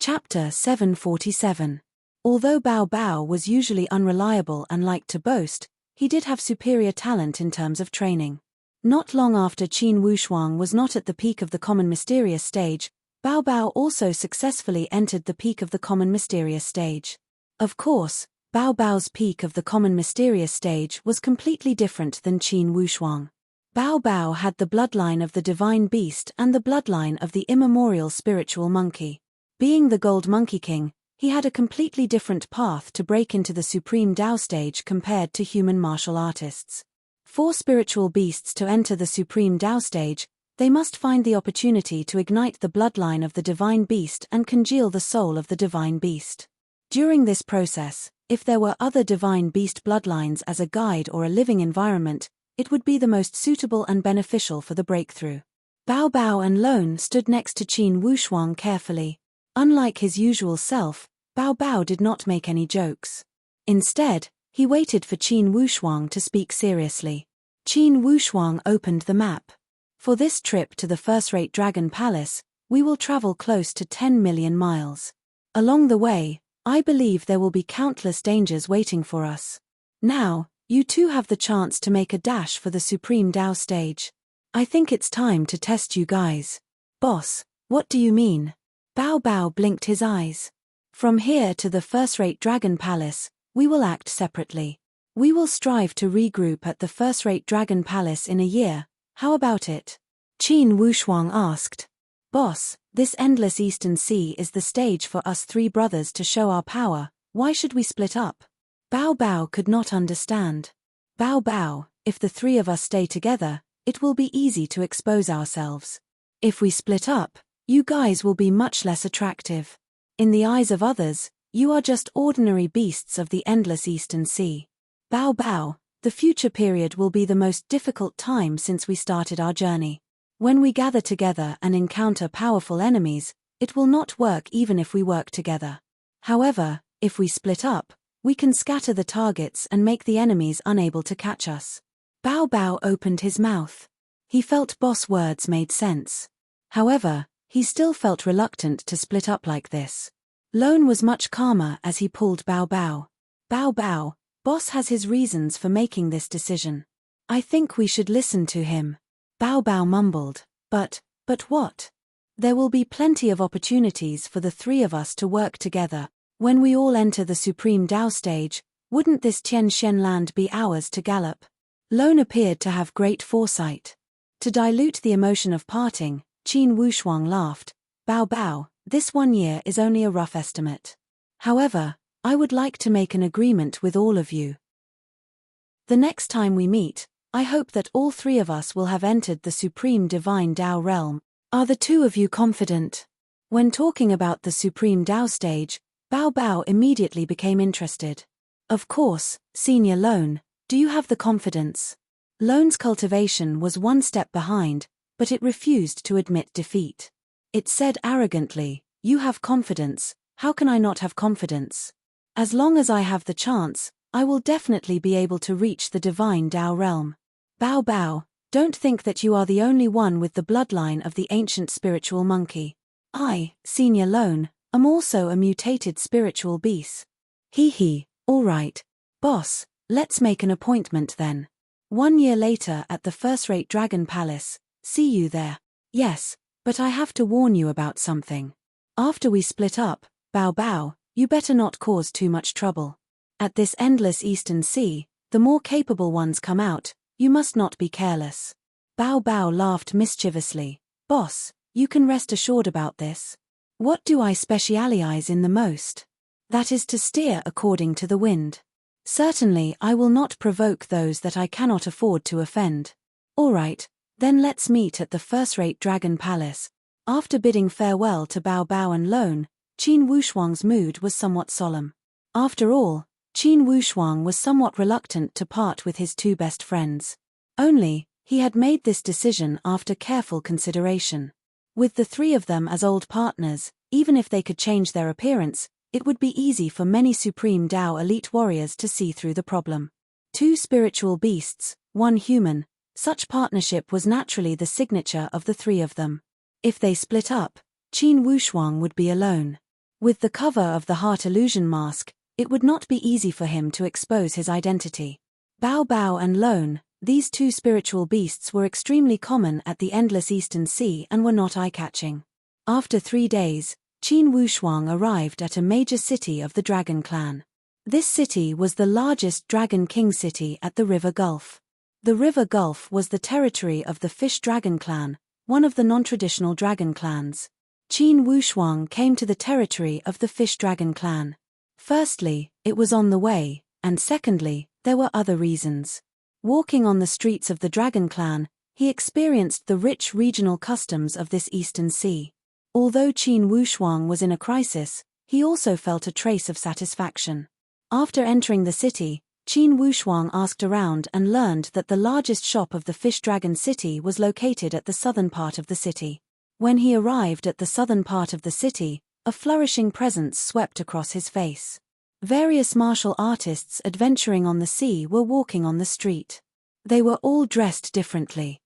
Chapter 747. Although Bao Bao was usually unreliable and liked to boast, he did have superior talent in terms of training. Not long after Qin Wushuang was not at the peak of the common mysterious stage, Bao Bao also successfully entered the peak of the common mysterious stage. Of course, Bao Bao's peak of the common mysterious stage was completely different than Qin Wushuang. Bao Bao had the bloodline of the divine beast and the bloodline of the immemorial spiritual monkey. Being the Gold Monkey King, he had a completely different path to break into the supreme Tao stage compared to human martial artists. For spiritual beasts to enter the supreme Tao stage, they must find the opportunity to ignite the bloodline of the divine beast and congeal the soul of the divine beast. During this process, if there were other divine beast bloodlines as a guide or a living environment, it would be the most suitable and beneficial for the breakthrough. Bao Bao and Lone stood next to Qin Wushuang carefully. Unlike his usual self, Bao Bao did not make any jokes. Instead, he waited for Qin Wushuang to speak seriously. Qin Wushuang opened the map. For this trip to the first-rate Dragon Palace, we will travel close to 10 million miles. Along the way, I believe there will be countless dangers waiting for us. Now, you two have the chance to make a dash for the Supreme Tao stage. I think it's time to test you guys. Boss, what do you mean? Bao Bao blinked his eyes. From here to the first-rate Dragon Palace, we will act separately. We will strive to regroup at the first-rate Dragon Palace in a year. How about it? Qin Wushuang asked. Boss, this endless Eastern Sea is the stage for us three brothers to show our power. Why should we split up? Bao Bao could not understand. Bao Bao, if the three of us stay together, it will be easy to expose ourselves. If we split up, you guys will be much less attractive. In the eyes of others, you are just ordinary beasts of the endless Eastern Sea. Bao Bao, the future period will be the most difficult time since we started our journey. When we gather together and encounter powerful enemies, it will not work even if we work together. However, if we split up, we can scatter the targets and make the enemies unable to catch us. Bao Bao opened his mouth. He felt Boss' words made sense. However, he still felt reluctant to split up like this. Lone was much calmer as he pulled Bao Bao. Bao Bao, Boss has his reasons for making this decision. I think we should listen to him. Bao Bao mumbled, but what? There will be plenty of opportunities for the three of us to work together. When we all enter the Supreme Tao stage, wouldn't this Tian Shen land be ours to gallop? Lone appeared to have great foresight. To dilute the emotion of parting, Qin Wushuang laughed. Bao Bao, this 1 year is only a rough estimate. However, I would like to make an agreement with all of you. The next time we meet, I hope that all three of us will have entered the Supreme Divine Tao realm. Are the two of you confident? When talking about the Supreme Tao stage, Bao Bao immediately became interested. Of course, Senior Lone, do you have the confidence? Lone's cultivation was one step behind, but it refused to admit defeat. It said arrogantly, you have confidence, how can I not have confidence? As long as I have the chance, I will definitely be able to reach the Divine Tao realm. Bao Bao, don't think that you are the only one with the bloodline of the ancient spiritual monkey. I, Senior Lone, am also a mutated spiritual beast. Hee, alright. Boss, let's make an appointment then. 1 year later at the first-rate Dragon Palace, see you there. Yes, but I have to warn you about something. After we split up, Bao Bao, you better not cause too much trouble. At this endless Eastern Sea, the more capable ones come out, you must not be careless. Bao Bao laughed mischievously. Boss, you can rest assured about this. What do I specialize in the most? That is to steer according to the wind. Certainly I will not provoke those that I cannot afford to offend. Alright, then let's meet at the first-rate Dragon Palace. After bidding farewell to Bao Bao and Lone, Qin Wushuang's mood was somewhat solemn. After all, Qin Wushuang was somewhat reluctant to part with his two best friends. Only, he had made this decision after careful consideration. With the three of them as old partners, even if they could change their appearance, it would be easy for many Supreme Tao elite warriors to see through the problem. Two spiritual beasts, one human, such partnership was naturally the signature of the three of them. If they split up, Qin Wushuang would be alone. With the cover of the heart illusion mask, it would not be easy for him to expose his identity. Bao Bao and Lone, these two spiritual beasts were extremely common at the endless Eastern Sea and were not eye-catching. After 3 days, Qin Wushuang arrived at a major city of the Dragon Clan. This city was the largest Dragon King city at the River Gulf. The River Gulf was the territory of the Fish Dragon Clan, one of the non-traditional dragon clans. Qin Wushuang came to the territory of the Fish Dragon Clan. Firstly, it was on the way, and secondly, there were other reasons. Walking on the streets of the Dragon Clan, he experienced the rich regional customs of this Eastern Sea. Although Qin Wushuang was in a crisis, he also felt a trace of satisfaction. After entering the city, Qin Wushuang asked around and learned that the largest shop of the Fish Dragon City was located at the southern part of the city. When he arrived at the southern part of the city, a flourishing presence swept across his face. Various martial artists adventuring on the sea were walking on the street. They were all dressed differently.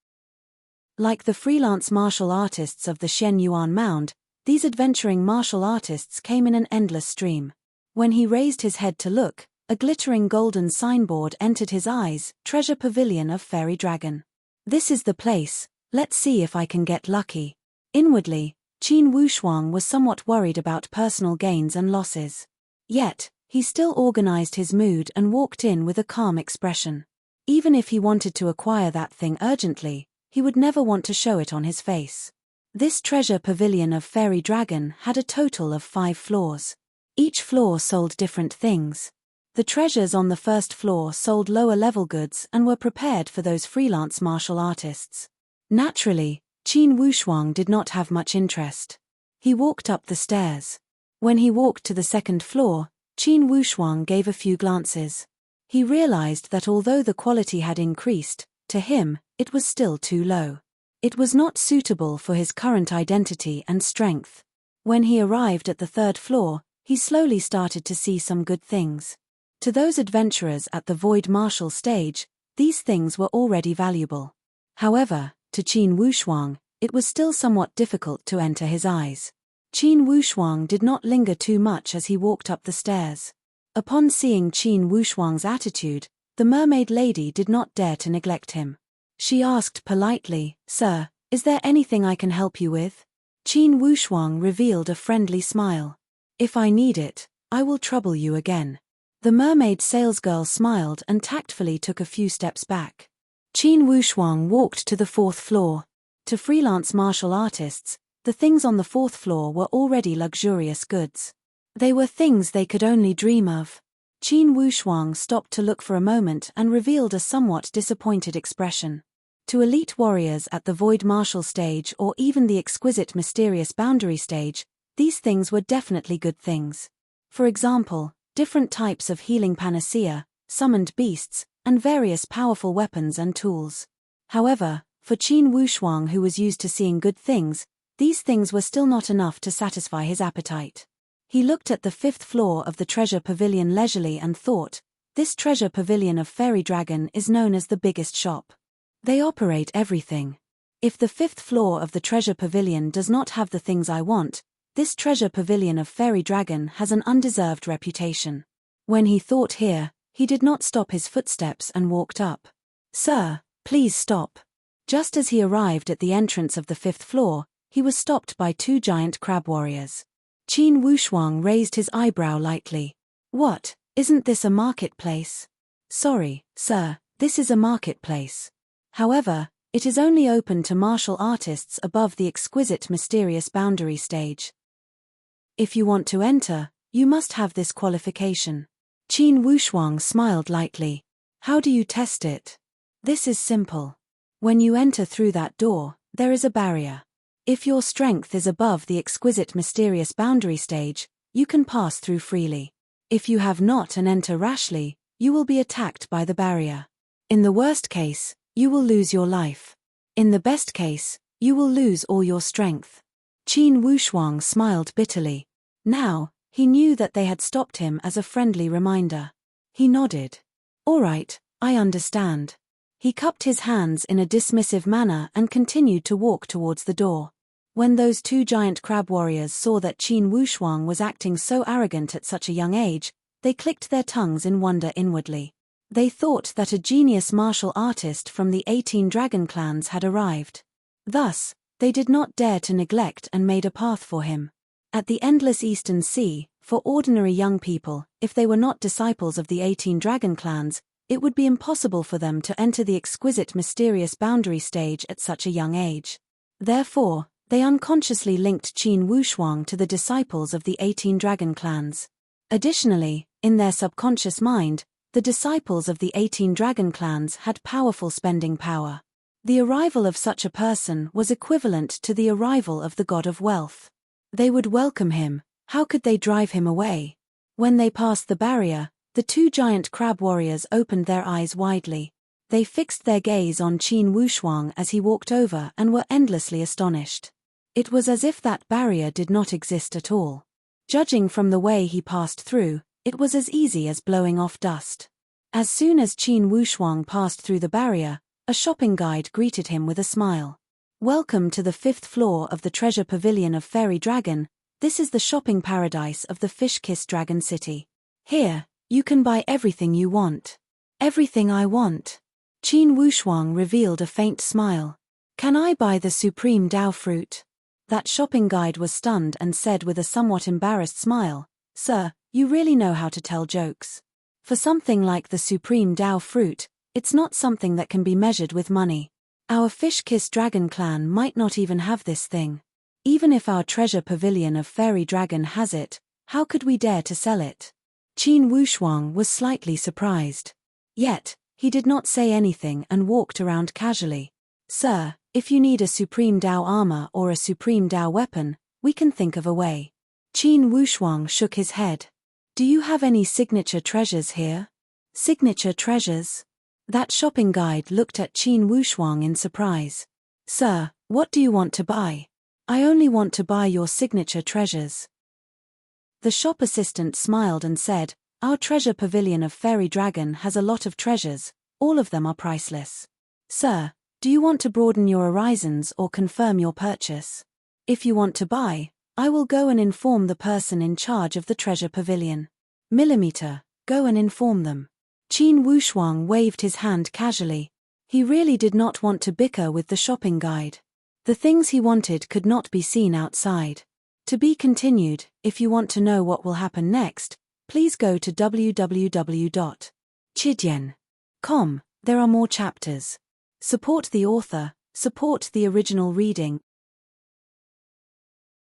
Like the freelance martial artists of the Shen Yuan Mound, these adventuring martial artists came in an endless stream. When he raised his head to look, a glittering golden signboard entered his eyes, Treasure Pavilion of Fairy Dragon. This is the place, let's see if I can get lucky. Inwardly, Qin Wushuang was somewhat worried about personal gains and losses. Yet, he still organized his mood and walked in with a calm expression. Even if he wanted to acquire that thing urgently, he would never want to show it on his face. This Treasure Pavilion of Fairy Dragon had a total of 5 floors. Each floor sold different things. The treasures on the first floor sold lower-level goods and were prepared for those freelance martial artists. Naturally, Qin Wushuang did not have much interest. He walked up the stairs. When he walked to the second floor, Qin Wushuang gave a few glances. He realized that although the quality had increased, to him, it was still too low. It was not suitable for his current identity and strength. When he arrived at the third floor, he slowly started to see some good things. To those adventurers at the Void Martial stage, these things were already valuable. However, to Qin Wushuang, it was still somewhat difficult to enter his eyes. Qin Wushuang did not linger too much as he walked up the stairs. Upon seeing Qin Wushuang's attitude, the mermaid lady did not dare to neglect him. She asked politely, "Sir, is there anything I can help you with?" Qin Wushuang revealed a friendly smile. "If I need it, I will trouble you again." The mermaid salesgirl smiled and tactfully took a few steps back. Qin Wushuang walked to the 4th floor. To freelance martial artists, the things on the 4th floor were already luxurious goods. They were things they could only dream of. Qin Wushuang stopped to look for a moment and revealed a somewhat disappointed expression. To elite warriors at the Void Martial stage or even the exquisite mysterious boundary stage, these things were definitely good things. For example, different types of healing panacea, summoned beasts, and various powerful weapons and tools. However, for Qin Wushuang, who was used to seeing good things, these things were still not enough to satisfy his appetite. He looked at the 5th floor of the Treasure Pavilion leisurely and thought, this Treasure Pavilion of Fairy Dragon is known as the biggest shop. They operate everything. If the 5th floor of the Treasure Pavilion does not have the things I want, this Treasure Pavilion of Fairy Dragon has an undeserved reputation. When he thought here, he did not stop his footsteps and walked up. "Sir, please stop." Just as he arrived at the entrance of the 5th floor, he was stopped by 2 giant crab warriors. Qin Wushuang raised his eyebrow lightly. "What, isn't this a marketplace?" "Sorry, sir, this is a marketplace. However, it is only open to martial artists above the exquisite mysterious boundary stage. If you want to enter, you must have this qualification." Qin Wushuang smiled lightly. "How do you test it?" "This is simple. When you enter through that door, there is a barrier. If your strength is above the exquisite mysterious boundary stage, you can pass through freely. If you have not and enter rashly, you will be attacked by the barrier. In the worst case, you will lose your life. In the best case, you will lose all your strength." Qin Wushuang smiled bitterly. Now, he knew that they had stopped him as a friendly reminder. He nodded. "All right, I understand." He cupped his hands in a dismissive manner and continued to walk towards the door. When those two giant crab warriors saw that Qin Wushuang was acting so arrogant at such a young age, they clicked their tongues in wonder inwardly. They thought that a genius martial artist from the 18 dragon clans had arrived. Thus, they did not dare to neglect and made a path for him. At the endless Eastern Sea, for ordinary young people, if they were not disciples of the 18 dragon clans, it would be impossible for them to enter the exquisite mysterious boundary stage at such a young age. Therefore, they unconsciously linked Qin Wushuang to the disciples of the 18 dragon clans. Additionally, in their subconscious mind, the disciples of the 18 dragon clans had powerful spending power. The arrival of such a person was equivalent to the arrival of the god of wealth. They would welcome him. How could they drive him away? When they passed the barrier, the two giant crab warriors opened their eyes widely. They fixed their gaze on Qin Wushuang as he walked over and were endlessly astonished. It was as if that barrier did not exist at all. Judging from the way he passed through, it was as easy as blowing off dust. As soon as Qin Wushuang passed through the barrier, a shopping guide greeted him with a smile. Welcome to the 5th floor of the Treasure Pavilion of Fairy Dragon. This is the shopping paradise of the Fish-Kiss Dragon City. Here, you can buy everything you want. Everything I want. Qin Wushuang revealed a faint smile. Can I buy the supreme Dao fruit? That shopping guide was stunned and said with a somewhat embarrassed smile, Sir, you really know how to tell jokes. For something like the supreme Dao fruit, it's not something that can be measured with money. Our Fish-Kiss Dragon clan might not even have this thing. Even if our treasure pavilion of Fairy Dragon has it, how could we dare to sell it? Qin Wushuang was slightly surprised. Yet, he did not say anything and walked around casually. Sir, if you need a supreme Dao armor or a supreme Dao weapon, we can think of a way. Qin Wushuang shook his head. Do you have any signature treasures here? Signature treasures? That shopping guide looked at Qin Wushuang in surprise. Sir, what do you want to buy? I only want to buy your signature treasures. The shop assistant smiled and said, Our treasure pavilion of Fairy Dragon has a lot of treasures, all of them are priceless. Sir, do you want to broaden your horizons or confirm your purchase? If you want to buy, I will go and inform the person in charge of the treasure pavilion. Millimeter, go and inform them. Qin Wushuang waved his hand casually. He really did not want to bicker with the shopping guide. The things he wanted could not be seen outside. To be continued. If you want to know what will happen next, please go to www.chidian.com. There are more chapters. Support the author, support the original reading.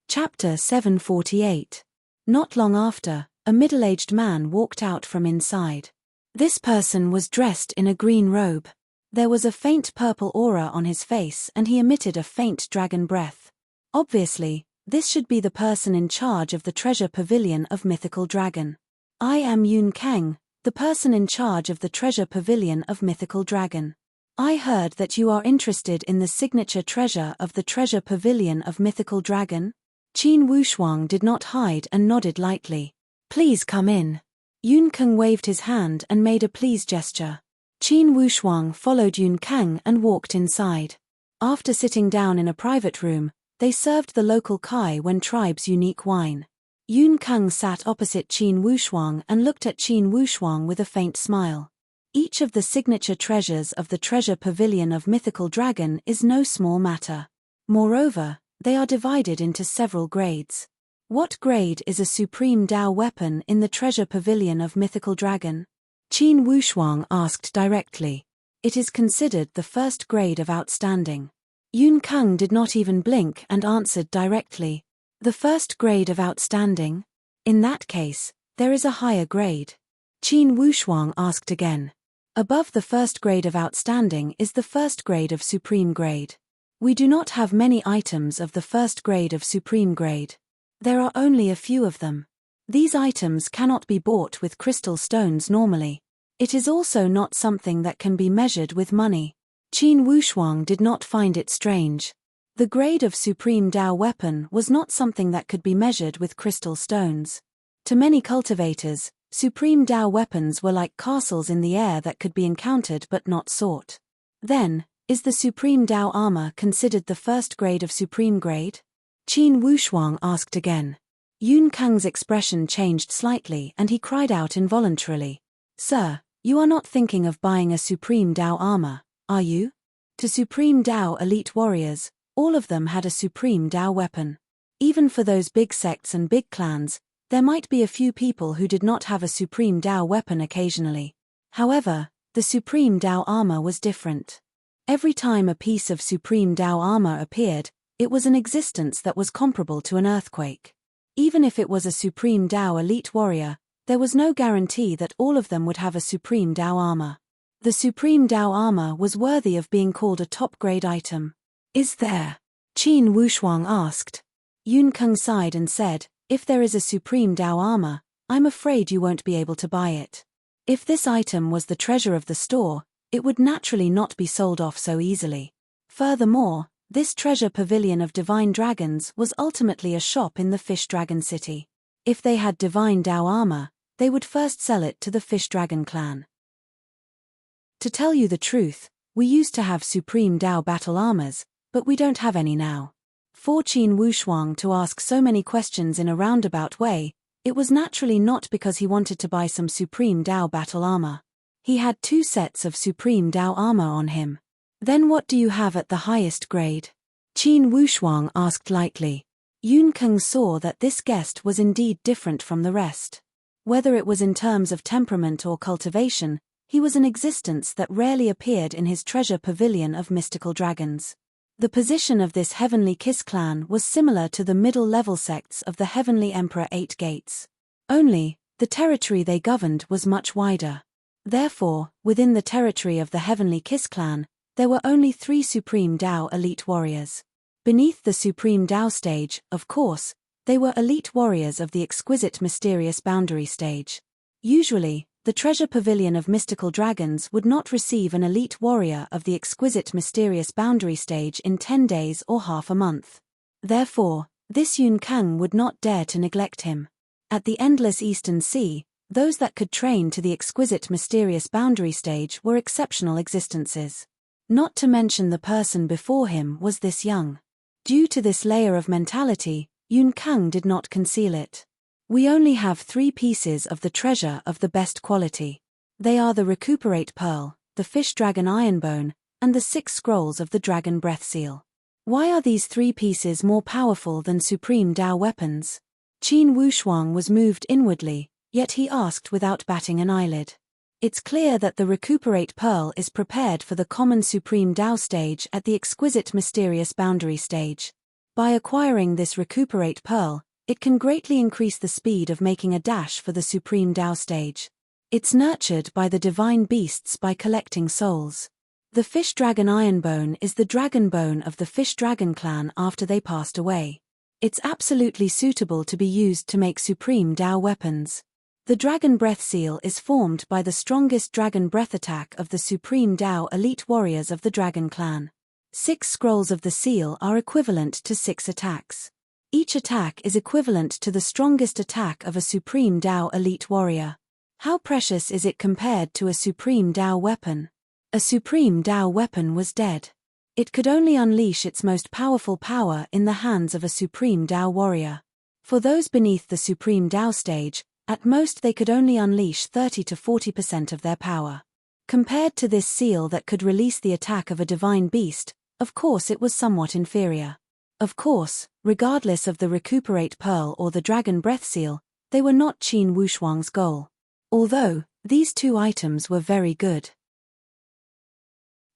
Chapter 748. Not long after, a middle-aged man walked out from inside. This person was dressed in a green robe. There was a faint purple aura on his face and he emitted a faint dragon breath. Obviously, this should be the person in charge of the treasure pavilion of Mythical Dragon. I am Yun Kang, the person in charge of the treasure pavilion of Mythical Dragon. I heard that you are interested in the signature treasure of the treasure pavilion of Mythical Dragon. Qin Wushuang did not hide and nodded lightly. Please come in. Yun Kang waved his hand and made a please gesture. Qin Wushuang followed Yun Kang and walked inside. After sitting down in a private room, they served the local Kai Wen tribe's unique wine. Yun Kang sat opposite Qin Wushuang and looked at Qin Wushuang with a faint smile. Each of the signature treasures of the treasure pavilion of Mythical Dragon is no small matter. Moreover, they are divided into several grades. What grade is a supreme Dao weapon in the treasure pavilion of Mythical Dragon? Qin Wushuang asked directly. It is considered the first grade of outstanding. Yun Kang did not even blink and answered directly. The first grade of outstanding? In that case, there is a higher grade. Qin Wushuang asked again. Above the first grade of outstanding is the first grade of supreme grade. We do not have many items of the first grade of supreme grade. There are only a few of them. These items cannot be bought with crystal stones normally. It is also not something that can be measured with money. Qin Wushuang did not find it strange. The grade of supreme Dao weapon was not something that could be measured with crystal stones. To many cultivators, supreme Dao weapons were like castles in the air that could be encountered but not sought. Then, is the supreme Dao armor considered the first grade of supreme grade? Qin Wushuang asked again. Yun Kang's expression changed slightly and he cried out involuntarily. Sir, you are not thinking of buying a Supreme Dao armor, are you? To Supreme Dao elite warriors, all of them had a Supreme Dao weapon. Even for those big sects and big clans, there might be a few people who did not have a Supreme Dao weapon occasionally. However, the Supreme Dao armor was different. Every time a piece of Supreme Dao armor appeared, it was an existence that was comparable to an earthquake. Even if it was a Supreme Dao elite warrior, there was no guarantee that all of them would have a Supreme Dao armor. The Supreme Dao armor was worthy of being called a top-grade item. Is there? Qin Wushuang asked. Yun Kang sighed and said, if there is a Supreme Dao armor, I'm afraid you won't be able to buy it. If this item was the treasure of the store, it would naturally not be sold off so easily. Furthermore, this treasure pavilion of divine dragons was ultimately a shop in the Fish Dragon City. If they had divine Dao armor, they would first sell it to the Fish Dragon clan. To tell you the truth, we used to have Supreme Dao battle armors, but we don't have any now. For Qin Wushuang to ask so many questions in a roundabout way, it was naturally not because he wanted to buy some Supreme Dao battle armor. He had 2 sets of Supreme Dao armor on him. Then what do you have at the highest grade? Qin Wushuang asked lightly. Yun Kang saw that this guest was indeed different from the rest. Whether it was in terms of temperament or cultivation, he was an existence that rarely appeared in his treasure pavilion of mystical dragons. The position of this Heavenly Kiss clan was similar to the middle-level sects of the Heavenly Emperor 8 Gates. Only, the territory they governed was much wider. Therefore, within the territory of the Heavenly Kiss clan, there were only 3 Supreme Dao elite warriors. Beneath the Supreme Dao stage, of course, they were elite warriors of the exquisite mysterious boundary stage. Usually, the treasure pavilion of mystical dragons would not receive an elite warrior of the exquisite mysterious boundary stage in 10 days or half a month. Therefore, this Yun Kang would not dare to neglect him. At the endless Eastern Sea, those that could train to the exquisite mysterious boundary stage were exceptional existences. Not to mention the person before him was this young. Due to this layer of mentality, Yun Kang did not conceal it. We only have 3 pieces of the treasure of the best quality. They are the Recuperate Pearl, the Fish Dragon Ironbone, and the 6 scrolls of the Dragon Breath Seal. Why are these 3 pieces more powerful than Supreme Dao weapons? Qin Wushuang was moved inwardly, yet he asked without batting an eyelid. It's clear that the Recuperate Pearl is prepared for the common Supreme Dao stage at the exquisite mysterious boundary stage. By acquiring this Recuperate Pearl, it can greatly increase the speed of making a dash for the Supreme Dao stage. It's nurtured by the divine beasts by collecting souls. The Fish Dragon Ironbone is the dragon bone of the Fish Dragon clan after they passed away. It's absolutely suitable to be used to make Supreme Dao weapons. The Dragon Breath Seal is formed by the strongest Dragon Breath attack of the Supreme Dao elite warriors of the Dragon clan. 6 scrolls of the seal are equivalent to 6 attacks. Each attack is equivalent to the strongest attack of a Supreme Dao elite warrior. How precious is it compared to a Supreme Dao weapon? A Supreme Dao weapon was dead. It could only unleash its most powerful power in the hands of a Supreme Dao warrior. For those beneath the Supreme Dao stage, at most they could only unleash 30 to 40% of their power. Compared to this seal that could release the attack of a divine beast, of course it was somewhat inferior. Of course, regardless of the Recuperate Pearl or the Dragon Breath Seal, they were not Qin Wushuang's goal. Although, these 2 items were very good.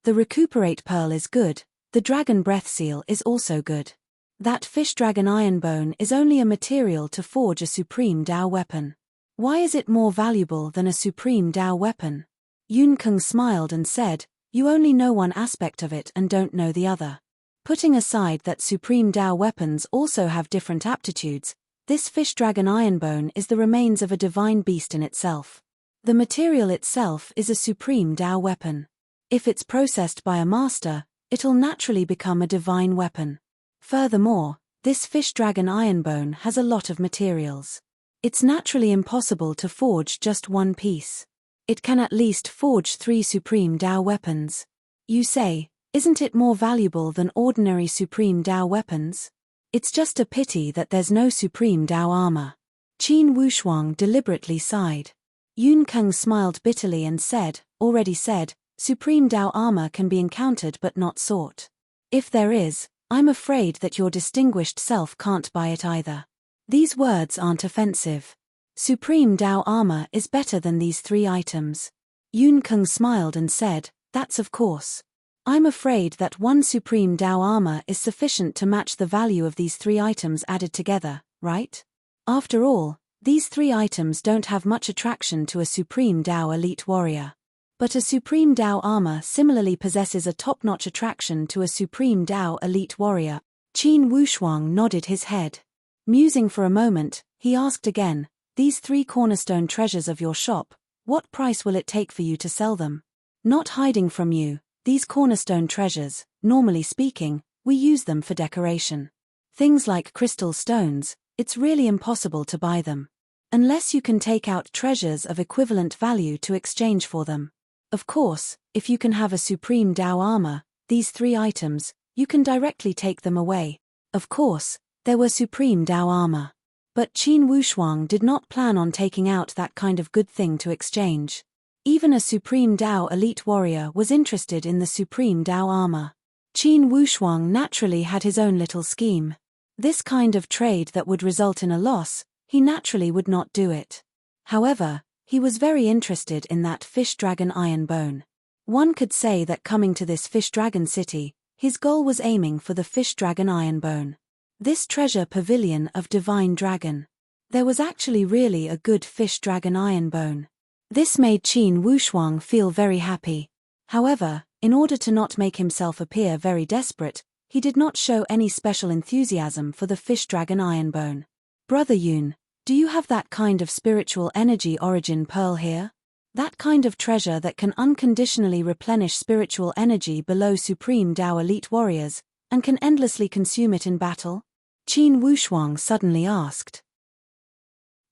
The Recuperate Pearl is good, the Dragon Breath Seal is also good. That Fish Dragon Ironbone is only a material to forge a Supreme Dao weapon. Why is it more valuable than a Supreme Dao weapon? Yun Kang smiled and said, you only know one aspect of it and don't know the other. Putting aside that Supreme Dao weapons also have different aptitudes, this Fish Dragon Ironbone is the remains of a divine beast in itself. The material itself is a Supreme Dao weapon. If it's processed by a master, it'll naturally become a divine weapon. Furthermore, this Fish Dragon Ironbone has a lot of materials. It's naturally impossible to forge just one piece. It can at least forge 3 Supreme Dao weapons. You say, isn't it more valuable than ordinary Supreme Dao weapons? It's just a pity that there's no supreme Dao armor. Qin Wushuang deliberately sighed. Yun Keng smiled bitterly and said, already said, supreme Dao armor can be encountered but not sought. If there is, I'm afraid that your distinguished self can't buy it either. These words aren't offensive. Supreme Dao armor is better than these 3 items. Yun Keng smiled and said, that's of course. I'm afraid that one supreme Dao armor is sufficient to match the value of these 3 items added together, right? After all, these 3 items don't have much attraction to a supreme Dao elite warrior. But a supreme Dao armor similarly possesses a top-notch attraction to a supreme Dao elite warrior. Qin Wushuang nodded his head. Musing for a moment, he asked again, these 3 cornerstone treasures of your shop, what price will it take for you to sell them? Not hiding from you, these cornerstone treasures, normally speaking, we use them for decoration. Things like crystal stones, it's really impossible to buy them. Unless you can take out treasures of equivalent value to exchange for them. Of course, if you can have a supreme Dao armor, these 3 items, you can directly take them away. Of course, there were supreme Dao armor. But Qin Wushuang did not plan on taking out that kind of good thing to exchange. Even a supreme Dao elite warrior was interested in the supreme Dao armor. Qin Wushuang naturally had his own little scheme. This kind of trade that would result in a loss, he naturally would not do it. However, he was very interested in that fish dragon iron bone. One could say that coming to this fish dragon city, his goal was aiming for the fish dragon iron bone. This treasure pavilion of divine dragon. There was actually really a good fish dragon iron bone. This made Qin Wushuang feel very happy. However, in order to not make himself appear very desperate, he did not show any special enthusiasm for the fish dragon iron bone. Brother Yun, do you have that kind of spiritual energy origin pearl here? That kind of treasure that can unconditionally replenish spiritual energy below supreme Dao elite warriors, and can endlessly consume it in battle? Qin Wushuang suddenly asked.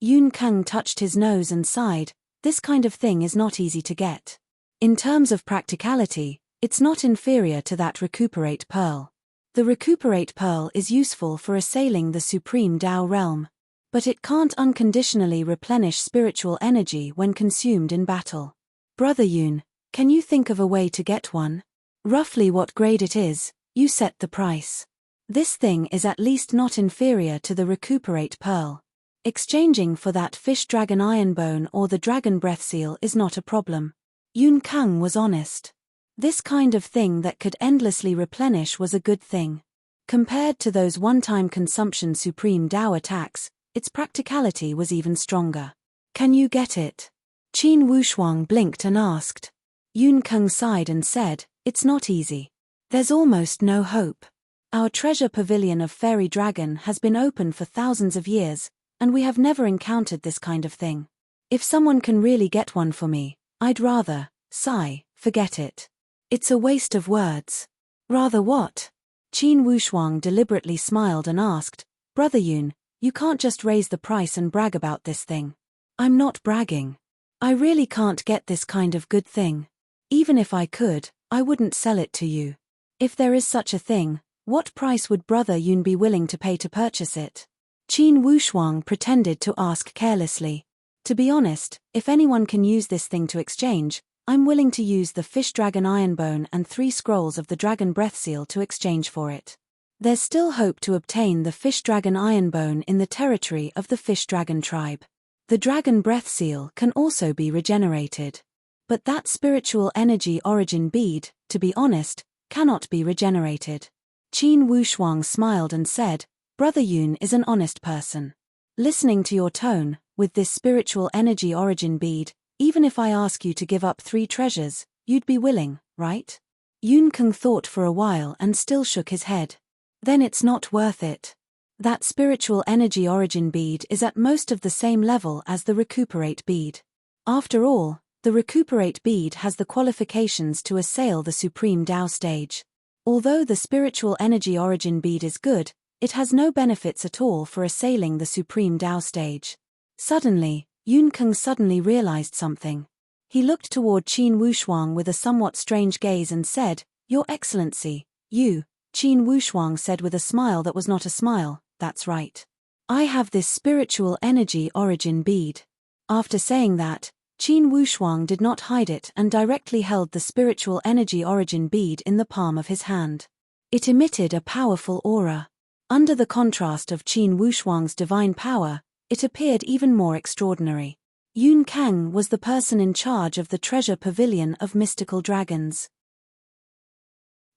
Yun Keng touched his nose and sighed, this kind of thing is not easy to get. In terms of practicality, it's not inferior to that recuperate pearl. The recuperate pearl is useful for assailing the supreme Dao realm. But it can't unconditionally replenish spiritual energy when consumed in battle. Brother Yun, can you think of a way to get one? Roughly what grade it is, you set the price. This thing is at least not inferior to the recuperate pearl. Exchanging for that fish dragon iron bone or the dragon breath seal is not a problem. Yun Keng was honest. This kind of thing that could endlessly replenish was a good thing. Compared to those one-time consumption supreme Dao attacks, its practicality was even stronger. Can you get it? Qin Wushuang blinked and asked. Yun Keng sighed and said, it's not easy. There's almost no hope. Our treasure pavilion of fairy dragon has been open for thousands of years, and we have never encountered this kind of thing. If someone can really get one for me, I'd rather, forget it. It's a waste of words. Rather what? Qin Wushuang deliberately smiled and asked, Brother Yun, you can't just raise the price and brag about this thing. I'm not bragging. I really can't get this kind of good thing. Even if I could, I wouldn't sell it to you. If there is such a thing, what price would Brother Yun be willing to pay to purchase it? Qin Wushuang pretended to ask carelessly. To be honest, if anyone can use this thing to exchange, I'm willing to use the fish dragon iron bone and 3 scrolls of the dragon breath seal to exchange for it. There's still hope to obtain the fish dragon iron bone in the territory of the fish dragon tribe. The dragon breath seal can also be regenerated. But that spiritual energy origin bead, to be honest, cannot be regenerated. Qin Wushuang smiled and said, Brother Yun is an honest person. Listening to your tone, with this spiritual energy origin bead, even if I ask you to give up 3 treasures, you'd be willing, right? Yun Keng thought for a while and still shook his head. Then it's not worth it. That spiritual energy origin bead is at most of the same level as the recuperate bead. After all, the recuperate bead has the qualifications to assail the supreme Dao stage. Although the spiritual energy origin bead is good, it has no benefits at all for assailing the supreme Dao stage. Suddenly, Yun Keng suddenly realized something. He looked toward Qin Wushuang with a somewhat strange gaze and said, Your Excellency, you Qin Wushuang said with a smile that was not a smile, "That's right. I have this spiritual energy origin bead." After saying that, Qin Wushuang did not hide it and directly held the spiritual energy origin bead in the palm of his hand. It emitted a powerful aura. Under the contrast of Qin Wushuang's divine power, it appeared even more extraordinary. Yun Kang was the person in charge of the treasure pavilion of mystical dragons.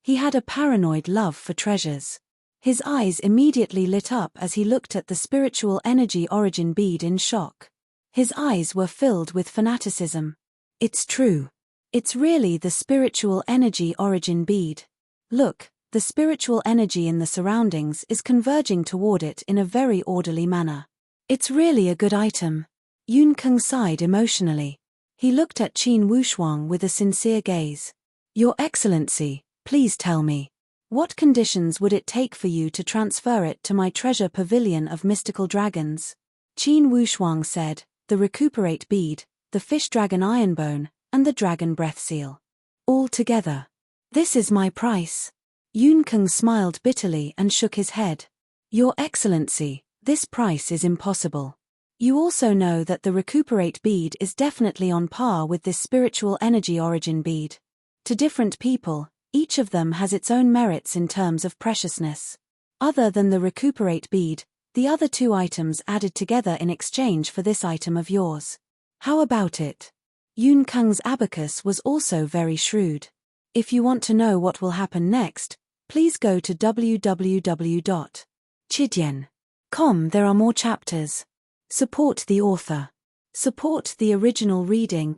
He had a paranoid love for treasures. His eyes immediately lit up as he looked at the spiritual energy origin bead in shock. His eyes were filled with fanaticism. "It's true. It's really the spiritual energy origin bead. Look, the spiritual energy in the surroundings is converging toward it in a very orderly manner. It's really a good item." Yun Kang sighed emotionally. He looked at Qin Wushuang with a sincere gaze. "Your Excellency, please tell me, what conditions would it take for you to transfer it to my treasure pavilion of mystical dragons?" Qin Wushuang said, "The recuperate bead, the fish dragon ironbone, and the dragon breath seal. All together. This is my price." Yun Kang smiled bitterly and shook his head. "Your Excellency, this price is impossible. You also know that the recuperate bead is definitely on par with this spiritual energy origin bead. To different people, each of them has its own merits in terms of preciousness. Other than the recuperate bead, the other two items added together in exchange for this item of yours. How about it?" Yun Kang's abacus was also very shrewd. If you want to know what will happen next, please go to www.chidian.com. There are more chapters. Support the author. Support the original reading.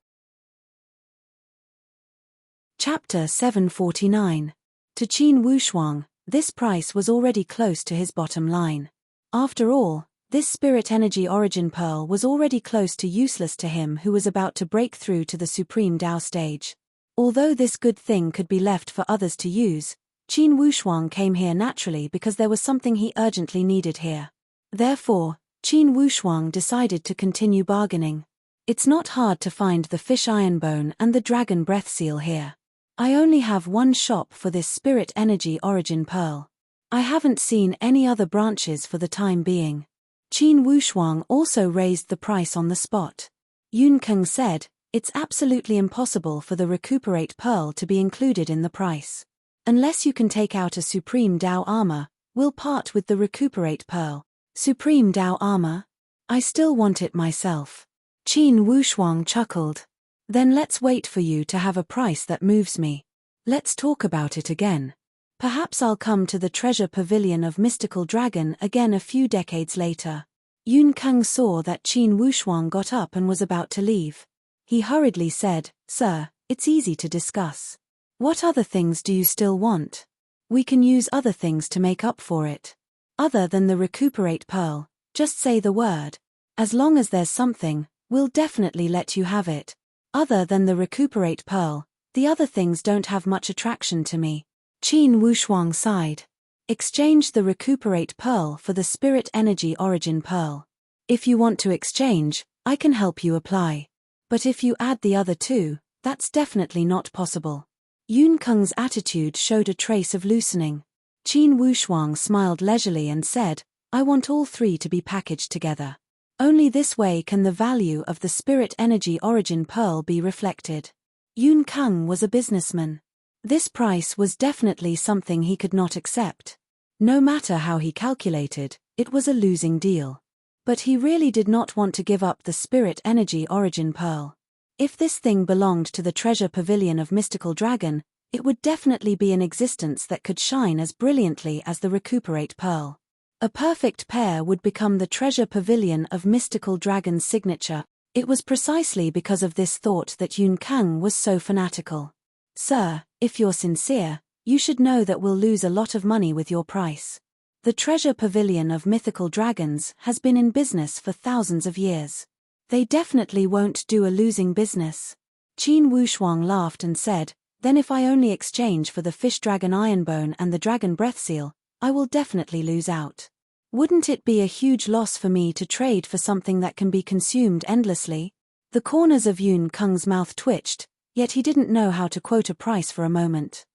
Chapter 749. To Qin Wushuang, this price was already close to his bottom line. After all, this spirit energy origin pearl was already close to useless to him who was about to break through to the supreme Tao stage. Although this good thing could be left for others to use, Qin Wushuang came here naturally because there was something he urgently needed here. Therefore, Qin Wushuang decided to continue bargaining. "It's not hard to find the fish ironbone and the dragon breath seal here. I only have one shop for this spirit energy origin pearl. I haven't seen any other branches for the time being." Qin Wushuang also raised the price on the spot. Yun Kang said, "It's absolutely impossible for the recuperate pearl to be included in the price. Unless you can take out a supreme Tao armor, we'll part with the recuperate pearl." "Supreme Tao armor? I still want it myself." Qin Wushuang chuckled. "Then let's wait for you to have a price that moves me. Let's talk about it again. Perhaps I'll come to the treasure pavilion of mystical dragon again a few decades later." Yun Kang saw that Qin Wushuang got up and was about to leave. He hurriedly said, "Sir, it's easy to discuss. What other things do you still want? We can use other things to make up for it. Other than the recuperate pearl, just say the word. As long as there's something, we'll definitely let you have it. Other than the recuperate pearl, the other things don't have much attraction to me." Qin Wushuang sighed. "Exchange the recuperate pearl for the spirit energy origin pearl. If you want to exchange, I can help you apply. But if you add the other two, that's definitely not possible." Yun Kang's attitude showed a trace of loosening. Qin Wushuang smiled leisurely and said, "I want all three to be packaged together. Only this way can the value of the spirit energy origin pearl be reflected." Yun Kang was a businessman. This price was definitely something he could not accept. No matter how he calculated, it was a losing deal. But he really did not want to give up the spirit energy origin pearl. If this thing belonged to the treasure pavilion of mystical dragon, it would definitely be an existence that could shine as brilliantly as the recuperate pearl. A perfect pair would become the treasure pavilion of mystical dragon's signature. It was precisely because of this thought that Yun Kang was so fanatical. "Sir, if you're sincere, you should know that we'll lose a lot of money with your price. The treasure pavilion of mythical dragons has been in business for thousands of years. They definitely won't do a losing business." Qin Wushuang laughed and said, "Then if I only exchange for the fish dragon ironbone and the dragon breath seal, I will definitely lose out. Wouldn't it be a huge loss for me to trade for something that can be consumed endlessly?" The corners of Yun Kang's mouth twitched, yet he didn't know how to quote a price for a moment.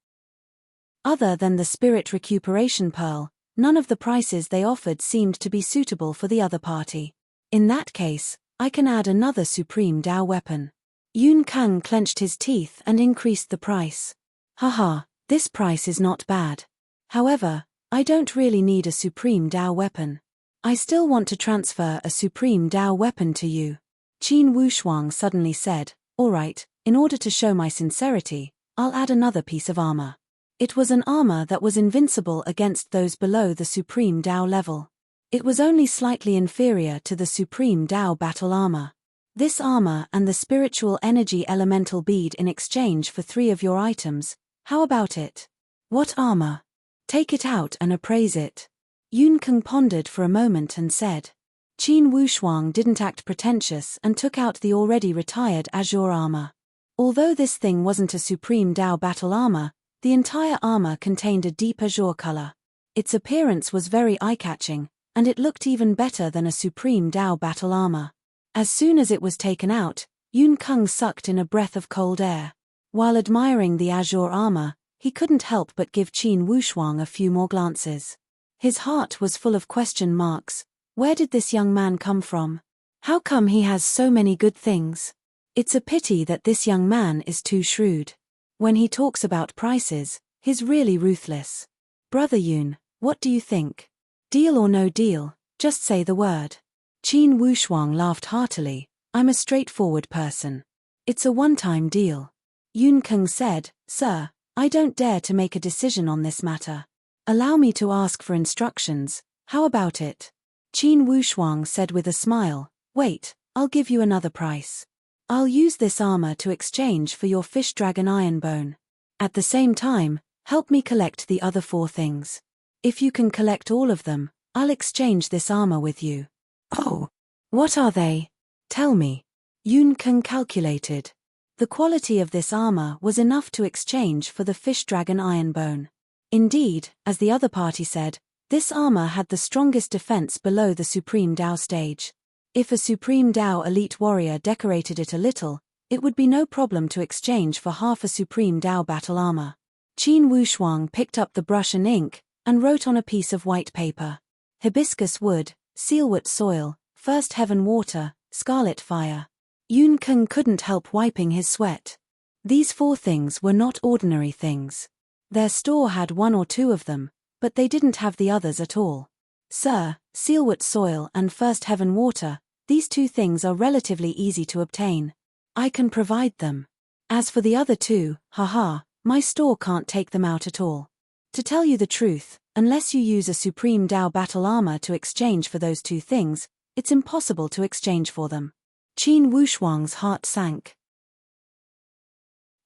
Other than the spirit recuperation pearl, none of the prices they offered seemed to be suitable for the other party. In that case, I can add another supreme Dao weapon. Yun Kang clenched his teeth and increased the price. Haha, this price is not bad. However, I don't really need a supreme Dao weapon. I still want to transfer a supreme Dao weapon to you. Qin Wushuang suddenly said, alright, in order to show my sincerity, I'll add another piece of armor. It was an armor that was invincible against those below the supreme Dao level. It was only slightly inferior to the supreme Dao battle armor. This armor and the spiritual energy elemental bead in exchange for 3 of your items, how about it? What armor? Take it out and appraise it. Yun Kang pondered for a moment and said. Qin Wushuang didn't act pretentious and took out the already retired azure armor. Although this thing wasn't a supreme Dao battle armor, the entire armor contained a deep azure color. Its appearance was very eye-catching, and it looked even better than a supreme Dao battle armor. As soon as it was taken out, Yun Kang sucked in a breath of cold air. While admiring the azure armor, he couldn't help but give Qin Wushuang a few more glances. His heart was full of question marks. Where did this young man come from? How come he has so many good things? It's a pity that this young man is too shrewd. When he talks about prices, he's really ruthless. Brother Yun, what do you think? Deal or no deal, just say the word. Qin Wushuang laughed heartily. I'm a straightforward person. It's a one-time deal. Yun Kang said, Sir, I don't dare to make a decision on this matter. Allow me to ask for instructions, how about it? Qin Wushuang said with a smile, wait, I'll give you another price. I'll use this armor to exchange for your fish dragon iron bone. At the same time, help me collect the other 4 things. If you can collect all of them, I'll exchange this armor with you. Oh, what are they? Tell me. Yun Kang calculated. The quality of this armor was enough to exchange for the fish dragon iron bone. Indeed, as the other party said, this armor had the strongest defense below the Supreme Dao stage. If a Supreme Dao elite warrior decorated it a little, it would be no problem to exchange for half a Supreme Dao battle armor. Qin Wushuang picked up the brush and ink, and wrote on a piece of white paper. Hibiscus wood, sealwood soil, first heaven water, scarlet fire. Yun Kang couldn't help wiping his sweat. These 4 things were not ordinary things. Their store had 1 or 2 of them, but they didn't have the others at all. Sir, sealwood soil and first heaven water, these 2 things are relatively easy to obtain. I can provide them. As for the other 2, haha, my store can't take them out at all. To tell you the truth, unless you use a Supreme Dao battle armor to exchange for those 2 things, it's impossible to exchange for them. Qin Wushuang's heart sank.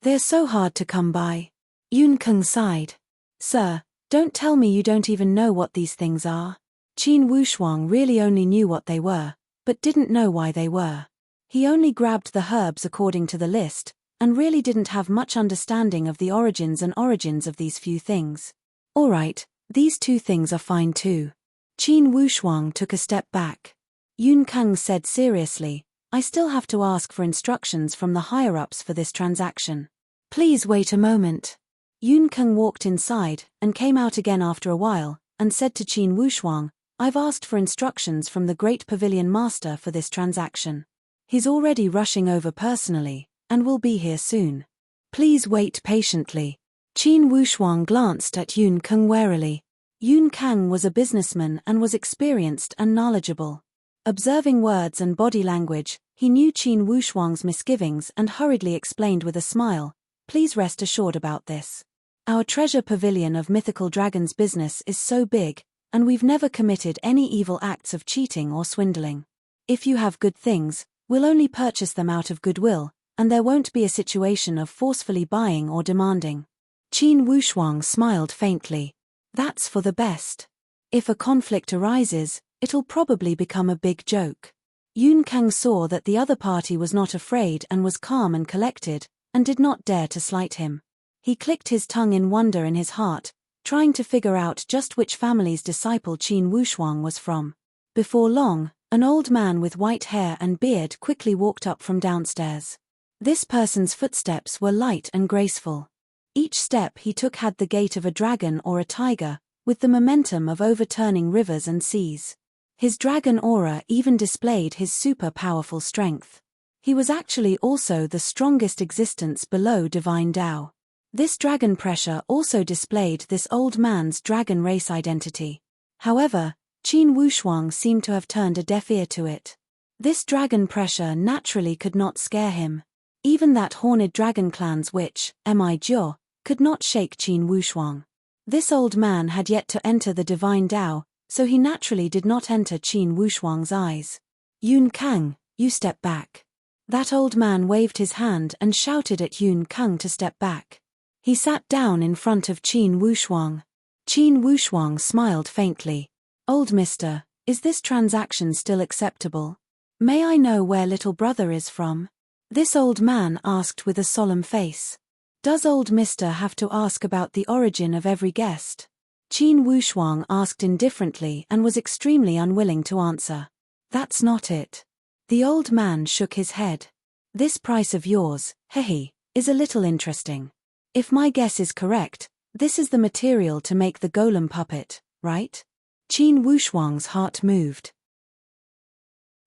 They're so hard to come by. Yun Kang sighed. Sir, don't tell me you don't even know what these things are. Qin Wushuang really only knew what they were, but didn't know why they were. He only grabbed the herbs according to the list, and really didn't have much understanding of the origins of these few things. Alright, these 2 things are fine too. Qin Wushuang took a step back. Yun Kang said seriously, I still have to ask for instructions from the higher-ups for this transaction. Please wait a moment. Yun Kang walked inside, and came out again after a while, and said to Qin Wushuang, I've asked for instructions from the Great Pavilion Master for this transaction. He's already rushing over personally, and will be here soon. Please wait patiently. Qin Wushuang glanced at Yun Kang warily. Yun Kang was a businessman and was experienced and knowledgeable. Observing words and body language, he knew Qin Wushuang's misgivings and hurriedly explained with a smile, Please rest assured about this. Our treasure pavilion of mythical dragons business is so big, and we've never committed any evil acts of cheating or swindling. If you have good things, we'll only purchase them out of goodwill, and there won't be a situation of forcefully buying or demanding. Qin Wushuang smiled faintly. That's for the best. If a conflict arises, it'll probably become a big joke. Yun Kang saw that the other party was not afraid and was calm and collected, and did not dare to slight him. He clicked his tongue in wonder in his heart, trying to figure out just which family's disciple Qin Wushuang was from. Before long, an old man with white hair and beard quickly walked up from downstairs. This person's footsteps were light and graceful. Each step he took had the gait of a dragon or a tiger, with the momentum of overturning rivers and seas. His dragon aura even displayed his super powerful strength. He was actually also the strongest existence below divine Tao. This dragon pressure also displayed this old man's dragon race identity. However, Qin Wushuang seemed to have turned a deaf ear to it. This dragon pressure naturally could not scare him. Even that horned dragon clan's witch, Mi Jiu, could not shake Qin Wushuang. This old man had yet to enter the divine Tao, so he naturally did not enter Qin Wushuang's eyes. Yun Kang, you step back. That old man waved his hand and shouted at Yun Kang to step back. He sat down in front of Qin Wushuang. Qin Wushuang smiled faintly. Old mister, is this transaction still acceptable? May I know where little brother is from? This old man asked with a solemn face. Does old mister have to ask about the origin of every guest? Qin Wushuang asked indifferently and was extremely unwilling to answer. That's not it. The old man shook his head. This price of yours, hehe, is a little interesting. If my guess is correct, this is the material to make the golem puppet, right? Qin Wushuang's heart moved.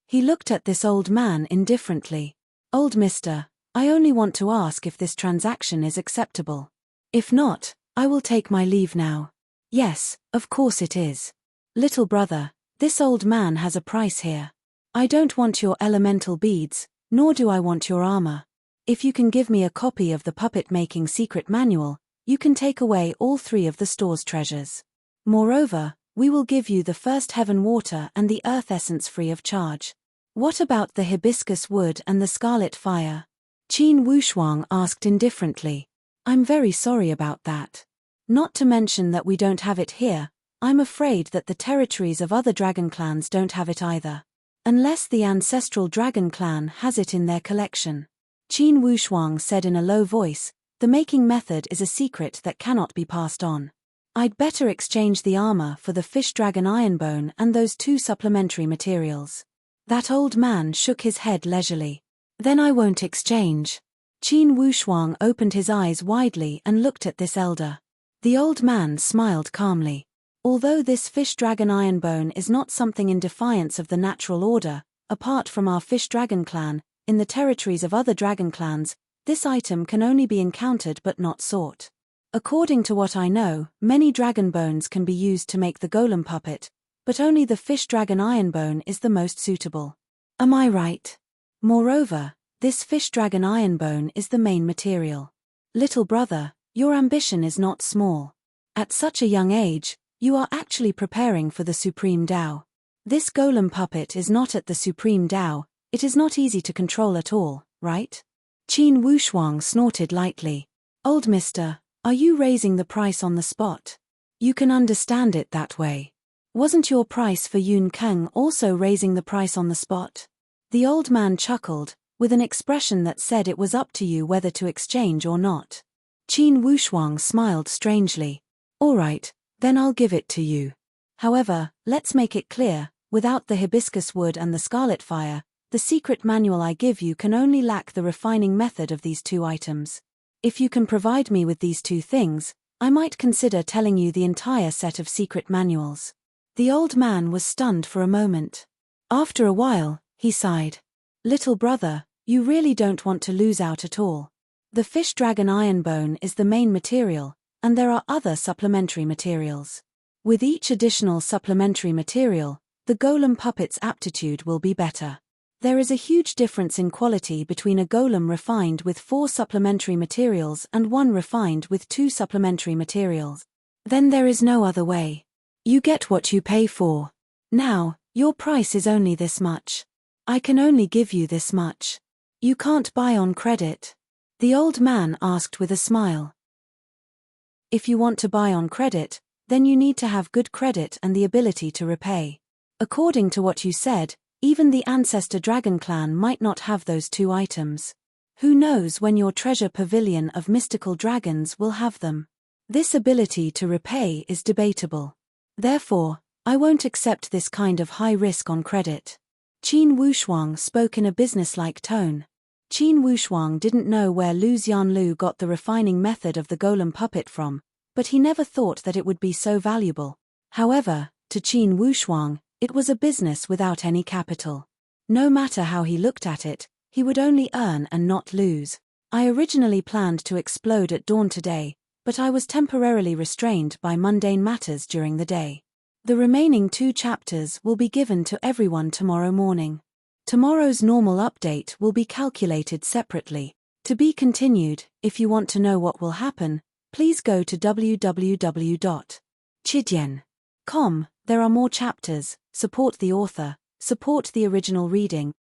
He looked at this old man indifferently. Old mister, I only want to ask if this transaction is acceptable. If not, I will take my leave now. Yes, of course it is. Little brother, this old man has a price here. I don't want your elemental beads, nor do I want your armor. If you can give me a copy of the puppet-making secret manual, you can take away all 3 of the store's treasures. Moreover, we will give you the first heaven water and the earth essence free of charge. What about the hibiscus wood and the scarlet fire? Qin Wushuang asked indifferently. I'm very sorry about that. Not to mention that we don't have it here, I'm afraid that the territories of other dragon clans don't have it either. Unless the ancestral dragon clan has it in their collection. Qin Wushuang said in a low voice, the making method is a secret that cannot be passed on. I'd better exchange the armor for the fish dragon ironbone and those 2 supplementary materials. That old man shook his head leisurely. Then I won't exchange. Qin Wushuang opened his eyes widely and looked at this elder. The old man smiled calmly. Although this fish dragon ironbone is not something in defiance of the natural order, apart from our fish dragon clan, in the territories of other dragon clans, this item can only be encountered but not sought. According to what I know, many dragon bones can be used to make the golem puppet, but only the fish dragon ironbone is the most suitable. Am I right? Moreover, this fish dragon ironbone is the main material. Little brother, your ambition is not small. At such a young age, you are actually preparing for the Supreme Tao. This golem puppet is not at the Supreme Tao, it is not easy to control at all, right? Qin Wushuang snorted lightly. Old mister, are you raising the price on the spot? You can understand it that way. Wasn't your price for Yun Kang also raising the price on the spot? The old man chuckled, with an expression that said it was up to you whether to exchange or not. Qin Wushuang smiled strangely. All right, then I'll give it to you. However, let's make it clear, without the hibiscus wood and the scarlet fire, the secret manual I give you can only lack the refining method of these 2 items. If you can provide me with these 2 things, I might consider telling you the entire set of secret manuals. The old man was stunned for a moment. After a while, he sighed. Little brother, you really don't want to lose out at all. The fish dragon ironbone is the main material, and there are other supplementary materials. With each additional supplementary material, the golem puppet's aptitude will be better. There is a huge difference in quality between a golem refined with 4 supplementary materials and one refined with 2 supplementary materials. Then there is no other way. You get what you pay for. Now, your price is only this much. I can only give you this much. You can't buy on credit. The old man asked with a smile. If you want to buy on credit, then you need to have good credit and the ability to repay. According to what you said, even the ancestor dragon clan might not have those 2 items. Who knows when your treasure pavilion of mystical dragons will have them. This ability to repay is debatable. Therefore, I won't accept this kind of high risk on credit. Qin Wushuang spoke in a businesslike tone. Qin Wushuang didn't know where Lu Xianlu got the refining method of the golem puppet from, but he never thought that it would be so valuable. However, to Qin Wushuang, it was a business without any capital. No matter how he looked at it, he would only earn and not lose. I originally planned to explode at dawn today, but I was temporarily restrained by mundane matters during the day. The remaining 2 chapters will be given to everyone tomorrow morning. Tomorrow's normal update will be calculated separately. To be continued. If you want to know what will happen, please go to www.chidian.com. There are more chapters. Support the author. Support the original reading.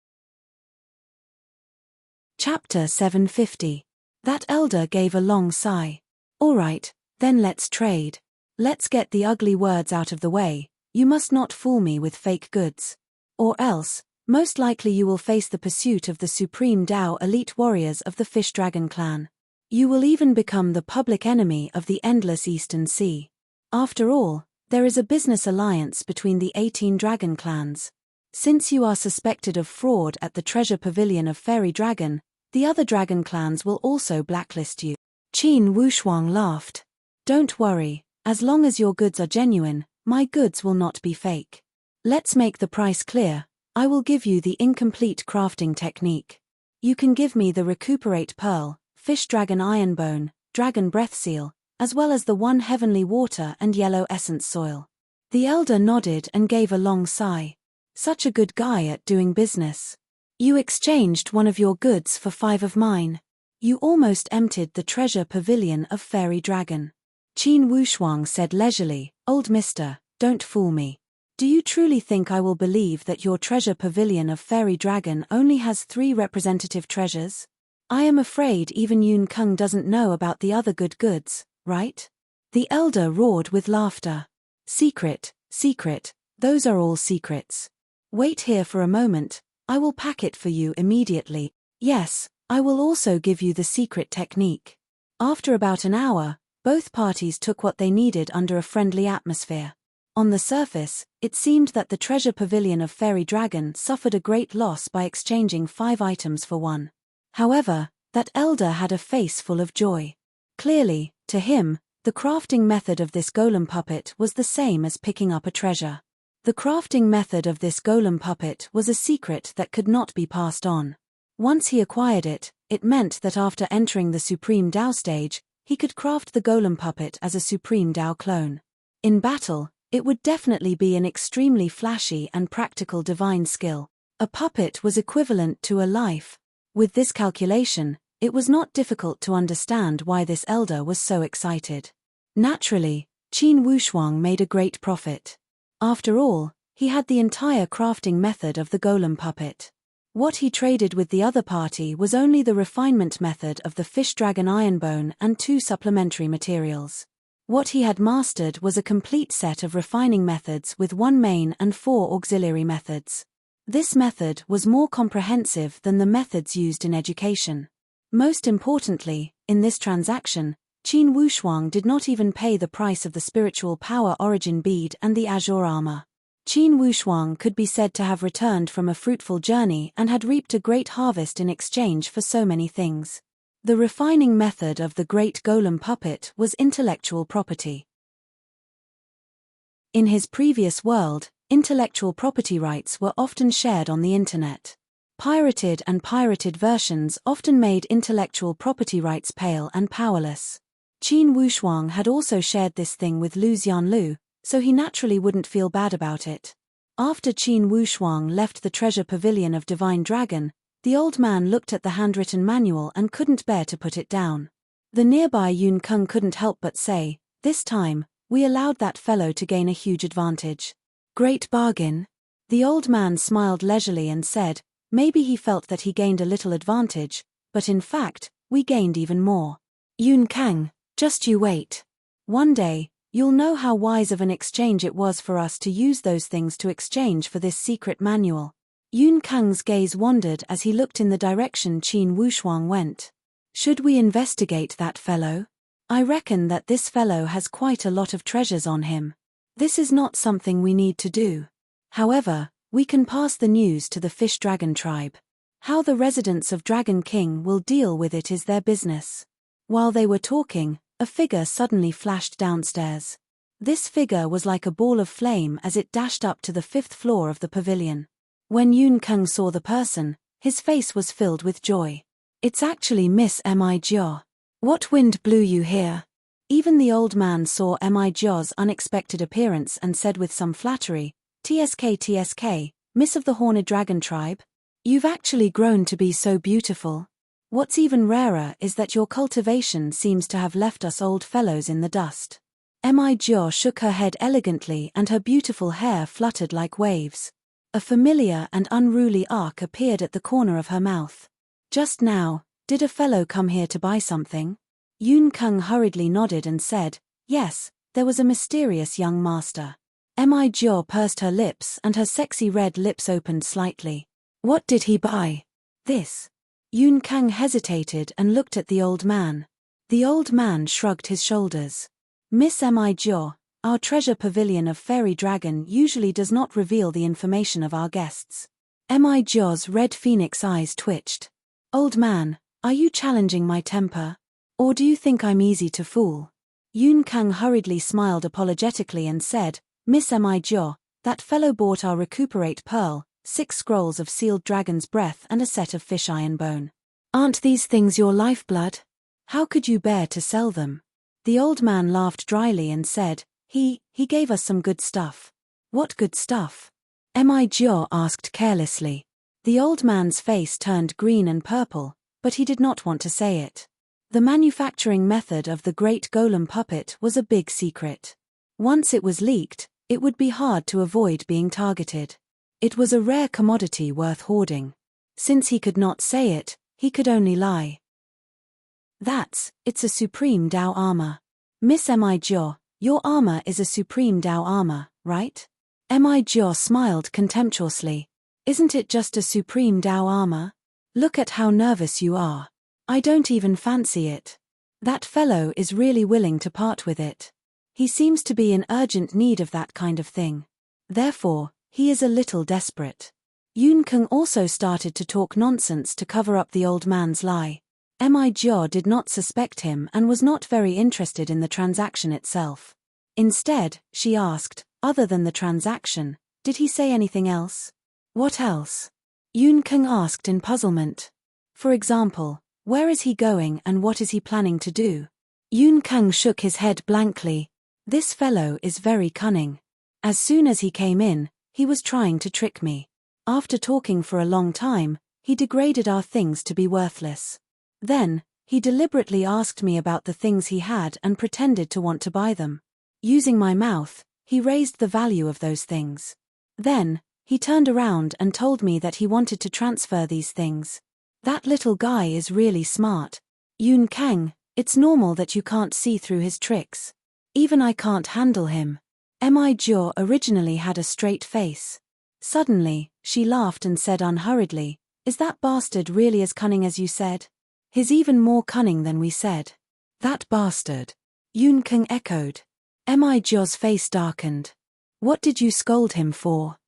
Chapter 750. That elder gave a long sigh. Alright, then let's trade. Let's get the ugly words out of the way. You must not fool me with fake goods. Or else, most likely you will face the pursuit of the supreme Dao elite warriors of the Fish Dragon clan. You will even become the public enemy of the endless Eastern Sea. After all, there is a business alliance between the 18 dragon clans. Since you are suspected of fraud at the treasure pavilion of Fairy Dragon, the other dragon clans will also blacklist you. Qin Wushuang laughed. Don't worry, as long as your goods are genuine, my goods will not be fake. Let's make the price clear. I will give you the incomplete crafting technique. You can give me the Recuperate Pearl, Fish Dragon Ironbone, Dragon Breath Seal, as well as the 1 Heavenly Water and Yellow Essence Soil. The elder nodded and gave a long sigh. Such a good guy at doing business. You exchanged one of your goods for 5 of mine. You almost emptied the treasure pavilion of Fairy Dragon. Qin Wushuang said leisurely, Old mister, don't fool me. Do you truly think I will believe that your treasure pavilion of Fairy Dragon only has 3 representative treasures? I am afraid even Yun Kung doesn't know about the other good goods, right? The elder roared with laughter. Secret, secret, those are all secrets. Wait here for a moment, I will pack it for you immediately. Yes, I will also give you the secret technique. After about an hour, both parties took what they needed under a friendly atmosphere. On the surface, it seemed that the treasure pavilion of Fairy Dragon suffered a great loss by exchanging 5 items for 1. However, that elder had a face full of joy. Clearly, to him, the crafting method of this golem puppet was the same as picking up a treasure. The crafting method of this golem puppet was a secret that could not be passed on. Once he acquired it, it meant that after entering the Supreme Dao stage, he could craft the golem puppet as a Supreme Dao clone. In battle, it would definitely be an extremely flashy and practical divine skill. A puppet was equivalent to a life. With this calculation, it was not difficult to understand why this elder was so excited. Naturally, Qin Wushuang made a great profit. After all, he had the entire crafting method of the golem puppet. What he traded with the other party was only the refinement method of the Fish Dragon Ironbone and 2 supplementary materials. What he had mastered was a complete set of refining methods with 1 main and 4 auxiliary methods. This method was more comprehensive than the methods used in education. Most importantly, in this transaction, Qin Wushuang did not even pay the price of the spiritual power origin bead and the azure armor. Qin Wushuang could be said to have returned from a fruitful journey and had reaped a great harvest in exchange for so many things. The refining method of the great golem puppet was intellectual property. In his previous world, intellectual property rights were often shared on the internet. Pirated and pirated versions often made intellectual property rights pale and powerless. Qin Wushuang had also shared this thing with Lu Xianlu, so he naturally wouldn't feel bad about it. After Qin Wushuang left the treasure pavilion of Divine Dragon, the old man looked at the handwritten manual and couldn't bear to put it down. The nearby Yun Kung couldn't help but say, "This time, we allowed that fellow to gain a huge advantage." Great bargain. The old man smiled leisurely and said, maybe he felt that he gained a little advantage, but in fact, we gained even more. Yun Kang, just you wait. One day, you'll know how wise of an exchange it was for us to use those things to exchange for this secret manual. Yun Kang's gaze wandered as he looked in the direction Qin Wushuang went. Should we investigate that fellow? I reckon that this fellow has quite a lot of treasures on him. This is not something we need to do. However, we can pass the news to the Fish Dragon tribe. How the residents of Dragon King will deal with it is their business. While they were talking, a figure suddenly flashed downstairs. This figure was like a ball of flame as it dashed up to the 5th floor of the pavilion. When Yun Keng saw the person, his face was filled with joy. It's actually Miss Mi Jia. What wind blew you here? Even the old man saw Mi Jia's unexpected appearance and said with some flattery, TSK, Miss of the Horned Dragon Tribe? You've actually grown to be so beautiful. What's even rarer is that your cultivation seems to have left us old fellows in the dust. Mi Jia shook her head elegantly and her beautiful hair fluttered like waves. A familiar and unruly arc appeared at the corner of her mouth. Just now, did a fellow come here to buy something? Yun Keng hurriedly nodded and said, yes, there was a mysterious young master. Mi Jia pursed her lips and her sexy red lips opened slightly. What did he buy? This. Yun Keng hesitated and looked at the old man. The old man shrugged his shoulders. Miss Mi Jia, our treasure pavilion of Fairy Dragon usually does not reveal the information of our guests. Mi Jia's red phoenix eyes twitched. Old man, are you challenging my temper? Or do you think I'm easy to fool? Yun Keng hurriedly smiled apologetically and said, Miss Mi Jia, that fellow bought our recuperate pearl, 6 scrolls of sealed dragon's breath and a set of fish iron bone. Aren't these things your lifeblood? How could you bear to sell them? The old man laughed dryly and said, He gave us some good stuff. What good stuff? Mi Jia asked carelessly. The old man's face turned green and purple, but he did not want to say it. The manufacturing method of the great golem puppet was a big secret. Once it was leaked, it would be hard to avoid being targeted. It was a rare commodity worth hoarding. Since he could not say it, he could only lie. It's a supreme Dao armor. Miss Mi Jia, your armor is a supreme Dao armor, right? Mi Jia smiled contemptuously. Isn't it just a supreme Dao armor? Look at how nervous you are. I don't even fancy it. That fellow is really willing to part with it. He seems to be in urgent need of that kind of thing. Therefore, he is a little desperate. Yun Keng also started to talk nonsense to cover up the old man's lie. Mi Jia did not suspect him and was not very interested in the transaction itself. Instead, she asked, other than the transaction, did he say anything else? What else? Yun Keng asked in puzzlement. For example, where is he going and what is he planning to do? Yun Keng shook his head blankly. This fellow is very cunning. As soon as he came in, he was trying to trick me. After talking for a long time, he degraded our things to be worthless. Then, he deliberately asked me about the things he had and pretended to want to buy them. Using my mouth, he raised the value of those things. Then, he turned around and told me that he wanted to transfer these things. That little guy is really smart. Yun Keng, it's normal that you can't see through his tricks. Even I can't handle him. Mi Jia originally had a straight face. Suddenly, she laughed and said unhurriedly, is that bastard really as cunning as you said? He's even more cunning than we said. That bastard. Yun Keng echoed. Mi Jia's face darkened. What did you scold him for?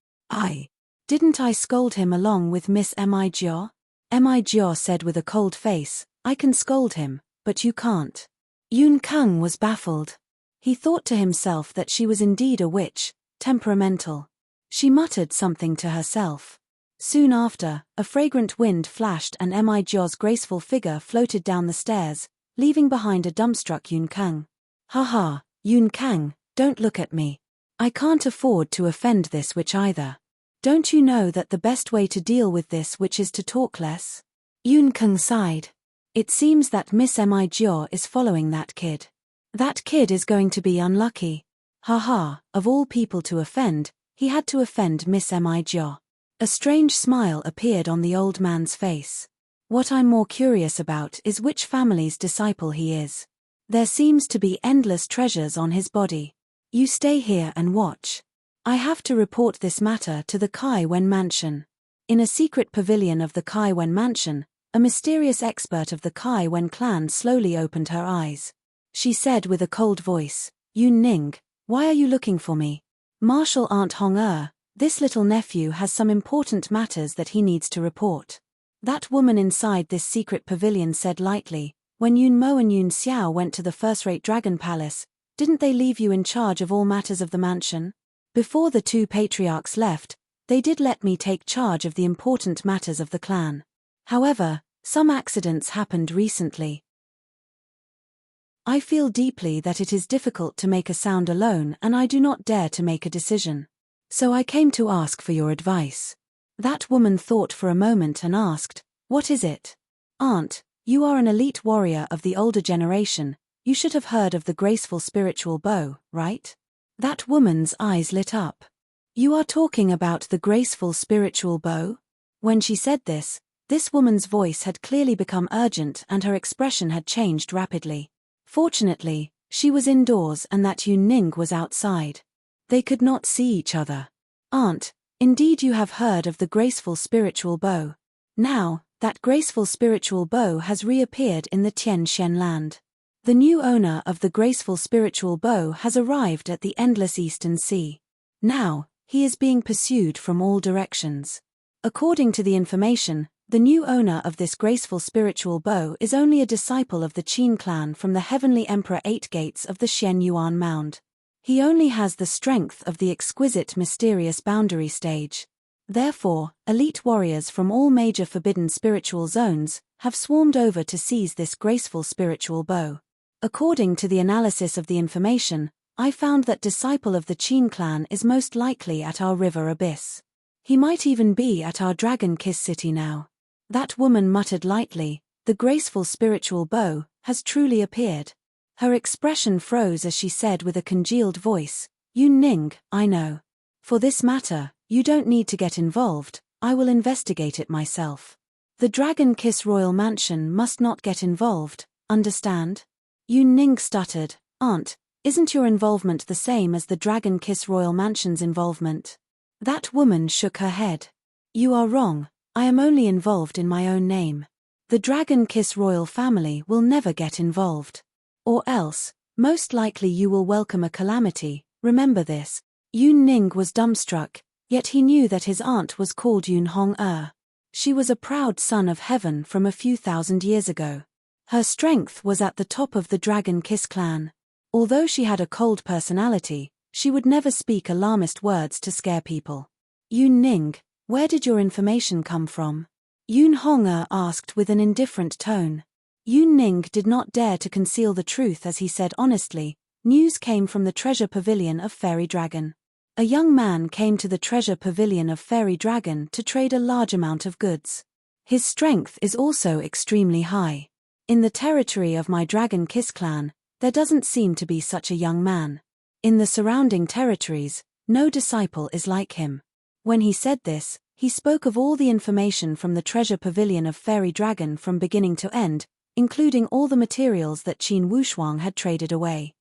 Didn't I scold him along with Miss Mi Jia? Mi Jia said with a cold face, I can scold him, but you can't. Yun Keng was baffled. He thought to himself that she was indeed a witch, temperamental. She muttered something to herself. Soon after, a fragrant wind flashed and Mi Jia's graceful figure floated down the stairs, leaving behind a dumbstruck Yun Keng. Haha, Yun Keng, don't look at me. I can't afford to offend this witch either. Don't you know that the best way to deal with this witch is to talk less? Yun Keng sighed. It seems that Miss Mi Jia is following that kid. That kid is going to be unlucky. Haha, of all people to offend, he had to offend Miss Mi Jia. A strange smile appeared on the old man's face. What I'm more curious about is which family's disciple he is. There seems to be endless treasures on his body. You stay here and watch. I have to report this matter to the Kai Wen Mansion. In a secret pavilion of the Kai Wen Mansion, a mysterious expert of the Kai Wen clan slowly opened her eyes. She said with a cold voice, Yun Ning, why are you looking for me? Martial Aunt Hong this little nephew has some important matters that he needs to report. That woman inside this secret pavilion said lightly, "When Yun Mo and Yun Xiao went to the first-rate dragon palace, didn't they leave you in charge of all matters of the mansion? Before the two patriarchs left, they did let me take charge of the important matters of the clan. However, some accidents happened recently. I feel deeply that it is difficult to make a sound alone and I do not dare to make a decision. So I came to ask for your advice." That woman thought for a moment and asked, "What is it?" "Aunt, you are an elite warrior of the older generation, you should have heard of the graceful spiritual bow, right?" That woman's eyes lit up. "You are talking about the graceful spiritual bow?" When she said this woman's voice had clearly become urgent and her expression had changed rapidly. Fortunately, she was indoors and that Yun Ning was outside. They could not see each other. "Aunt, indeed you have heard of the graceful spiritual bow. Now, that graceful spiritual bow has reappeared in the Tian Shen land. The new owner of the graceful spiritual bow has arrived at the endless Eastern Sea. Now, he is being pursued from all directions. According to the information, the new owner of this graceful spiritual bow is only a disciple of the Qin clan from the Heavenly Emperor 8 Gates of the Shen Yuan Mound. He only has the strength of the exquisite mysterious boundary stage. Therefore, elite warriors from all major forbidden spiritual zones have swarmed over to seize this graceful spiritual bow. According to the analysis of the information, I found that disciple of the Qin clan is most likely at our river abyss. He might even be at our Dragon Kiss city now." That woman muttered lightly, "The graceful spiritual bow has truly appeared." Her expression froze as she said with a congealed voice, "Yun Ning, I know. For this matter, you don't need to get involved, I will investigate it myself. The Dragon Kiss Royal Mansion must not get involved, understand?" Yun Ning stuttered, "Aunt, isn't your involvement the same as the Dragon Kiss Royal Mansion's involvement?" That woman shook her head. "You are wrong, I am only involved in my own name. The Dragon Kiss royal family will never get involved. Or else, most likely you will welcome a calamity, remember this." Yun Ning was dumbstruck, yet he knew that his aunt was called Yun Hong-er. She was a proud son of heaven from a few thousand years ago. Her strength was at the top of the Dragon Kiss clan. Although she had a cold personality, she would never speak alarmist words to scare people. "Yun Ning, where did your information come from?" Yun Hong-er asked with an indifferent tone. Yun Ning did not dare to conceal the truth as he said honestly, "News came from the treasure pavilion of Fairy Dragon. A young man came to the treasure pavilion of Fairy Dragon to trade a large amount of goods. His strength is also extremely high. In the territory of my Dragon Kiss clan, there doesn't seem to be such a young man. In the surrounding territories, no disciple is like him." When he said this, he spoke of all the information from the treasure pavilion of Fairy Dragon from beginning to end, including all the materials that Qin Wushuang had traded away.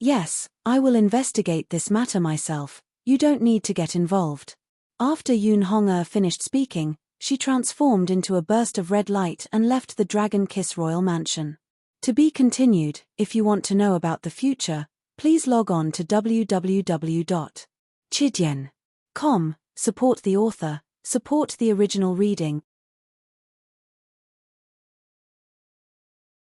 "Yes, I will investigate this matter myself, you don't need to get involved." After Yun Hong-er finished speaking, she transformed into a burst of red light and left the Dragon Kiss Royal Mansion. To be continued, if you want to know about the future, please log on to www.chidian.com, support the author, support the original reading.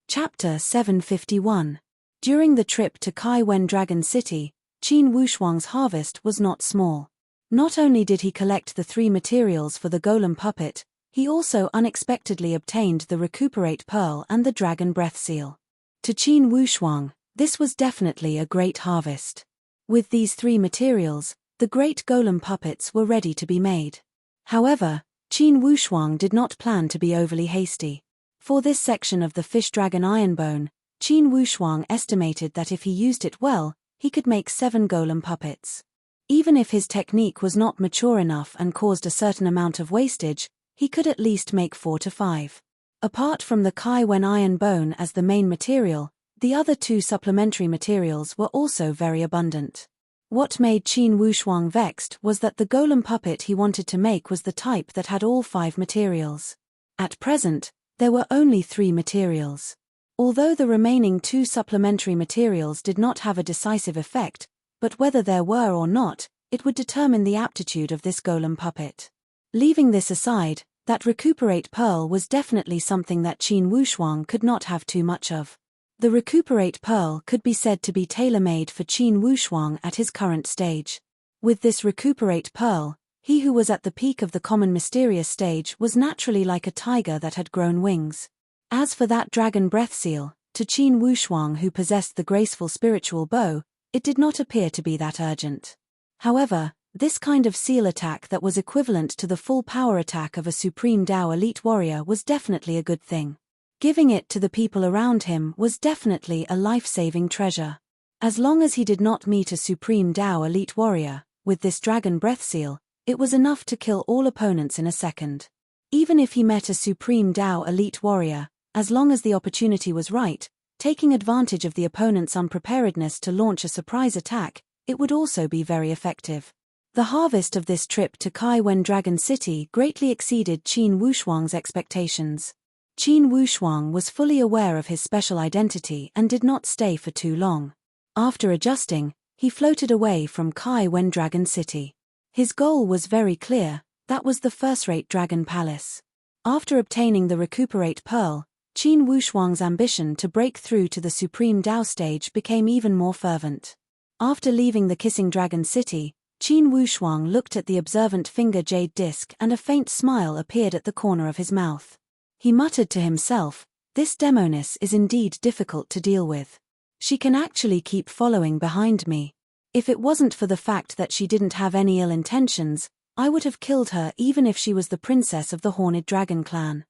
Chapter 751. During the trip to Kaiwen Dragon City, Qin Wushuang's harvest was not small. Not only did he collect the 3 materials for the golem puppet, he also unexpectedly obtained the recuperate pearl and the dragon breath seal. To Qin Wushuang, this was definitely a great harvest. With these 3 materials, the great golem puppets were ready to be made. However, Qin Wushuang did not plan to be overly hasty. For this section of the fish dragon ironbone, Qin Wushuang estimated that if he used it well, he could make 7 golem puppets. Even if his technique was not mature enough and caused a certain amount of wastage, he could at least make 4 to 5. Apart from the Kaiwen iron bone as the main material, the other 2 supplementary materials were also very abundant. What made Qin Wushuang vexed was that the golem puppet he wanted to make was the type that had all 5 materials. At present, there were only 3 materials. Although the remaining 2 supplementary materials did not have a decisive effect, but whether there were or not, it would determine the aptitude of this golem puppet. Leaving this aside, That recuperate pearl was definitely something that Qin Wushuang could not have too much of. The recuperate pearl could be said to be tailor-made for Qin Wushuang at his current stage. With this recuperate pearl, he who was at the peak of the common mysterious stage was naturally like a tiger that had grown wings. As for that dragon breath seal, to Qin Wushuang who possessed the graceful spiritual bow, it did not appear to be that urgent. However, this kind of seal attack that was equivalent to the full power attack of a Supreme Dao elite warrior was definitely a good thing. Giving it to the people around him was definitely a life-saving treasure. As long as he did not meet a Supreme Dao elite warrior, with this dragon breath seal, it was enough to kill all opponents in a second. Even if he met a Supreme Dao elite warrior, as long as the opportunity was right, taking advantage of the opponent's unpreparedness to launch a surprise attack, it would also be very effective. The harvest of this trip to Kaiwen Dragon City greatly exceeded Qin Wushuang's expectations. Qin Wushuang was fully aware of his special identity and did not stay for too long. After adjusting, he floated away from Kaiwen Dragon City. His goal was very clear, that was the first-rate Dragon Palace. After obtaining the recuperate pearl, Qin Wushuang's ambition to break through to the Supreme Dao stage became even more fervent. After leaving the Kissing Dragon City, Qin Wushuang looked at the observant finger jade disc and a faint smile appeared at the corner of his mouth. He muttered to himself, "This demoness is indeed difficult to deal with. She can actually keep following behind me. If it wasn't for the fact that she didn't have any ill intentions, I would have killed her even if she was the princess of the Horned Dragon clan."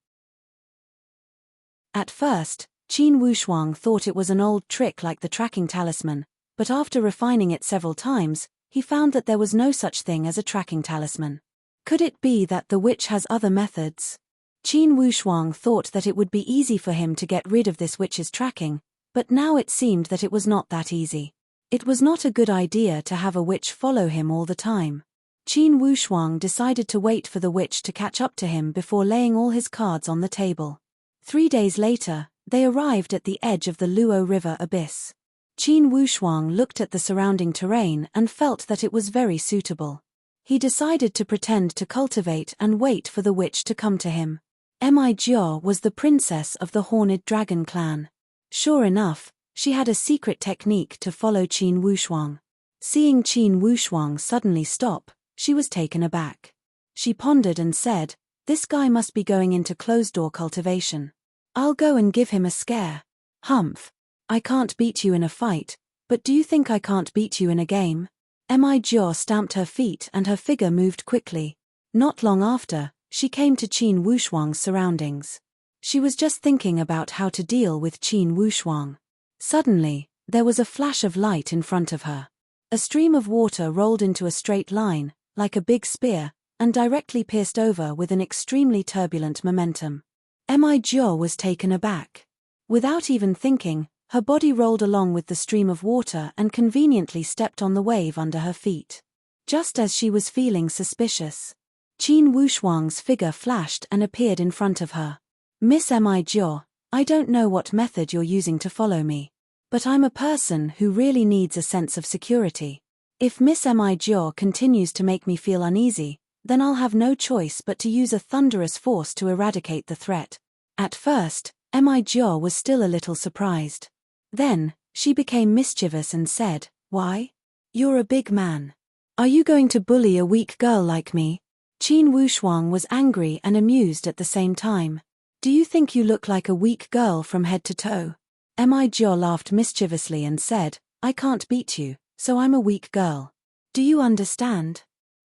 At first, Qin Wushuang thought it was an old trick like the tracking talisman, but after refining it several times, he found that there was no such thing as a tracking talisman. Could it be that the witch has other methods? Qin Wushuang thought that it would be easy for him to get rid of this witch's tracking, but now it seemed that it was not that easy. It was not a good idea to have a witch follow him all the time. Qin Wushuang decided to wait for the witch to catch up to him before laying all his cards on the table. 3 days later, they arrived at the edge of the Luo River abyss. Qin Wushuang looked at the surrounding terrain and felt that it was very suitable. He decided to pretend to cultivate and wait for the witch to come to him. Mi Jiao was the princess of the Horned Dragon clan. Sure enough, she had a secret technique to follow Qin Wushuang. Seeing Qin Wushuang suddenly stop, she was taken aback. She pondered and said, "This guy must be going into closed-door cultivation. I'll go and give him a scare. Humph. I can't beat you in a fight, but do you think I can't beat you in a game?" Mi Jiao stamped her feet and her figure moved quickly. Not long after, she came to Qin Wushuang's surroundings. She was just thinking about how to deal with Qin Wushuang. Suddenly, there was a flash of light in front of her. A stream of water rolled into a straight line, like a big spear, and directly pierced over with an extremely turbulent momentum. Mi Jiao was taken aback. Without even thinking, her body rolled along with the stream of water and conveniently stepped on the wave under her feet. Just as she was feeling suspicious, Qin Wushuang's figure flashed and appeared in front of her. "Miss Mi Jiao, I don't know what method you're using to follow me, but I'm a person who really needs a sense of security. If Miss Mi Jiao continues to make me feel uneasy, then I'll have no choice but to use a thunderous force to eradicate the threat." At first, Mi Jiao was still a little surprised. Then, she became mischievous and said, "Why? You're a big man. Are you going to bully a weak girl like me?" Qin Wushuang was angry and amused at the same time. "Do you think you look like a weak girl from head to toe?" Mi Jiao laughed mischievously and said, "I can't beat you, so I'm a weak girl. Do you understand?"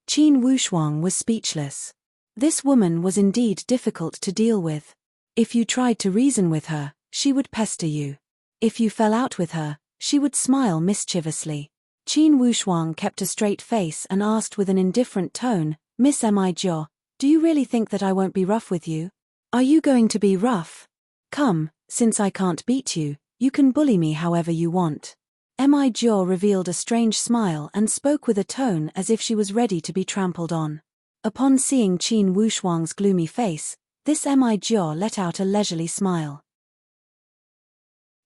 Qin Wushuang was speechless. This woman was indeed difficult to deal with. If you tried to reason with her, she would pester you. If you fell out with her, she would smile mischievously. Qin Wushuang kept a straight face and asked with an indifferent tone, "Miss Mi Jiao, do you really think that I won't be rough with you? Are you going to be rough? Come, since I can't beat you, you can bully me however you want." Mi Jiao revealed a strange smile and spoke with a tone as if she was ready to be trampled on. Upon seeing Qin Wushuang's gloomy face, this Mi Jiao let out a leisurely smile.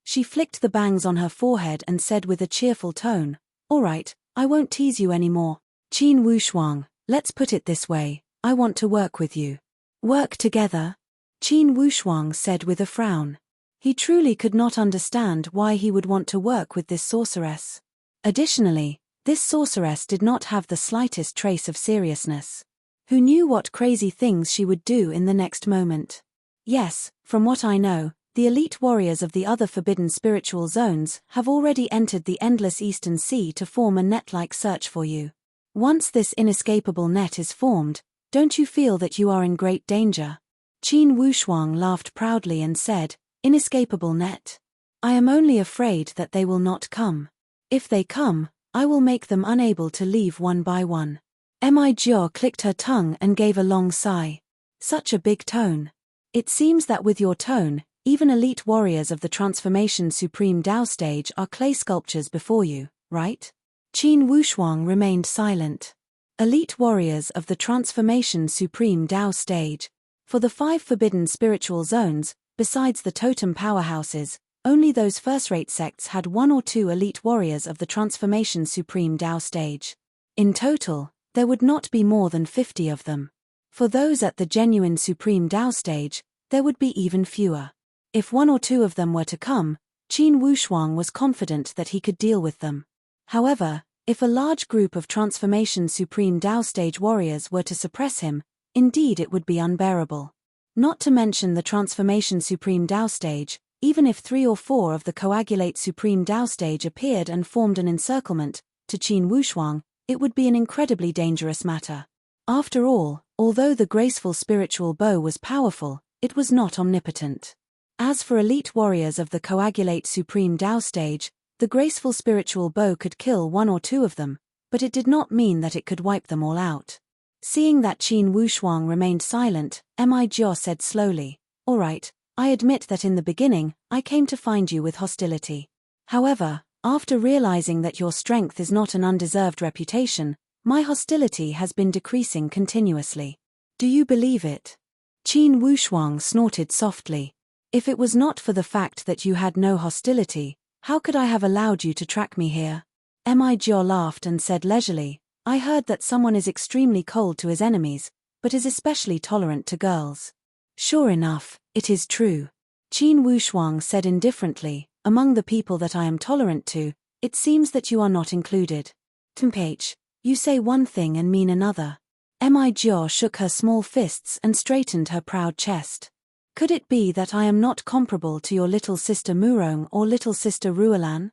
She flicked the bangs on her forehead and said with a cheerful tone, "All right, I won't tease you anymore. Qin Wushuang, let's put it this way, I want to work with you. Work together? Qin Wushuang said with a frown. He truly could not understand why he would want to work with this sorceress. Additionally, this sorceress did not have the slightest trace of seriousness. Who knew what crazy things she would do in the next moment? Yes, from what I know, the elite warriors of the other forbidden spiritual zones have already entered the endless Eastern Sea to form a net-like search for you. Once this inescapable net is formed, don't you feel that you are in great danger? Qin Wushuang laughed proudly and said, Inescapable net? I am only afraid that they will not come. If they come, I will make them unable to leave one by one. Mi Jiao clicked her tongue and gave a long sigh. Such a big tone. It seems that with your tone, even elite warriors of the Transformation Supreme Tao stage are clay sculptures before you, right? Qin Wushuang remained silent. Elite warriors of the Transformation Supreme Tao stage. For the 5 forbidden spiritual zones, besides the totem powerhouses, only those first-rate sects had 1 or 2 elite warriors of the Transformation Supreme Tao stage. In total, there would not be more than 50 of them. For those at the genuine Supreme Tao stage, there would be even fewer. If 1 or 2 of them were to come, Qin Wushuang was confident that he could deal with them. However, if a large group of Transformation Supreme Tao stage warriors were to suppress him, indeed it would be unbearable. Not to mention the Transformation Supreme Tao stage, even if 3 or 4 of the Coagulate Supreme Tao stage appeared and formed an encirclement, to Qin Wushuang, it would be an incredibly dangerous matter. After all, although the graceful spiritual bow was powerful, it was not omnipotent. As for elite warriors of the Coagulate Supreme Tao stage, the graceful spiritual bow could kill 1 or 2 of them, but it did not mean that it could wipe them all out. Seeing that Qin Wushuang remained silent, Mi Jiao said slowly, All right, I admit that in the beginning, I came to find you with hostility. However, after realizing that your strength is not an undeserved reputation, my hostility has been decreasing continuously. Do you believe it? Qin Wushuang snorted softly. If it was not for the fact that you had no hostility, how could I have allowed you to track me here? Mi Jiao laughed and said leisurely, I heard that someone is extremely cold to his enemies, but is especially tolerant to girls. Sure enough, it is true. Qin Wushuang said indifferently, Among the people that I am tolerant to, it seems that you are not included. Tempage, you say one thing and mean another. Mi Jiao shook her small fists and straightened her proud chest. Could it be that I am not comparable to your little sister Murong or little sister Ruolan?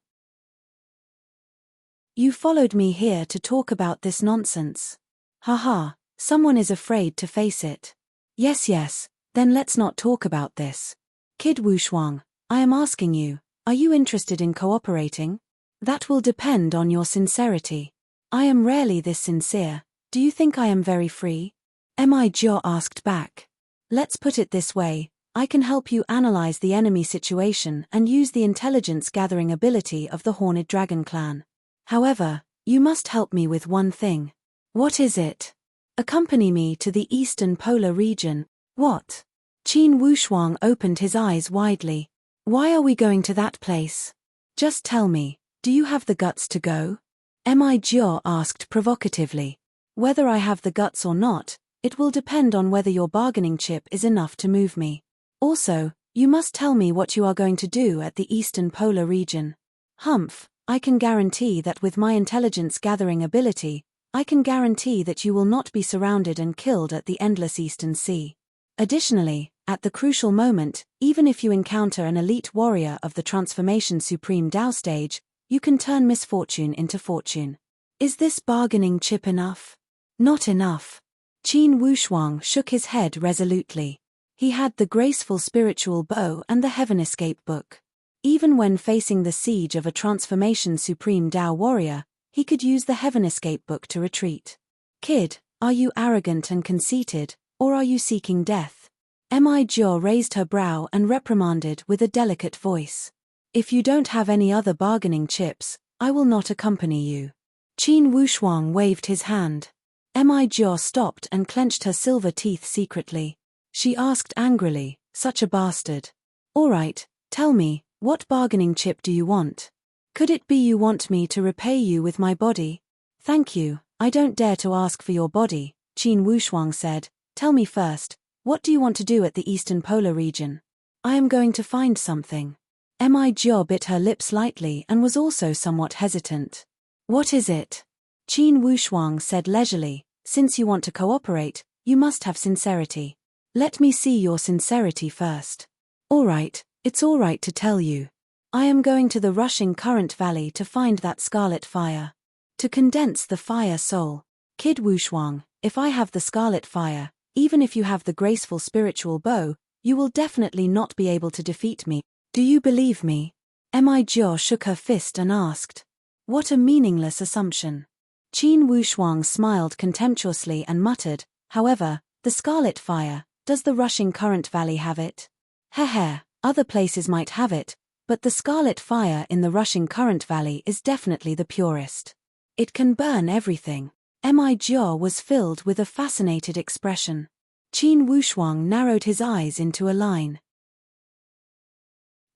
You followed me here to talk about this nonsense. Haha, someone is afraid to face it. Yes, then let's not talk about this. Kid Wushuang, I am asking you, are you interested in cooperating? That will depend on your sincerity. I am rarely this sincere. Do you think I am very free? Mi Jiao asked back. Let's put it this way, I can help you analyze the enemy situation and use the intelligence-gathering ability of the Horned Dragon clan. However, you must help me with one thing. What is it? Accompany me to the Eastern Polar region. What? Qin Wushuang opened his eyes widely. Why are we going to that place? Just tell me, do you have the guts to go? Mi Jiao asked provocatively. Whether I have the guts or not, it will depend on whether your bargaining chip is enough to move me. Also, you must tell me what you are going to do at the Eastern Polar region. Humph, I can guarantee that with my intelligence-gathering ability, I can guarantee that you will not be surrounded and killed at the endless Eastern Sea. Additionally, at the crucial moment, even if you encounter an elite warrior of the Transformation Supreme Tao stage, you can turn misfortune into fortune. Is this bargaining chip enough? Not enough. Qin Wushuang shook his head resolutely. He had the graceful spiritual bow and the Heaven Escape book. Even when facing the siege of a Transformation Supreme Tao warrior, he could use the Heaven Escape book to retreat. Kid, are you arrogant and conceited, or are you seeking death? Mi Jiao raised her brow and reprimanded with a delicate voice. If you don't have any other bargaining chips, I will not accompany you. Qin Wushuang waved his hand. Mi Jiao stopped and clenched her silver teeth secretly. She asked angrily, such a bastard. All right, tell me, what bargaining chip do you want? Could it be you want me to repay you with my body? Thank you, I don't dare to ask for your body, Qin Wushuang said. Tell me first, What do you want to do at the eastern polar region? I am going to find something. Mi-Jo bit her lip slightly and was also somewhat hesitant. What is it? Qin Wushuang said leisurely, since you want to cooperate, you must have sincerity. Let me see your sincerity first. Alright, it's alright to tell you. I am going to the rushing current valley to find that scarlet fire. To condense the fire soul. Kid Wushuang, if I have the scarlet fire, even if you have the graceful spiritual bow, you will definitely not be able to defeat me. Do you believe me? Mi-Jo shook her fist and asked. What a meaningless assumption. Qin Wushuang smiled contemptuously and muttered, however, the scarlet fire, does the rushing current valley have it? Heh, other places might have it, but the scarlet fire in the rushing current valley is definitely the purest. It can burn everything. Mi-Jo was filled with a fascinated expression. Qin Wushuang narrowed his eyes into a line.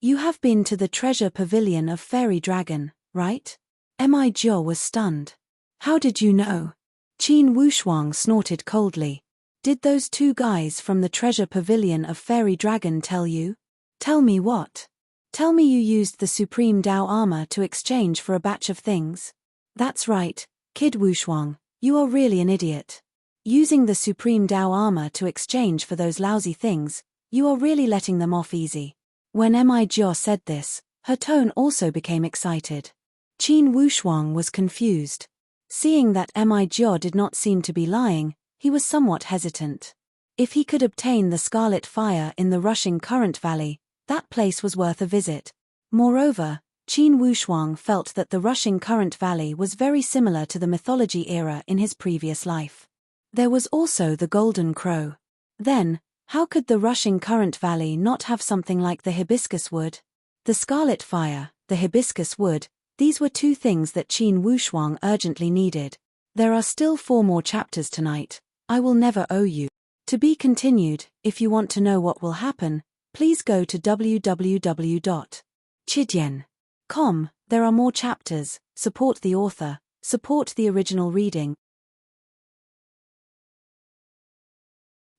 You have been to the treasure pavilion of Fairy Dragon, right? Mi-Jo was stunned. How did you know? Qin Wushuang snorted coldly. Did those two guys from the treasure pavilion of Fairy Dragon tell you? Tell me what? Tell me you used the Supreme Dao armor to exchange for a batch of things? That's right, Kid Wushuang, you are really an idiot. Using the Supreme Dao armor to exchange for those lousy things, you are really letting them off easy. When Mi-Jo said this, her tone also became excited. Qin Wushuang was confused. Seeing that Mi-Jo did not seem to be lying, he was somewhat hesitant. If he could obtain the scarlet fire in the rushing current valley, that place was worth a visit. Moreover, Qin Wushuang felt that the rushing current valley was very similar to the mythology era in his previous life. There was also the Golden Crow. Then, how could the rushing current valley not have something like the hibiscus wood? The scarlet fire, the hibiscus wood, these were two things that Qin Wushuang urgently needed. There are still 4 more chapters tonight. I will never owe you. To be continued. If you want to know what will happen, please go to www.chidian.com. There are more chapters. Support the author. Support the original reading.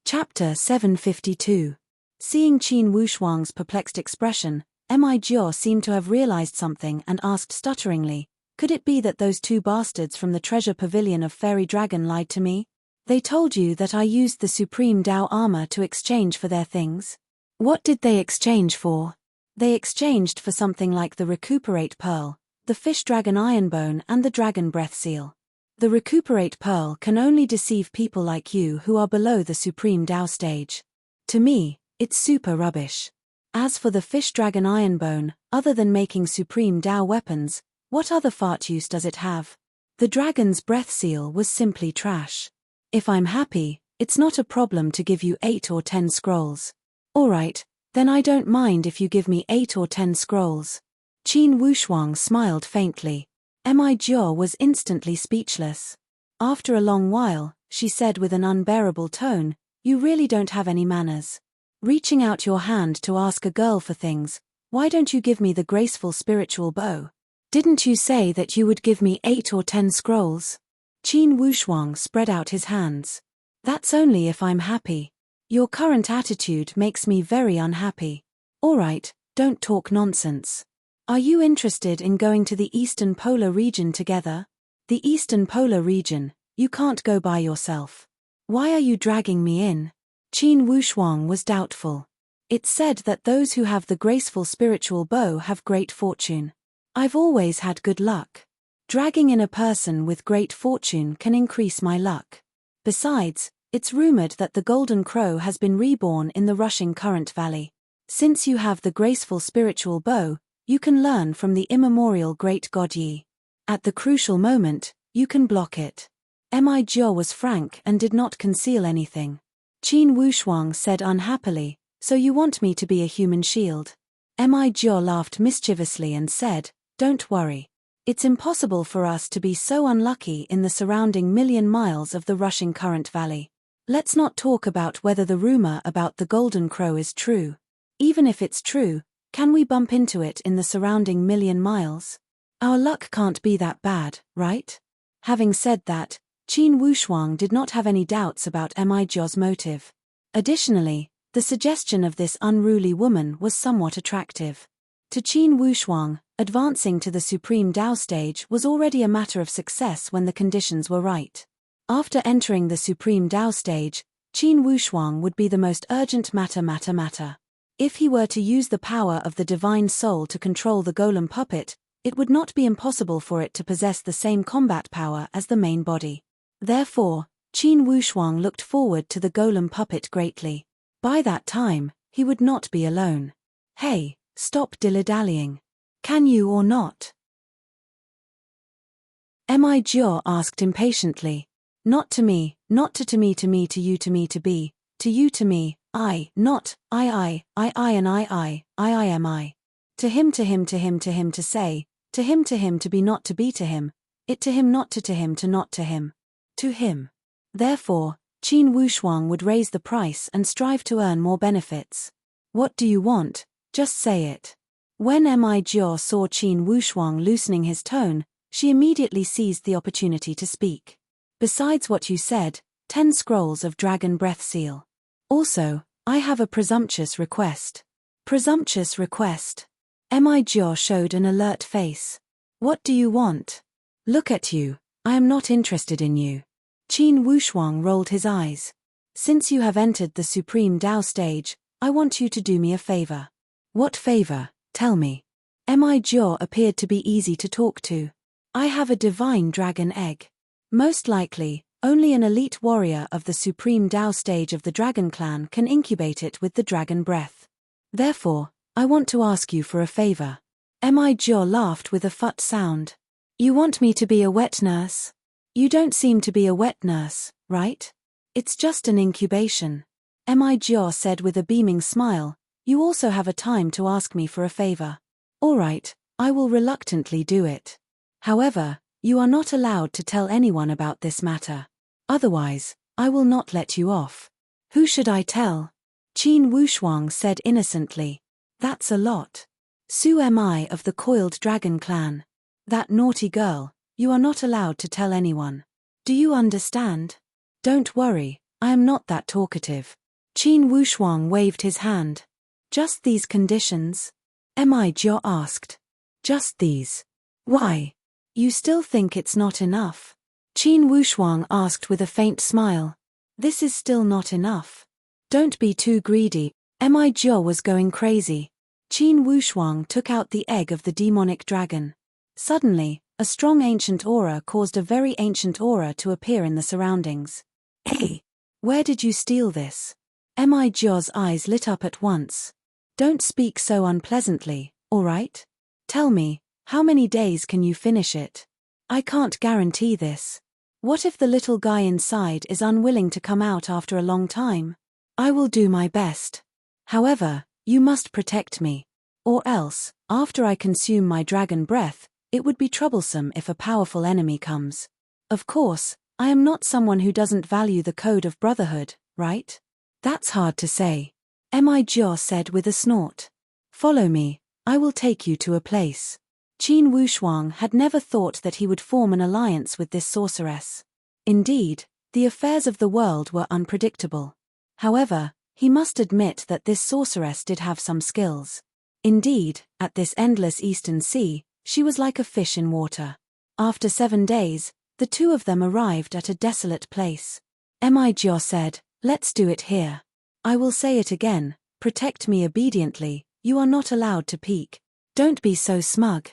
Chapter 752. Seeing Qin Wushuang's perplexed expression, Mi-Jo seemed to have realized something and asked stutteringly, could it be that those two bastards from the treasure pavilion of Fairy Dragon lied to me? They told you that I used the Supreme Dao armor to exchange for their things? What did they exchange for? They exchanged for something like the Recuperate Pearl, the Fish Dragon Ironbone and the Dragon Breath Seal. The Recuperate Pearl can only deceive people like you who are below the Supreme Dao stage. To me, it's super rubbish. As for the Fish Dragon Ironbone, other than making Supreme Dao weapons, what other fart use does it have? The Dragon's Breath Seal was simply trash. If I'm happy, it's not a problem to give you 8 or 10 scrolls. Alright, then I don't mind if you give me 8 or 10 scrolls. Qin Wushuang smiled faintly. Mi-Jo was instantly speechless. After a long while, she said with an unbearable tone, you really don't have any manners. Reaching out your hand to ask a girl for things, why don't you give me the graceful spiritual bow? Didn't you say that you would give me 8 or 10 scrolls? Qin Wushuang spread out his hands. That's only if I'm happy. Your current attitude makes me very unhappy. Alright, don't talk nonsense. Are you interested in going to the Eastern Polar region together? The Eastern Polar region, you can't go by yourself. Why are you dragging me in? Qin Wushuang was doubtful. It's said that those who have the graceful spiritual bow have great fortune. I've always had good luck. Dragging in a person with great fortune can increase my luck. Besides, it's rumored that the Golden Crow has been reborn in the rushing current valley. Since you have the graceful spiritual bow, you can learn from the immemorial great god Yi. At the crucial moment, you can block it. Mi-Jo was frank and did not conceal anything. Qin Wushuang said unhappily, so you want me to be a human shield? Mi-Jo laughed mischievously and said, don't worry. It's impossible for us to be so unlucky in the surrounding 1,000,000 miles of the rushing current valley. Let's not talk about whether the rumor about the Golden Crow is true. Even if it's true, can we bump into it in the surrounding 1,000,000 miles? Our luck can't be that bad, right? Having said that, Qin Wushuang did not have any doubts about Mi-Jo's motive. Additionally, the suggestion of this unruly woman was somewhat attractive. To Qin Wushuang, advancing to the Supreme Dao stage was already a matter of success when the conditions were right. After entering the Supreme Dao stage, Qin Wushuang would be the most urgent matter. If he were to use the power of the divine soul to control the golem puppet, it would not be impossible for it to possess the same combat power as the main body. Therefore, Qin Wushuang looked forward to the golem puppet greatly. By that time, he would not be alone. Hey, stop dilly-dallying. Can you or not? Mi Jiao asked impatiently. Not to me, not to me, to me, to you, to me, to be, to you, to me, I, not, I, and I am I. To him, to him, to him, to him, to say, to him, to be, not to be, to him, it to him, not to him, to not to him. To him. Therefore, Qin Wushuang would raise the price and strive to earn more benefits. What do you want? Just say it. When Mi Jiao saw Qin Wushuang loosening his tone, she immediately seized the opportunity to speak. Besides what you said, 10 scrolls of dragon breath seal. Also, I have a presumptuous request. Presumptuous request? Mi Jiao showed an alert face. What do you want? Look at you, I am not interested in you. Qin Wushuang rolled his eyes. Since you have entered the Supreme Dao stage, I want you to do me a favor. What favor? Tell me. Mi Jiao appeared to be easy to talk to. I have a divine dragon egg. Most likely, only an elite warrior of the Supreme Dao stage of the Dragon Clan can incubate it with the dragon breath. Therefore, I want to ask you for a favor. Mi Jiao laughed with a fut sound. You want me to be a wet nurse? You don't seem to be a wet nurse, right? It's just an incubation. Mi Jiao said with a beaming smile. You also have a time to ask me for a favor. All right, I will reluctantly do it. However, you are not allowed to tell anyone about this matter. Otherwise, I will not let you off. Who should I tell? Qin Wushuang said innocently. That's a lot. Su Mi of the Coiled Dragon Clan. That naughty girl, you are not allowed to tell anyone. Do you understand? Don't worry, I am not that talkative. Qin Wushuang waved his hand. Just these conditions? Mi Jiao asked. Just these. Why? You still think it's not enough? Qin Wushuang asked with a faint smile. This is still not enough. Don't be too greedy. Mi Jiao was going crazy. Qin Wushuang took out the egg of the demonic dragon. Suddenly, a strong ancient aura caused a very ancient aura to appear in the surroundings. Hey! Where did you steal this? Mi Jiao's eyes lit up at once. Don't speak so unpleasantly, all right? Tell me, how many days can you finish it? I can't guarantee this. What if the little guy inside is unwilling to come out after a long time? I will do my best. However, you must protect me. Or else, after I consume my dragon breath, it would be troublesome if a powerful enemy comes. Of course, I am not someone who doesn't value the code of brotherhood, right? That's hard to say. Mi Jiao said with a snort. Follow me, I will take you to a place. Qin Wushuang had never thought that he would form an alliance with this sorceress. Indeed, the affairs of the world were unpredictable. However, he must admit that this sorceress did have some skills. Indeed, at this endless eastern sea, she was like a fish in water. After 7 days, the two of them arrived at a desolate place. Mi Jiao said, let's do it here. I will say it again, protect me obediently, you are not allowed to peek. Don't be so smug.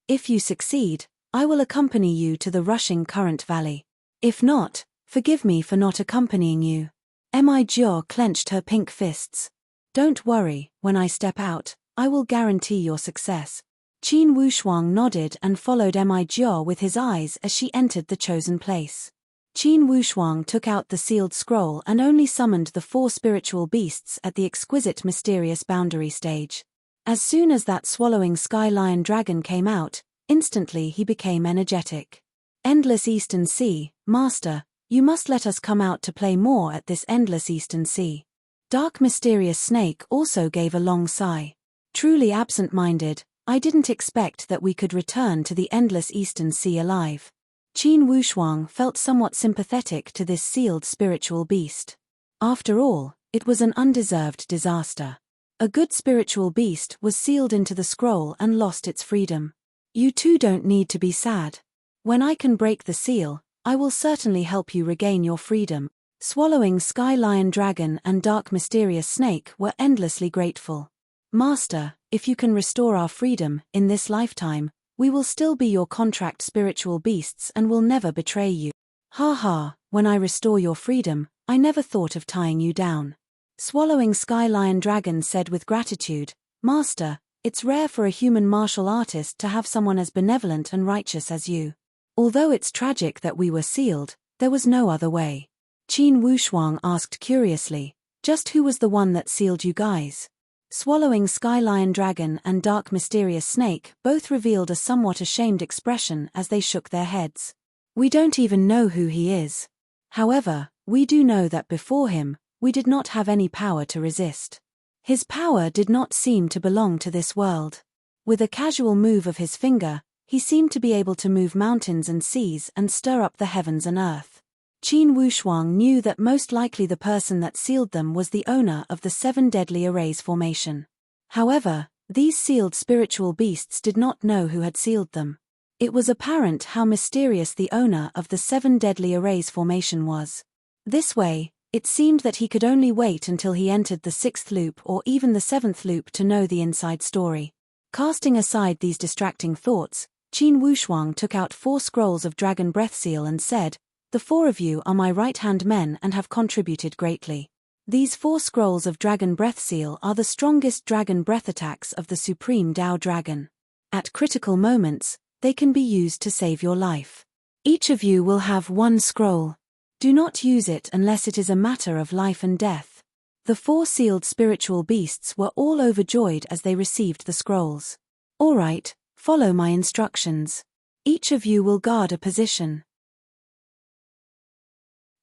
If you succeed, I will accompany you to the rushing current valley. If not, forgive me for not accompanying you. Mi Jiao clenched her pink fists. Don't worry, when I step out, I will guarantee your success. Qin Wushuang nodded and followed Mi Jiao with his eyes as she entered the chosen place. Qin Wushuang took out the sealed scroll and only summoned the 4 spiritual beasts at the exquisite mysterious boundary stage. As soon as that swallowing sky lion dragon came out, instantly he became energetic. Endless Eastern Sea, Master, you must let us come out to play more at this endless Eastern Sea. Dark mysterious snake also gave a long sigh. Truly absent-minded, I didn't expect that we could return to the endless Eastern Sea alive. Qin Wushuang felt somewhat sympathetic to this sealed spiritual beast. After all, it was an undeserved disaster. A good spiritual beast was sealed into the scroll and lost its freedom. You too don't need to be sad. When I can break the seal, I will certainly help you regain your freedom. Swallowing Sky Lion Dragon and Dark Mysterious Snake were endlessly grateful. Master, if you can restore our freedom in this lifetime, we will still be your contract spiritual beasts and will never betray you. Ha ha, when I restore your freedom, I never thought of tying you down. Swallowing Sky Lion Dragon said with gratitude, Master, it's rare for a human martial artist to have someone as benevolent and righteous as you. Although it's tragic that we were sealed, there was no other way. Qin Wushuang asked curiously, just who was the one that sealed you guys? Swallowing Sky Lion Dragon and Dark Mysterious Snake both revealed a somewhat ashamed expression as they shook their heads. We don't even know who he is. However, we do know that before him, we did not have any power to resist. His power did not seem to belong to this world. With a casual move of his finger, he seemed to be able to move mountains and seas and stir up the heavens and earth. Qin Wushuang knew that most likely the person that sealed them was the owner of the 7 Deadly Arrays formation. However, these sealed spiritual beasts did not know who had sealed them. It was apparent how mysterious the owner of the 7 Deadly Arrays formation was. This way, it seemed that he could only wait until he entered the 6th loop or even the 7th loop to know the inside story. Casting aside these distracting thoughts, Qin Wushuang took out 4 scrolls of Dragon Breath Seal and said, The 4 of you are my right-hand men and have contributed greatly. These 4 scrolls of Dragon Breath Seal are the strongest dragon breath attacks of the Supreme Tao Dragon. At critical moments, they can be used to save your life. Each of you will have 1 scroll. Do not use it unless it is a matter of life and death. The 4 sealed spiritual beasts were all overjoyed as they received the scrolls. All right, follow my instructions. Each of you will guard a position.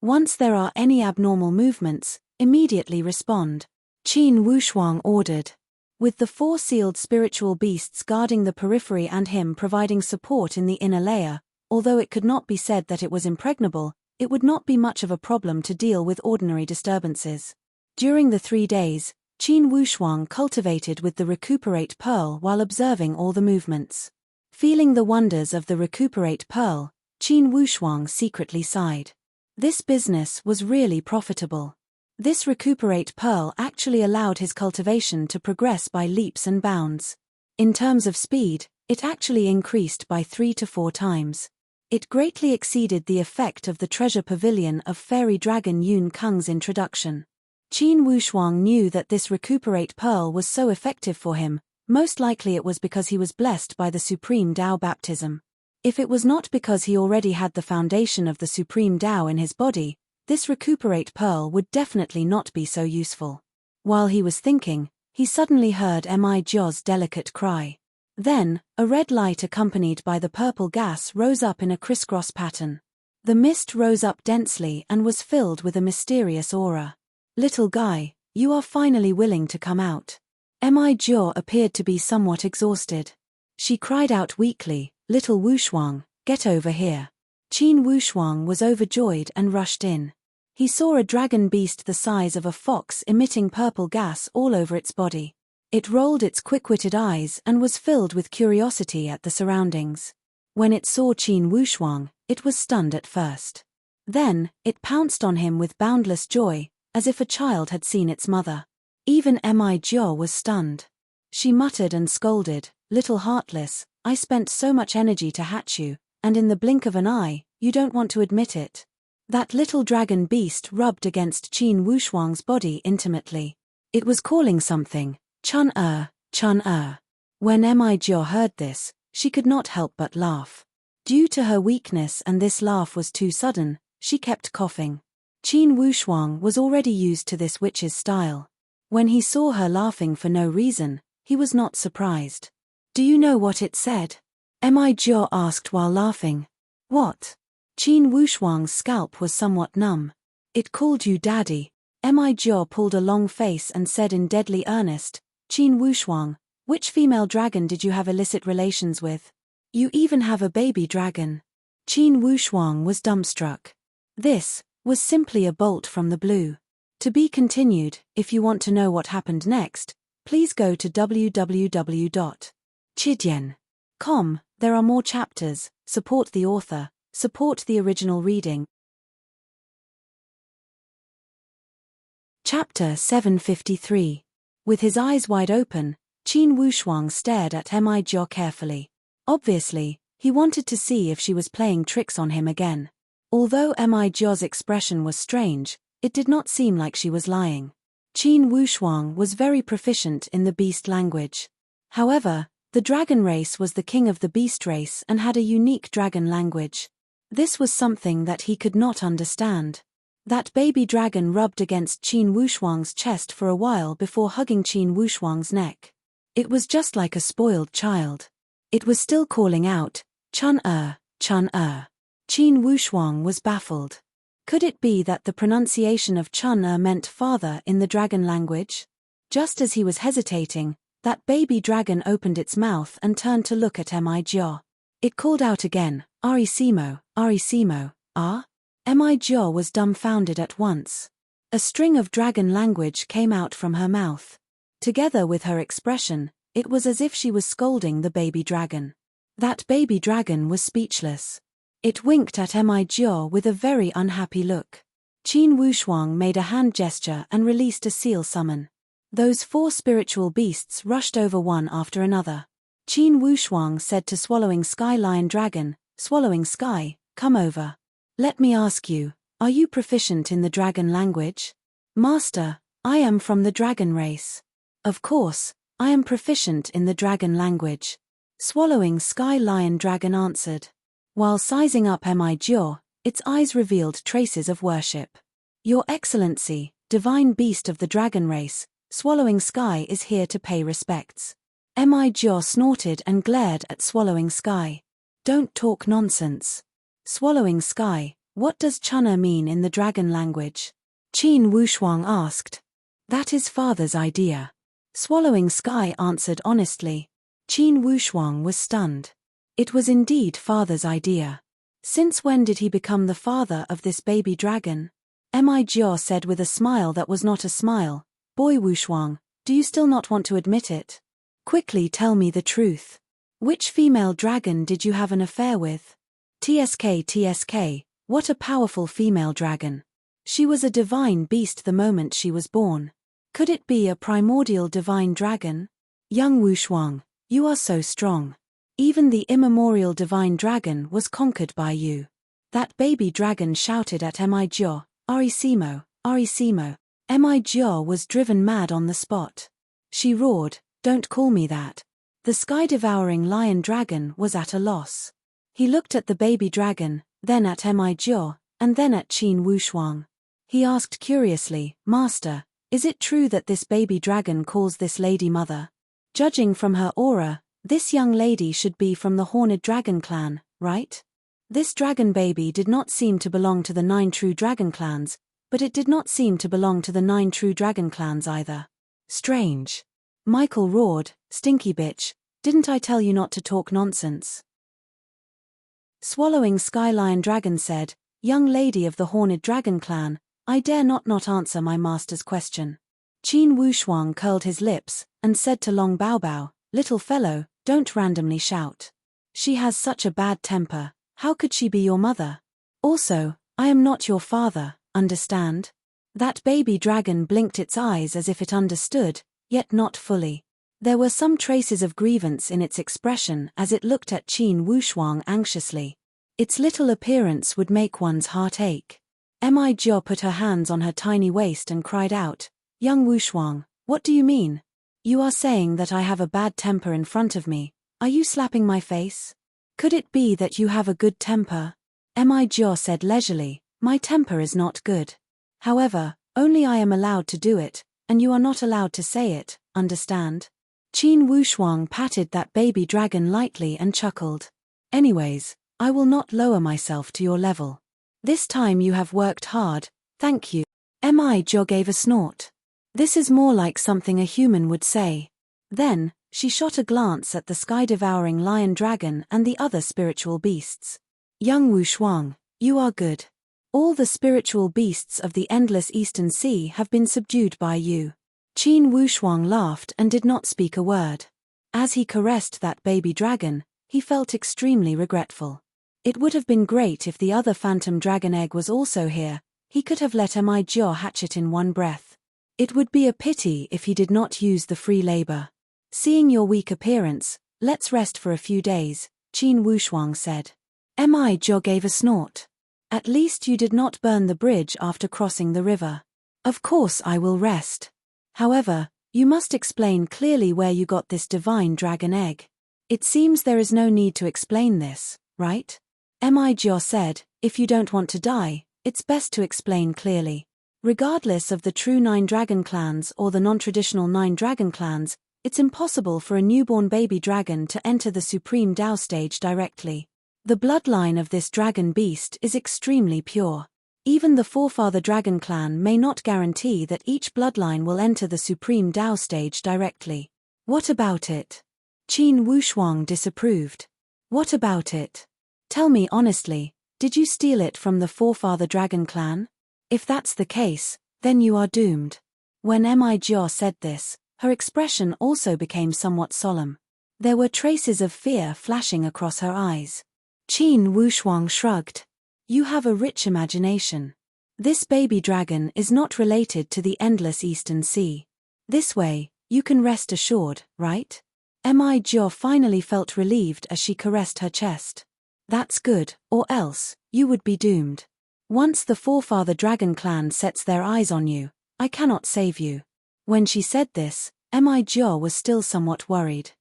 Once there are any abnormal movements, immediately respond. Qin Wushuang ordered. With the 4 sealed spiritual beasts guarding the periphery and him providing support in the inner layer, although it could not be said that it was impregnable, it would not be much of a problem to deal with ordinary disturbances. During the 3 days, Qin Wushuang cultivated with the Recuperate Pearl while observing all the movements. Feeling the wonders of the Recuperate Pearl, Qin Wushuang secretly sighed. This business was really profitable. This Recuperate Pearl actually allowed his cultivation to progress by leaps and bounds. In terms of speed, it actually increased by 3 to 4 times. It greatly exceeded the effect of the treasure pavilion of fairy dragon Yun Kung's introduction. Qin Wushuang knew that this Recuperate Pearl was so effective for him, most likely it was because he was blessed by the Supreme Tao baptism. If it was not because he already had the foundation of the Supreme Tao in his body, this Recuperate Pearl would definitely not be so useful. While he was thinking, he suddenly heard Mi Jio's delicate cry. Then, a red light accompanied by the purple gas rose up in a crisscross pattern. The mist rose up densely and was filled with a mysterious aura. Little guy, you are finally willing to come out. Mi Jio appeared to be somewhat exhausted. She cried out weakly, Little Wushuang, get over here. Qin Wushuang was overjoyed and rushed in. He saw a dragon beast the size of a fox emitting purple gas all over its body. It rolled its quick-witted eyes and was filled with curiosity at the surroundings. When it saw Qin Wushuang, it was stunned at first. Then, it pounced on him with boundless joy, as if a child had seen its mother. Even Mi Jio was stunned. She muttered and scolded, Little heartless, I spent so much energy to hatch you, and in the blink of an eye, you don't want to admit it. That little dragon beast rubbed against Qin Wushuang's body intimately. It was calling something, Chun-er, Chun-er. When Mi Jio heard this, she could not help but laugh. Due to her weakness and this laugh was too sudden, she kept coughing. Qin Wushuang was already used to this witch's style. When he saw her laughing for no reason, he was not surprised. Do you know what it said? Mi Jio asked while laughing. What? Qin Wushuang's scalp was somewhat numb. It called you daddy. Mi Jio pulled a long face and said in deadly earnest, Qin Wushuang, which female dragon did you have illicit relations with? You even have a baby dragon. Qin Wushuang was dumbstruck. This was simply a bolt from the blue. To be continued. If you want to know what happened next, please go to www.chidian.com. There are more chapters. Support the author. Support the original reading. Chapter 753. With his eyes wide open, Qin Wushuang stared at Mi Jia carefully. Obviously, he wanted to see if she was playing tricks on him again. Although Mi Jia's expression was strange, it did not seem like she was lying. Qin Wushuang was very proficient in the beast language. However, the dragon race was the king of the beast race and had a unique dragon language. This was something that he could not understand. That baby dragon rubbed against Qin Wushuang's chest for a while before hugging Qin Wushuang's neck. It was just like a spoiled child. It was still calling out, Chun-er, Chun-er. Qin Wushuang was baffled. Could it be that the pronunciation of Chun-er meant father in the dragon language? Just as he was hesitating, that baby dragon opened its mouth and turned to look at Mi Jia. It called out again, Arisimo, Arisimo, ah? Mi Jia was dumbfounded at once. A string of dragon language came out from her mouth. Together with her expression, it was as if she was scolding the baby dragon. That baby dragon was speechless. It winked at Mi Jia with a very unhappy look. Qin Wushuang made a hand gesture and released a seal summon. Those 4 spiritual beasts rushed over one after another. Qin Wushuang said to Swallowing Sky Lion Dragon, Swallowing Sky, come over. Let me ask you, are you proficient in the dragon language? Master, I am from the dragon race. Of course, I am proficient in the dragon language. Swallowing Sky Lion Dragon answered. While sizing up Mi Jia, its eyes revealed traces of worship. Your Excellency, divine beast of the dragon race, Swallowing Sky is here to pay respects. Mi Jia snorted and glared at Swallowing Sky. Don't talk nonsense. Swallowing Sky, what does Chun'er mean in the dragon language? Qin Wushuang asked. That is father's idea. Swallowing Sky answered honestly. Qin Wushuang was stunned. It was indeed father's idea. Since when did he become the father of this baby dragon? Mi Jia said with a smile that was not a smile. Boy Wushuang, do you still not want to admit it? Quickly tell me the truth. Which female dragon did you have an affair with? TSK, what a powerful female dragon. She was a divine beast the moment she was born. Could it be a primordial divine dragon? Young Wushuang, you are so strong. Even the immemorial divine dragon was conquered by you. That baby dragon shouted at Mi Jia, Arisimo, Arisimo. Mi Jia was driven mad on the spot. She roared, don't call me that. The sky-devouring lion dragon was at a loss. He looked at the baby dragon, then at Mi Jia, and then at Qin Wushuang. He asked curiously, Master, is it true that this baby dragon calls this lady mother? Judging from her aura, this young lady should be from the Horned Dragon clan, right? This dragon baby did not seem to belong to the 9 true dragon clans, but it did not seem to belong to the 9 true dragon clans either. Strange. Michael roared, stinky bitch, didn't I tell you not to talk nonsense? Swallowing Sky Lion Dragon said, Young lady of the Horned Dragon clan, I dare not answer my master's question. Qin Wushuang curled his lips, and said to Long Baobao, Little fellow, don't randomly shout. She has such a bad temper, how could she be your mother? Also, I am not your father, understand? That baby dragon blinked its eyes as if it understood, yet not fully. There were some traces of grievance in its expression as it looked at Qin Wushuang anxiously. Its little appearance would make one's heart ache. Mi Jia put her hands on her tiny waist and cried out, Young Wushuang, what do you mean? You are saying that I have a bad temper in front of me. Are you slapping my face? Could it be that you have a good temper? Mi Jia said leisurely, My temper is not good. However, only I am allowed to do it, and you are not allowed to say it, understand? Qin Wushuang patted that baby dragon lightly and chuckled. Anyways, I will not lower myself to your level. This time you have worked hard, thank you. Mi Jia gave a snort. This is more like something a human would say. Then, she shot a glance at the sky-devouring lion dragon and the other spiritual beasts. Young Wushuang, you are good. All the spiritual beasts of the endless Eastern Sea have been subdued by you. Qin Wushuang laughed and did not speak a word. As he caressed that baby dragon, he felt extremely regretful. It would have been great if the other phantom dragon egg was also here. He could have let Embark hatch it in one breath. It would be a pity if he did not use the free labor. Seeing your weak appearance, let's rest for a few days, Qin Wushuang said. Embark gave a snort. At least you did not burn the bridge after crossing the river. Of course I will rest. However, you must explain clearly where you got this divine dragon egg. It seems there is no need to explain this, right? Embark said, if you don't want to die, it's best to explain clearly. Regardless of the true 9 dragon clans or the non-traditional 9 dragon clans, it's impossible for a newborn baby dragon to enter the Supreme Tao stage directly. The bloodline of this dragon beast is extremely pure. Even the forefather dragon clan may not guarantee that each bloodline will enter the Supreme Tao stage directly. What about it? Qin Wushuang disapproved. What about it? Tell me honestly, did you steal it from the forefather dragon clan? If that's the case, then you are doomed. When Embark said this, her expression also became somewhat solemn. There were traces of fear flashing across her eyes. Qin Wushuang shrugged. You have a rich imagination. This baby dragon is not related to the endless Eastern Sea. This way, you can rest assured, right? Embark finally felt relieved as she caressed her chest. That's good, or else, you would be doomed. Once the forefather dragon clan sets their eyes on you, I cannot save you. When she said this, Embark was still somewhat worried.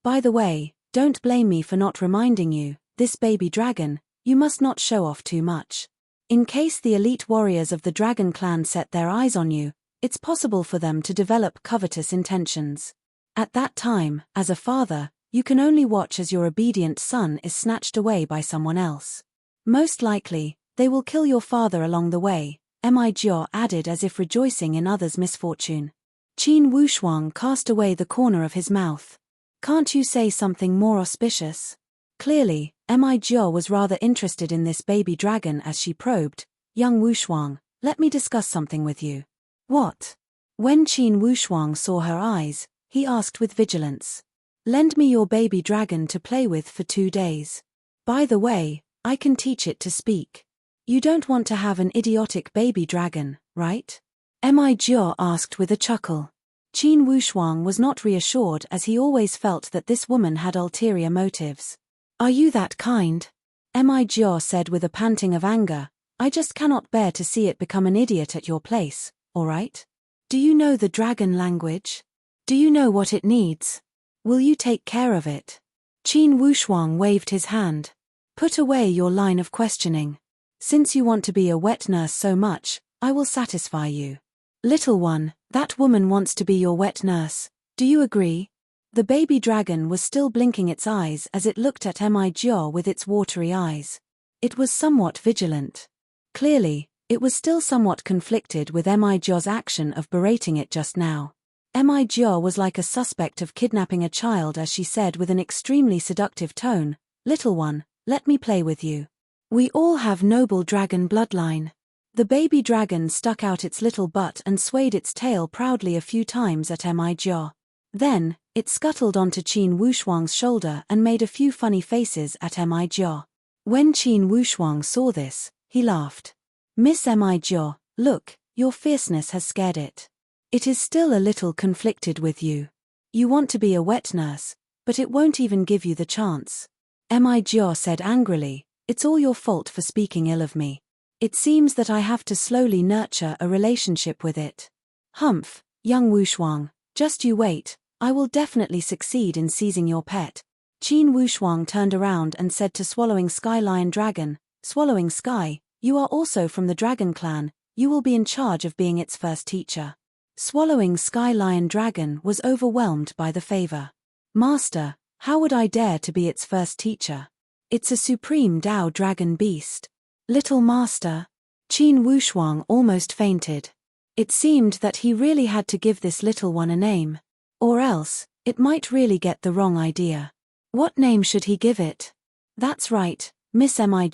By the way, don't blame me for not reminding you, this baby dragon, you must not show off too much. In case the elite warriors of the dragon clan set their eyes on you, it's possible for them to develop covetous intentions. At that time, as a father, you can only watch as your obedient son is snatched away by someone else. Most likely, they will kill your father along the way, Embark added as if rejoicing in others' misfortune. Qin Wushuang cast away the corner of his mouth. Can't you say something more auspicious? Clearly, Embark was rather interested in this baby dragon as she probed, Young Wushuang, let me discuss something with you. What? When Qin Wushuang saw her eyes, he asked with vigilance. Lend me your baby dragon to play with for 2 days. By the way, I can teach it to speak. You don't want to have an idiotic baby dragon, right? Embark asked with a chuckle. Qin Wushuang was not reassured as he always felt that this woman had ulterior motives. Are you that kind? Embark said with a panting of anger, I just cannot bear to see it become an idiot at your place, alright? Do you know the dragon language? Do you know what it needs? Will you take care of it? Qin Wushuang waved his hand. Put away your line of questioning. Since you want to be a wet nurse so much, I will satisfy you. Little one, that woman wants to be your wet nurse. Do you agree? The baby dragon was still blinking its eyes as it looked at Embark with its watery eyes. It was somewhat vigilant. Clearly, it was still somewhat conflicted with Embark's action of berating it just now. Embark was like a suspect of kidnapping a child as she said with an extremely seductive tone, Little one, let me play with you. We all have noble dragon bloodline. The baby dragon stuck out its little butt and swayed its tail proudly a few times at Embark. Then, it scuttled onto Qin Wushuang's shoulder and made a few funny faces at Embark. When Qin Wushuang saw this, he laughed. Miss Embark, look, your fierceness has scared it. It is still a little conflicted with you. You want to be a wet nurse, but it won't even give you the chance. Embark said angrily, it's all your fault for speaking ill of me. It seems that I have to slowly nurture a relationship with it. Humph, young Wushuang, just you wait, I will definitely succeed in seizing your pet. Qin Wushuang turned around and said to Swallowing Sky Lion Dragon, Swallowing Sky, you are also from the Dragon Clan, you will be in charge of being its first teacher. Swallowing Sky Lion Dragon was overwhelmed by the favor. Master, how would I dare to be its first teacher? It's a supreme Tao dragon beast. Little master. Qin Wushuang almost fainted. It seemed that he really had to give this little one a name. Or else, it might really get the wrong idea. What name should he give it? That's right, Miss Mi.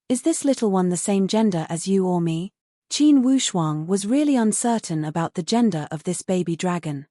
Is this little one the same gender as you or me? Qin Wushuang was really uncertain about the gender of this baby dragon.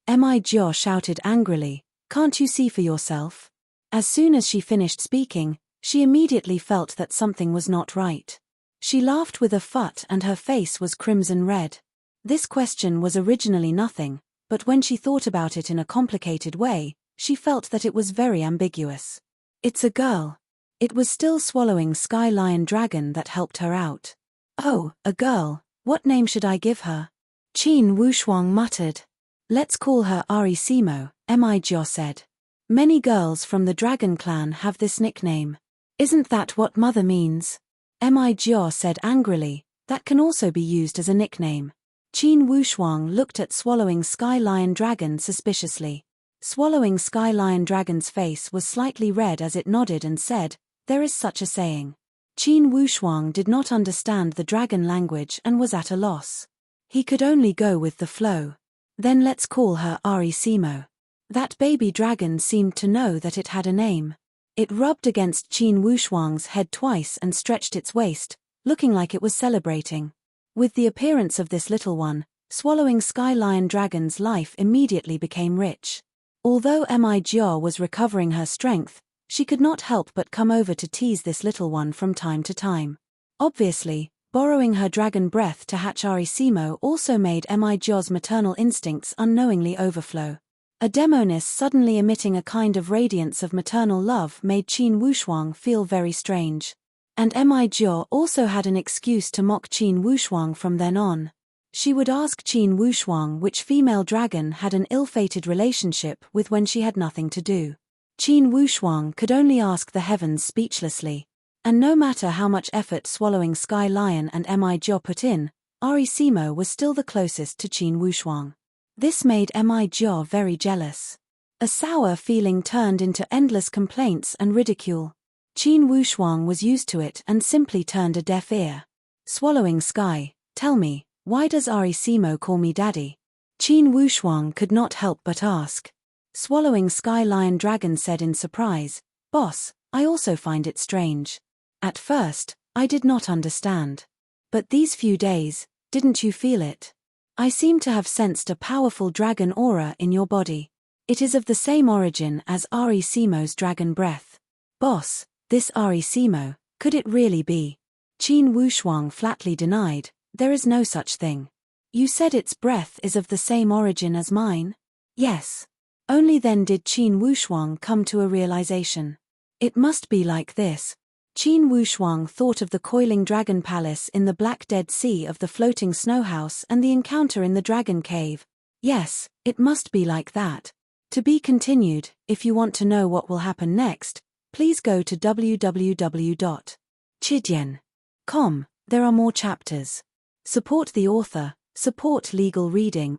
Mi shouted angrily, "Can't you see for yourself?" As soon as she finished speaking, she immediately felt that something was not right. She laughed with a fut and her face was crimson red. This question was originally nothing, but when she thought about it in a complicated way, she felt that it was very ambiguous. It's a girl. It was still swallowing Sky Lion Dragon that helped her out. Oh, a girl, what name should I give her? Qin Wushuang muttered. Let's call her Ari Simo, Mi said. Many girls from the Dragon Clan have this nickname. Isn't that what mother means? Mi said angrily, that can also be used as a nickname. Qin Wushuang looked at Swallowing Sky Lion Dragon suspiciously. Swallowing Sky Lion Dragon's face was slightly red as it nodded and said, "There is such a saying." Qin Wushuang did not understand the dragon language and was at a loss. He could only go with the flow. Then let's call her Ari Simo. That baby dragon seemed to know that it had a name. It rubbed against Qin Wushuang's head twice and stretched its waist, looking like it was celebrating. With the appearance of this little one, Swallowing Sky Lion Dragon's life immediately became rich. Although Mi was recovering her strength, she could not help but come over to tease this little one from time to time. Obviously, borrowing her dragon breath to hatch Ari Simo also made Mi's maternal instincts unknowingly overflow. A demoness suddenly emitting a kind of radiance of maternal love made Qin Wushuang feel very strange. And Mi also had an excuse to mock Qin Wushuang from then on. She would ask Qin Wushuang which female dragon had an ill-fated relationship with when she had nothing to do. Qin Wushuang could only ask the heavens speechlessly. And no matter how much effort Swallowing Sky Lion and Mi put in, Ari Simo was still the closest to Qin Wushuang. This made Mi very jealous. A sour feeling turned into endless complaints and ridicule. Qin Wushuang was used to it and simply turned a deaf ear. Swallowing Sky, tell me, why does Ari Simo call me daddy? Qin Wushuang could not help but ask. Swallowing Sky Lion Dragon said in surprise, "Boss, I also find it strange. At first, I did not understand. But these few days, didn't you feel it? I seem to have sensed a powerful dragon aura in your body. It is of the same origin as Ari Simo's dragon breath. Boss, this Ari Simo, could it really be?" Qin Wushuang flatly denied, "There is no such thing." "You said its breath is of the same origin as mine?" "Yes." Only then did Qin Wushuang come to a realization. It must be like this. Qin Wushuang thought of the coiling dragon palace in the Black Dead Sea, of the floating snow house and the encounter in the dragon cave. Yes, it must be like that. To be continued. If you want to know what will happen next, please go to www.chidian.com. There are more chapters. Support the author, support legal reading.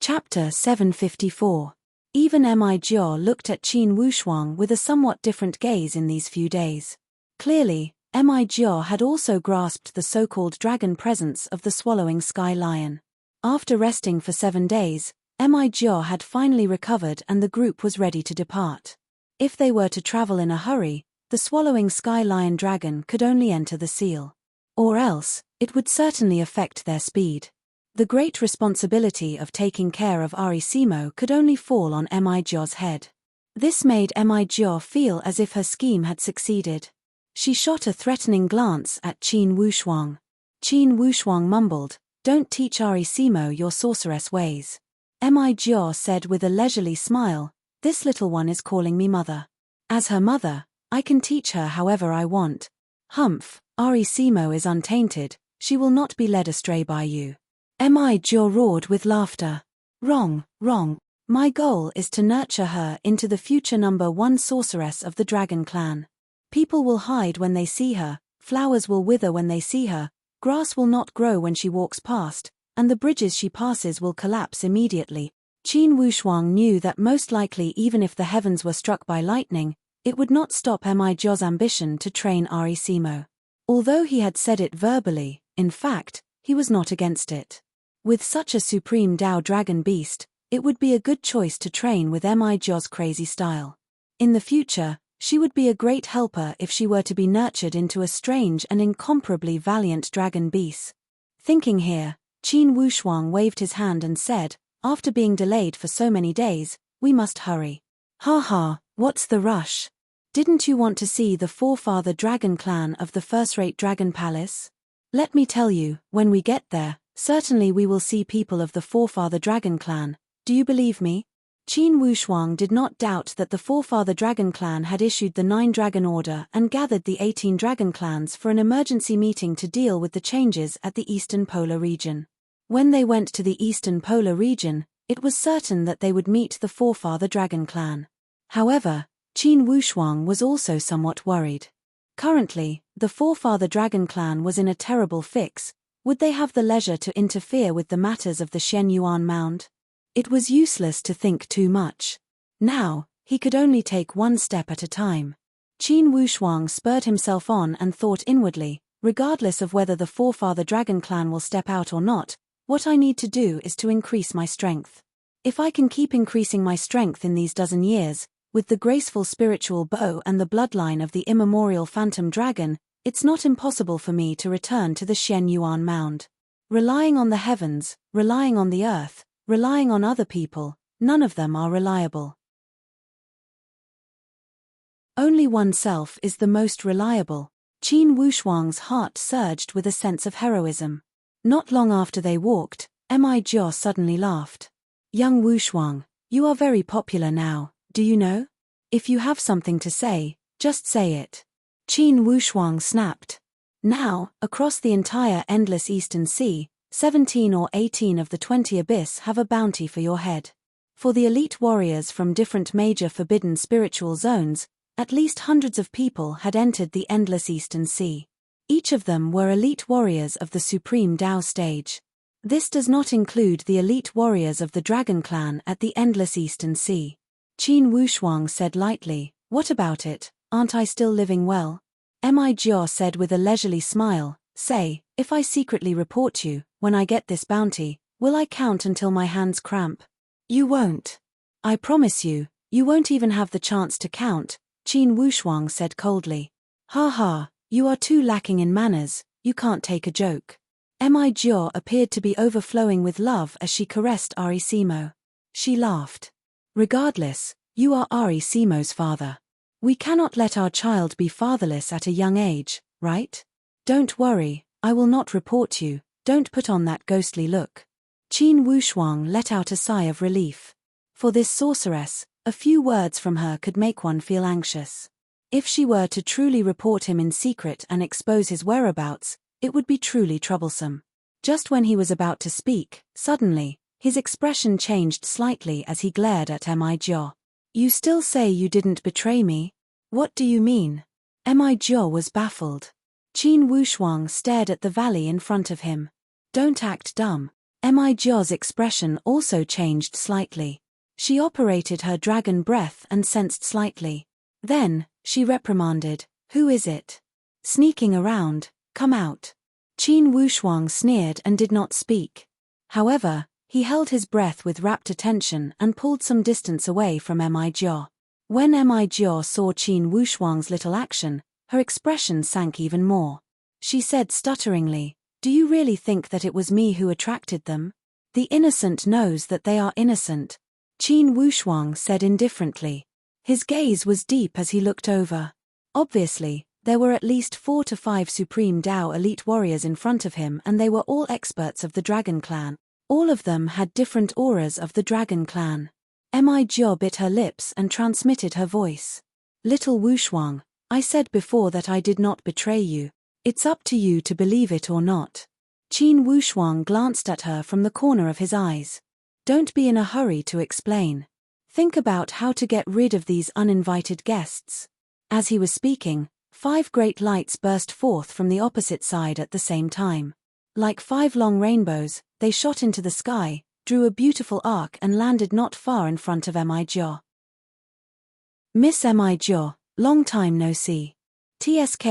Chapter 754. Even Mi looked at Qin Wushuang with a somewhat different gaze in these few days. Clearly, Mi had also grasped the so-called dragon presence of the Swallowing Sky Lion. After resting for 7 days, Mi had finally recovered and the group was ready to depart. If they were to travel in a hurry, the Swallowing Sky Lion Dragon could only enter the seal. Or else, it would certainly affect their speed. The great responsibility of taking care of Ari Simo could only fall on Mi's head. This made Mi feel as if her scheme had succeeded. She shot a threatening glance at Qin Wushuang. Qin Wushuang mumbled, "Don't teach Ari Simo your sorceress ways." Mi said with a leisurely smile, "This little one is calling me mother. As her mother, I can teach her however I want. Humph, Ari Simo is untainted, she will not be led astray by you." Mi roared with laughter. "Wrong, wrong. My goal is to nurture her into the future #1 sorceress of the Dragon Clan. People will hide when they see her, flowers will wither when they see her, grass will not grow when she walks past, and the bridges she passes will collapse immediately." Qin Wushuang knew that most likely even if the heavens were struck by lightning, it would not stop Mi's ambition to train Ari Simo. Although he had said it verbally, in fact, he was not against it. With such a supreme Dao dragon beast, It would be a good choice to train with Mi Jo's crazy style. In the future, she would be a great helper if she were to be nurtured into a strange and incomparably valiant dragon beast. Thinking here, Qin Wushuang waved his hand and said, after being delayed for so many days, we must hurry. Ha ha, what's the rush? Didn't you want to see the forefather dragon clan of the first-rate dragon palace? Let me tell you, when we get there, certainly we will see people of the forefather dragon clan. Do you believe me? Qin Wushuang did not doubt that the forefather dragon clan had issued the 9 dragon order and gathered the 18 dragon clans for an emergency meeting to deal with the changes at the eastern polar region. When they went to the eastern polar region, it was certain that they would meet the forefather dragon clan. However, Qin Wushuang was also somewhat worried. Currently, the forefather dragon clan was in a terrible fix. Would they have the leisure to interfere with the matters of the Shenyuan Mound? It was useless to think too much. Now, he could only take one step at a time. Qin Wushuang spurred himself on and thought inwardly, regardless of whether the forefather dragon clan will step out or not, what I need to do is to increase my strength. If I can keep increasing my strength in these dozen years, with the graceful spiritual bow and the bloodline of the immemorial phantom dragon, it's not impossible for me to return to the Shenyuan Mound. Relying on the heavens, relying on the earth, relying on other people, none of them are reliable. Only oneself is the most reliable. Qin Wushuang's heart surged with a sense of heroism. Not long after they walked, Mi Jo suddenly laughed. Young Wushuang, you are very popular now, do you know? If you have something to say, just say it. Qin Wushuang snapped. Now, across the entire endless Eastern Sea, 17 or 18 of the 20 abyss have a bounty for your head. For the elite warriors from different major forbidden spiritual zones, at least hundreds of people had entered the endless Eastern Sea. Each of them were elite warriors of the Supreme Tao stage. This does not include the elite warriors of the Dragon Clan at the endless Eastern Sea. Qin Wushuang said lightly, what about it, aren't I still living well? Mi Jo said with a leisurely smile, say, if I secretly report you, when I get this bounty, will I count until my hands cramp? You won't. I promise you, you won't even have the chance to count, Qin Wushuang said coldly. Ha ha, you are too lacking in manners, you can't take a joke. Mi Jo appeared to be overflowing with love as she caressed Ari Simo. She laughed. Regardless, you are Ari Simo's father. We cannot let our child be fatherless at a young age, right? Don't worry, I will not report you, don't put on that ghostly look. Qin Wushuang let out a sigh of relief. For this sorceress, a few words from her could make one feel anxious. If she were to truly report him in secret and expose his whereabouts, it would be truly troublesome. Just when he was about to speak, suddenly, his expression changed slightly as he glared at Mi Jo. You still say you didn't betray me? What do you mean? Mi Jo was baffled. Qin Wushuang stared at the valley in front of him. Don't act dumb. Mi Jo's expression also changed slightly. She operated her dragon breath and sensed slightly. Then, she reprimanded, who is it? Sneaking around, come out. Qin Wushuang sneered and did not speak. However, he held his breath with rapt attention and pulled some distance away from Mi Jo. When Mi Jo saw Qin Wushuang's little action, her expression sank even more. She said stutteringly, do you really think that it was me who attracted them? The innocent knows that they are innocent. Qin Wushuang said indifferently. His gaze was deep as he looked over. Obviously, there were at least 4 to 5 Supreme Tao elite warriors in front of him and they were all experts of the Dragon Clan. All of them had different auras of the Dragon Clan. Mi Jo bit her lips and transmitted her voice. Little Wushuang, I said before that I did not betray you. It's up to you to believe it or not. Qin Wushuang glanced at her from the corner of his eyes. Don't be in a hurry to explain. Think about how to get rid of these uninvited guests. As he was speaking, 5 great lights burst forth from the opposite side at the same time. Like 5 long rainbows, they shot into the sky, drew a beautiful arc and landed not far in front of Mi Jo. Miss Mi Jo, long time no see. TSK,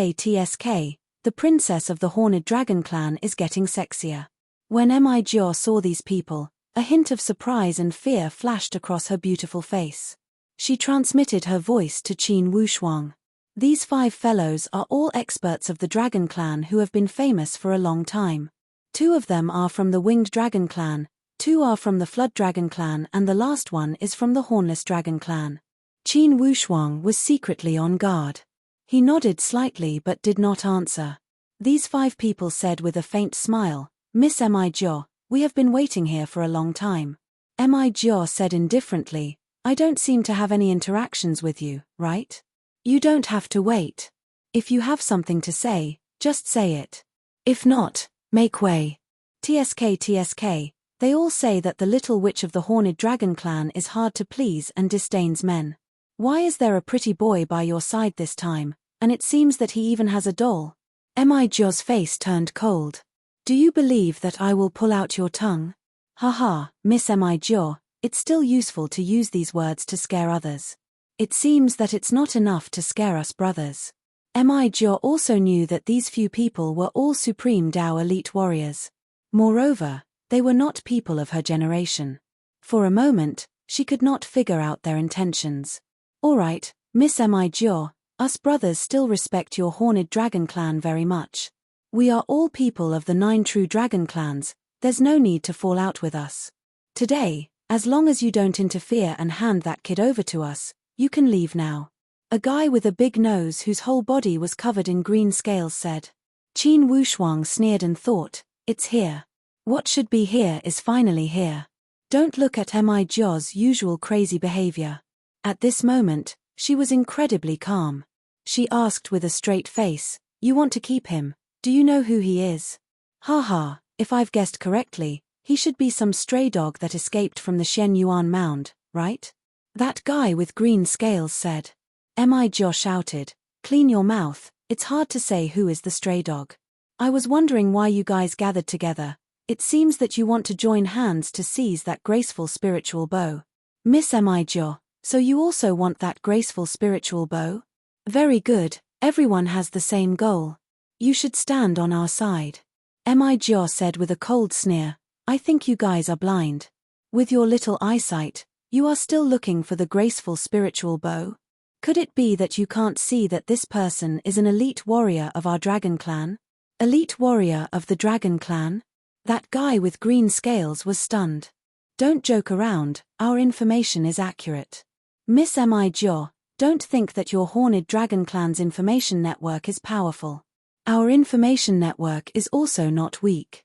the princess of the Horned Dragon Clan is getting sexier. When Mi Jo saw these people, A hint of surprise and fear flashed across her beautiful face. She transmitted her voice to Qin Wushuang. These 5 fellows are all experts of the Dragon Clan who have been famous for a long time. 2 of them are from the Winged Dragon Clan, 2 are from the Flood Dragon Clan, and the last one is from the Hornless Dragon Clan. Qin Wushuang was secretly on guard. He nodded slightly but did not answer. These 5 people said with a faint smile, "Miss Mi Jiao, we have been waiting here for a long time." Mi Jiao said indifferently, "I don't seem to have any interactions with you, right? You don't have to wait. If you have something to say, just say it. If not, make way." TSK, they all say that the little witch of the Horned Dragon Clan is hard to please and disdains men. Why is there a pretty boy by your side this time, and it seems that he even has a doll? Mi Jiao's face turned cold. "Do you believe that I will pull out your tongue?" "Haha, Miss Mi Jiao, it's still useful to use these words to scare others. It seems that it's not enough to scare us brothers." Mi Jiao also knew that these few people were all Supreme Dao elite warriors. Moreover, they were not people of her generation. For a moment, she could not figure out their intentions. "All right, Miss Mi Jiao, us brothers still respect your Horned Dragon Clan very much. We are all people of the 9 true Dragon Clans, there's no need to fall out with us. Today, as long as you don't interfere and hand that kid over to us, you can leave now." A guy with a big nose whose whole body was covered in green scales said. Qin Wushuang sneered and thought, "It's here. What should be here is finally here." Don't look at Mi Jiao's usual crazy behavior. At this moment, she was incredibly calm. She asked with a straight face, "You want to keep him? Do you know who he is?" "Haha, if I've guessed correctly, he should be some stray dog that escaped from the Shen Yuan Mound, right?" That guy with green scales said. Mi Jiao shouted, "Clean your mouth, it's hard to say who is the stray dog. I was wondering why you guys gathered together. It seems that you want to join hands to seize that graceful spiritual bow. Miss Mi Jiao, so you also want that graceful spiritual bow? Very good, everyone has the same goal. You should stand on our side." Mi Jiao said with a cold sneer, "I think you guys are blind. With your little eyesight, you are still looking for the graceful spiritual bow? Could it be that you can't see that this person is an elite warrior of our Dragon Clan? Elite warrior of the Dragon Clan?" That guy with green scales was stunned. "Don't joke around, our information is accurate. Miss Mi Jiao, don't think that your Horned Dragon Clan's information network is powerful. Our information network is also not weak.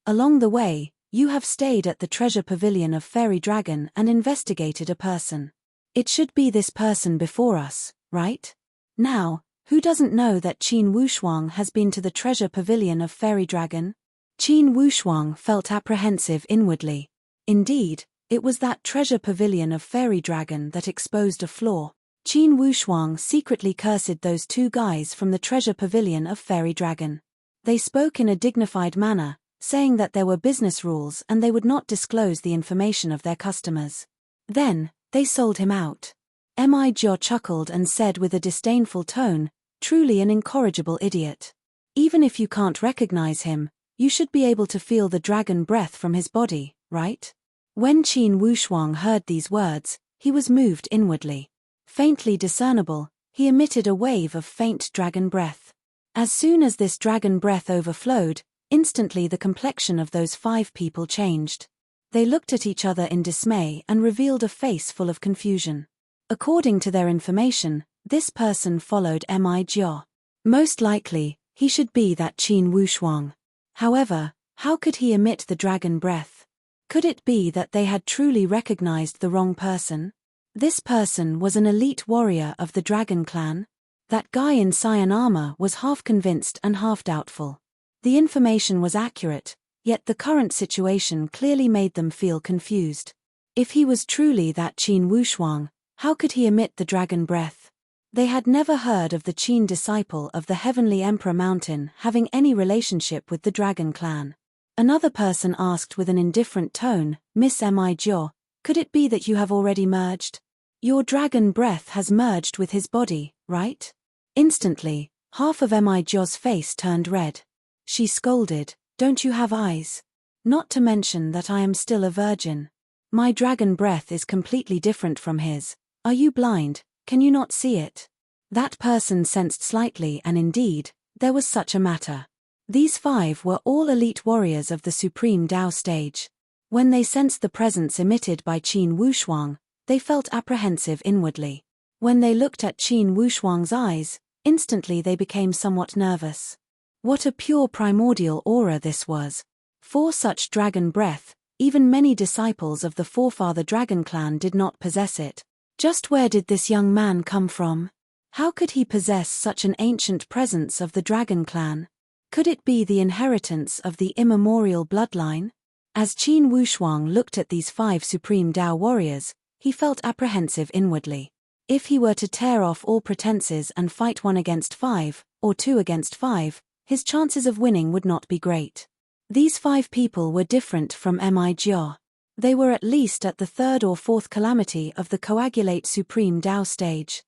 Along the way, you have stayed at the treasure pavilion of Fairy Dragon and investigated a person. It should be this person before us, right? Now, who doesn't know that Qin Wushuang has been to the treasure pavilion of Fairy Dragon?" Qin Wushuang felt apprehensive inwardly. Indeed, it was that treasure pavilion of Fairy Dragon that exposed a flaw. Qin Wushuang secretly cursed those 2 guys from the treasure pavilion of Fairy Dragon. They spoke in a dignified manner, saying that there were business rules and they would not disclose the information of their customers. Then, they sold him out. Mi Jiao chuckled and said with a disdainful tone, "Truly an incorrigible idiot. Even if you can't recognize him, you should be able to feel the dragon breath from his body, right?" When Qin Wushuang heard these words, he was moved inwardly. Faintly discernible, he emitted a wave of faint dragon breath. As soon as this dragon breath overflowed, instantly the complexion of those 5 people changed. They looked at each other in dismay and revealed a face full of confusion. According to their information, this person followed Mi Jiao. Most likely, he should be that Qin Wushuang. However, how could he emit the dragon breath? Could it be that they had truly recognized the wrong person? This person was an elite warrior of the Dragon Clan. That guy in cyan armor was half convinced and half doubtful. The information was accurate, yet the current situation clearly made them feel confused. If he was truly that Qin Wushuang, how could he emit the dragon breath? They had never heard of the Qin disciple of the Heavenly Emperor Mountain having any relationship with the Dragon Clan. Another person asked with an indifferent tone, "Miss Mi Jiao, could it be that you have already merged? Your dragon breath has merged with his body, right?" Instantly, half of Mi Jiao's face turned red. She scolded, "Don't you have eyes? Not to mention that I am still a virgin. My dragon breath is completely different from his. Are you blind? Can you not see it? That person sensed slightly, and indeed, there was such a matter. These 5 were all elite warriors of the Supreme Tao stage. When they sensed the presence emitted by Qin Wushuang, they felt apprehensive inwardly. When they looked at Qin Wushuang's eyes, instantly they became somewhat nervous. What a pure primordial aura this was. For such dragon breath, even many disciples of the forefather dragon clan did not possess it. Just where did this young man come from? How could he possess such an ancient presence of the dragon clan? Could it be the inheritance of the immemorial bloodline? As Qin Wushuang looked at these 5 supreme Tao warriors, he felt apprehensive inwardly. If he were to tear off all pretenses and fight 1 against 5, or 2 against 5, his chances of winning would not be great. These 5 people were different from Mijia. They were at least at the 3rd or 4th calamity of the coagulate supreme Tao stage.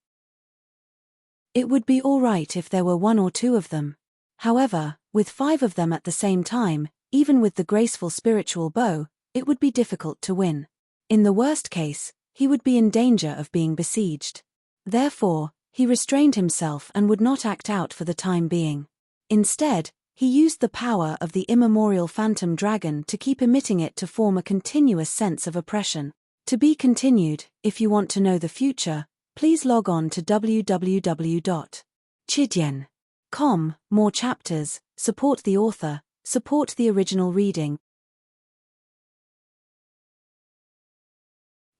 It would be alright if there were 1 or 2 of them. However, with 5 of them at the same time, even with the graceful spiritual bow, it would be difficult to win. In the worst case, he would be in danger of being besieged. Therefore, he restrained himself and would not act out for the time being. Instead, he used the power of the immemorial phantom dragon to keep emitting it to form a continuous sense of oppression. To be continued. If you want to know the future, please log on to www.chidian.com. More chapters, support the author, support the original reading.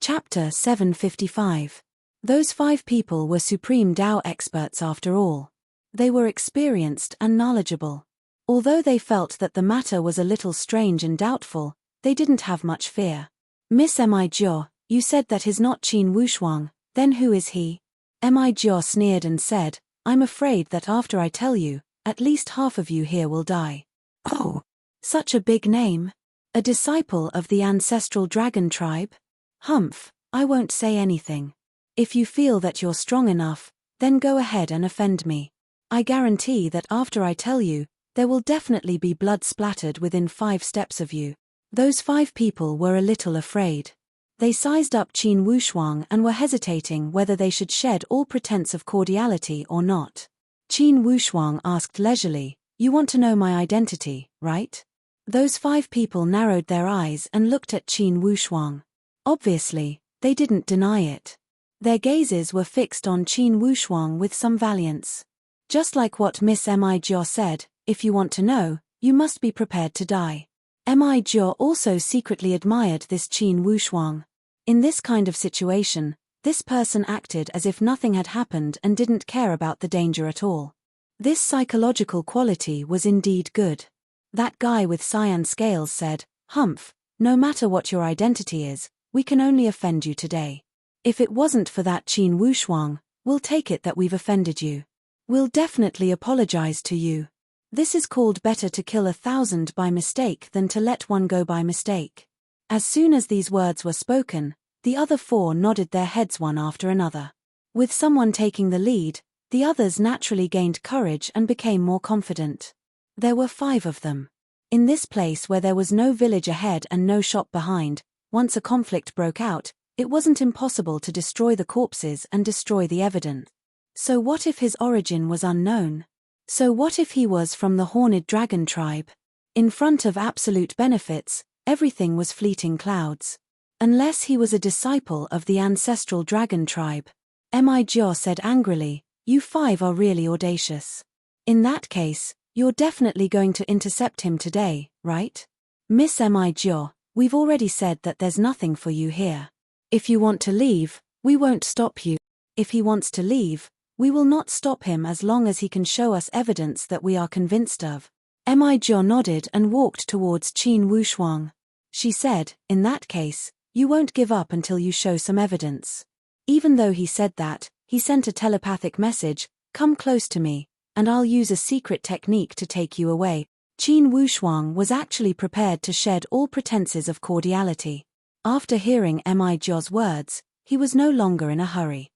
Chapter 755. Those 5 people were Supreme Tao experts after all. They were experienced and knowledgeable. Although they felt that the matter was a little strange and doubtful, they didn't have much fear. Miss Mijia, you said that is not Qin Wushuang, then who is he? Mijia sneered and said, I'm afraid that after I tell you, at least half of you here will die. Oh, such a big name. A disciple of the ancestral dragon tribe? Humph, I won't say anything. If you feel that you're strong enough, then go ahead and offend me. I guarantee that after I tell you, there will definitely be blood splattered within 5 steps of you. Those 5 people were a little afraid. They sized up Qin Wushuang and were hesitating whether they should shed all pretense of cordiality or not. Qin Wushuang asked leisurely, you want to know my identity, right? Those 5 people narrowed their eyes and looked at Qin Wushuang. Obviously, they didn't deny it. Their gazes were fixed on Qin Wushuang with some valiance. Just like what Miss Mijia said, if you want to know, you must be prepared to die. Mijia also secretly admired this Qin Wushuang. In this kind of situation, this person acted as if nothing had happened and didn't care about the danger at all. This psychological quality was indeed good. That guy with cyan scales said, Humph, no matter what your identity is, we can only offend you today. If it wasn't for that Qin Wushuang, we'll take it that we've offended you. We'll definitely apologize to you. This is called better to kill 1,000 by mistake than to let 1 go by mistake. As soon as these words were spoken, the other 4 nodded their heads one after another. With someone taking the lead, the others naturally gained courage and became more confident. There were 5 of them. In this place where there was no village ahead and no shop behind, once a conflict broke out, it wasn't impossible to destroy the corpses and destroy the evidence. So what if his origin was unknown? So what if he was from the Horned Dragon tribe? In front of absolute benefits, everything was fleeting clouds. Unless he was a disciple of the ancestral dragon tribe. Mijia said angrily, you 5 are really audacious. In that case, you're definitely going to intercept him today, right? Miss Mijia, we've already said that there's nothing for you here. If you want to leave, we won't stop you. If he wants to leave, we will not stop him as long as he can show us evidence that we are convinced of. Mijia nodded and walked towards Qin Wushuang. She said, in that case, you won't give up until you show some evidence. Even though he said that, he sent a telepathic message, come close to me, and I'll use a secret technique to take you away. Qin Wushuang was actually prepared to shed all pretenses of cordiality. After hearing Mijia's words, he was no longer in a hurry.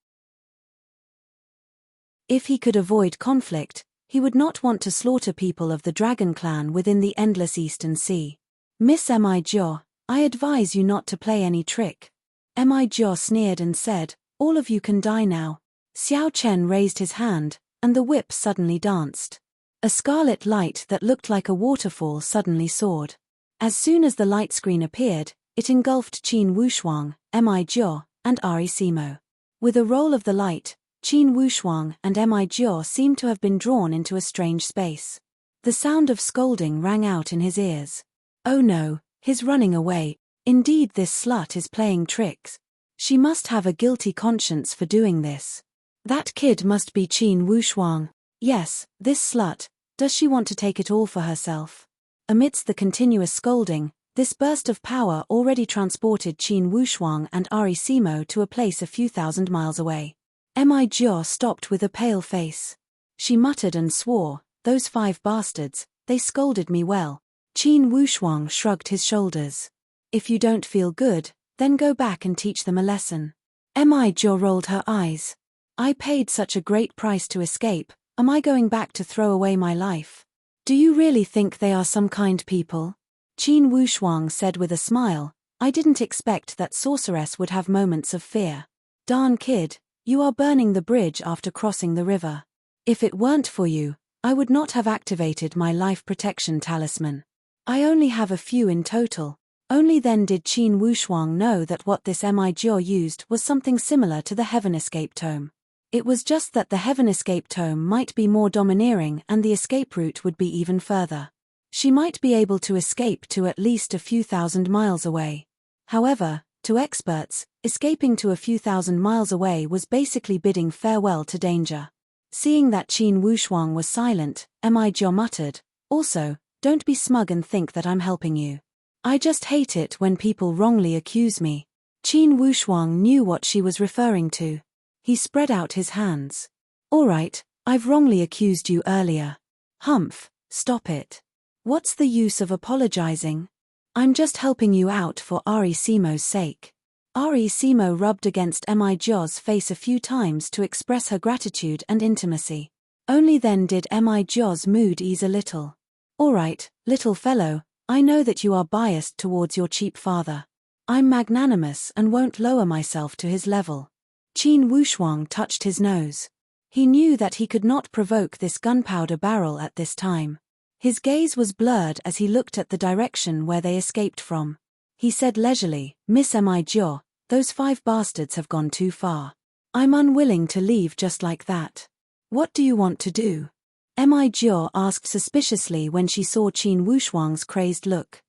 If he could avoid conflict, he would not want to slaughter people of the Dragon Clan within the endless Eastern Sea. Miss Mi Jo, I advise you not to play any trick. Mi Jo sneered and said, all of you can die now. Xiao Chen raised his hand, and the whip suddenly danced. A scarlet light that looked like a waterfall suddenly soared. As soon as the light screen appeared, it engulfed Qin Wushuang, Mi Jo, and Ari Simo. With a roll of the light, Qin Wushuang and Mi Jo seemed to have been drawn into a strange space. The sound of scolding rang out in his ears. Oh no, he's running away. Indeed, this slut is playing tricks. She must have a guilty conscience for doing this. That kid must be Qin Wushuang. Yes, this slut, does she want to take it all for herself? Amidst the continuous scolding, this burst of power already transported Qin Wushuang and Ari Simo to a place a few thousand miles away. Mi Jo stopped with a pale face. She muttered and swore, those 5 bastards, they scolded me well. Qin Wushuang shrugged his shoulders. If you don't feel good, then go back and teach them a lesson. Mi Jo rolled her eyes. I paid such a great price to escape, am I going back to throw away my life? Do you really think they are some kind people? Qin Wushuang said with a smile, I didn't expect that sorceress would have moments of fear. Darn kid, you are burning the bridge after crossing the river. If it weren't for you, I would not have activated my life protection talisman. I only have a few in total. Only then did Qin Wushuang know that what this Mi Jo used was something similar to the Heaven Escape Tome. It was just that the Heaven Escape Tome might be more domineering and the escape route would be even further. She might be able to escape to at least a few thousand miles away. However, to experts, escaping to a few thousand miles away was basically bidding farewell to danger. Seeing that Qin Wushuang was silent, Mi Jo muttered, also, don't be smug and think that I'm helping you. I just hate it when people wrongly accuse me. Qin Wushuang knew what she was referring to. He spread out his hands. All right, I've wrongly accused you earlier. Humph, stop it. What's the use of apologizing? I'm just helping you out for Ari Simo's sake. Ari Simo rubbed against Mi Jo's face a few times to express her gratitude and intimacy. Only then did Mi Jo's mood ease a little. All right, little fellow, I know that you are biased towards your cheap father. I'm magnanimous and won't lower myself to his level. Qin Wushuang touched his nose. He knew that he could not provoke this gunpowder barrel at this time. His gaze was blurred as he looked at the direction where they escaped from. He said leisurely, Miss Mi Jo, those 5 bastards have gone too far. I'm unwilling to leave just like that. What do you want to do? Mi Jo asked suspiciously when she saw Qin Wushuang's crazed look.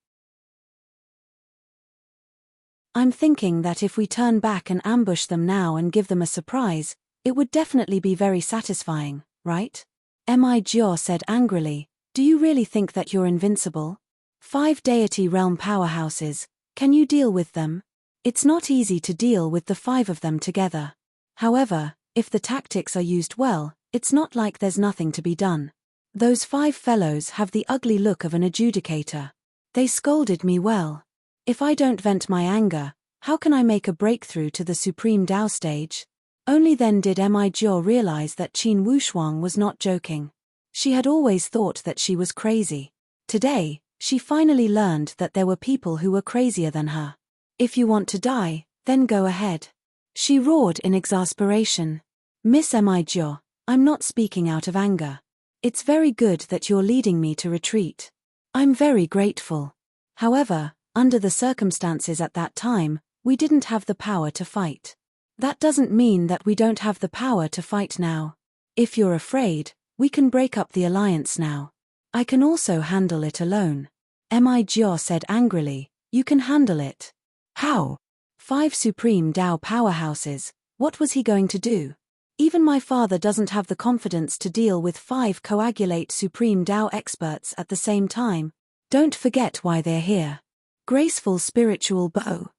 I'm thinking that if we turn back and ambush them now and give them a surprise, it would definitely be very satisfying, right? Mi Jo said angrily, do you really think that you're invincible? 5 deity realm powerhouses, can you deal with them? It's not easy to deal with the 5 of them together. However, if the tactics are used well, it's not like there's nothing to be done. Those 5 fellows have the ugly look of an adjudicator. They scolded me well. If I don't vent my anger, how can I make a breakthrough to the Supreme Tao stage? Only then did Mi Jo realize that Qin Wushuang was not joking. She had always thought that she was crazy. Today, she finally learned that there were people who were crazier than her. If you want to die, then go ahead. She roared in exasperation. Miss Mi Jo, I'm not speaking out of anger. It's very good that you're leading me to retreat. I'm very grateful. However, under the circumstances at that time, we didn't have the power to fight. That doesn't mean that we don't have the power to fight now. If you're afraid, we can break up the alliance now. I can also handle it alone. Mi Jo said angrily, you can handle it. How? 5 supreme Tao powerhouses, what was he going to do? Even my father doesn't have the confidence to deal with 5 coagulate supreme Tao experts at the same time. Don't forget why they're here. Graceful spiritual bow.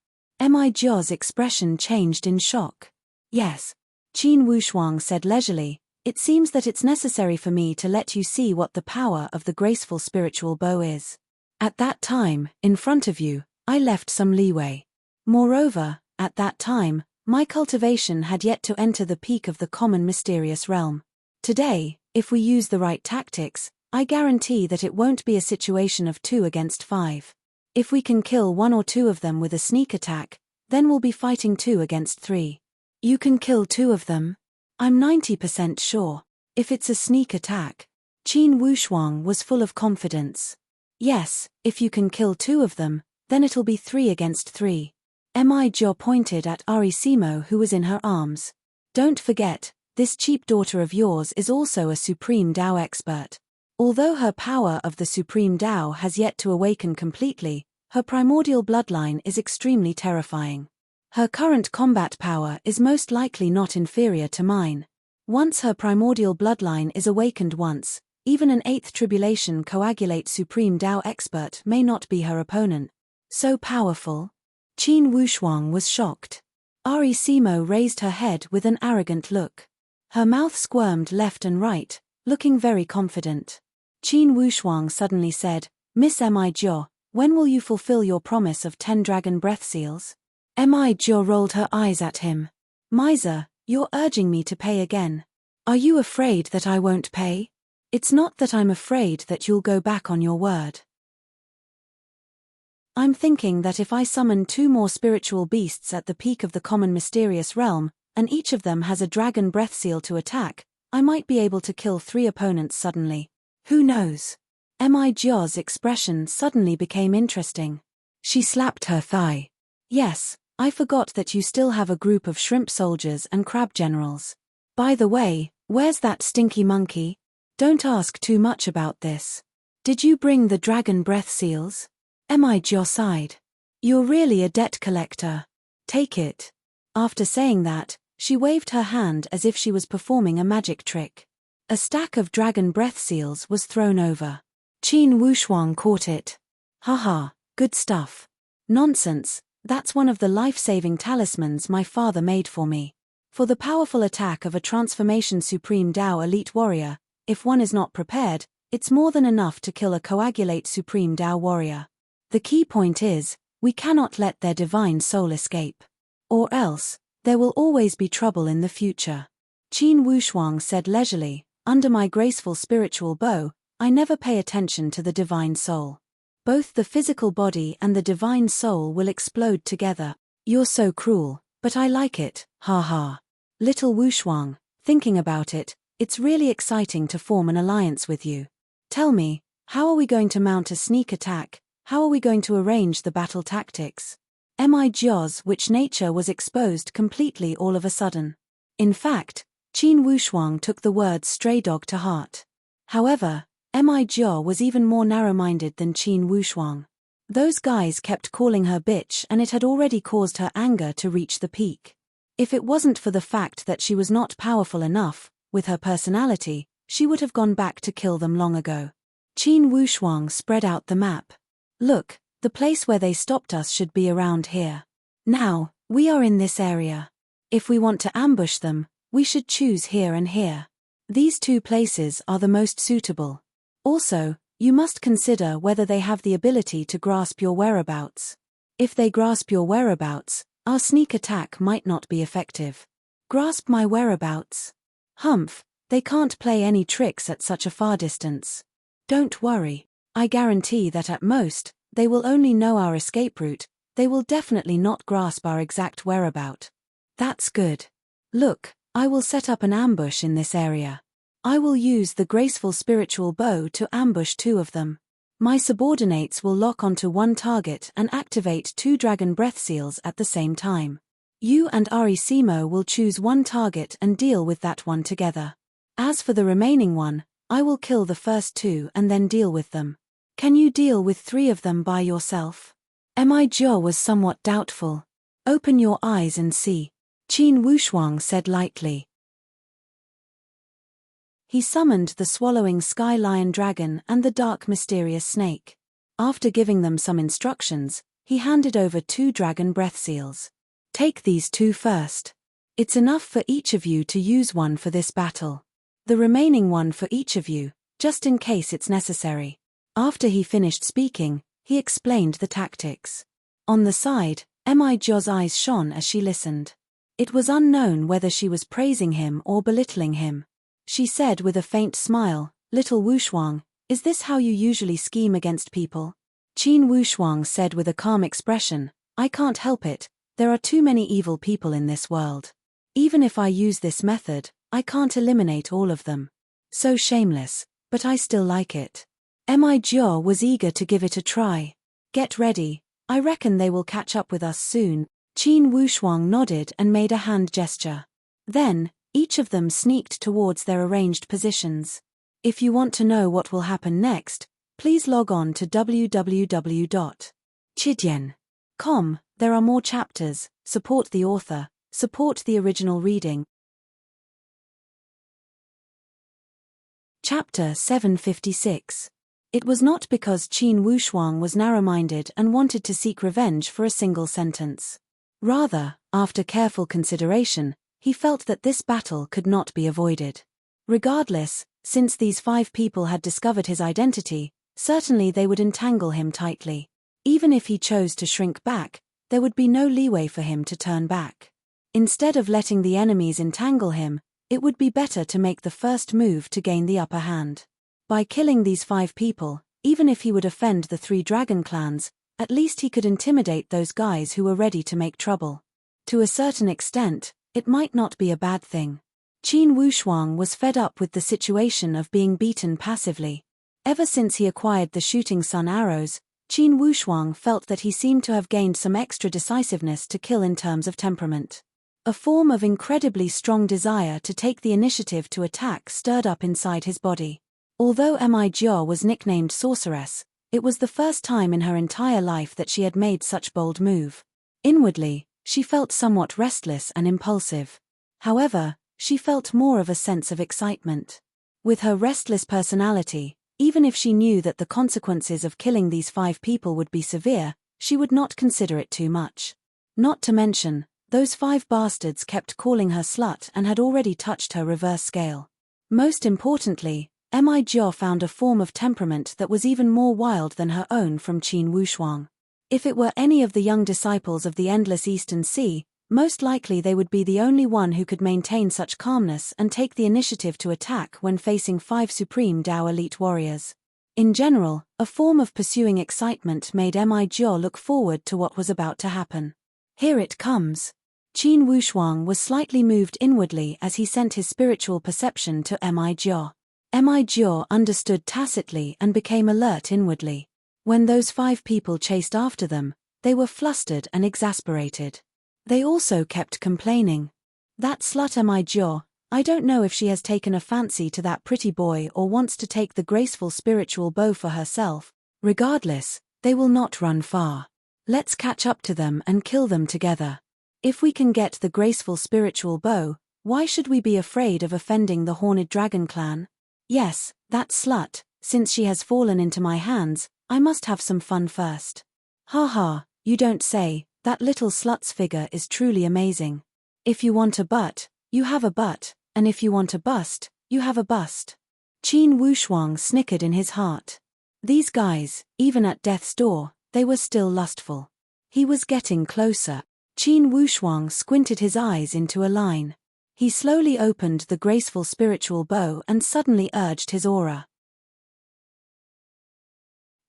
Mi Jo's expression changed in shock. Yes. Qin Wushuang said leisurely, it seems that it's necessary for me to let you see what the power of the graceful spiritual bow is. At that time, in front of you, I left some leeway. Moreover, at that time, my cultivation had yet to enter the peak of the common mysterious realm. Today, if we use the right tactics, I guarantee that it won't be a situation of 2 against 5. If we can kill 1 or 2 of them with a sneak attack, then we'll be fighting 2 against 3. You can kill 2 of them? I'm 90% sure. If it's a sneak attack. Qin Wushuang was full of confidence. Yes, if you can kill 2 of them, then it'll be 3 against 3. Mi Jo pointed at Arisimo, who was in her arms. Don't forget, this cheap daughter of yours is also a Supreme Dao expert. Although her power of the Supreme Dao has yet to awaken completely, her primordial bloodline is extremely terrifying. Her current combat power is most likely not inferior to mine. Once her primordial bloodline is awakened once, even an 8th Tribulation Coagulate Supreme Dao expert may not be her opponent. So powerful? Qin Wushuang was shocked. Arisimo raised her head with an arrogant look. Her mouth squirmed left and right, looking very confident. Qin Wushuang suddenly said, Miss Mi Jo, when will you fulfill your promise of 10 dragon breath seals? Mi Jo rolled her eyes at him. Miser, you're urging me to pay again. Are you afraid that I won't pay? It's not that I'm afraid that you'll go back on your word. I'm thinking that if I summon 2 more spiritual beasts at the peak of the common mysterious realm, and each of them has a dragon breath seal to attack, I might be able to kill 3 opponents suddenly. Who knows? Mi Jo's expression suddenly became interesting. She slapped her thigh. Yes, I forgot that you still have a group of shrimp soldiers and crab generals. By the way, where's that stinky monkey? Don't ask too much about this. Did you bring the dragon breath seals? Mi Jo sighed. You're really a debt collector. Take it. After saying that, she waved her hand as if she was performing a magic trick. A stack of dragon breath seals was thrown over. Qin Wushuang caught it. Haha, good stuff. Nonsense, that's one of the life-saving talismans my father made for me. For the powerful attack of a transformation Supreme Dao elite warrior, if one is not prepared, it's more than enough to kill a coagulate Supreme Dao warrior. The key point is, we cannot let their divine soul escape. Or else, there will always be trouble in the future. Qin Wushuang said leisurely, under my graceful spiritual bow, I never pay attention to the divine soul. Both the physical body and the divine soul will explode together. You're so cruel, but I like it, ha ha. Little Wushuang, thinking about it, it's really exciting to form an alliance with you. Tell me, how are we going to mount a sneak attack? How are we going to arrange the battle tactics? Mi Jo's which nature was exposed completely all of a sudden. In fact, Qin Wushuang took the words stray dog to heart. However, Mi Jo was even more narrow-minded than Qin Wushuang. Those guys kept calling her bitch and it had already caused her anger to reach the peak. If it wasn't for the fact that she was not powerful enough, with her personality, she would have gone back to kill them long ago. Qin Wushuang spread out the map. Look, the place where they stopped us should be around here. Now, we are in this area. If we want to ambush them, we should choose here and here. These 2 places are the most suitable. Also, you must consider whether they have the ability to grasp your whereabouts. If they grasp your whereabouts, our sneak attack might not be effective. Grasp my whereabouts? Humph, they can't play any tricks at such a far distance. Don't worry. I guarantee that at most, they will only know our escape route, they will definitely not grasp our exact whereabout. That's good. Look, I will set up an ambush in this area. I will use the graceful spiritual bow to ambush 2 of them. My subordinates will lock onto one target and activate 2 dragon breath seals at the same time. You and Arisimo will choose one target and deal with that one together. As for the remaining one, I will kill the first 2 and then deal with them. Can you deal with 3 of them by yourself? Mi Jo was somewhat doubtful. Open your eyes and see. Qin Wushuang said lightly. He summoned the swallowing sky lion dragon and the dark mysterious snake. After giving them some instructions, he handed over 2 dragon breath seals. Take these 2 first. It's enough for each of you to use one for this battle. The remaining one for each of you, just in case it's necessary. After he finished speaking, he explained the tactics. On the side, Mi Jo's eyes shone as she listened. It was unknown whether she was praising him or belittling him. She said with a faint smile, Little Wushuang, is this how you usually scheme against people? Qin Wushuang said with a calm expression, I can't help it, there are too many evil people in this world. Even if I use this method, I can't eliminate all of them. So shameless, but I still like it. Mi Jiao was eager to give it a try. Get ready, I reckon they will catch up with us soon. Qin Wushuang nodded and made a hand gesture. Then, each of them sneaked towards their arranged positions. If you want to know what will happen next, please log on to www.chidian.com. There are more chapters. Support the author, support the original reading. Chapter 756. It was not because Qin Wushuang was narrow-minded and wanted to seek revenge for a single sentence. Rather, after careful consideration, he felt that this battle could not be avoided. Regardless, since these 5 people had discovered his identity, certainly they would entangle him tightly. Even if he chose to shrink back, there would be no leeway for him to turn back. Instead of letting the enemies entangle him, it would be better to make the first move to gain the upper hand. By killing these 5 people, even if he would offend the 3 dragon clans, at least he could intimidate those guys who were ready to make trouble. To a certain extent, it might not be a bad thing. Qin Wushuang was fed up with the situation of being beaten passively. Ever since he acquired the shooting sun arrows, Qin Wushuang felt that he seemed to have gained some extra decisiveness to kill in terms of temperament. A form of incredibly strong desire to take the initiative to attack stirred up inside his body. Although Mi Jiao was nicknamed Sorceress, it was the first time in her entire life that she had made such bold move. Inwardly, she felt somewhat restless and impulsive. However, she felt more of a sense of excitement. With her restless personality, even if she knew that the consequences of killing these 5 people would be severe, she would not consider it too much. Not to mention, those 5 bastards kept calling her slut and had already touched her reverse scale. Most importantly, Mi Jiao found a form of temperament that was even more wild than her own from Qin Wushuang. If it were any of the young disciples of the Endless Eastern Sea, most likely they would be the only one who could maintain such calmness and take the initiative to attack when facing 5 supreme Dao elite warriors. In general, a form of pursuing excitement made Mi Jiao look forward to what was about to happen. Here it comes. Qin Wushuang was slightly moved inwardly as he sent his spiritual perception to Mi Jiao. Mi Jiao understood tacitly and became alert inwardly. When those 5 people chased after them, they were flustered and exasperated. They also kept complaining. That slut Mi Jiao, I don't know if she has taken a fancy to that pretty boy or wants to take the graceful spiritual bow for herself. Regardless, they will not run far. Let's catch up to them and kill them together. If we can get the graceful spiritual bow, why should we be afraid of offending the Horned Dragon clan? Yes, that slut, since she has fallen into my hands, I must have some fun first. Ha ha, you don't say, that little slut's figure is truly amazing. If you want a butt, you have a butt, and if you want a bust, you have a bust. Qin Wushuang snickered in his heart. These guys, even at death's door, they were still lustful. He was getting closer. Qin Wushuang squinted his eyes into a line. He slowly opened the graceful spiritual bow and suddenly urged his aura.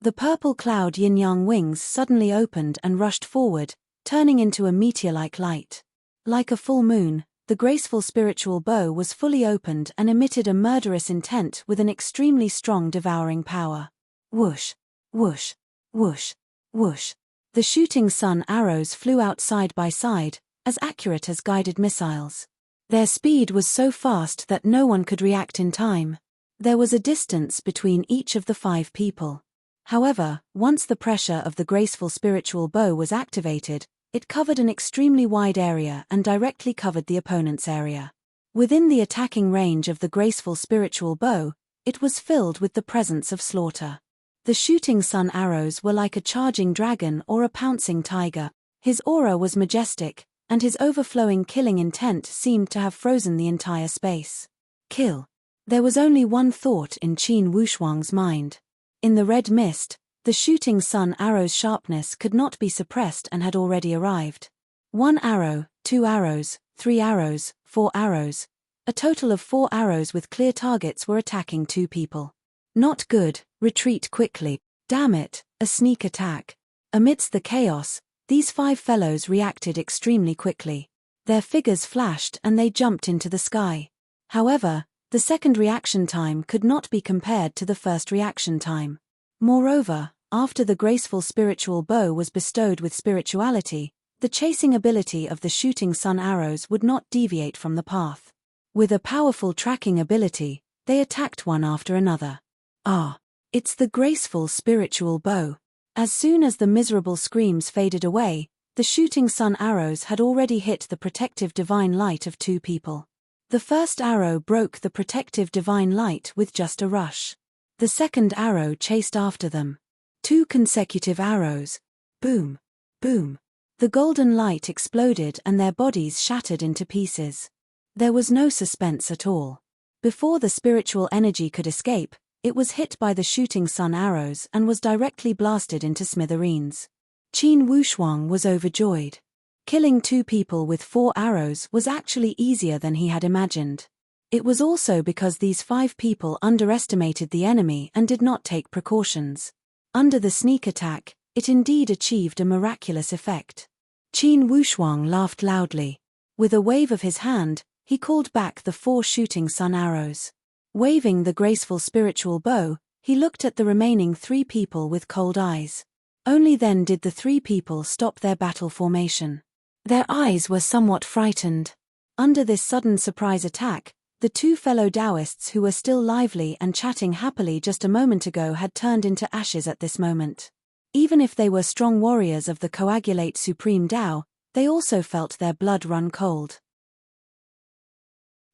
The purple cloud yin-yang wings suddenly opened and rushed forward, turning into a meteor-like light. Like a full moon, the graceful spiritual bow was fully opened and emitted a murderous intent with an extremely strong devouring power. Whoosh, whoosh, whoosh, whoosh. The shooting sun arrows flew out side by side, as accurate as guided missiles. Their speed was so fast that no one could react in time. There was a distance between each of the 5 people. However, once the pressure of the graceful spiritual bow was activated, it covered an extremely wide area and directly covered the opponent's area. Within the attacking range of the graceful spiritual bow, it was filled with the presence of slaughter. The shooting sun arrows were like a charging dragon or a pouncing tiger. His aura was majestic, and his overflowing killing intent seemed to have frozen the entire space. Kill. There was only one thought in Qin Wushuang's mind. In the red mist, the shooting sun arrow's sharpness could not be suppressed and had already arrived. 1 arrow, 2 arrows, 3 arrows, 4 arrows. A total of 4 arrows with clear targets were attacking 2 people. Not good, retreat quickly. Damn it, A sneak attack. Amidst the chaos, these 5 fellows reacted extremely quickly. Their figures flashed and they jumped into the sky. However, the second reaction time could not be compared to the first reaction time. Moreover, after the graceful spiritual bow was bestowed with spirituality, the chasing ability of the shooting sun arrows would not deviate from the path. With a powerful tracking ability, they attacked one after another. Ah, it's the graceful spiritual bow. As soon as the miserable screams faded away, the shooting sun arrows had already hit the protective divine light of 2 people. The first arrow broke the protective divine light with just a rush. The second arrow chased after them. 2 consecutive arrows. Boom. Boom. The golden light exploded and their bodies shattered into pieces. There was no suspense at all. Before the spiritual energy could escape, it was hit by the shooting sun arrows and was directly blasted into smithereens. Qin Wushuang was overjoyed. Killing 2 people with 4 arrows was actually easier than he had imagined. It was also because these 5 people underestimated the enemy and did not take precautions. Under the sneak attack, it indeed achieved a miraculous effect. Qin Wushuang laughed loudly. With a wave of his hand, he called back the 4 shooting sun arrows. Waving the graceful spiritual bow, he looked at the remaining 3 people with cold eyes. Only then did the 3 people stop their battle formation. Their eyes were somewhat frightened. Under this sudden surprise attack, the 2 fellow Taoists who were still lively and chatting happily just a moment ago had turned into ashes at this moment. Even if they were strong warriors of the coagulate supreme Tao, they also felt their blood run cold.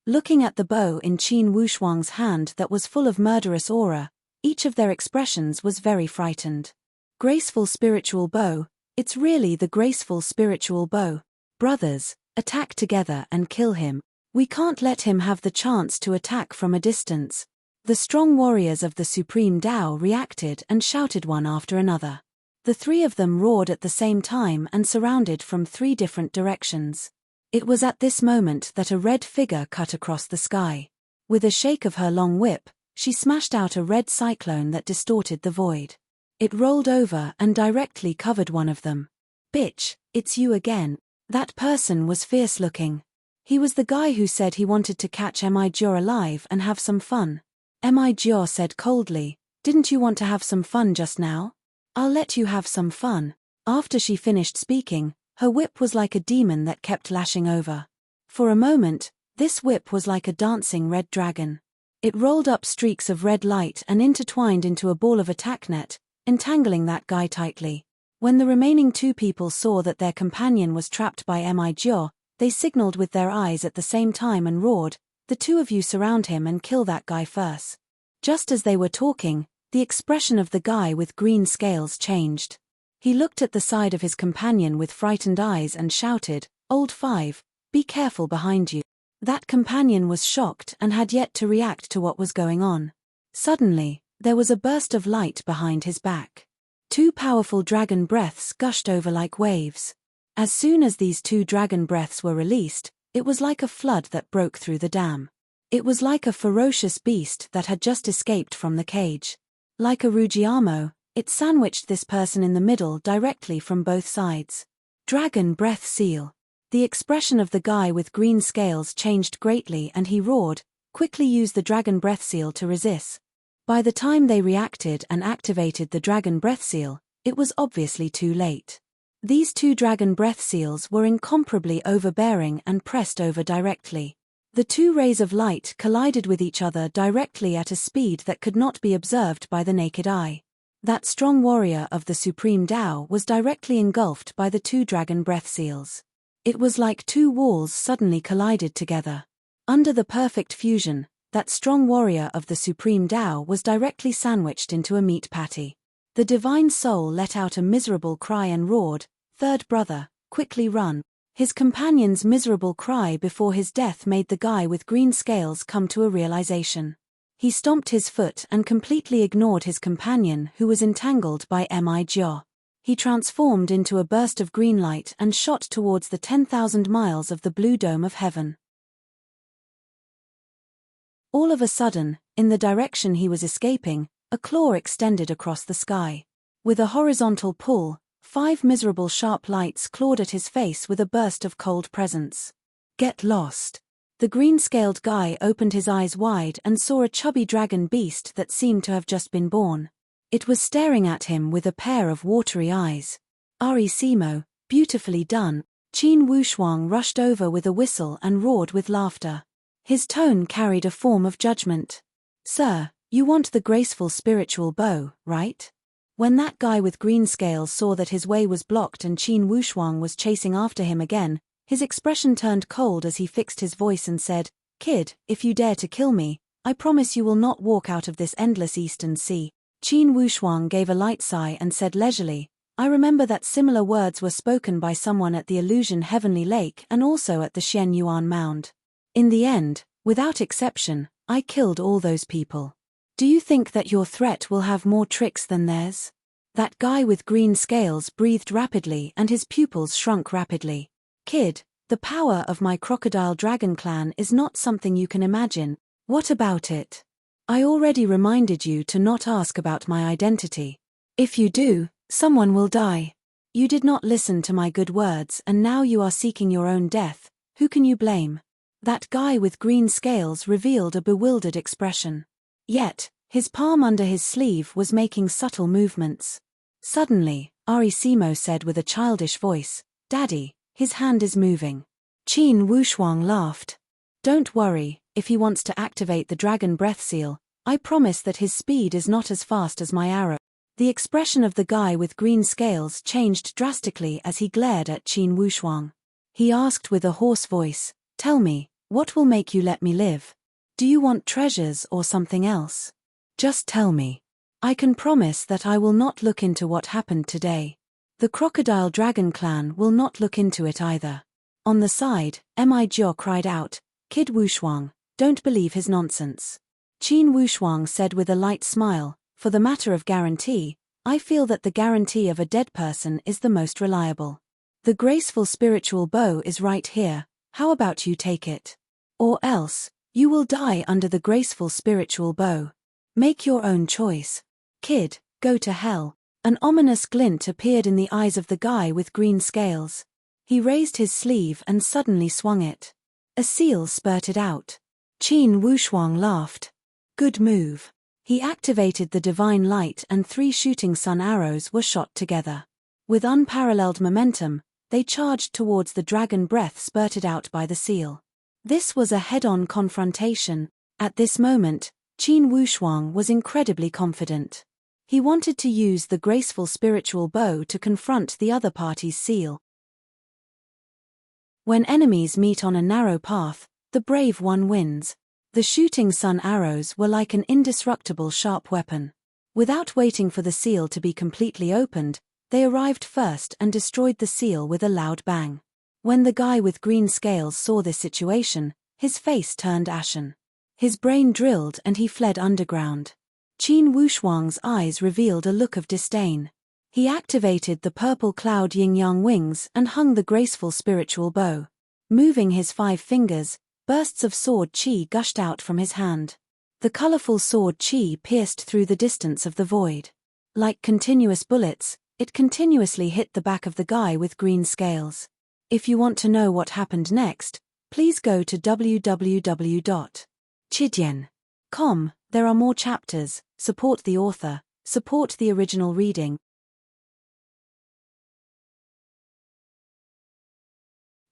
Looking at the bow in Qin Wushuang's hand that was full of murderous aura, each of their expressions was very frightened. Graceful spiritual bow, it's really the graceful spiritual bow. Brothers, attack together and kill him. We can't let him have the chance to attack from a distance. The strong warriors of the Supreme Tao reacted and shouted one after another. The 3 of them roared at the same time and surrounded from 3 different directions. It was at this moment that a red figure cut across the sky. With a shake of her long whip, she smashed out a red cyclone that distorted the void. It rolled over and directly covered one of them. Bitch, it's you again. That person was fierce-looking. He was the guy who said he wanted to catch Mi Jiao alive and have some fun. Mi Jiao said coldly, didn't you want to have some fun just now? I'll let you have some fun. After she finished speaking, her whip was like a demon that kept lashing over. For a moment, this whip was like a dancing red dragon. It rolled up streaks of red light and intertwined into a ball of attack net, entangling that guy tightly. When the remaining 2 people saw that their companion was trapped by Mi Jiao, they signaled with their eyes at the same time and roared, the 2 of you surround him and kill that guy first. Just as they were talking, the expression of the guy with green scales changed. He looked at the side of his companion with frightened eyes and shouted, Old 5, be careful behind you. That companion was shocked and had yet to react to what was going on. Suddenly, there was a burst of light behind his back. 2 powerful dragon breaths gushed over like waves. As soon as these 2 dragon breaths were released, it was like a flood that broke through the dam. It was like a ferocious beast that had just escaped from the cage. Like a Rugiamo, it sandwiched this person in the middle directly from both sides. Dragon breath seal. The expression of the guy with green scales changed greatly and he roared, quickly use the dragon breath seal to resist. By the time they reacted and activated the dragon breath seal, it was obviously too late. These 2 dragon breath seals were incomparably overbearing and pressed over directly. The 2 rays of light collided with each other directly at a speed that could not be observed by the naked eye. That strong warrior of the Supreme Tao was directly engulfed by the 2 dragon breath seals. It was like 2 walls suddenly collided together. Under the perfect fusion, that strong warrior of the Supreme Tao was directly sandwiched into a meat patty. The divine soul let out a miserable cry and roared, "Third brother, quickly run." His companion's miserable cry before his death made the guy with green scales come to a realization. He stomped his foot and completely ignored his companion who was entangled by Mi Jiao. He transformed into a burst of green light and shot towards the 10,000 miles of the blue dome of heaven. All of a sudden, in the direction he was escaping, a claw extended across the sky. With a horizontal pull, 5 miserable sharp lights clawed at his face with a burst of cold presence. Get lost. The green-scaled guy opened his eyes wide and saw a chubby dragon beast that seemed to have just been born. It was staring at him with a pair of watery eyes. Ari Simo, beautifully done. Qin Wushuang rushed over with a whistle and roared with laughter. His tone carried a form of judgment. Sir, you want the graceful spiritual bow, right? When that guy with green scales saw that his way was blocked and Qin Wushuang was chasing after him again, his expression turned cold as he fixed his voice and said, Kid, if you dare to kill me, I promise you will not walk out of this endless eastern sea. Qin Wushuang gave a light sigh and said leisurely, I remember that similar words were spoken by someone at the Illusion Heavenly Lake and also at the Xian Yuan Mound. In the end, without exception, I killed all those people. Do you think that your threat will have more tricks than theirs? That guy with green scales breathed rapidly and his pupils shrunk rapidly. Kid, the power of my crocodile dragon clan is not something you can imagine. What about it? I already reminded you to not ask about my identity. If you do, someone will die. You did not listen to my good words and now you are seeking your own death. Who can you blame? That guy with green scales revealed a bewildered expression. Yet, his palm under his sleeve was making subtle movements. Suddenly, Ari Simo said with a childish voice, Daddy, his hand is moving. Qin Wushuang laughed. Don't worry, if he wants to activate the dragon breath seal, I promise that his speed is not as fast as my arrow. The expression of the guy with green scales changed drastically as he glared at Qin Wushuang. He asked with a hoarse voice, Tell me, what will make you let me live? Do you want treasures or something else? Just tell me. I can promise that I will not look into what happened today. The Crocodile Dragon clan will not look into it either. On the side, Mi Jiao cried out, Kid Wushuang, don't believe his nonsense. Qin Wushuang said with a light smile, For the matter of guarantee, I feel that the guarantee of a dead person is the most reliable. The graceful spiritual bow is right here, how about you take it? Or else, you will die under the graceful spiritual bow. Make your own choice. Kid, go to hell. An ominous glint appeared in the eyes of the guy with green scales. He raised his sleeve and suddenly swung it. A seal spurted out. Qin Wushuang laughed. Good move. He activated the divine light and 3 shooting sun arrows were shot together. With unparalleled momentum, they charged towards the dragon breath spurted out by the seal. This was a head-on confrontation. At this moment, Qin Wushuang was incredibly confident. He wanted to use the graceful spiritual bow to confront the other party's seal. When enemies meet on a narrow path, the brave one wins. The shooting sun arrows were like an indestructible sharp weapon. Without waiting for the seal to be completely opened, they arrived first and destroyed the seal with a loud bang. When the guy with green scales saw this situation, his face turned ashen. His brain drilled and he fled underground. Qin Wushuang's eyes revealed a look of disdain. He activated the purple cloud yin-yang wings and hung the graceful spiritual bow. Moving his 5 fingers, bursts of sword chi gushed out from his hand. The colorful sword chi pierced through the distance of the void. Like continuous bullets, it continuously hit the back of the guy with green scales. If you want to know what happened next, please go to www.chidian.com. There are more chapters. Support the author. Support the original reading.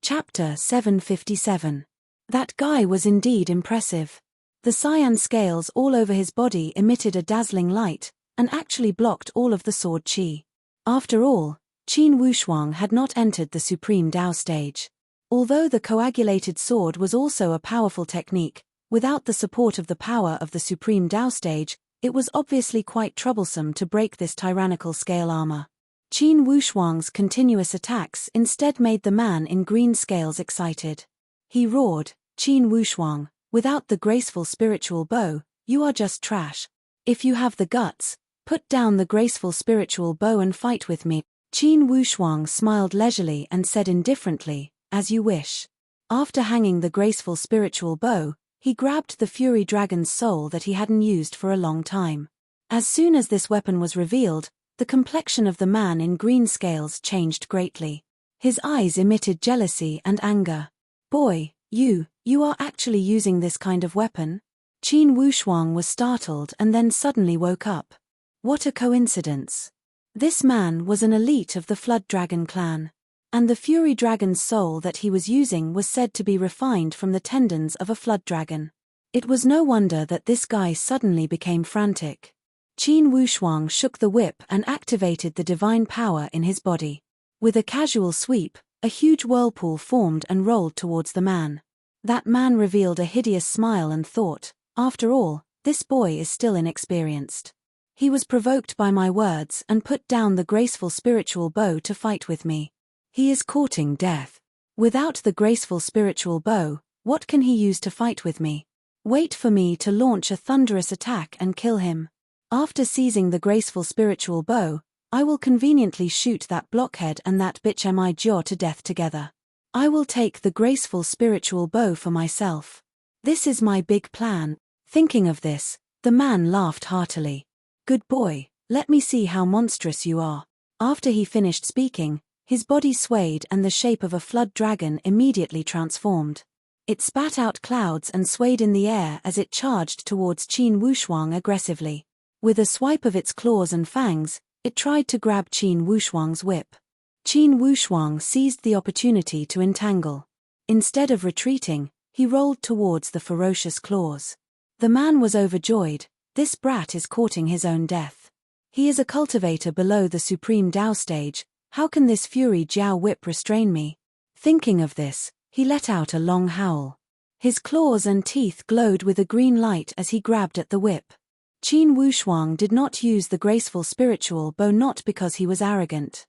Chapter 757. That guy was indeed impressive. The cyan scales all over his body emitted a dazzling light, and actually blocked all of the sword chi. After all, Qin Wushuang had not entered the Supreme Dao stage. Although the coagulated sword was also a powerful technique, without the support of the power of the Supreme Dao stage, it was obviously quite troublesome to break this tyrannical scale armor. Qin Wushuang's continuous attacks instead made the man in green scales excited. He roared, Qin Wushuang, without the graceful spiritual bow, you are just trash. If you have the guts, put down the graceful spiritual bow and fight with me. Qin Wushuang smiled leisurely and said indifferently, as you wish. After hanging the graceful spiritual bow, he grabbed the Fury Dragon's soul that he hadn't used for a long time. As soon as this weapon was revealed, the complexion of the man in green scales changed greatly. His eyes emitted jealousy and anger. Boy, you are actually using this kind of weapon? Qin Wushuang was startled and then suddenly woke up. What a coincidence. This man was an elite of the Flood Dragon clan. And the Fury Dragon's soul that he was using was said to be refined from the tendons of a Flood Dragon. It was no wonder that this guy suddenly became frantic. Qin Wushuang shook the whip and activated the divine power in his body. With a casual sweep, a huge whirlpool formed and rolled towards the man. That man revealed a hideous smile and thought, after all, this boy is still inexperienced. He was provoked by my words and put down the graceful spiritual bow to fight with me. He is courting death. Without the graceful spiritual bow, what can he use to fight with me? Wait for me to launch a thunderous attack and kill him. After seizing the graceful spiritual bow, I will conveniently shoot that blockhead and that bitch Mi Jiao to death together. I will take the graceful spiritual bow for myself. This is my big plan. Thinking of this, the man laughed heartily. Good boy, let me see how monstrous you are. After he finished speaking, his body swayed and the shape of a flood dragon immediately transformed. It spat out clouds and swayed in the air as it charged towards Qin Wushuang aggressively. With a swipe of its claws and fangs, it tried to grab Qin Wushuang's whip. Qin Wushuang seized the opportunity to entangle. Instead of retreating, he rolled towards the ferocious claws. The man was overjoyed. This brat is courting his own death. He is a cultivator below the supreme Dao stage. How can this Fury Jiao whip restrain me? Thinking of this, he let out a long howl. His claws and teeth glowed with a green light as he grabbed at the whip. Qin Wushuang did not use the graceful spiritual bow not because he was arrogant.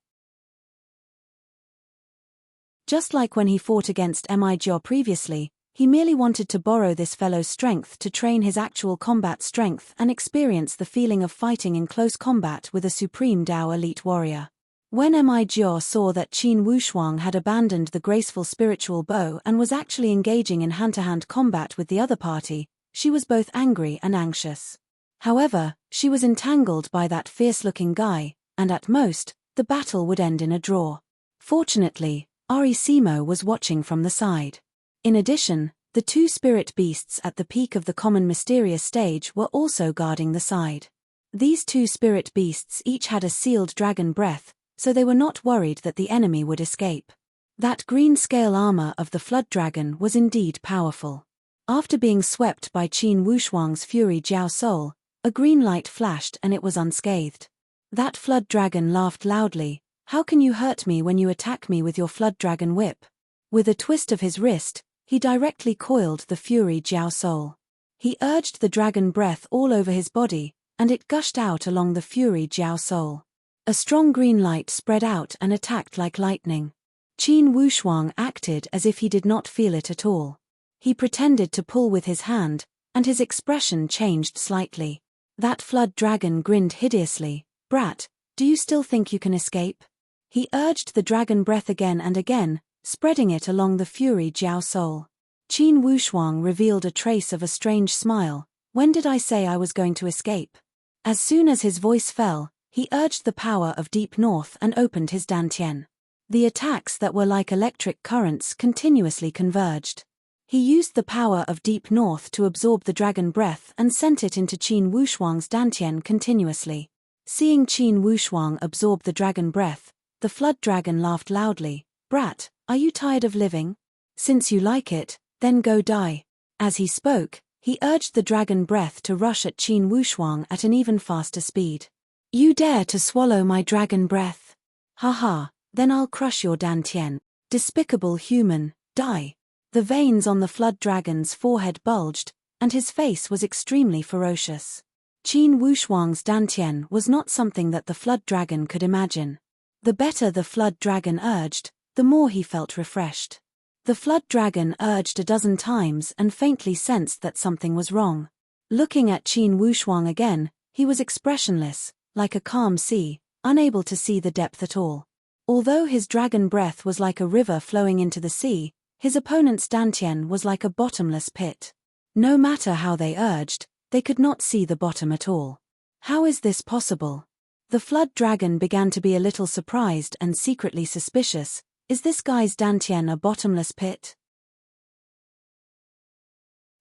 Just like when he fought against Mi Jiao previously, he merely wanted to borrow this fellow's strength to train his actual combat strength and experience the feeling of fighting in close combat with a supreme Dao elite warrior. When Mi Jiao saw that Qin Wushuang had abandoned the graceful spiritual bow and was actually engaging in hand-to-hand combat with the other party, she was both angry and anxious. However, she was entangled by that fierce-looking guy, and at most, the battle would end in a draw. Fortunately, Arisimo was watching from the side. In addition, the two spirit beasts at the peak of the common mysterious stage were also guarding the side. These two spirit beasts each had a sealed dragon breath, so they were not worried that the enemy would escape. That green scale armor of the flood dragon was indeed powerful. After being swept by Qin Wushuang's Fury Jiao soul, a green light flashed and it was unscathed. That flood dragon laughed loudly. How can you hurt me when you attack me with your flood dragon whip? With a twist of his wrist, he directly coiled the Fury Jiao soul. He urged the dragon breath all over his body, and it gushed out along the Fury Jiao soul. A strong green light spread out and attacked like lightning. Qin Wushuang acted as if he did not feel it at all. He pretended to pull with his hand, and his expression changed slightly. That flood dragon grinned hideously. Brat, do you still think you can escape? He urged the dragon breath again and again, spreading it along the Fury Jiao soul. Qin Wushuang revealed a trace of a strange smile. When did I say I was going to escape? As soon as his voice fell, he urged the power of Deep North and opened his dantian. The attacks that were like electric currents continuously converged. He used the power of Deep North to absorb the dragon breath and sent it into Qin Wushuang's dantian continuously. Seeing Qin Wushuang absorb the dragon breath, the flood dragon laughed loudly. Brat, are you tired of living? Since you like it, then go die. As he spoke, he urged the dragon breath to rush at Qin Wushuang at an even faster speed. You dare to swallow my dragon breath? Haha, then I'll crush your dantian. Despicable human, die. The veins on the flood dragon's forehead bulged, and his face was extremely ferocious. Qin Wushuang's dantian was not something that the flood dragon could imagine. The better the flood dragon urged, the more he felt refreshed. The flood dragon urged a dozen times and faintly sensed that something was wrong. Looking at Qin Wushuang again, he was expressionless, like a calm sea, unable to see the depth at all. Although his dragon breath was like a river flowing into the sea, his opponent's dantian was like a bottomless pit. No matter how they urged, they could not see the bottom at all. How is this possible? The flood dragon began to be a little surprised and secretly suspicious. Is this guy's Dantian a bottomless pit?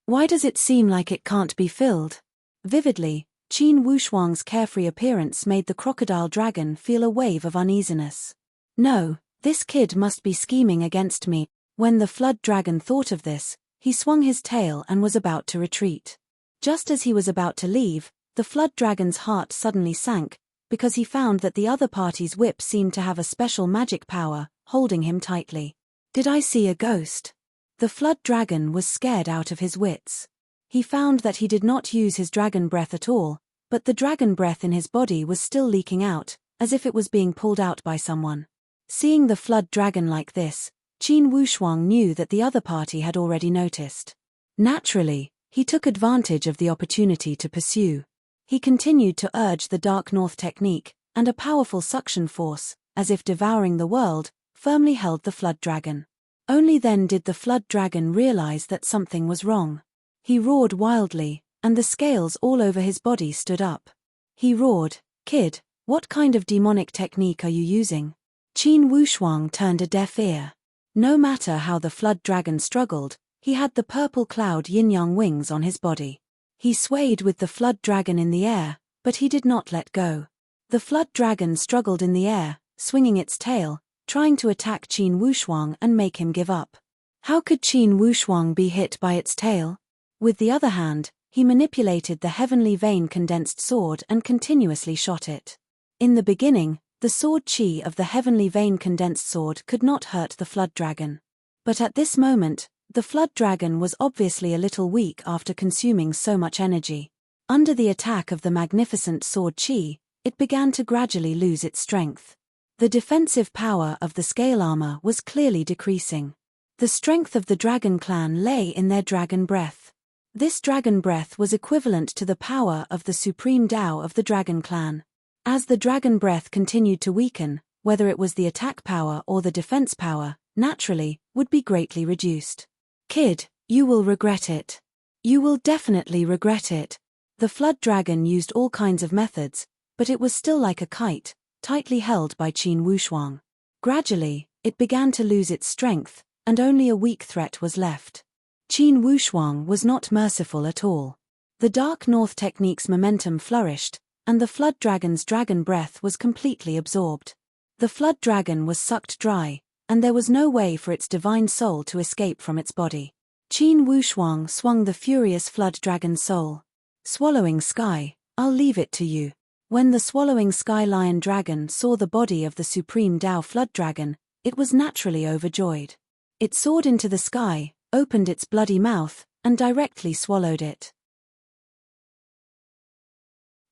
Why does it seem like it can't be filled? Vividly, Qin Wushuang's carefree appearance made the crocodile dragon feel a wave of uneasiness. No, this kid must be scheming against me. When the flood dragon thought of this, he swung his tail and was about to retreat. Just as he was about to leave, the flood dragon's heart suddenly sank, because he found that the other party's whip seemed to have a special magic power, holding him tightly. Did I see a ghost? The flood dragon was scared out of his wits. He found that he did not use his dragon breath at all, but the dragon breath in his body was still leaking out, as if it was being pulled out by someone. Seeing the flood dragon like this, Qin Wushuang knew that the other party had already noticed. Naturally, he took advantage of the opportunity to pursue. He continued to urge the Dark North technique, and a powerful suction force, as if devouring the world, firmly held the flood dragon. Only then did the flood dragon realize that something was wrong. He roared wildly, and the scales all over his body stood up. He roared, "Kid, what kind of demonic technique are you using?" Qin Wushuang turned a deaf ear. No matter how the flood dragon struggled, he had the purple cloud yin-yang wings on his body. He swayed with the flood dragon in the air, but he did not let go. The flood dragon struggled in the air, swinging its tail, trying to attack Qin Wushuang and make him give up. How could Qin Wushuang be hit by its tail? With the other hand, he manipulated the heavenly vein condensed sword and continuously shot it. In the beginning, the sword chi of the heavenly vein condensed sword could not hurt the flood dragon. But at this moment, the flood dragon was obviously a little weak after consuming so much energy. Under the attack of the magnificent sword chi, it began to gradually lose its strength. The defensive power of the scale armor was clearly decreasing. The strength of the dragon clan lay in their dragon breath. This dragon breath was equivalent to the power of the supreme Tao of the dragon clan. As the dragon breath continued to weaken, whether it was the attack power or the defense power, naturally, would be greatly reduced. "Kid, you will regret it. You will definitely regret it." The flood dragon used all kinds of methods, but it was still like a kite, tightly held by Qin Wushuang. Gradually, it began to lose its strength, and only a weak threat was left. Qin Wushuang was not merciful at all. The Dark North technique's momentum flourished, and the flood dragon's dragon breath was completely absorbed. The flood dragon was sucked dry, and there was no way for its divine soul to escape from its body. Qin Wushuang swung the furious flood dragon's soul. "Swallowing sky, I'll leave it to you." When the swallowing sky lion dragon saw the body of the supreme Tao flood dragon, it was naturally overjoyed. It soared into the sky, opened its bloody mouth, and directly swallowed it.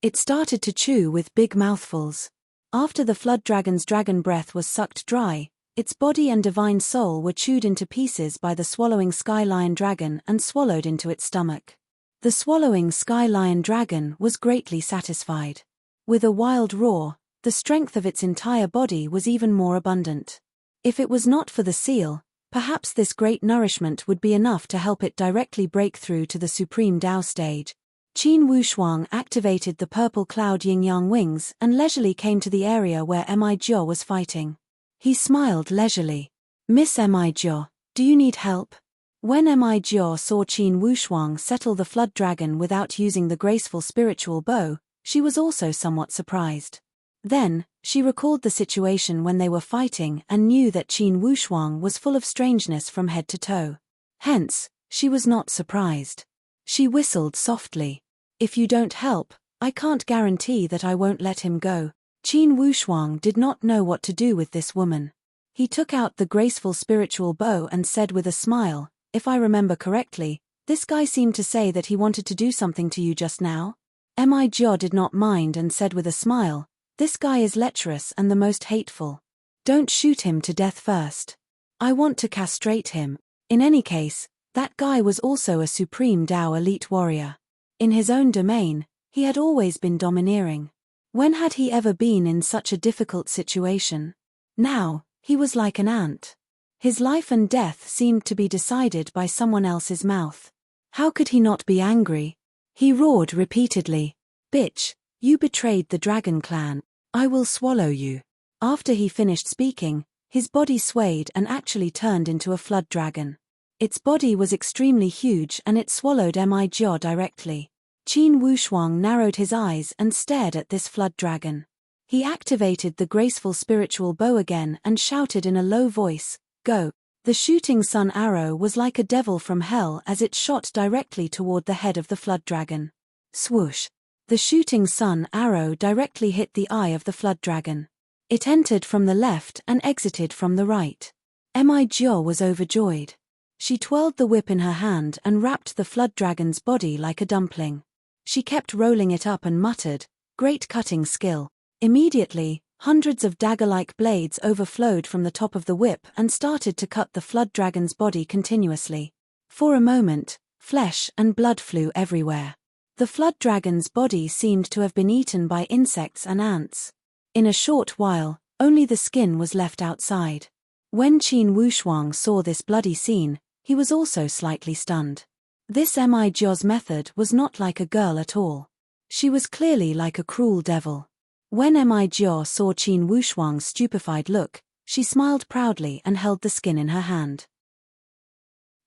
It started to chew with big mouthfuls. After the flood dragon's dragon breath was sucked dry, its body and divine soul were chewed into pieces by the swallowing sky lion dragon and swallowed into its stomach. The swallowing sky lion dragon was greatly satisfied. With a wild roar, the strength of its entire body was even more abundant. If it was not for the seal, perhaps this great nourishment would be enough to help it directly break through to the supreme Tao stage. Qin Wushuang activated the purple cloud yin-yang wings and leisurely came to the area where Mi Jiao was fighting. He smiled leisurely. "Miss Mi Jiao, do you need help?" When Mi Jiao saw Qin Wushuang settle the flood dragon without using the graceful spiritual bow, she was also somewhat surprised. Then, she recalled the situation when they were fighting and knew that Qin Wushuang was full of strangeness from head to toe. Hence, she was not surprised. She whistled softly. "If you don't help, I can't guarantee that I won't let him go." Qin Wushuang did not know what to do with this woman. He took out the graceful spiritual bow and said with a smile, "If I remember correctly, this guy seemed to say that he wanted to do something to you just now?" Mi Jiao did not mind and said with a smile, "This guy is lecherous and the most hateful. Don't shoot him to death first. I want to castrate him." In any case, that guy was also a supreme Tao elite warrior. In his own domain, he had always been domineering. When had he ever been in such a difficult situation? Now, he was like an ant. His life and death seemed to be decided by someone else's mouth. How could he not be angry? He roared repeatedly, "Bitch, you betrayed the dragon clan. I will swallow you. After he finished speaking, his body swayed and actually turned into a flood dragon. Its body was extremely huge and it swallowed Mi Jia directly. Qin Wushuang narrowed his eyes and stared at this flood dragon. He activated the graceful spiritual bow again and shouted in a low voice, "Go!" The shooting sun arrow was like a devil from hell as it shot directly toward the head of the flood dragon. Swoosh! The shooting sun arrow directly hit the eye of the flood dragon. It entered from the left and exited from the right. Mi Jia was overjoyed. She twirled the whip in her hand and wrapped the flood dragon's body like a dumpling. She kept rolling it up and muttered, "Great cutting skill." Immediately, hundreds of dagger-like blades overflowed from the top of the whip and started to cut the flood dragon's body continuously. For a moment, flesh and blood flew everywhere. The flood dragon's body seemed to have been eaten by insects and ants. In a short while, only the skin was left outside. When Qin Wushuang saw this bloody scene, he was also slightly stunned. This Mi Jia's method was not like a girl at all. She was clearly like a cruel devil. When Mi Jia saw Qin Wushuang's stupefied look, she smiled proudly and held the skin in her hand.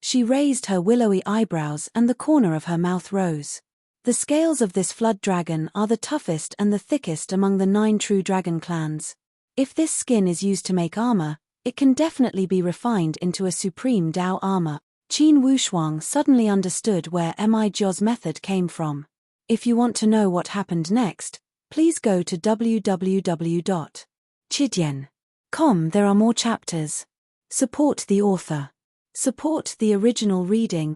She raised her willowy eyebrows and the corner of her mouth rose. The scales of this flood dragon are the toughest and the thickest among the 9 true dragon clans. If this skin is used to make armor, it can definitely be refined into a supreme Dao armor. Qin Wushuang suddenly understood where Mi Jia's method came from. If you want to know what happened next, please go to www.chidian.com. There are more chapters. Support the author. Support the original reading.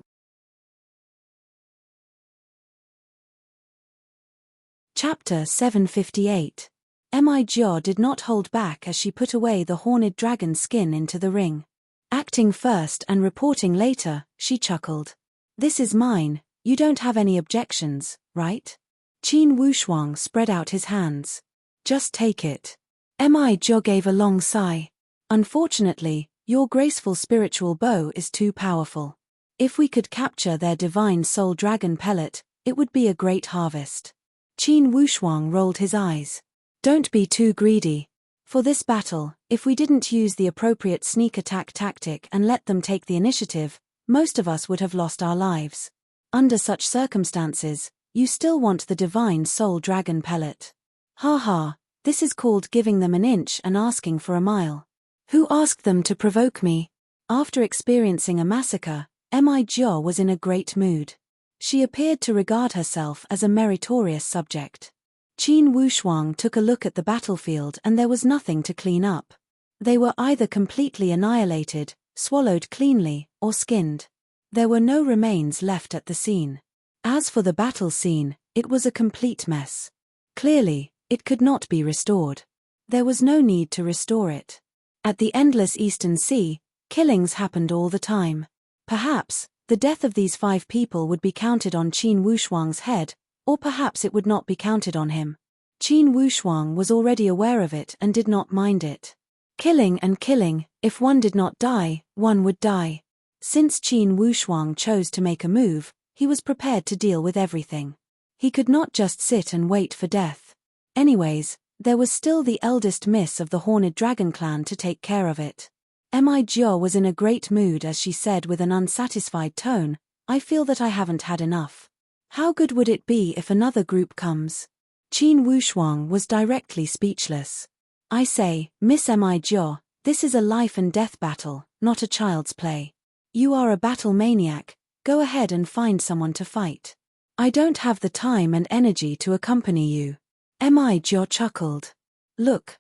Chapter 758. Mi Jia did not hold back as she put away the horned dragon skin into the ring. Acting first and reporting later, she chuckled. "This is mine, you don't have any objections, right?" Qin Wushuang spread out his hands. "Just take it." Mi Jia gave a long sigh. "Unfortunately, your graceful spiritual bow is too powerful. If we could capture their divine soul dragon pellet, it would be a great harvest." Qin Wushuang rolled his eyes. "Don't be too greedy. For this battle, if we didn't use the appropriate sneak attack tactic and let them take the initiative, most of us would have lost our lives. Under such circumstances, you still want the divine soul dragon pellet. Ha ha, this is called giving them an inch and asking for a mile. Who asked them to provoke me?" After experiencing a massacre, Mi Jia was in a great mood. She appeared to regard herself as a meritorious subject. Qin Wushuang took a look at the battlefield and there was nothing to clean up. They were either completely annihilated, swallowed cleanly, or skinned. There were no remains left at the scene. As for the battle scene, it was a complete mess. Clearly, it could not be restored. There was no need to restore it. At the endless Eastern Sea, killings happened all the time. Perhaps, the death of these 5 people would be counted on Qin Wushuang's head, or perhaps it would not be counted on him. Qin Wushuang was already aware of it and did not mind it. Killing and killing, if one did not die, one would die. Since Qin Wushuang chose to make a move, he was prepared to deal with everything. He could not just sit and wait for death. Anyways, there was still the eldest miss of the Horned Dragon clan to take care of it. Mi Jia was in a great mood as she said with an unsatisfied tone, "I feel that I haven't had enough. How good would it be if another group comes?" Qin Wushuang was directly speechless. "I say, Miss Mi Jia, this is a life and death battle, not a child's play. You are a battle maniac, go ahead and find someone to fight. I don't have the time and energy to accompany you." Mi Jia chuckled. Look,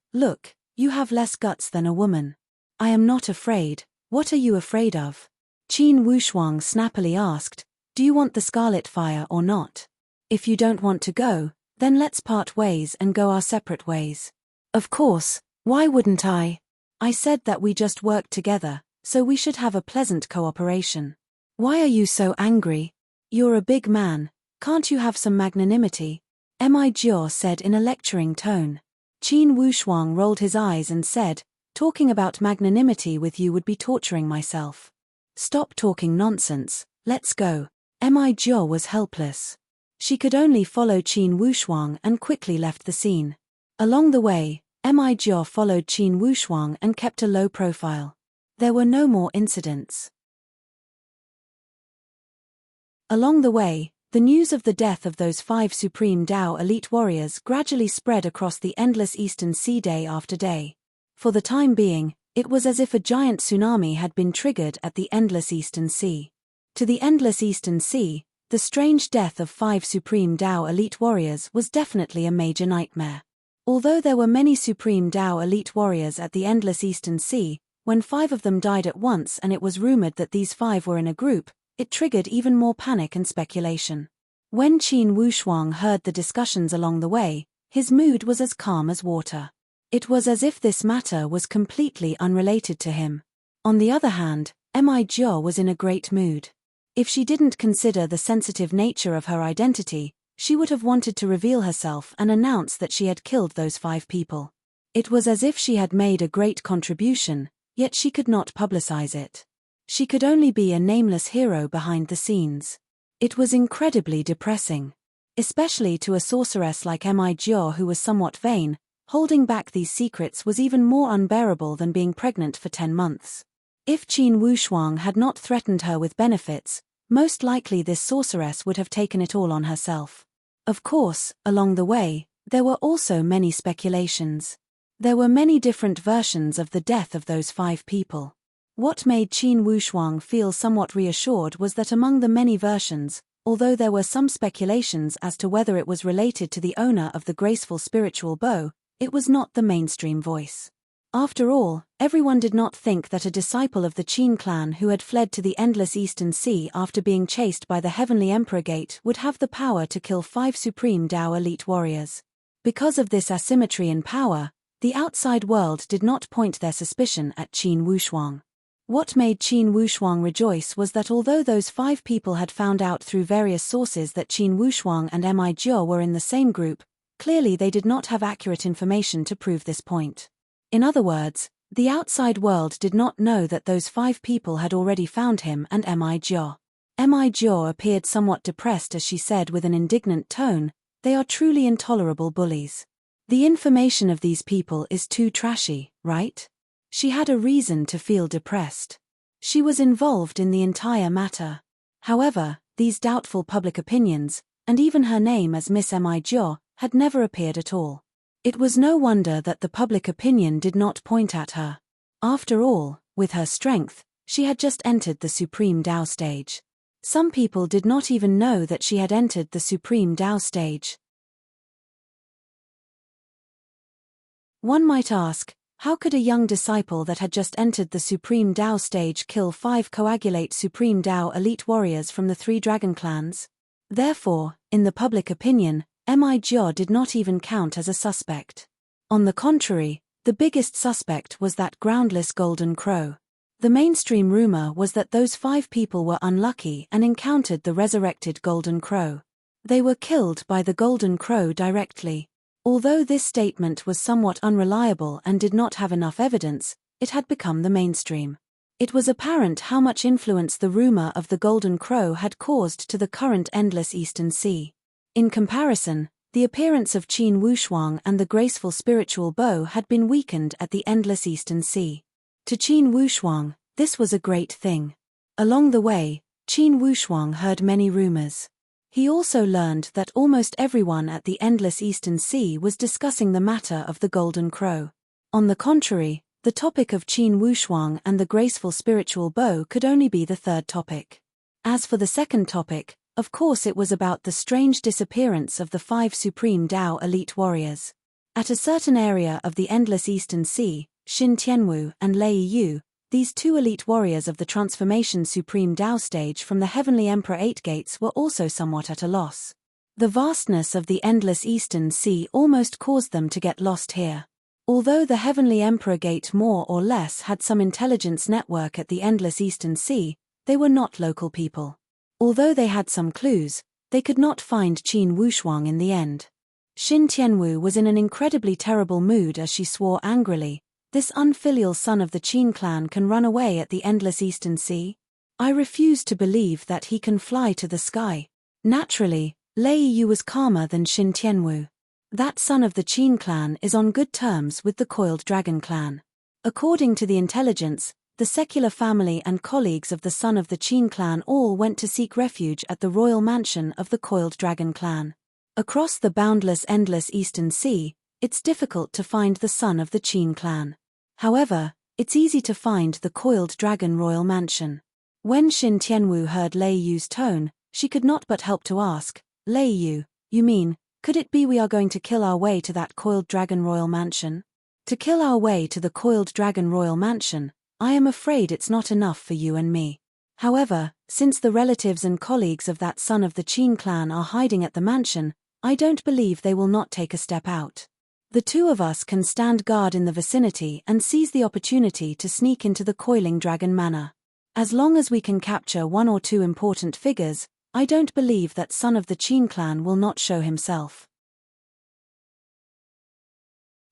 you have less guts than a woman." "I am not afraid, what are you afraid of?" Qin Wushuang snappily asked, "Do you want the scarlet fire or not? If you don't want to go, then let's part ways and go our separate ways." "Of course, why wouldn't I? I said that we just worked together, so we should have a pleasant cooperation. Why are you so angry? You're a big man, can't you have some magnanimity?" Mi Jia said in a lecturing tone. Qin Wushuang rolled his eyes and said, "Talking about magnanimity with you would be torturing myself. Stop talking nonsense, let's go." Mi Jia was helpless. She could only follow Qin Wushuang and quickly left the scene. Along the way, Mi Jiao followed Qin Wushuang and kept a low profile. There were no more incidents. Along the way, the news of the death of those 5 Supreme Tao elite warriors gradually spread across the endless Eastern Sea day after day. For the time being, it was as if a giant tsunami had been triggered at the endless Eastern Sea. To the endless Eastern Sea, the strange death of 5 Supreme Tao elite warriors was definitely a major nightmare. Although there were many Supreme Tao elite warriors at the endless Eastern Sea, when 5 of them died at once and it was rumored that these 5 were in a group, it triggered even more panic and speculation. When Qin Wushuang heard the discussions along the way, his mood was as calm as water. It was as if this matter was completely unrelated to him. On the other hand, Mi Jiao was in a great mood. If she didn't consider the sensitive nature of her identity, she would have wanted to reveal herself and announce that she had killed those 5 people. It was as if she had made a great contribution, yet she could not publicize it. She could only be a nameless hero behind the scenes. It was incredibly depressing. Especially to a sorceress like Mi Jiao who was somewhat vain, holding back these secrets was even more unbearable than being pregnant for 10 months. If Qin Wushuang had not threatened her with benefits, most likely this sorceress would have taken it all on herself. Of course, along the way, there were also many speculations. There were many different versions of the death of those 5 people. What made Qin Wushuang feel somewhat reassured was that among the many versions, although there were some speculations as to whether it was related to the owner of the graceful spiritual bow, it was not the mainstream voice. After all, everyone did not think that a disciple of the Qin clan who had fled to the endless Eastern Sea after being chased by the Heavenly Emperor Gate would have the power to kill 5 Supreme Tao elite warriors. Because of this asymmetry in power, the outside world did not point their suspicion at Qin Wushuang. What made Qin Wushuang rejoice was that although those 5 people had found out through various sources that Qin Wushuang and Mi Jiao were in the same group, clearly they did not have accurate information to prove this point. In other words, the outside world did not know that those 5 people had already found him and Mi Jiao. Mi Jiao appeared somewhat depressed as she said with an indignant tone, "They are truly intolerable bullies. The information of these people is too trashy, right?" She had a reason to feel depressed. She was involved in the entire matter. However, these doubtful public opinions, and even her name as Miss Mi Jiao, had never appeared at all. It was no wonder that the public opinion did not point at her. After all, with her strength, she had just entered the Supreme Tao stage. Some people did not even know that she had entered the Supreme Tao stage. One might ask, how could a young disciple that had just entered the Supreme Tao stage kill 5 coagulate Supreme Tao elite warriors from the 3 dragon clans? Therefore, in the public opinion, Mi Jiao did not even count as a suspect. On the contrary, the biggest suspect was that groundless golden crow. The mainstream rumor was that those 5 people were unlucky and encountered the resurrected golden crow. They were killed by the golden crow directly. Although this statement was somewhat unreliable and did not have enough evidence, it had become the mainstream. It was apparent how much influence the rumor of the golden crow had caused to the current endless Eastern Sea. In comparison, the appearance of Qin Wushuang and the graceful spiritual bow had been weakened at the endless Eastern Sea. To Qin Wushuang, this was a great thing. Along the way, Qin Wushuang heard many rumors. He also learned that almost everyone at the endless Eastern Sea was discussing the matter of the golden crow. On the contrary, the topic of Qin Wushuang and the graceful spiritual bow could only be the third topic. As for the second topic, of course it was about the strange disappearance of the 5 Supreme Tao elite warriors. At a certain area of the endless Eastern Sea, Xin Tianwu and Lei Yu, these 2 elite warriors of the Transformation Supreme Tao stage from the Heavenly Emperor 8 gates were also somewhat at a loss. The vastness of the endless Eastern Sea almost caused them to get lost here. Although the Heavenly Emperor Gate more or less had some intelligence network at the endless Eastern Sea, they were not local people. Although they had some clues, they could not find Qin Wushuang in the end. Xin Tianwu was in an incredibly terrible mood as she swore angrily, "This unfilial son of the Qin clan can run away at the endless Eastern Sea? I refuse to believe that he can fly to the sky." Naturally, Lei Yu was calmer than Xin Tianwu. That son of the Qin clan is on good terms with the Coiled Dragon clan. According to the intelligence, the secular family and colleagues of the son of the Qin clan all went to seek refuge at the royal mansion of the Coiled Dragon clan. Across the boundless endless Eastern Sea, it's difficult to find the son of the Qin clan. However, it's easy to find the Coiled Dragon royal mansion. When Xin Tianwu heard Lei Yu's tone, she could not but help to ask, Lei Yu, you mean, could it be we are going to kill our way to that Coiled Dragon royal mansion? To kill our way to the Coiled Dragon royal mansion, I am afraid it's not enough for you and me. However, since the relatives and colleagues of that son of the Qin clan are hiding at the mansion, I don't believe they will not take a step out. The two of us can stand guard in the vicinity and seize the opportunity to sneak into the Coiling Dragon Manor. As long as we can capture one or two important figures, I don't believe that son of the Qin clan will not show himself.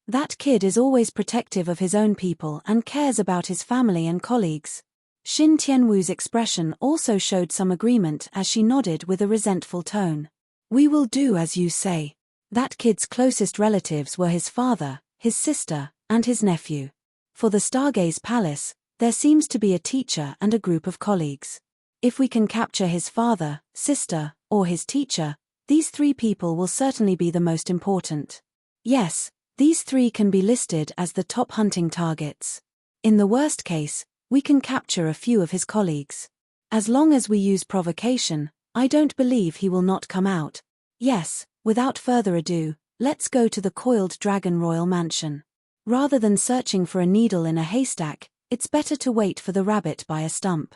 That kid is always protective of his own people and cares about his family and colleagues. Xin Tianwu's expression also showed some agreement as she nodded with a resentful tone. We will do as you say. That kid's closest relatives were his father, his sister, and his nephew. For the Stargaze Palace, there seems to be a teacher and a group of colleagues. If we can capture his father, sister, or his teacher, these three people will certainly be the most important. Yes, these three can be listed as the top hunting targets. In the worst case, we can capture a few of his colleagues. As long as we use provocation, I don't believe he will not come out. Yes, without further ado, let's go to the Coiled Dragon Royal Mansion. Rather than searching for a needle in a haystack, it's better to wait for the rabbit by a stump.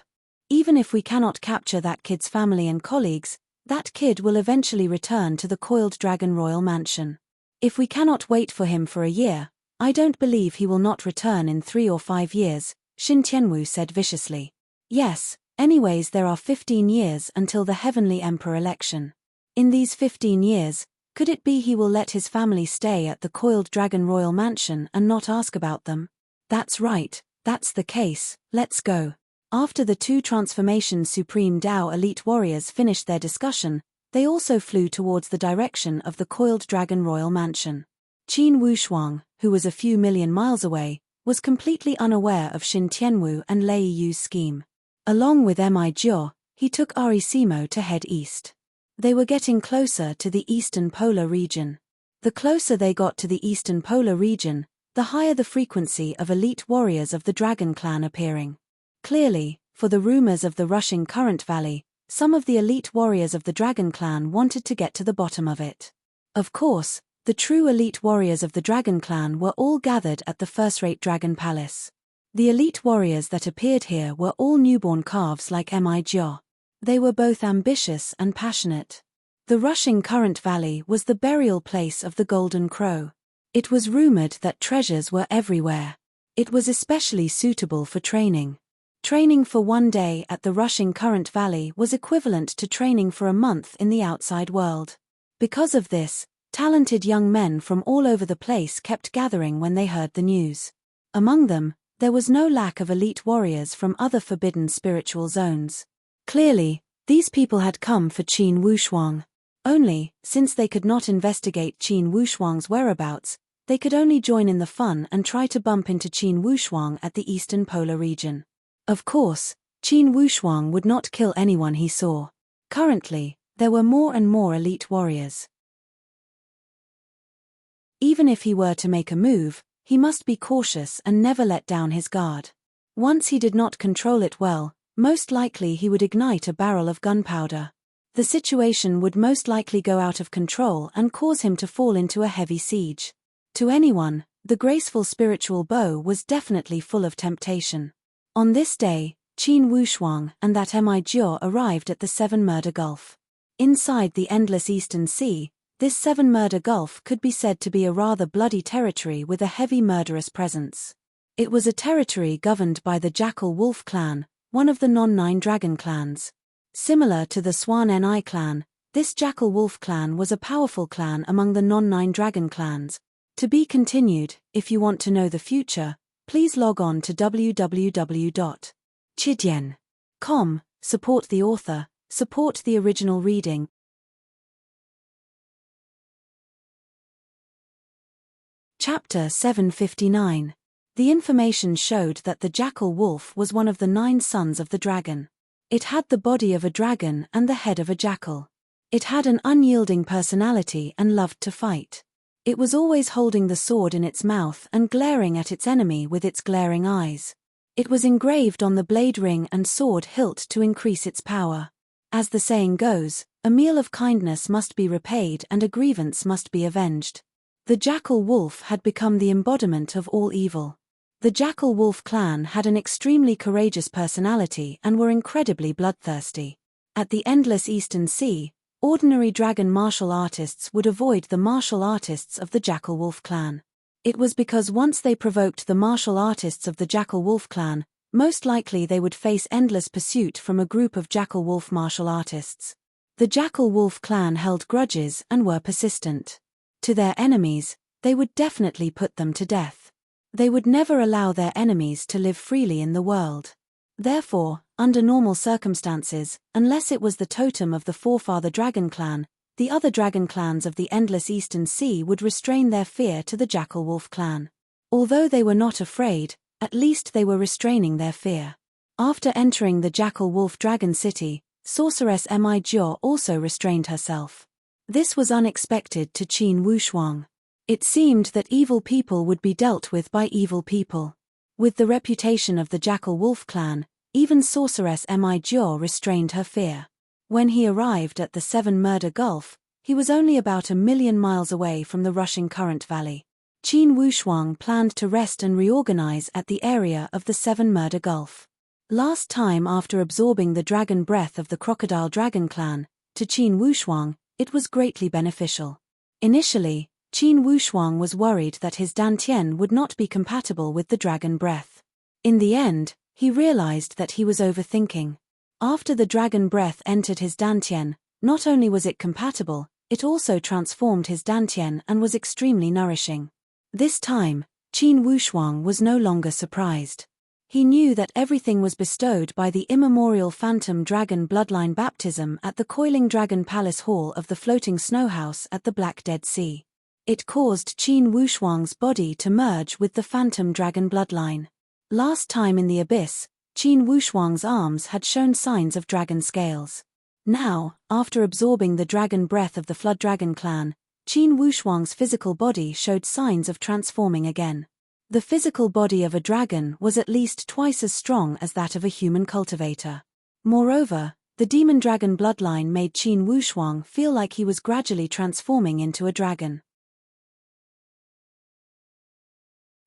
Even if we cannot capture that kid's family and colleagues, that kid will eventually return to the Coiled Dragon Royal Mansion. If we cannot wait for him for a year, I don't believe he will not return in 3 or 5 years, Xin Tianwu said viciously. Yes, anyways there are 15 years until the Heavenly Emperor election. In these 15 years, could it be he will let his family stay at the Coiled Dragon Royal Mansion and not ask about them? That's right, that's the case, let's go. After the two Transformation Supreme Dao elite warriors finished their discussion, they also flew towards the direction of the Coiled Dragon Royal Mansion. Qin Wushuang, who was a few million miles away, was completely unaware of Xin Tianwu and Lei Yu's scheme. Along with Mi Jiao, he took Ari Simo to head east. They were getting closer to the eastern polar region. The closer they got to the eastern polar region, the higher the frequency of elite warriors of the Dragon Clan appearing. Clearly, for the rumors of the rushing current valley, some of the elite warriors of the Dragon Clan wanted to get to the bottom of it. Of course, the true elite warriors of the Dragon Clan were all gathered at the first-rate Dragon Palace. The elite warriors that appeared here were all newborn calves like Mi Jiao. They were both ambitious and passionate. The rushing current valley was the burial place of the Golden Crow. It was rumored that treasures were everywhere. It was especially suitable for training. Training for 1 day at the rushing current valley was equivalent to training for a month in the outside world. Because of this, talented young men from all over the place kept gathering when they heard the news. Among them, there was no lack of elite warriors from other forbidden spiritual zones. Clearly, these people had come for Qin Wushuang. Only, since they could not investigate Qin Wushuang's whereabouts, they could only join in the fun and try to bump into Qin Wushuang at the eastern polar region. Of course, Qin Wushuang would not kill anyone he saw. Currently, there were more and more elite warriors. Even if he were to make a move, he must be cautious and never let down his guard. Once he did not control it well, most likely he would ignite a barrel of gunpowder. The situation would most likely go out of control and cause him to fall into a heavy siege. To anyone, the graceful spiritual bow was definitely full of temptation. On this day, Qin Wushuang and that Mi Jiao arrived at the Seven Murder Gulf. Inside the endless Eastern Sea, this Seven Murder Gulf could be said to be a rather bloody territory with a heavy murderous presence. It was a territory governed by the Jackal Wolf clan, one of the non-9 dragon clans. Similar to the Swan Ni clan, this Jackal Wolf clan was a powerful clan among the non-9 dragon clans. To be continued. If you want to know the future, please log on to www.chidian.com, support the author, support the original reading. Chapter 759. The information showed that the jackal wolf was one of the 9 sons of the dragon. It had the body of a dragon and the head of a jackal. It had an unyielding personality and loved to fight. It was always holding the sword in its mouth and glaring at its enemy with its glaring eyes. It was engraved on the blade ring and sword hilt to increase its power. As the saying goes, a meal of kindness must be repaid and a grievance must be avenged. The jackal wolf had become the embodiment of all evil. The jackal wolf clan had an extremely courageous personality and were incredibly bloodthirsty. At the endless Eastern Sea, ordinary dragon martial artists would avoid the martial artists of the jackal wolf clan. It was because once they provoked the martial artists of the jackal wolf clan, most likely they would face endless pursuit from a group of jackal wolf martial artists. The jackal wolf clan held grudges and were persistent. To their enemies, they would definitely put them to death. They would never allow their enemies to live freely in the world. Therefore, under normal circumstances, unless it was the totem of the forefather dragon clan, the other dragon clans of the endless Eastern Sea would restrain their fear to the jackal wolf clan. Although they were not afraid, at least they were restraining their fear. After entering the jackal wolf dragon city, sorceress Embark also restrained herself. This was unexpected to Qin Wushuang. It seemed that evil people would be dealt with by evil people. With the reputation of the jackal wolf clan, even sorceress Embark restrained her fear. When he arrived at the Seven Murder Gulf, he was only about 1,000,000 miles away from the rushing current valley. Qin Wushuang planned to rest and reorganize at the area of the Seven Murder Gulf. Last time, after absorbing the dragon breath of the crocodile dragon clan, to Qin Wushuang, it was greatly beneficial. Initially, Qin Wushuang was worried that his dantian would not be compatible with the dragon breath. In the end, he realized that he was overthinking. After the dragon breath entered his dantian, not only was it compatible, it also transformed his dantian and was extremely nourishing. This time, Qin Wushuang was no longer surprised. He knew that everything was bestowed by the immemorial phantom dragon bloodline baptism at the coiling dragon palace hall of the floating snow house at the Black Dead Sea. It caused Qin Wushuang's body to merge with the phantom dragon bloodline. Last time in the abyss, Qin Wushuang's arms had shown signs of dragon scales. Now, after absorbing the dragon breath of the Flood Dragon clan, Qin Wushuang's physical body showed signs of transforming again. The physical body of a dragon was at least twice as strong as that of a human cultivator. Moreover, the demon dragon bloodline made Qin Wushuang feel like he was gradually transforming into a dragon.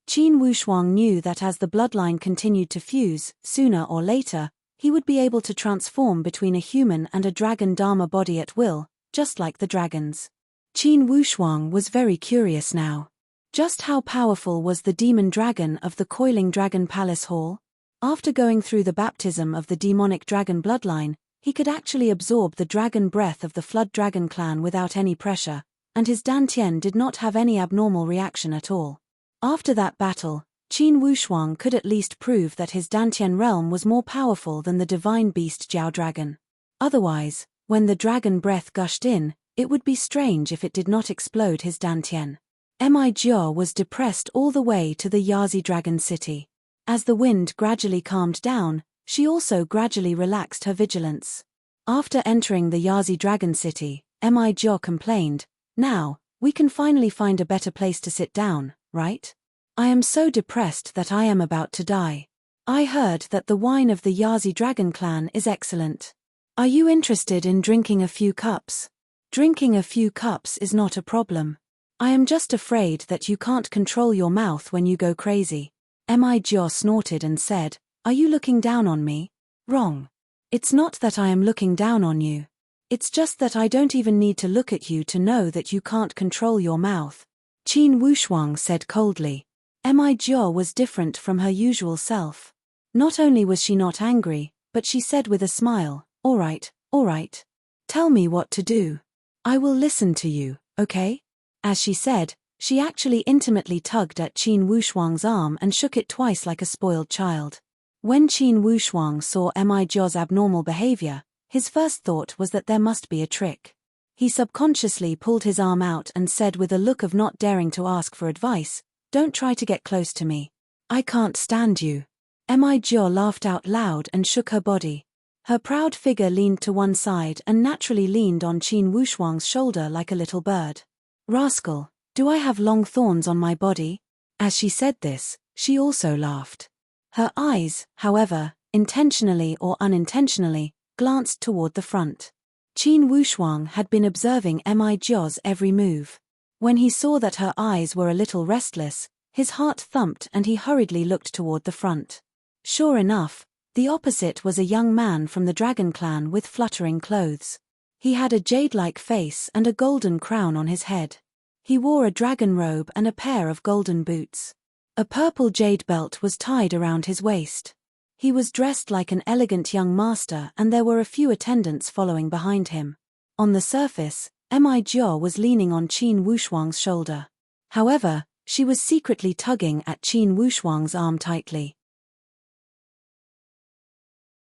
Qin Wushuang knew that as the bloodline continued to fuse, sooner or later, he would be able to transform between a human and a dragon dharma body at will, just like the dragons. Qin Wushuang was very curious now. Just how powerful was the demon dragon of the coiling dragon palace hall? After going through the baptism of the demonic dragon bloodline, he could actually absorb the dragon breath of the Flood Dragon clan without any pressure, and his dantian did not have any abnormal reaction at all. After that battle, Qin Wushuang could at least prove that his dantian realm was more powerful than the divine beast Jiao Dragon. Otherwise, when the dragon breath gushed in, it would be strange if it did not explode his dantian. Embark was depressed all the way to the Yazi Dragon City. As the wind gradually calmed down, she also gradually relaxed her vigilance. After entering the Yazi Dragon City, Embark complained, "Now, we can finally find a better place to sit down, right? I am so depressed that I am about to die. I heard that the wine of the Yazi Dragon clan is excellent. Are you interested in drinking a few cups? Drinking a few cups is not a problem. I am just afraid that you can't control your mouth when you go crazy." Embark snorted and said, "Are you looking down on me? Wrong. It's not that I am looking down on you. It's just that I don't even need to look at you to know that you can't control your mouth," Qin Wushuang said coldly. Embark was different from her usual self. Not only was she not angry, but she said with a smile, all right. Tell me what to do. I will listen to you, okay?" As she said, she actually intimately tugged at Qin Wushuang's arm and shook it twice like a spoiled child. When Qin Wushuang saw Embark's abnormal behavior, his first thought was that there must be a trick. He subconsciously pulled his arm out and said with a look of not daring to ask for advice, Don't try to get close to me. I can't stand you. Mi-jo laughed out loud and shook her body. Her proud figure leaned to one side and naturally leaned on Qin Wushuang's shoulder like a little bird. Rascal, do I have long thorns on my body? As she said this, she also laughed. Her eyes, however, intentionally or unintentionally, glanced toward the front. Qin Wushuang had been observing Mi-jo's every move. When he saw that her eyes were a little restless, his heart thumped and he hurriedly looked toward the front. Sure enough, the opposite was a young man from the dragon clan with fluttering clothes. He had a jade-like face and a golden crown on his head. He wore a dragon robe and a pair of golden boots. A purple jade belt was tied around his waist. He was dressed like an elegant young master and there were a few attendants following behind him. On the surface, Mi-jo was leaning on Qin Wushuang's shoulder. However, she was secretly tugging at Qin Wushuang's arm tightly.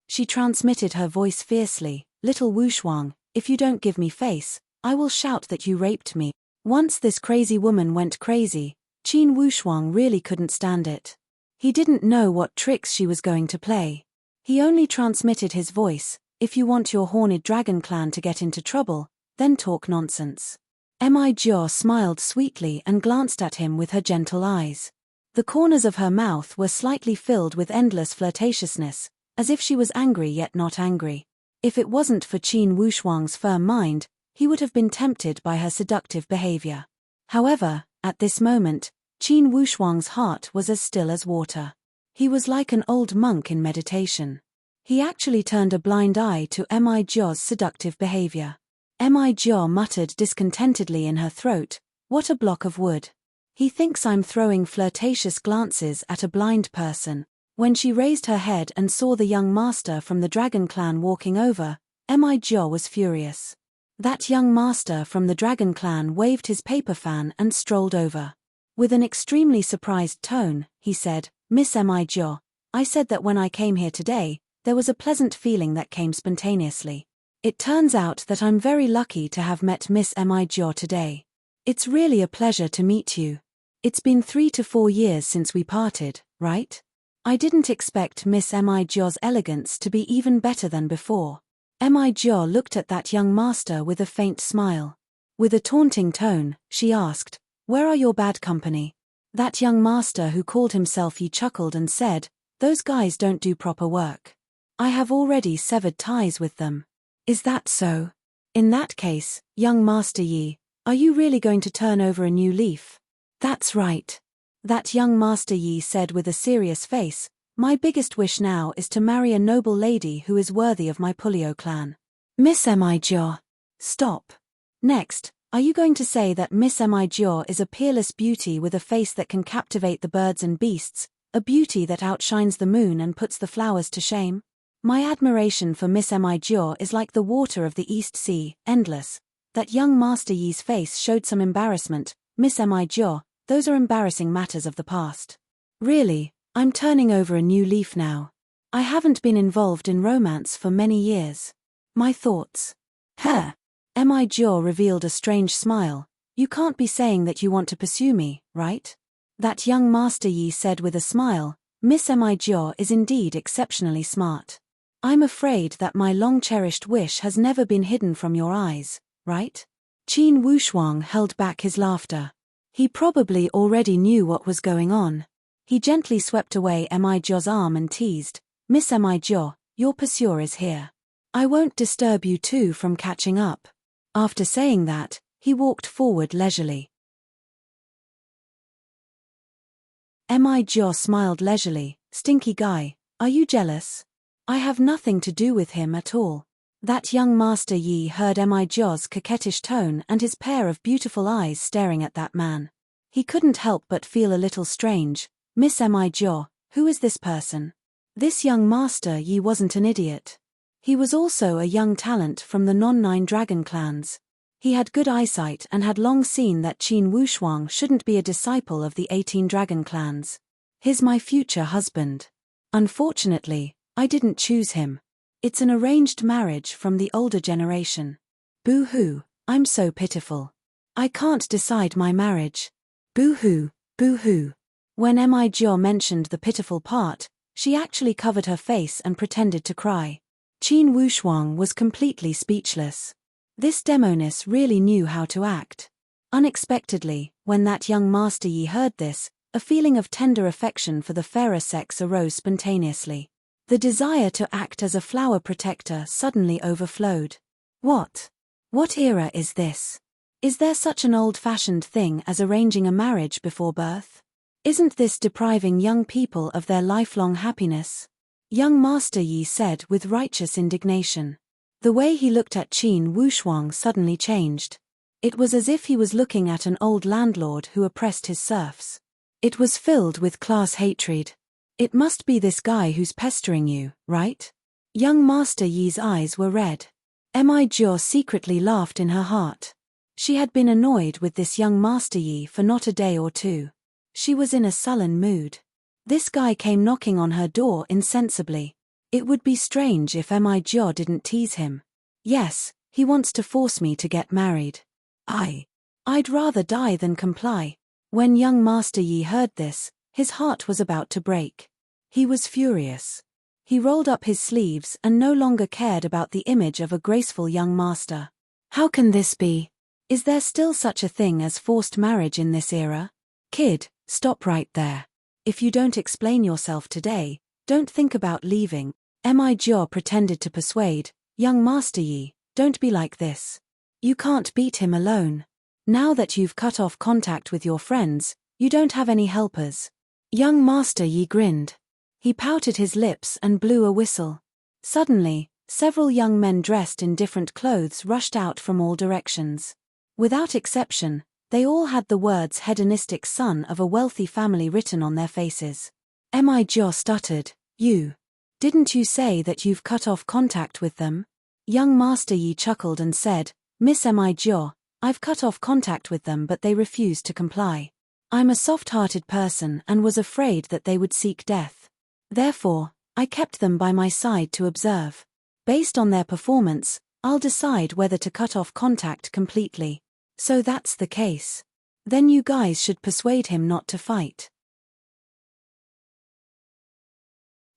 She transmitted her voice fiercely, "Little Wushuang, if you don't give me face, I will shout that you raped me." Once this crazy woman went crazy, Qin Wushuang really couldn't stand it. He didn't know what tricks she was going to play. He only transmitted his voice, "If you want your horned dragon clan to get into trouble, then talk nonsense." Mi-jo smiled sweetly and glanced at him with her gentle eyes. The corners of her mouth were slightly filled with endless flirtatiousness, as if she was angry yet not angry. If it wasn't for Qin Wushuang's firm mind, he would have been tempted by her seductive behavior. However, at this moment, Qin Wushuang's heart was as still as water. He was like an old monk in meditation. He actually turned a blind eye to Mi-jo's seductive behavior. Mi-jo muttered discontentedly in her throat, "What a block of wood. He thinks I'm throwing flirtatious glances at a blind person." When she raised her head and saw the young master from the dragon clan walking over, Mi-jo was furious. That young master from the dragon clan waved his paper fan and strolled over. With an extremely surprised tone, he said, "Miss Mi-jo, I said that when I came here today, there was a pleasant feeling that came spontaneously. It turns out that I'm very lucky to have met Miss Mi-jo today. It's really a pleasure to meet you. It's been 3 to 4 years since we parted, right? I didn't expect Miss Mi-jo's elegance to be even better than before." Mi-jo looked at that young master with a faint smile. With a taunting tone, she asked, "Where are your bad company?" That young master who called himself Yi chuckled and said, "Those guys don't do proper work. I have already severed ties with them." "Is that so? In that case, young Master Yi, are you really going to turn over a new leaf?" "That's right." That young Master Yi said with a serious face, "My biggest wish now is to marry a noble lady who is worthy of my Pulio clan." "Miss Mi-jo, stop. Next, are you going to say that Miss Mi-jo is a peerless beauty with a face that can captivate the birds and beasts, a beauty that outshines the moon and puts the flowers to shame? My admiration for Miss Mi-jo is like the water of the East Sea, endless." That young Master Yi's face showed some embarrassment. "Miss Mi-jo, those are embarrassing matters of the past. Really, I'm turning over a new leaf now. I haven't been involved in romance for many years. My thoughts." "Huh." Mi-jo revealed a strange smile. "You can't be saying that you want to pursue me, right?" That young Master Yi said with a smile, "Miss Mi-jo is indeed exceptionally smart. I'm afraid that my long-cherished wish has never been hidden from your eyes, right?" Qin Wushuang held back his laughter. He probably already knew what was going on. He gently swept away Mi-jo's arm and teased, "Miss Mi-jo, your pursuer is here. I won't disturb you two from catching up." After saying that, he walked forward leisurely. Mi-jo smiled leisurely. "Stinky guy, are you jealous? I have nothing to do with him at all." That young Master Yi heard Mi-jo's coquettish tone and his pair of beautiful eyes staring at that man. He couldn't help but feel a little strange. "Miss Mi-jo, who is this person?" This young Master Yi wasn't an idiot. He was also a young talent from the non-9 dragon clans. He had good eyesight and had long seen that Qin Wushuang shouldn't be a disciple of the 18 dragon clans. "He's my future husband. Unfortunately, I didn't choose him. It's an arranged marriage from the older generation. Boo-hoo, I'm so pitiful. I can't decide my marriage. Boo-hoo, Boo-hoo. When Mi-jio mentioned the pitiful part, she actually covered her face and pretended to cry. Qin Wushuang was completely speechless. This demoness really knew how to act. Unexpectedly, when that young Master Yi heard this, a feeling of tender affection for the fairer sex arose spontaneously. The desire to act as a flower protector suddenly overflowed. What era is this? Is there such an old-fashioned thing as arranging a marriage before birth? Isn't this depriving young people of their lifelong happiness? Young Master Yi said with righteous indignation. The way he looked at Qin Wushuang suddenly changed. It was as if he was looking at an old landlord who oppressed his serfs. It was filled with class hatred. It must be this guy who's pestering you, right? Young Master Yi's eyes were red. Mi-jio secretly laughed in her heart. She had been annoyed with this young Master Yi for not a day or two. She was in a sullen mood. This guy came knocking on her door insensibly. It would be strange if Mi-jio didn't tease him. Yes, he wants to force me to get married. I'd rather die than comply. When young Master Yi heard this, his heart was about to break. He was furious. He rolled up his sleeves and no longer cared about the image of a graceful young master. How can this be? Is there still such a thing as forced marriage in this era? Kid, stop right there. If you don't explain yourself today, don't think about leaving. Mi-jio pretended to persuade. Young Master Yi, don't be like this. You can't beat him alone. Now that you've cut off contact with your friends, you don't have any helpers. Young Master Yi grinned. He pouted his lips and blew a whistle. Suddenly, several young men dressed in different clothes rushed out from all directions. Without exception, they all had the words hedonistic son of a wealthy family written on their faces. Mi-jio stuttered. Didn't you say that you've cut off contact with them? Young Master Yi chuckled and said, Miss Mi-jio, I've cut off contact with them but they refused to comply. I'm a soft-hearted person and was afraid that they would seek death. Therefore, I kept them by my side to observe. Based on their performance, I'll decide whether to cut off contact completely. So that's the case. Then you guys should persuade him not to fight.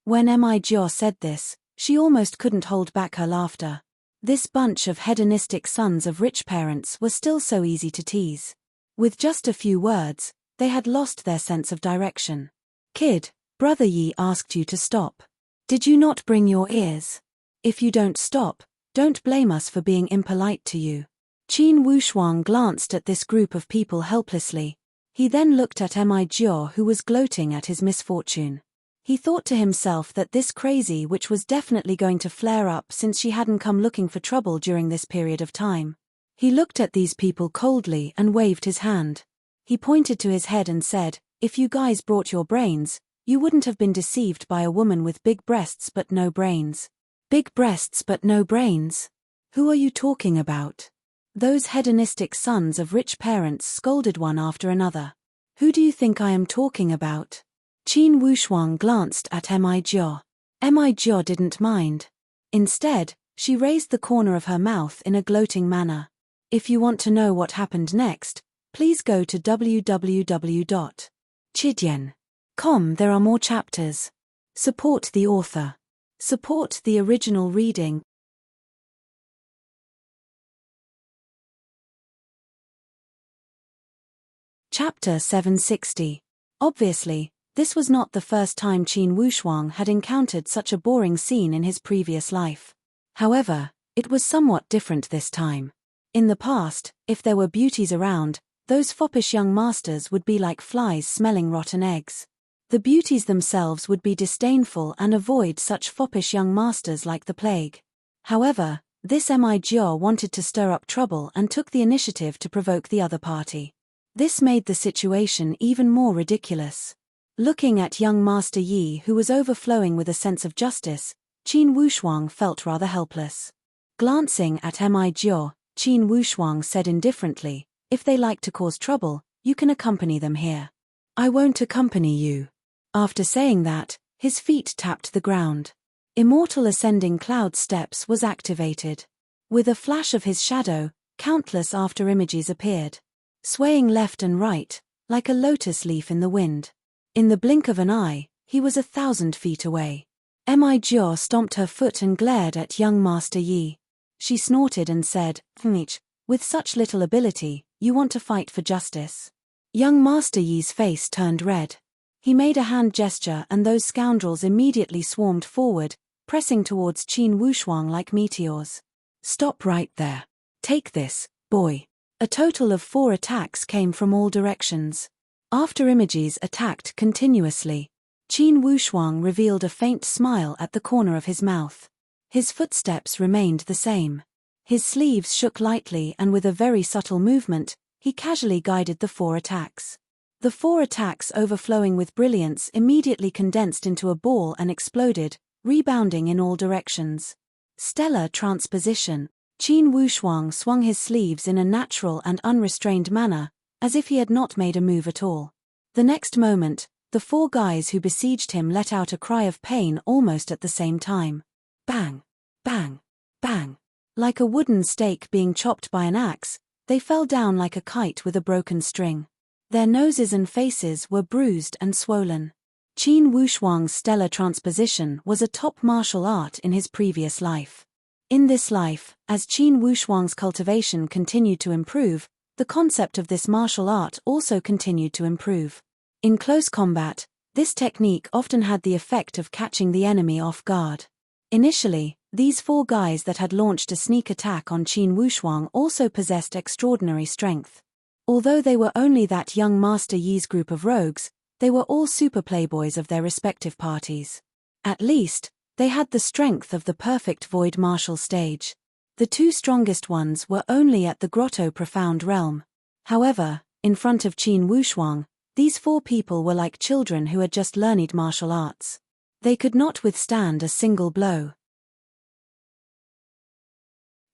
When Mi-jio said this, she almost couldn't hold back her laughter. This bunch of hedonistic sons of rich parents were still so easy to tease. With just a few words, they had lost their sense of direction. Kid, Brother Yi asked you to stop. Did you not bring your ears? If you don't stop, don't blame us for being impolite to you. Qin Wushuang glanced at this group of people helplessly. He then looked at Mi-jio who was gloating at his misfortune. He thought to himself that this crazy witch was definitely going to flare up since she hadn't come looking for trouble during this period of time. He looked at these people coldly and waved his hand. He pointed to his head and said, if you guys brought your brains, you wouldn't have been deceived by a woman with big breasts but no brains. Big breasts but no brains? Who are you talking about? Those hedonistic sons of rich parents scolded one after another. Who do you think I am talking about? Qin Wushuang glanced at Mi-jio. Mi-jio didn't mind. Instead, she raised the corner of her mouth in a gloating manner. If you want to know what happened next, please go to www.chidian.com. There are more chapters. Support the author. Support the original reading. Chapter 760. Obviously, this was not the first time Qin Wushuang had encountered such a boring scene in his previous life. However, it was somewhat different this time. In the past, if there were beauties around, those foppish young masters would be like flies smelling rotten eggs. The beauties themselves would be disdainful and avoid such foppish young masters like the plague. However, this Mi-jio wanted to stir up trouble and took the initiative to provoke the other party. This made the situation even more ridiculous. Looking at young Master Yi who was overflowing with a sense of justice, Qin Wushuang felt rather helpless. Glancing at Mi-jio, Qin Wushuang said indifferently, if they like to cause trouble, you can accompany them here. I won't accompany you. After saying that, his feet tapped the ground. Immortal Ascending Cloud Steps was activated. With a flash of his shadow, countless after-images appeared. Swaying left and right, like a lotus leaf in the wind. In the blink of an eye, he was 1,000 feet away. Mi Jiao stomped her foot and glared at young Master Yi. She snorted and said, with such little ability, you want to fight for justice? Young Master Yi's face turned red. He made a hand gesture and those scoundrels immediately swarmed forward, pressing towards Qin Wushuang like meteors. Stop right there. Take this, boy. A total of 4 attacks came from all directions. After Images attacked continuously, Qin Wushuang revealed a faint smile at the corner of his mouth. His footsteps remained the same. His sleeves shook lightly and with a very subtle movement, he casually guided the 4 attacks. The 4 attacks overflowing with brilliance immediately condensed into a ball and exploded, rebounding in all directions. Stellar transposition. Qin Wushuang swung his sleeves in a natural and unrestrained manner, as if he had not made a move at all. The next moment, the 4 guys who besieged him let out a cry of pain almost at the same time. Bang! Bang! Bang! Like a wooden stake being chopped by an axe, they fell down like a kite with a broken string. Their noses and faces were bruised and swollen. Qin Wushuang's stellar transposition was a top martial art in his previous life. In this life, as Qin Wushuang's cultivation continued to improve, the concept of this martial art also continued to improve. In close combat, this technique often had the effect of catching the enemy off guard. Initially, these 4 guys that had launched a sneak attack on Qin Wushuang also possessed extraordinary strength. Although they were only that young Master Yi's group of rogues, they were all super playboys of their respective parties. At least, they had the strength of the perfect void martial stage. The 2 strongest ones were only at the grotto profound realm. However, in front of Qin Wushuang, these 4 people were like children who had just learned martial arts. They could not withstand a single blow.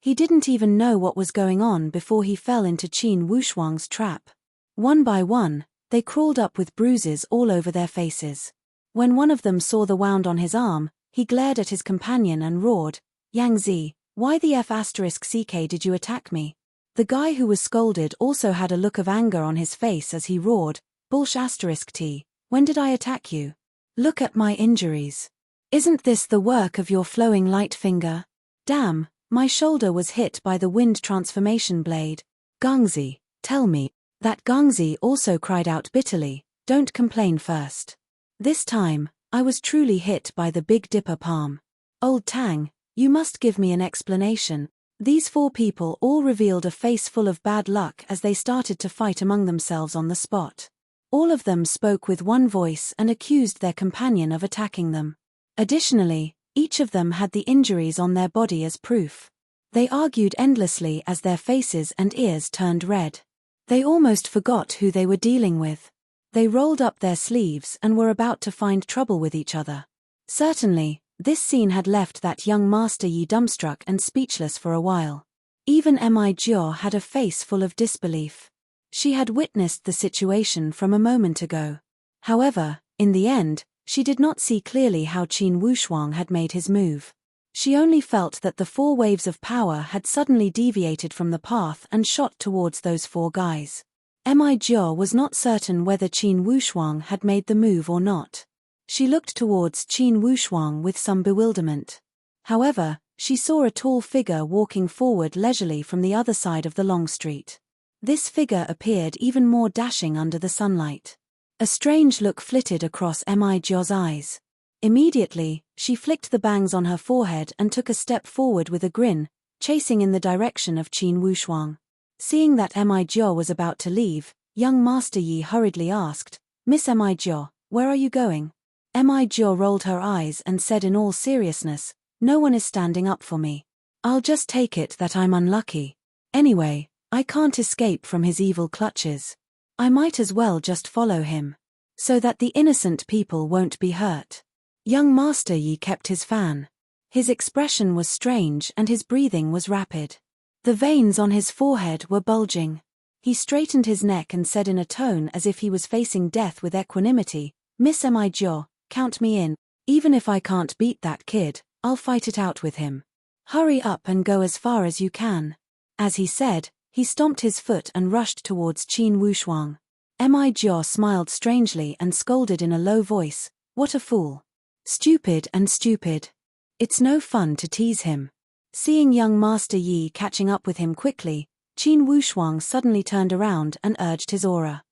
He didn't even know what was going on before he fell into Qin Wushuang's trap. One by one, they crawled up with bruises all over their faces. When one of them saw the wound on his arm, he glared at his companion and roared, "Yang Zi, why the F***ck did you attack me?" The guy who was scolded also had a look of anger on his face as he roared, "Bullsh**t, when did I attack you? Look at my injuries. Isn't this the work of your flowing light finger? Damn, my shoulder was hit by the wind transformation blade. Gangzi, tell me." That Gangzi also cried out bitterly, "Don't complain first. This time, I was truly hit by the Big Dipper palm. Old Tang, you must give me an explanation." These 4 people all revealed a face full of bad luck as they started to fight among themselves on the spot. All of them spoke with one voice and accused their companion of attacking them. Additionally, each of them had the injuries on their body as proof. They argued endlessly as their faces and ears turned red. They almost forgot who they were dealing with. They rolled up their sleeves and were about to find trouble with each other. Certainly, this scene had left that young Master Yi dumbstruck and speechless for a while. Even Mi Jiao had a face full of disbelief. She had witnessed the situation from a moment ago. However, in the end, she did not see clearly how Qin Wushuang had made his move. She only felt that the 4 waves of power had suddenly deviated from the path and shot towards those 4 guys. Mi Jiao was not certain whether Qin Wushuang had made the move or not. She looked towards Qin Wushuang with some bewilderment. However, she saw a tall figure walking forward leisurely from the other side of the long street. This figure appeared even more dashing under the sunlight. A strange look flitted across Mi Jiao's eyes. Immediately, she flicked the bangs on her forehead and took a step forward with a grin, chasing in the direction of Qin Wushuang. Seeing that Mi Jiao was about to leave, young Master Yi hurriedly asked, "Miss Mi Jiao, where are you going?" Mi Jiao rolled her eyes and said in all seriousness, "No one is standing up for me. I'll just take it that I'm unlucky. Anyway, I can't escape from his evil clutches. I might as well just follow him. So that the innocent people won't be hurt." Young Master Yi kept his fan. His expression was strange and his breathing was rapid. The veins on his forehead were bulging. He straightened his neck and said in a tone as if he was facing death with equanimity, "Miss Mi Jiao, count me in. Even if I can't beat that kid, I'll fight it out with him. Hurry up and go as far as you can." As he said, he stomped his foot and rushed towards Qin Wushuang. Mi Jia smiled strangely and scolded in a low voice, "What a fool. Stupid and stupid. It's no fun to tease him." Seeing young Master Yi catching up with him quickly, Qin Wushuang suddenly turned around and urged his aura.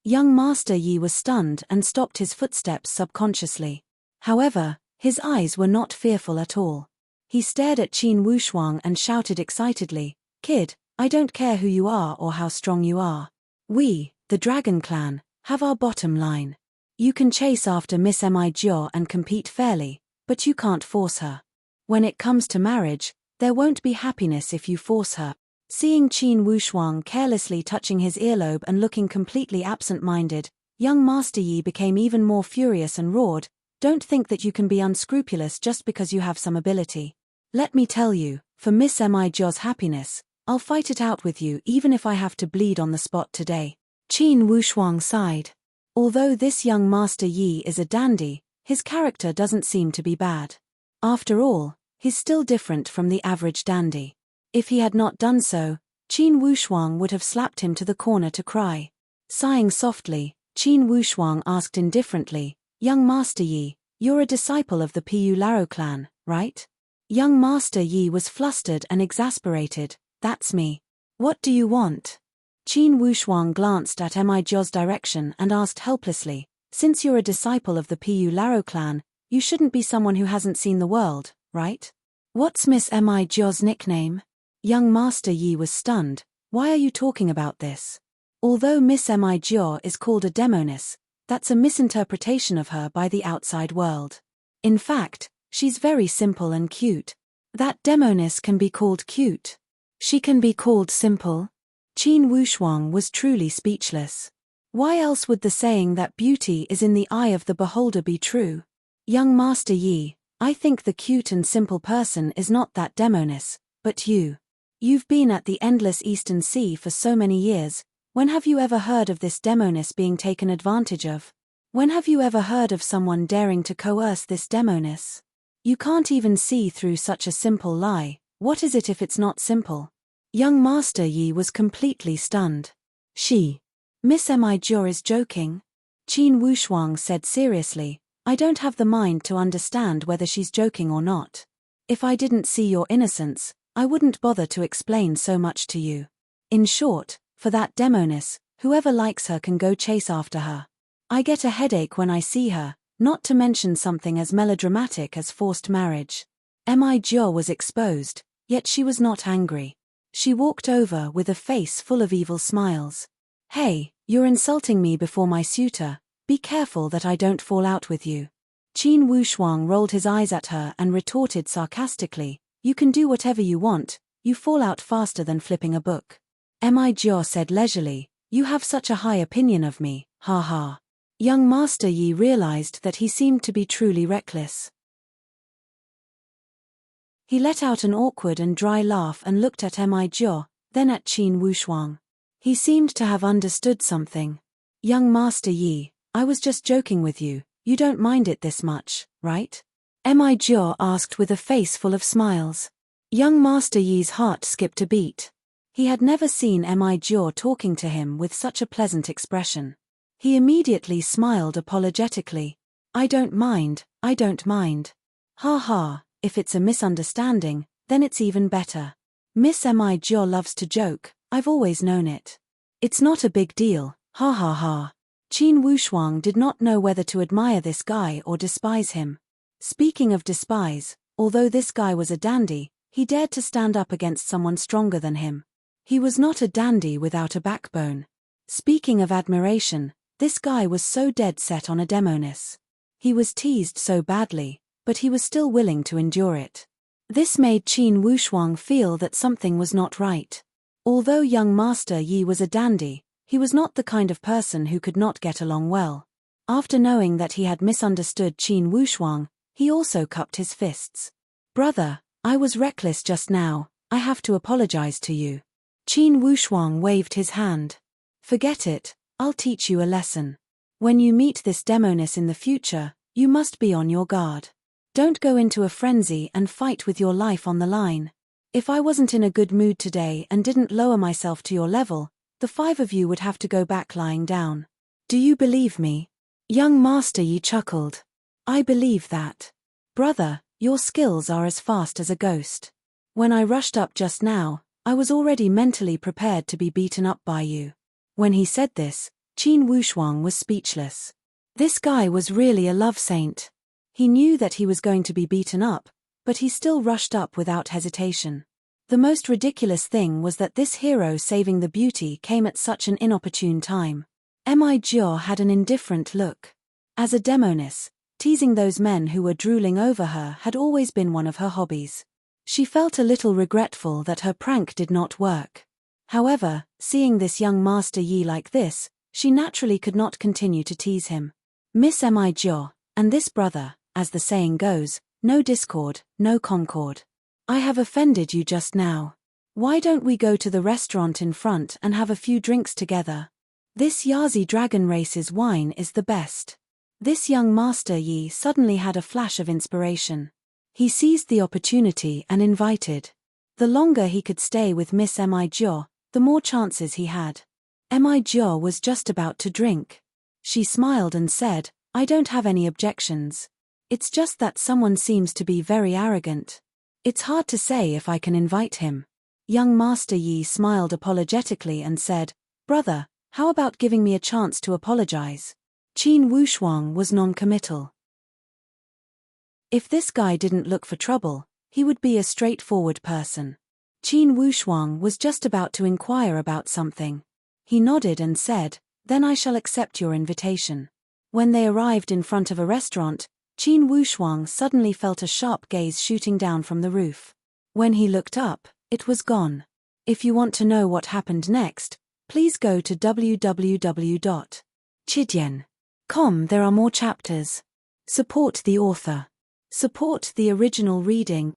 Young Master Yi was stunned and stopped his footsteps subconsciously. However, his eyes were not fearful at all. He stared at Qin Wushuang and shouted excitedly, "Kid, I don't care who you are or how strong you are. We, the Dragon Clan, have our bottom line. You can chase after Miss Mi Jia and compete fairly, but you can't force her. When it comes to marriage, there won't be happiness if you force her." Seeing Qin Wushuang carelessly touching his earlobe and looking completely absent-minded, young Master Yi became even more furious and roared, "Don't think that you can be unscrupulous just because you have some ability. Let me tell you, for Miss Mi Jia's happiness, I'll fight it out with you even if I have to bleed on the spot today." Qin Wushuang sighed. Although this young Master Yi is a dandy, his character doesn't seem to be bad. After all, he's still different from the average dandy. If he had not done so, Qin Wushuang would have slapped him to the corner to cry. Sighing softly, Qin Wushuang asked indifferently, "Young Master Yi, you're a disciple of the Pu Laro clan, right?" Young Master Yi was flustered and exasperated. "That's me. What do you want?" Qin Wushuang glanced at Mi Jia's direction and asked helplessly, "Since you're a disciple of the Pu Laro clan, you shouldn't be someone who hasn't seen the world, right? What's Miss Mi Jia's nickname?" Young Master Yi was stunned. "Why are you talking about this? Although Miss Mi Jia is called a demoness, that's a misinterpretation of her by the outside world. In fact, she's very simple and cute." "That demoness can be called cute? She can be called simple?" Qin Wushuang was truly speechless. Why else would the saying that beauty is in the eye of the beholder be true? "Young Master Yi, I think the cute and simple person is not that demoness, but you. You've been at the endless Eastern Sea for so many years. When have you ever heard of this demoness being taken advantage of? When have you ever heard of someone daring to coerce this demoness? You can't even see through such a simple lie. What is it if it's not simple?" Young Master Yi was completely stunned. Miss Mi Jia is joking?" Qin Wushuang said seriously, "I don't have the mind to understand whether she's joking or not. If I didn't see your innocence, I wouldn't bother to explain so much to you. In short, for that demoness, whoever likes her can go chase after her. I get a headache when I see her, not to mention something as melodramatic as forced marriage." Mi Jia was exposed, yet she was not angry. She walked over with a face full of evil smiles. "Hey, you're insulting me before my suitor. Be careful that I don't fall out with you." Qin Wushuang rolled his eyes at her and retorted sarcastically, "You can do whatever you want, you fall out faster than flipping a book." Mi Jia said leisurely, "You have such a high opinion of me, ha ha." Young Master Yi realized that he seemed to be truly reckless. He let out an awkward and dry laugh and looked at Mi Jia, then at Qin Wushuang. He seemed to have understood something. "Young Master Yi, I was just joking with you, you don't mind it this much, right?" Mi Jia asked with a face full of smiles. Young Master Yi's heart skipped a beat. He had never seen Mi Jia talking to him with such a pleasant expression. He immediately smiled apologetically. I don't mind. Ha ha, if it's a misunderstanding, then it's even better. Miss Mi Jia loves to joke, I've always known it. It's not a big deal, ha ha ha." Qin Wushuang did not know whether to admire this guy or despise him. Speaking of despise, although this guy was a dandy, he dared to stand up against someone stronger than him. He was not a dandy without a backbone. Speaking of admiration, this guy was so dead set on a demoness. He was teased so badly, but he was still willing to endure it. This made Qin Wushuang feel that something was not right. Although young Master Yi was a dandy, he was not the kind of person who could not get along well. After knowing that he had misunderstood Qin Wushuang, he also cupped his fists. "Brother, I was reckless just now, I have to apologize to you." Qin Wushuang waved his hand. "Forget it, I'll teach you a lesson. When you meet this demoness in the future, you must be on your guard. Don't go into a frenzy and fight with your life on the line. If I wasn't in a good mood today and didn't lower myself to your level, the 5 of you would have to go back lying down. Do you believe me? Young Master Yi chuckled. I believe that. Brother, your skills are as fast as a ghost. When I rushed up just now, I was already mentally prepared to be beaten up by you. When he said this, Qin Wushuang was speechless. This guy was really a love saint. He knew that he was going to be beaten up, but he still rushed up without hesitation. The most ridiculous thing was that this hero saving the beauty came at such an inopportune time. Mi Jiao had an indifferent look. As a demoness, teasing those men who were drooling over her had always been one of her hobbies. She felt a little regretful that her prank did not work. However, seeing this young Master Yi like this, she naturally could not continue to tease him. Miss Mi Jiao, and this brother, as the saying goes, no discord, no concord. I have offended you just now. Why don't we go to the restaurant in front and have a few drinks together? This Yazi Dragon Race's wine is the best. This young Master Yi suddenly had a flash of inspiration. He seized the opportunity and invited. The longer he could stay with Miss Mi Jiao, the more chances he had. Mi Jiao was just about to drink. She smiled and said, I don't have any objections. It's just that someone seems to be very arrogant. It's hard to say if I can invite him. Young Master Yi smiled apologetically and said, Brother, how about giving me a chance to apologize? Qin Wushuang was non-committal. If this guy didn't look for trouble, he would be a straightforward person. Qin Wushuang was just about to inquire about something. He nodded and said, Then I shall accept your invitation. When they arrived in front of a restaurant, Qin Wushuang suddenly felt a sharp gaze shooting down from the roof. When he looked up, it was gone. If you want to know what happened next, please go to www.chidian.com. There are more chapters. Support the author. Support the original reading.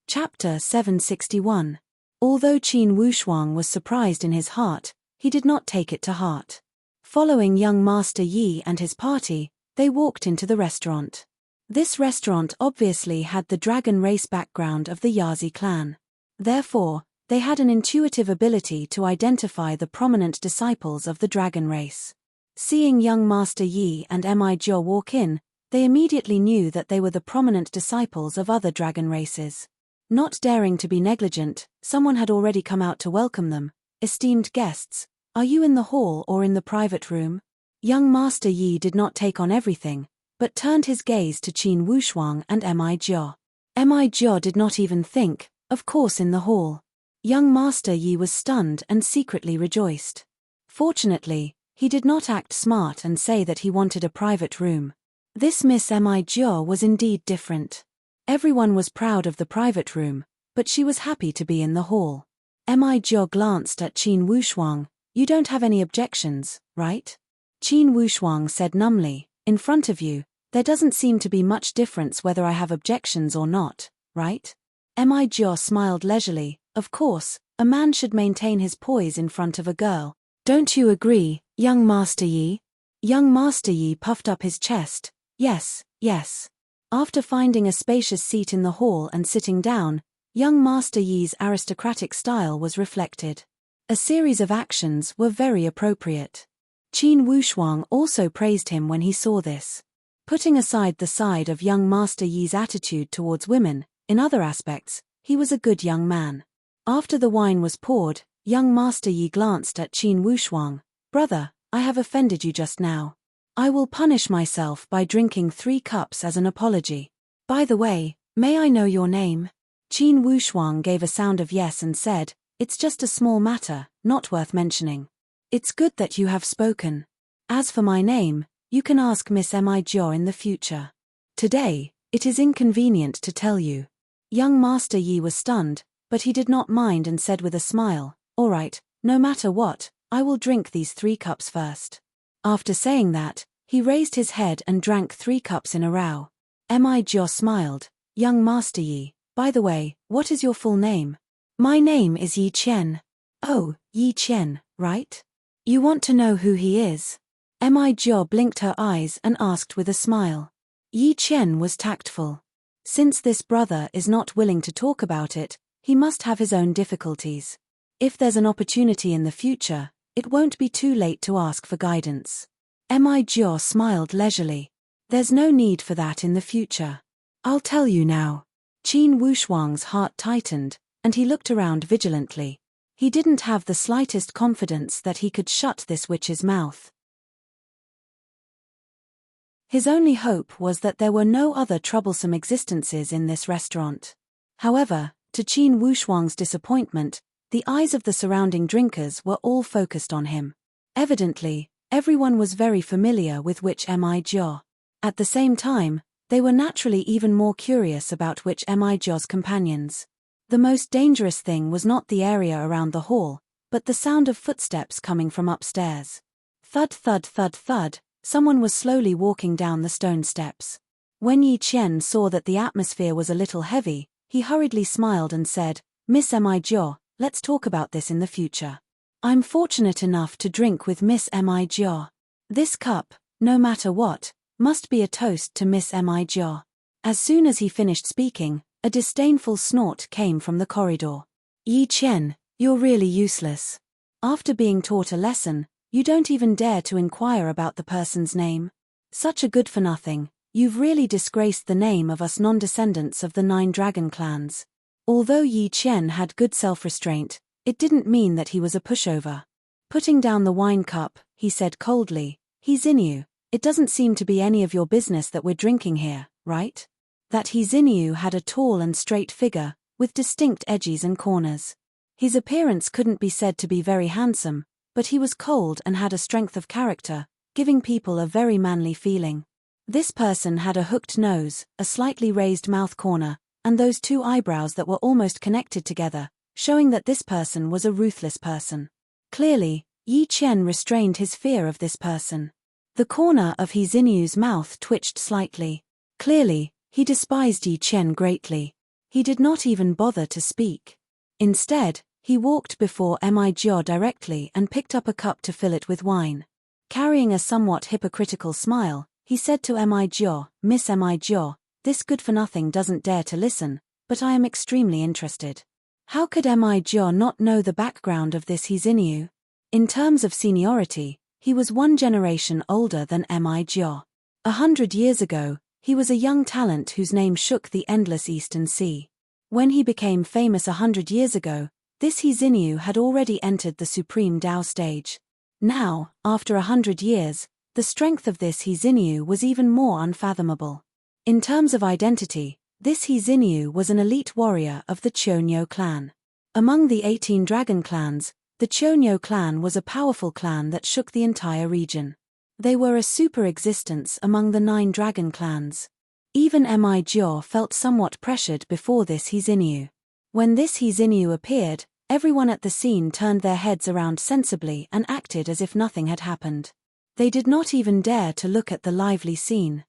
Chapter 761. Although Qin Wushuang was surprised in his heart, he did not take it to heart. Following young Master Yi and his party, they walked into the restaurant. This restaurant obviously had the dragon race background of the Yazi clan. Therefore, they had an intuitive ability to identify the prominent disciples of the dragon race. Seeing young Master Yi and Mi Jiao walk in, they immediately knew that they were the prominent disciples of other dragon races. Not daring to be negligent, someone had already come out to welcome them. Esteemed guests, are you in the hall or in the private room? Young Master Yi did not take on everything, but turned his gaze to Qin Wushuang and Mi Jiao. Mi Jiao did not even think, of course in the hall. Young Master Yi was stunned and secretly rejoiced. Fortunately, he did not act smart and say that he wanted a private room. This Miss Mi Jiao was indeed different. Everyone was proud of the private room, but she was happy to be in the hall. Mi Jiao glanced at Qin Wushuang. You don't have any objections, right? Qin Wushuang said numbly, in front of you, there doesn't seem to be much difference whether I have objections or not, right? Mi Jiao smiled leisurely. Of course, a man should maintain his poise in front of a girl. Don't you agree, young Master Yi? Young Master Yi puffed up his chest. Yes, yes. After finding a spacious seat in the hall and sitting down, young Master Yi's aristocratic style was reflected. A series of actions were very appropriate. Qin Wushuang also praised him when he saw this. Putting aside the side of young Master Yi's attitude towards women, in other aspects, he was a good young man. After the wine was poured, young Master Yi glanced at Qin Wushuang. Brother, I have offended you just now. I will punish myself by drinking 3 cups as an apology. By the way, may I know your name? Qin Wushuang gave a sound of yes and said, It's just a small matter, not worth mentioning. It's good that you have spoken. As for my name, you can ask Miss Mi Jiao in the future. Today, it is inconvenient to tell you. Young Master Yi was stunned, but he did not mind and said with a smile, All right, no matter what, I will drink these 3 cups first. After saying that, he raised his head and drank 3 cups in a row. Mi Jiao smiled. Young Master Yi, by the way, what is your full name? My name is Yi Qian. Oh, Yi Qian, right? You want to know who he is? Mi Jiao blinked her eyes and asked with a smile. Yi Qian was tactful. Since this brother is not willing to talk about it, he must have his own difficulties. If there's an opportunity in the future, it won't be too late to ask for guidance. Mi Jiao smiled leisurely. There's no need for that in the future. I'll tell you now. Qin Wushuang's heart tightened, and he looked around vigilantly. He didn't have the slightest confidence that he could shut this witch's mouth. His only hope was that there were no other troublesome existences in this restaurant. However, to Qin Wushuang's disappointment, the eyes of the surrounding drinkers were all focused on him. Evidently, everyone was very familiar with Witch Mi Jiao. At the same time, they were naturally even more curious about Witch Mi Jiao's companions. The most dangerous thing was not the area around the hall, but the sound of footsteps coming from upstairs. Thud thud thud thud, someone was slowly walking down the stone steps. When Yi Qian saw that the atmosphere was a little heavy, he hurriedly smiled and said, Miss Mi Jiao, let's talk about this in the future. I'm fortunate enough to drink with Miss Mi Jiao. This cup, no matter what, must be a toast to Miss Mi Jiao. As soon as he finished speaking, a disdainful snort came from the corridor. Yi Qian, you're really useless. After being taught a lesson, you don't even dare to inquire about the person's name. Such a good-for-nothing, you've really disgraced the name of us non-descendants of the 9 dragon clans. Although Yi Qian had good self-restraint, it didn't mean that he was a pushover. Putting down the wine cup, he said coldly, He Xinyu, it doesn't seem to be any of your business that we're drinking here, right? That He Xinyu had a tall and straight figure, with distinct edges and corners. His appearance couldn't be said to be very handsome, but he was cold and had a strength of character, giving people a very manly feeling. This person had a hooked nose, a slightly raised mouth corner, and those 2 eyebrows that were almost connected together, showing that this person was a ruthless person. Clearly, Yi Qian restrained his fear of this person. The corner of He Xinyu's mouth twitched slightly. Clearly, he despised Yi Qian greatly. He did not even bother to speak. Instead, he walked before Mi Jiao directly and picked up a cup to fill it with wine. Carrying a somewhat hypocritical smile, he said to Mi Jiao, Miss Mi Jiao, this good-for-nothing doesn't dare to listen, but I am extremely interested. How could Mi Jiao not know the background of this He Xinyu? In terms of seniority, he was 1 generation older than Mi Jiao. 100 years ago, he was a young talent whose name shook the endless Eastern Sea. When he became famous 100 years ago, this He Xinyu had already entered the Supreme Dao stage. Now, after 100 years, the strength of this He Xinyu was even more unfathomable. In terms of identity, this He Xinyu was an elite warrior of the Qiunyou clan. Among the 18 dragon clans, the Qiunyou clan was a powerful clan that shook the entire region. They were a super existence among the 9 dragon clans. Even Mi Jiao felt somewhat pressured before this He Xinyu. When this He Xinyu appeared, everyone at the scene turned their heads around sensibly and acted as if nothing had happened. They did not even dare to look at the lively scene.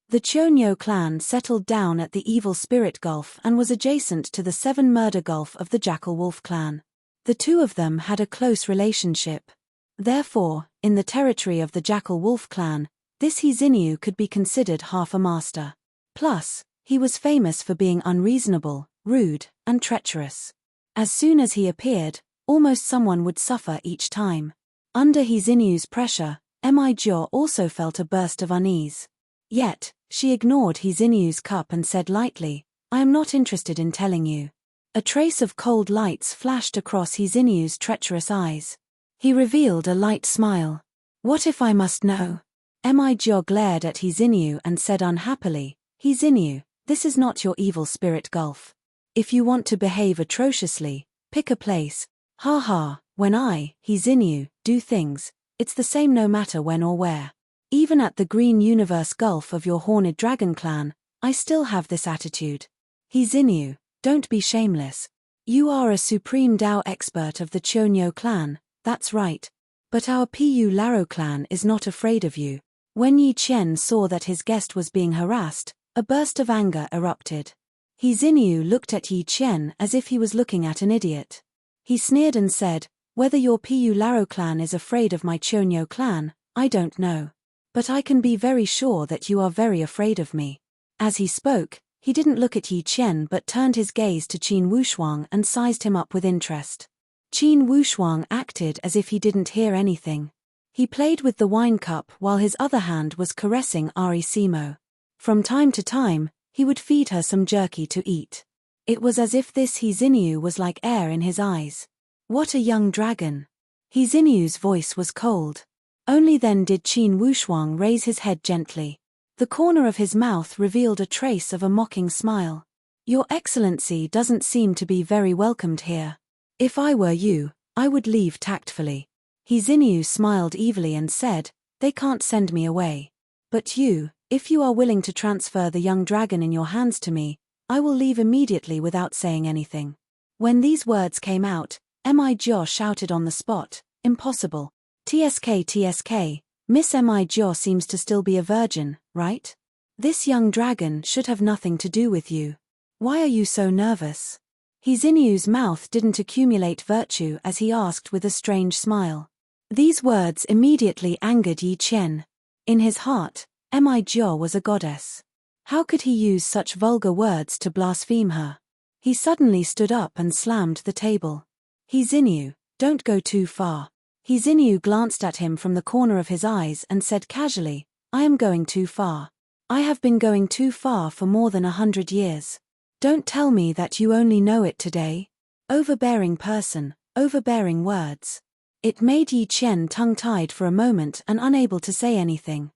The Qiunyou clan settled down at the Evil Spirit Gulf and was adjacent to the 7 Murder Gulf of the Jackal Wolf clan. The 2 of them had a close relationship. Therefore, in the territory of the Jackal Wolf clan, this He Xinyu could be considered half a master. Plus, he was famous for being unreasonable, rude, and treacherous. As soon as he appeared, almost someone would suffer each time. Under He Xinyu's pressure, Mi Jiao also felt a burst of unease. Yet, she ignored He Xinyu's cup and said lightly, I am not interested in telling you. A trace of cold lights flashed across He Xinyu's treacherous eyes. He revealed a light smile. What if I must know? Mi Jiao glared at He Xinyu and said unhappily, He Xinyu, this is not your Evil Spirit Gulf. If you want to behave atrociously, pick a place. Ha ha, when I, He Xinyu, do things, it's the same no matter when or where. Even at the Green Universe Gulf of your Horned Dragon clan, I still have this attitude. He Xinyu, don't be shameless. You are a supreme Dao expert of the Qiunyou clan, that's right. But our Pu Laro clan is not afraid of you. When Yi Qian saw that his guest was being harassed, a burst of anger erupted. He Xinyu looked at Yi Qian as if he was looking at an idiot. He sneered and said, whether your Pu Laro clan is afraid of my Qiunyou clan, I don't know. But I can be very sure that you are very afraid of me. As he spoke, he didn't look at Yi Qian but turned his gaze to Qin Wushuang and sized him up with interest. Qin Wushuang acted as if he didn't hear anything. He played with the wine cup while his other hand was caressing Ari Simo. From time to time, he would feed her some jerky to eat. It was as if this He Xinyu was like air in his eyes. What a young dragon! He Xinyu's voice was cold. Only then did Qin Wushuang raise his head gently. The corner of his mouth revealed a trace of a mocking smile. Your Excellency doesn't seem to be very welcomed here. If I were you, I would leave tactfully. He Xinyu smiled evilly and said, they can't send me away. But you, if you are willing to transfer the young dragon in your hands to me, I will leave immediately without saying anything. When these words came out, Mi Jiao shouted on the spot, impossible. TSK, Miss Mi Jiao seems to still be a virgin, right? This young dragon should have nothing to do with you. Why are you so nervous? He Xinyu's mouth didn't accumulate virtue as he asked with a strange smile. These words immediately angered Yi Qian. In his heart, Mi Jiao was a goddess. How could he use such vulgar words to blaspheme her? He suddenly stood up and slammed the table. He Xinyu, don't go too far. He Xinyu glanced at him from the corner of his eyes and said casually, I am going too far. I have been going too far for more than 100 years. Don't tell me that you only know it today. Overbearing person, overbearing words. It made Yi Qian tongue-tied for a moment and unable to say anything.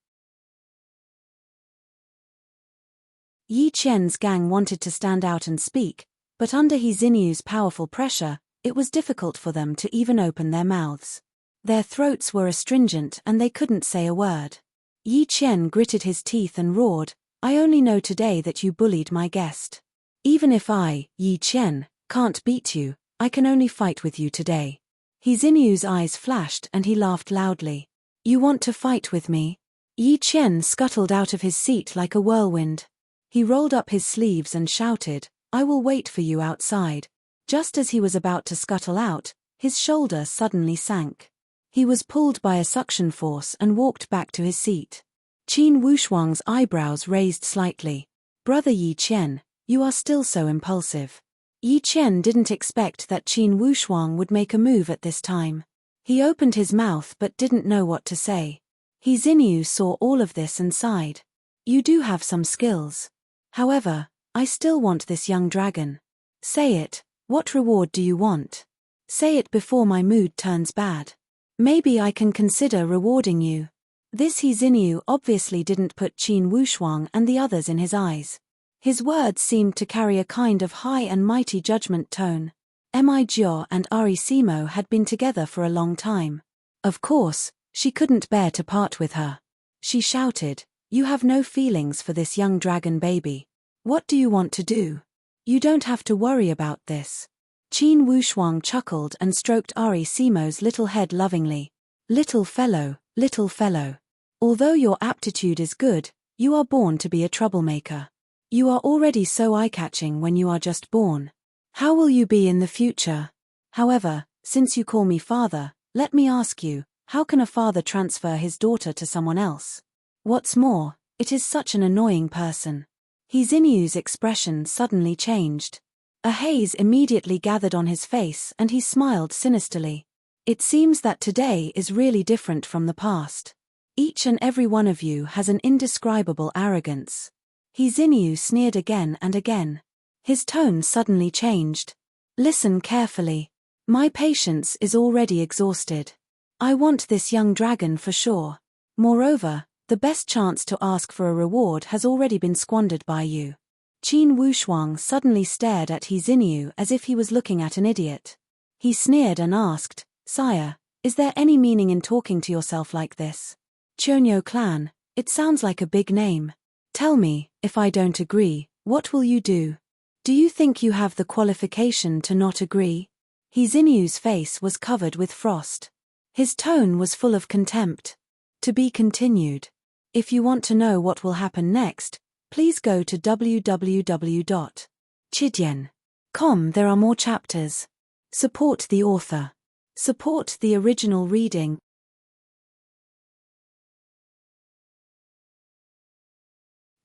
Yi Qian's gang wanted to stand out and speak, but under He Xinyu's powerful pressure, it was difficult for them to even open their mouths. Their throats were astringent and they couldn't say a word. Yi Qian gritted his teeth and roared, I only know today that you bullied my guest. Even if I, Yi Qian, can't beat you, I can only fight with you today. He Xinyu's eyes flashed and he laughed loudly. You want to fight with me? Yi Qian scuttled out of his seat like a whirlwind. He rolled up his sleeves and shouted, I will wait for you outside. Just as he was about to scuttle out, his shoulder suddenly sank. He was pulled by a suction force and walked back to his seat. Qin Wushuang's eyebrows raised slightly. Brother Yi Qian, you are still so impulsive. Yi Qian didn't expect that Qin Wushuang would make a move at this time. He opened his mouth but didn't know what to say. He Xinyu saw all of this and sighed. You do have some skills. However, I still want this young dragon. Say it, what reward do you want? Say it before my mood turns bad. Maybe I can consider rewarding you. This He Xinyu obviously didn't put Qin Wushuang and the others in his eyes. His words seemed to carry a kind of high and mighty judgment tone. Mi Jiao and Ari Simo had been together for a long time. Of course, she couldn't bear to part with her. She shouted, you have no feelings for this young dragon baby. What do you want to do? You don't have to worry about this. Qin Wushuang chuckled and stroked Ari Simo's little head lovingly. Little fellow, little fellow. Although your aptitude is good, you are born to be a troublemaker. You are already so eye-catching when you are just born. How will you be in the future? However, since you call me father, let me ask you, how can a father transfer his daughter to someone else? What's more, it is such an annoying person. He Xinyu's expression suddenly changed. A haze immediately gathered on his face and he smiled sinisterly. It seems that today is really different from the past. Each and every one of you has an indescribable arrogance. He Xinyu sneered again and again. His tone suddenly changed. Listen carefully. My patience is already exhausted. I want this young dragon for sure. Moreover, the best chance to ask for a reward has already been squandered by you. Qin Wushuang suddenly stared at He Xinyu as if he was looking at an idiot. He sneered and asked, Sire, is there any meaning in talking to yourself like this? Chonyo clan, it sounds like a big name. Tell me, if I don't agree, what will you do? Do you think you have the qualification to not agree? He Xinyu's face was covered with frost. His tone was full of contempt. To be continued. If you want to know what will happen next, please go to www.chidian.com. There are more chapters. Support the author. Support the original reading.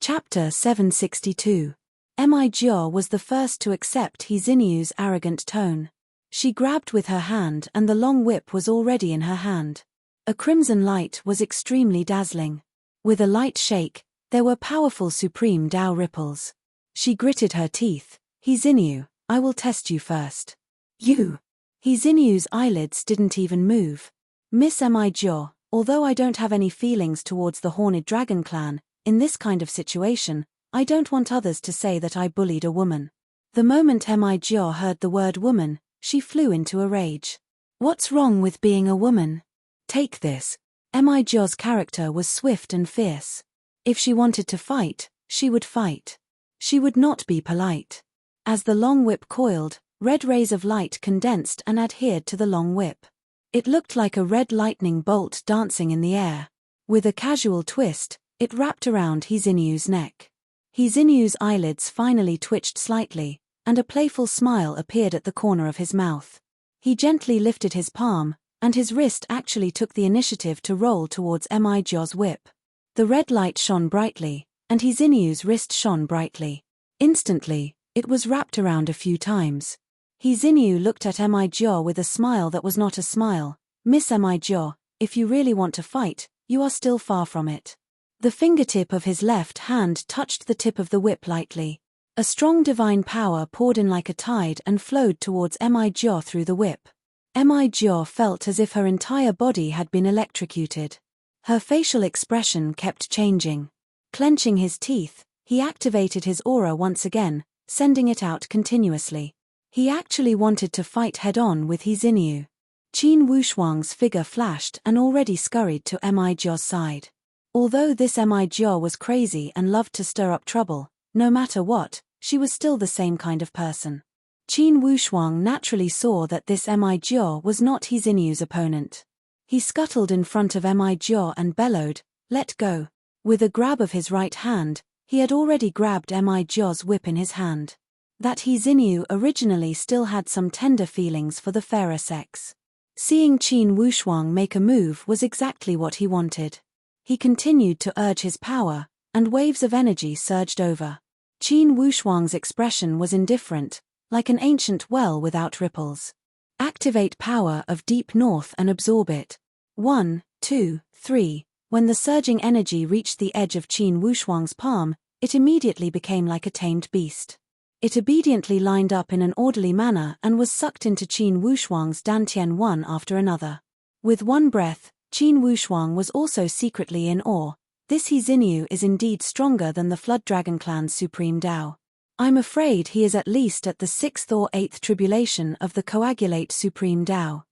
Chapter 762. Emijio was the first to accept Hizinyu's arrogant tone. She grabbed with her hand and the long whip was already in her hand. A crimson light was extremely dazzling. With a light shake, there were powerful supreme Tao ripples. She gritted her teeth. Hizinyu, I will test you first. You. Hizinyu's eyelids didn't even move. Miss Emijio, although I don't have any feelings towards the Horned Dragon clan, in this kind of situation, I don't want others to say that I bullied a woman. The moment Emijio heard the word woman, she flew into a rage. What's wrong with being a woman? Take this. Emijio's character was swift and fierce. If she wanted to fight, she would fight. She would not be polite. As the long whip coiled, red rays of light condensed and adhered to the long whip. It looked like a red lightning bolt dancing in the air. With a casual twist, it wrapped around Hizinyu's neck. Hizinyu's eyelids finally twitched slightly, and a playful smile appeared at the corner of his mouth. He gently lifted his palm, and his wrist actually took the initiative to roll towards Emijio's whip. The red light shone brightly, and Hizinyu's wrist shone brightly. Instantly, it was wrapped around a few times. Hizinyu looked at Emijio with a smile that was not a smile. Miss Emijio, if you really want to fight, you are still far from it. The fingertip of his left hand touched the tip of the whip lightly. A strong divine power poured in like a tide and flowed towards Emijio through the whip. Emijio felt as if her entire body had been electrocuted. Her facial expression kept changing. Clenching his teeth, he activated his aura once again, sending it out continuously. He actually wanted to fight head-on with Hizinyu. Qin Wushuang's figure flashed and already scurried to Emijio's side. Although this Emijio was crazy and loved to stir up trouble, no matter what, she was still the same kind of person. Qin Wushuang naturally saw that this Emijio was not Hizinyu's opponent. He scuttled in front of Emijio and bellowed, "Let go." With a grab of his right hand, he had already grabbed Emijio's whip in his hand. That Hizinyu originally still had some tender feelings for the fairer sex. Seeing Qin Wushuang make a move was exactly what he wanted. He continued to urge his power, and waves of energy surged over. Qin Wushuang's expression was indifferent, like an ancient well without ripples. Activate power of deep north and absorb it. 1, 2, 3. When the surging energy reached the edge of Qin Wushuang's palm, it immediately became like a tamed beast. It obediently lined up in an orderly manner and was sucked into Qin Wushuang's dantian one after another. With one breath, Qin Wushuang was also secretly in awe. This Hizinyu is indeed stronger than the Flood Dragon clan's supreme Tao. I'm afraid he is at least at the 6th or 8th tribulation of the Coagulate Supreme Tao.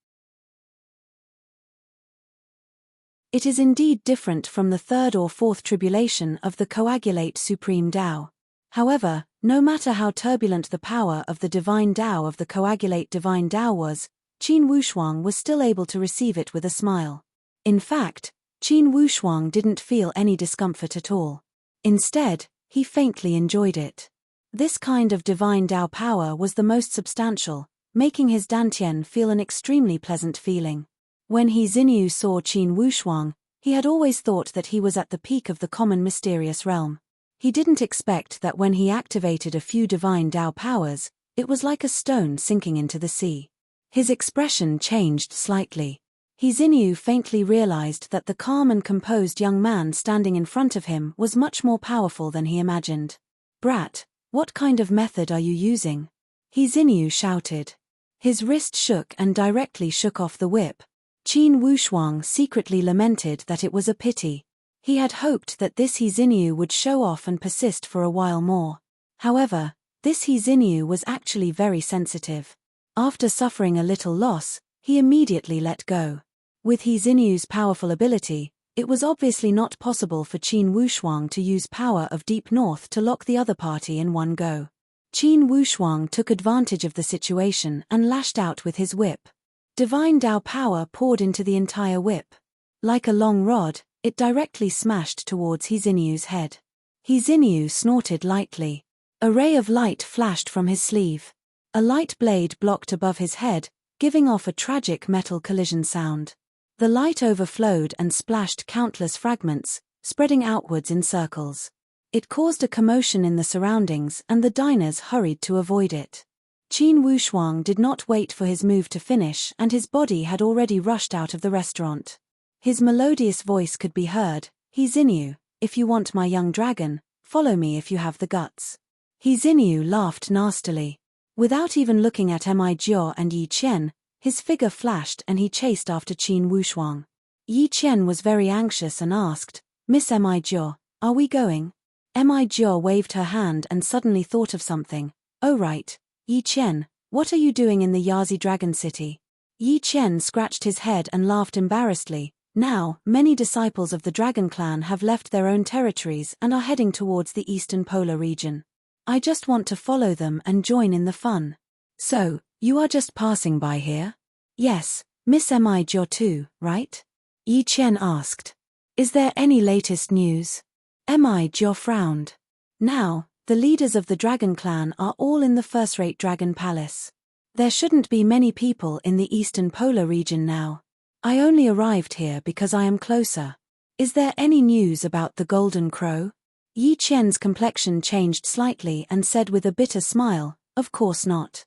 It is indeed different from the 3rd or 4th tribulation of the Coagulate Supreme Tao. However, no matter how turbulent the power of the Divine Tao of the Coagulate Divine Tao was, Qin Wushuang was still able to receive it with a smile. In fact, Qin Wushuang didn't feel any discomfort at all. Instead, he faintly enjoyed it. This kind of Divine Tao power was the most substantial, making his dantian feel an extremely pleasant feeling. When Hizinyu saw Qin Wushuang, he had always thought that he was at the peak of the common mysterious realm. He didn't expect that when he activated a few Divine Tao powers, it was like a stone sinking into the sea. His expression changed slightly. Hizinyu faintly realized that the calm and composed young man standing in front of him was much more powerful than he imagined. "Brat, what kind of method are you using?" Hizinyu shouted. His wrist shook and directly shook off the whip. Qin Wushuang secretly lamented that it was a pity. He had hoped that this Hizinyu would show off and persist for a while more. However, this Hizinyu was actually very sensitive. After suffering a little loss, he immediately let go. With Hizinyu's powerful ability, it was obviously not possible for Qin Wushuang to use power of Deep North to lock the other party in one go. Qin Wushuang took advantage of the situation and lashed out with his whip. Divine Tao power poured into the entire whip. Like a long rod, it directly smashed towards Hizinyu's head. Hizinyu snorted lightly. A ray of light flashed from his sleeve. A light blade blocked above his head, giving off a tragic metal collision sound. The light overflowed and splashed countless fragments, spreading outwards in circles. It caused a commotion in the surroundings and the diners hurried to avoid it. Qin Wushuang did not wait for his move to finish and his body had already rushed out of the restaurant. His melodious voice could be heard, "He Xinyu, if you want my young dragon, follow me if you have the guts." He Xinyu laughed nastily. Without even looking at Mi Jiao and Yi Qian, his figure flashed and he chased after Qin Wushuang. Yi Qian was very anxious and asked, "Miss Mi Jiao, are we going?" Mi Jiao waved her hand and suddenly thought of something. "Oh right. Yi Qian, what are you doing in the Yazi Dragon City?" Yi Qian scratched his head and laughed embarrassedly. Now, many disciples of the Dragon Clan have left their own territories and are heading towards the eastern polar region. I just want to follow them and join in the fun. So, you are just passing by here? Yes, Miss Mi Jiao too, right? Yi Qian asked. Is there any latest news? Mi Jiao frowned. Now, the leaders of the Dragon Clan are all in the first-rate Dragon Palace. There shouldn't be many people in the eastern polar region now. I only arrived here because I am closer. Is there any news about the Golden Crow? Yi Qian's complexion changed slightly and said with a bitter smile, "Of course not.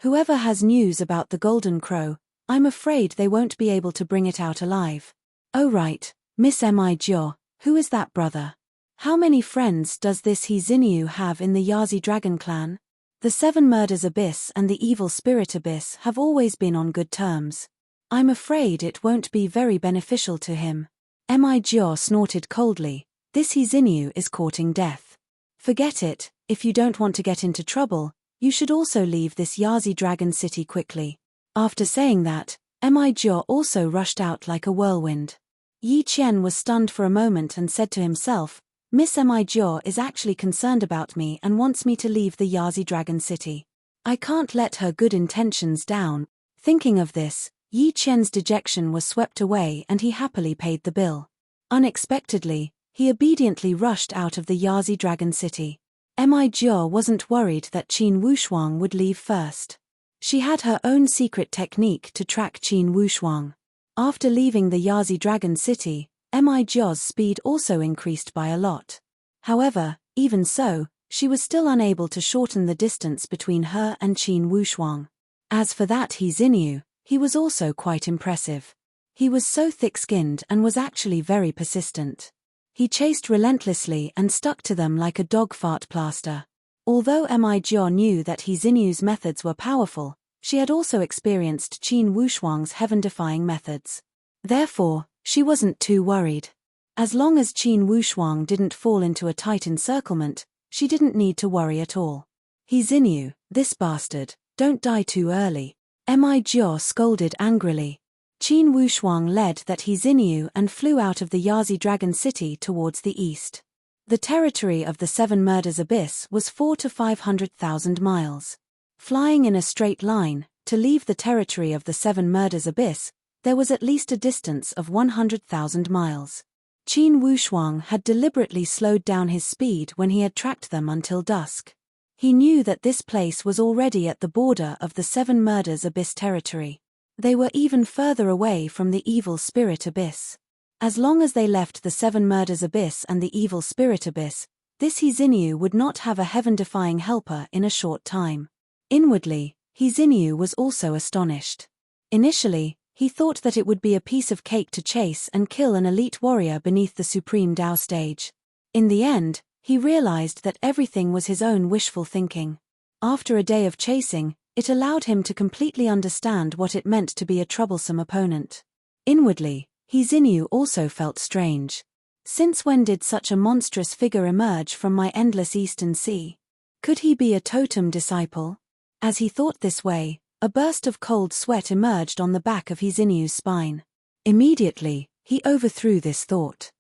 Whoever has news about the Golden Crow, I'm afraid they won't be able to bring it out alive." "Oh right, Miss Mi Jiao, who is that brother? How many friends does this He Xinyu have in the Yazi Dragon Clan? The Seven Murders Abyss and the Evil Spirit Abyss have always been on good terms. I'm afraid it won't be very beneficial to him." Mi Jiao snorted coldly. "This He Xinyu is courting death. Forget it, if you don't want to get into trouble, you should also leave this Yazi Dragon City quickly." After saying that, Mi Jiao also rushed out like a whirlwind. Yi Qian was stunned for a moment and said to himself, "Miss Mi Jiao is actually concerned about me and wants me to leave the Yazi Dragon City. I can't let her good intentions down." Thinking of this, Yi Qian's dejection was swept away and he happily paid the bill. Unexpectedly, he obediently rushed out of the Yazi Dragon City. Mi Jiao wasn't worried that Qin Wushuang would leave first. She had her own secret technique to track Qin Wushuang. After leaving the Yazi Dragon City, Mi Jiao's speed also increased by a lot. However, even so, she was still unable to shorten the distance between her and Qin Wushuang. As for that He Xinyu, he was also quite impressive. He was so thick-skinned and was actually very persistent. He chased relentlessly and stuck to them like a dog fart plaster. Although Mi Jiao knew that He Xinyu's methods were powerful, she had also experienced Qin Wushuang's heaven-defying methods. Therefore, she wasn't too worried. As long as Qin Wushuang didn't fall into a tight encirclement, she didn't need to worry at all. "He Xinyu, this bastard, don't die too early," Mi Jiao scolded angrily. Qin Wushuang led that He Xinyu and flew out of the Yazi Dragon City towards the east. The territory of the Seven Murders Abyss was 400,000 to 500,000 miles. Flying in a straight line, to leave the territory of the Seven Murders Abyss, there was at least a distance of 100,000 miles. Qin Wushuang had deliberately slowed down his speed when he had tracked them until dusk. He knew that this place was already at the border of the Seven Murders Abyss territory. They were even further away from the Evil Spirit Abyss. As long as they left the Seven Murders Abyss and the Evil Spirit Abyss, this He Xinyu would not have a heaven-defying helper in a short time. Inwardly, He Xinyu was also astonished. Initially, he thought that it would be a piece of cake to chase and kill an elite warrior beneath the Supreme Dao stage. In the end, he realized that everything was his own wishful thinking. After a day of chasing, it allowed him to completely understand what it meant to be a troublesome opponent. Inwardly, He Xinyu also felt strange. Since when did such a monstrous figure emerge from my endless eastern sea? Could he be a totem disciple? As he thought this way, a burst of cold sweat emerged on the back of He Xinyu's spine. Immediately, he overthrew this thought.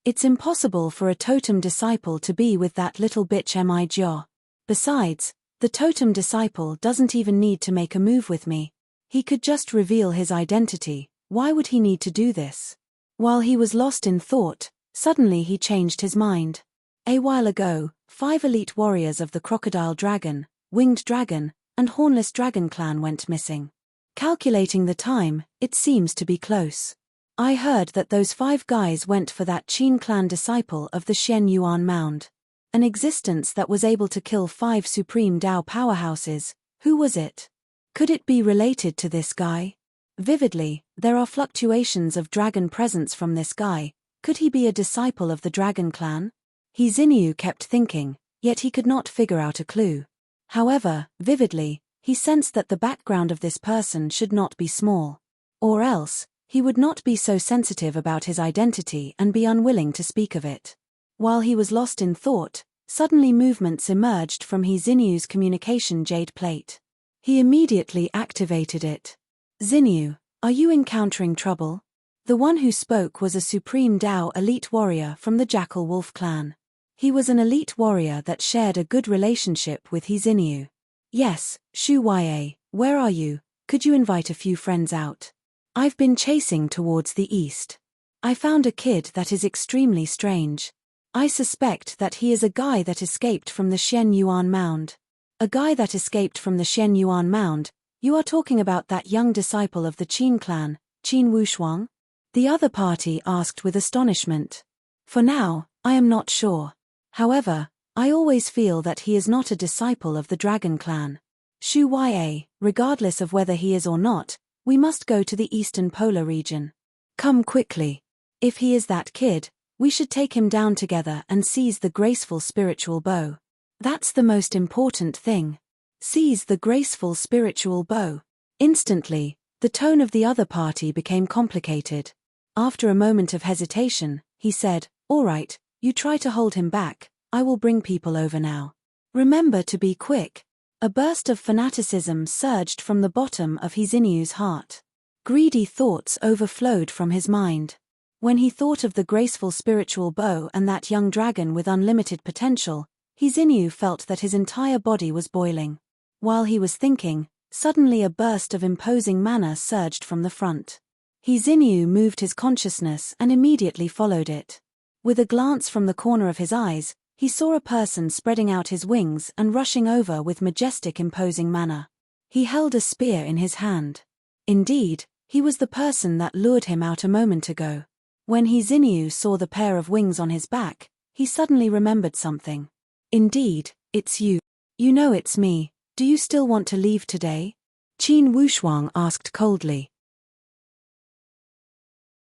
It's impossible for a totem disciple to be with that little bitch Mi Jiao. Besides, the totem disciple doesn't even need to make a move with me. He could just reveal his identity. Why would he need to do this? While he was lost in thought, suddenly he changed his mind. A while ago, 5 elite warriors of the Crocodile Dragon, Winged Dragon, and Hornless Dragon clan went missing. Calculating the time, it seems to be close. I heard that those 5 guys went for that Qin clan disciple of the Shen Yuan Mound. An existence that was able to kill 5 supreme Dao powerhouses. Who was it? Could it be related to this guy? Vividly, there are fluctuations of dragon presence from this guy. Could he be a disciple of the dragon clan? He Xinyu kept thinking, yet he could not figure out a clue. However, vividly, he sensed that the background of this person should not be small. Or else, he would not be so sensitive about his identity and be unwilling to speak of it. While he was lost in thought, suddenly movements emerged from He Xinyu's communication jade plate. He immediately activated it. Xinyu, are you encountering trouble? The one who spoke was a supreme Dao elite warrior from the Jackal Wolf clan. He was an elite warrior that shared a good relationship with He Xinyu. Yes, Shu Ya, where are you? Could you invite a few friends out? I've been chasing towards the east. I found a kid that is extremely strange. I suspect that he is a guy that escaped from the Shen Yuan Mound. A guy that escaped from the Shen Yuan Mound? You are talking about that young disciple of the Qin clan, Qin Wushuang? The other party asked with astonishment. For now, I am not sure. However, I always feel that he is not a disciple of the Dragon Clan. Shu Ya, regardless of whether he is or not, we must go to the eastern polar region. Come quickly. If he is that kid, we should take him down together and seize the graceful spiritual bow. That's the most important thing. Seize the graceful spiritual bow. Instantly, the tone of the other party became complicated. After a moment of hesitation, he said, "All right, you try to hold him back, I will bring people over now. Remember to be quick." A burst of fanaticism surged from the bottom of He Xinyu's heart. Greedy thoughts overflowed from his mind. When he thought of the graceful spiritual bow and that young dragon with unlimited potential, He Xinyu felt that his entire body was boiling. While he was thinking, suddenly a burst of imposing mana surged from the front. He Xinyu moved his consciousness and immediately followed it. With a glance from the corner of his eyes, he saw a person spreading out his wings and rushing over with majestic imposing manner. He held a spear in his hand. Indeed, he was the person that lured him out a moment ago. When He Xinyu saw the pair of wings on his back, he suddenly remembered something. Indeed, it's you. You know it's me. Do you still want to leave today? Qin Wushuang asked coldly.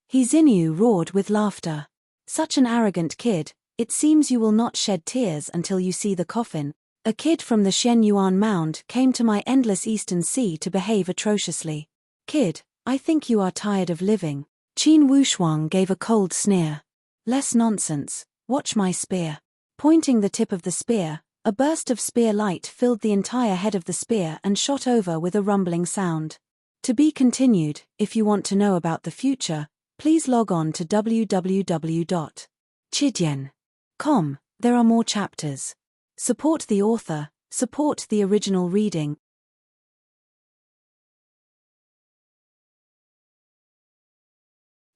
He Xinyu roared with laughter. Such an arrogant kid, it seems you will not shed tears until you see the coffin. A kid from the Shen Yuan Mound came to my endless eastern sea to behave atrociously. Kid, I think you are tired of living. Qin Wushuang gave a cold sneer. Less nonsense, watch my spear. Pointing the tip of the spear, a burst of spear light filled the entire head of the spear and shot over with a rumbling sound. To be continued. If you want to know about the future, please log on to www.chidian.com. There are more chapters. Support the author, support the original reading.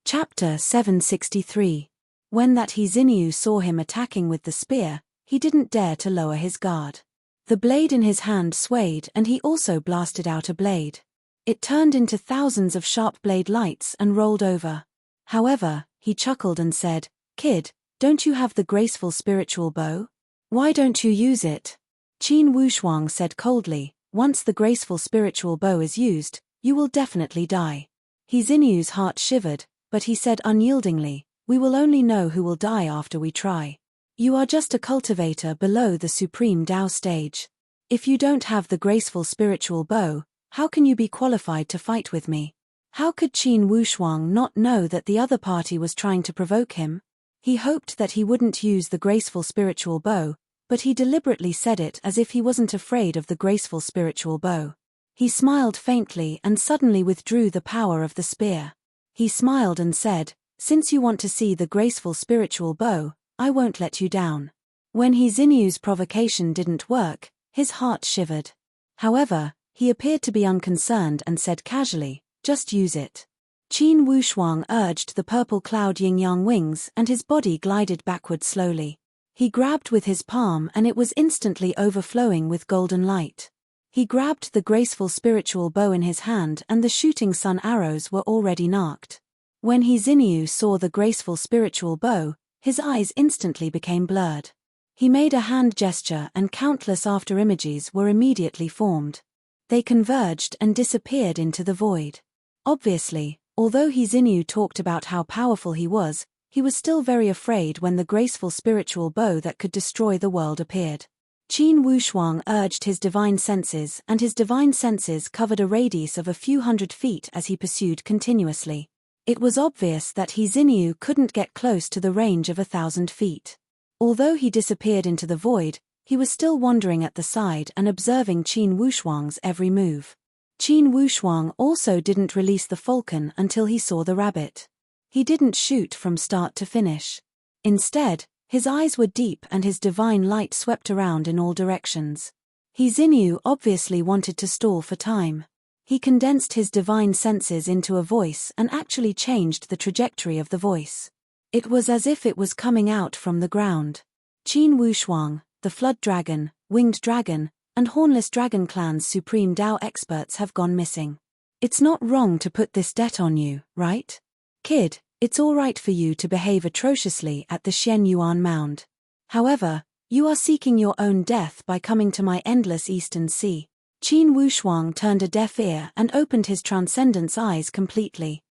Chapter 763. When that He Xinyu saw him attacking with the spear, he didn't dare to lower his guard. The blade in his hand swayed and he also blasted out a blade. It turned into thousands of sharp blade lights and rolled over. However, he chuckled and said, "Kid, don't you have the graceful spiritual bow? Why don't you use it?" Qin Wushuang said coldly, "Once the graceful spiritual bow is used, you will definitely die." He Xinyu's heart shivered, but he said unyieldingly, "We will only know who will die after we try. You are just a cultivator below the supreme Dao stage. If you don't have the graceful spiritual bow, how can you be qualified to fight with me?" How could Qin Wushuang not know that the other party was trying to provoke him? He hoped that he wouldn't use the graceful spiritual bow, but he deliberately said it as if he wasn't afraid of the graceful spiritual bow. He smiled faintly and suddenly withdrew the power of the spear. He smiled and said, "Since you want to see the graceful spiritual bow, I won't let you down." When He Xinyu's provocation didn't work, his heart shivered. However, he appeared to be unconcerned and said casually, "Just use it." Qin Wushuang urged the purple cloud yin-yang wings and his body glided backward slowly. He grabbed with his palm and it was instantly overflowing with golden light. He grabbed the graceful spiritual bow in his hand and the shooting sun arrows were already narked. When Hizinu saw the graceful spiritual bow, his eyes instantly became blurred. He made a hand gesture and countless after-images were immediately formed. They converged and disappeared into the void. Obviously, although Hizinu talked about how powerful he was still very afraid when the graceful spiritual bow that could destroy the world appeared. Qin Wushuang urged his divine senses, and his divine senses covered a radius of a few hundred feet as he pursued continuously. It was obvious that Hizinu couldn't get close to the range of 1,000 feet. Although he disappeared into the void, he was still wandering at the side and observing Qin Wushuang's every move. Qin Wushuang also didn't release the falcon until he saw the rabbit. He didn't shoot from start to finish. Instead, his eyes were deep and his divine light swept around in all directions. Hizinu obviously wanted to stall for time. He condensed his divine senses into a voice and actually changed the trajectory of the voice. It was as if it was coming out from the ground. Qin Wushuang, the Flood Dragon, Winged Dragon, and Hornless Dragon clan's supreme Dao experts have gone missing. It's not wrong to put this debt on you, right? Kid, it's all right for you to behave atrociously at the Shen Yuan Mound. However, you are seeking your own death by coming to my endless eastern sea. Qin Wushuang turned a deaf ear and opened his transcendence eyes completely.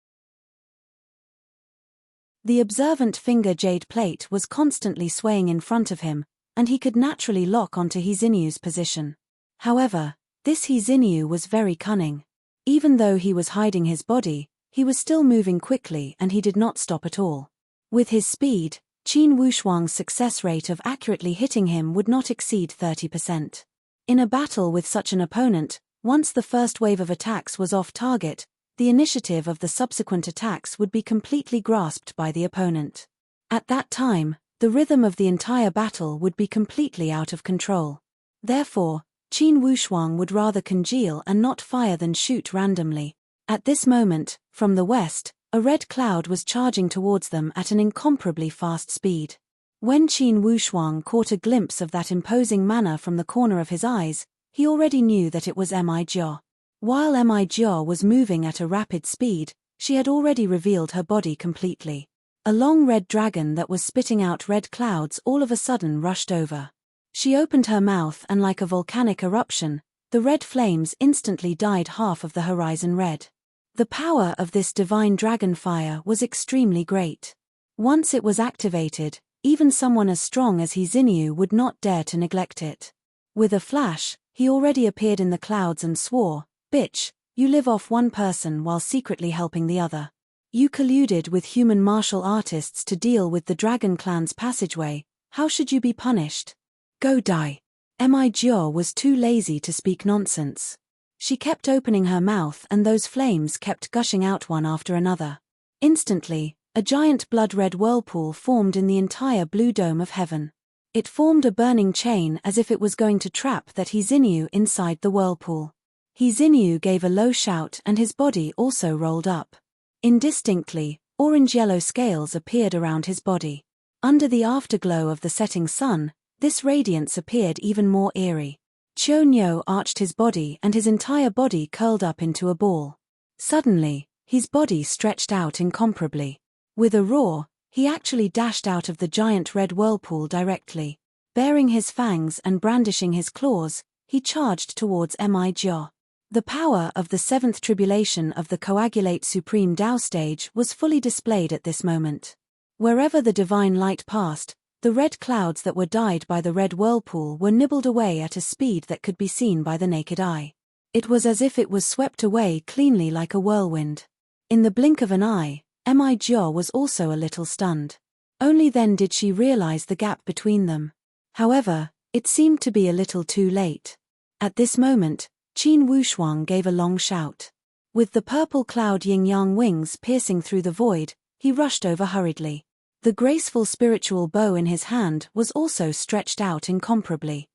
The observant finger jade plate was constantly swaying in front of him, and he could naturally lock onto Hizinu's position. However, this Hizinu was very cunning. Even though he was hiding his body, he was still moving quickly and he did not stop at all. With his speed, Qin Wushuang's success rate of accurately hitting him would not exceed 30%. In a battle with such an opponent, once the first wave of attacks was off target, the initiative of the subsequent attacks would be completely grasped by the opponent. At that time, the rhythm of the entire battle would be completely out of control. Therefore, Qin Wushuang would rather congeal and not fire than shoot randomly. At this moment, from the west, a red cloud was charging towards them at an incomparably fast speed. When Qin Wushuang caught a glimpse of that imposing manner from the corner of his eyes, he already knew that it was Mi Jia. While Mi Jia was moving at a rapid speed, she had already revealed her body completely. A long red dragon that was spitting out red clouds all of a sudden rushed over. She opened her mouth and like a volcanic eruption, the red flames instantly dyed half of the horizon red. The power of this divine dragon fire was extremely great. Once it was activated, even someone as strong as Hizinu would not dare to neglect it. With a flash, he already appeared in the clouds and swore, "Bitch, you live off one person while secretly helping the other. You colluded with human martial artists to deal with the Dragon Clan's passageway, how should you be punished? Go die." Mi Jia was too lazy to speak nonsense. She kept opening her mouth and those flames kept gushing out one after another. Instantly, a giant blood-red whirlpool formed in the entire blue dome of heaven. It formed a burning chain as if it was going to trap that Hizinu inside the whirlpool. Hizinu gave a low shout and his body also rolled up. Indistinctly, orange-yellow scales appeared around his body. Under the afterglow of the setting sun, this radiance appeared even more eerie. Qiu arched his body and his entire body curled up into a ball. Suddenly, his body stretched out incomparably. With a roar, he actually dashed out of the giant red whirlpool directly. Baring his fangs and brandishing his claws, he charged towards Mi Jia. The power of the seventh tribulation of the Coagulate Supreme Dao stage was fully displayed at this moment. Wherever the divine light passed, the red clouds that were dyed by the red whirlpool were nibbled away at a speed that could be seen by the naked eye. It was as if it was swept away cleanly like a whirlwind. In the blink of an eye, Mi Jia was also a little stunned. Only then did she realize the gap between them. However, it seemed to be a little too late. At this moment, Qin Wushuang gave a long shout. With the purple cloud yin-yang wings piercing through the void, he rushed over hurriedly. The graceful spiritual bow in his hand was also stretched out incomparably.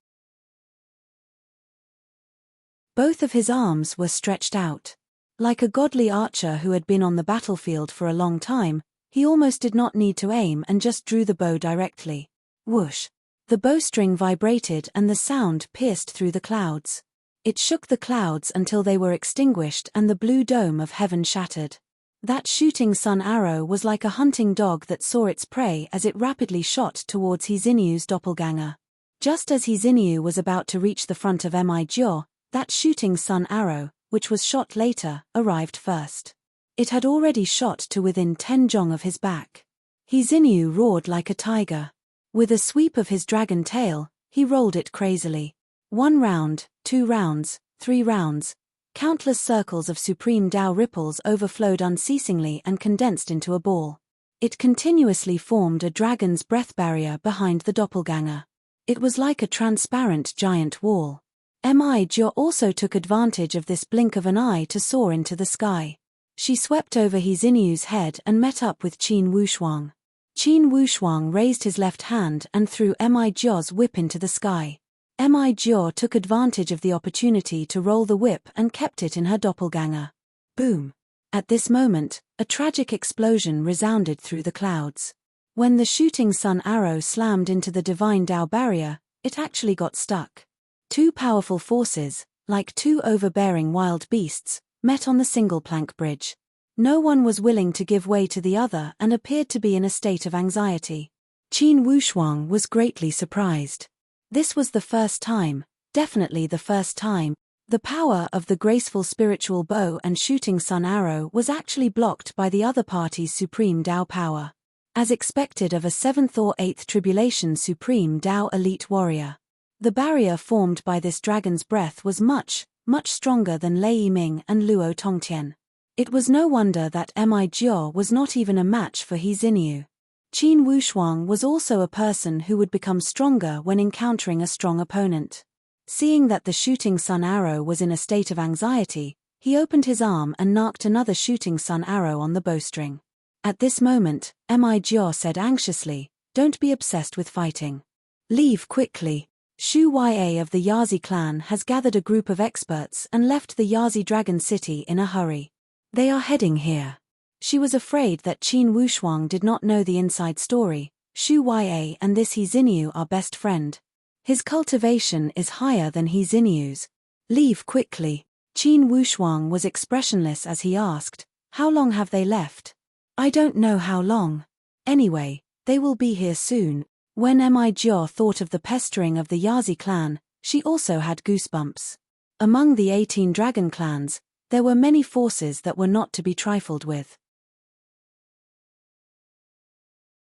Both of his arms were stretched out. Like a godly archer who had been on the battlefield for a long time, he almost did not need to aim and just drew the bow directly. Whoosh! The bowstring vibrated and the sound pierced through the clouds. It shook the clouds until they were extinguished and the blue dome of heaven shattered. That shooting sun arrow was like a hunting dog that saw its prey as it rapidly shot towards Hizinyu's doppelganger. Just as Hiziny was about to reach the front of Mi-Jyo, that shooting sun arrow, which was shot later, arrived first. It had already shot to within 10 jong of his back. Hiziny roared like a tiger. With a sweep of his dragon tail, he rolled it crazily. 1 round, 2 rounds, 3 rounds. Countless circles of supreme Tao ripples overflowed unceasingly and condensed into a ball. It continuously formed a dragon's breath barrier behind the doppelganger. It was like a transparent giant wall. Mi-Jyo also took advantage of this blink of an eye to soar into the sky. She swept over Hizinyu's head and met up with Qin Wushuang. Qin Wushuang raised his left hand and threw Mi-Jyo's whip into the sky. Mi-Jyo took advantage of the opportunity to roll the whip and kept it in her doppelganger. Boom! At this moment, a tragic explosion resounded through the clouds. When the shooting sun arrow slammed into the divine Tao barrier, it actually got stuck. 2 powerful forces, like 2 overbearing wild beasts, met on the single-plank bridge. No one was willing to give way to the other and appeared to be in a state of anxiety. Qin Wushuang was greatly surprised. This was the first time, definitely the first time, the power of the graceful spiritual bow and shooting sun arrow was actually blocked by the other party's supreme Tao power. As expected of a 7th or 8th tribulation supreme Tao elite warrior. The barrier formed by this dragon's breath was much stronger than Lei Yiming and Luo Tongtian. It was no wonder that Mi-Jyo was not even a match for Hiziny. Qin Wushuang was also a person who would become stronger when encountering a strong opponent. Seeing that the shooting sun arrow was in a state of anxiety, he opened his arm and narked another shooting sun arrow on the bowstring. At this moment, Mi-Jyo said anxiously, "Don't be obsessed with fighting. Leave quickly." Shu Ya of the Yazi clan has gathered a group of experts and left the Yazi Dragon City in a hurry. They are heading here. She was afraid that Qin Wushuang did not know the inside story. Shu Ya and this Hiziny are best friend. His cultivation is higher than Hizinyu's. Leave quickly. Qin Wushuang was expressionless as he asked, "How long have they left?" "I don't know how long. Anyway, they will be here soon." When Mi-Jyo thought of the pestering of the Yazi clan, she also had goosebumps. Among the 18 dragon clans, there were many forces that were not to be trifled with.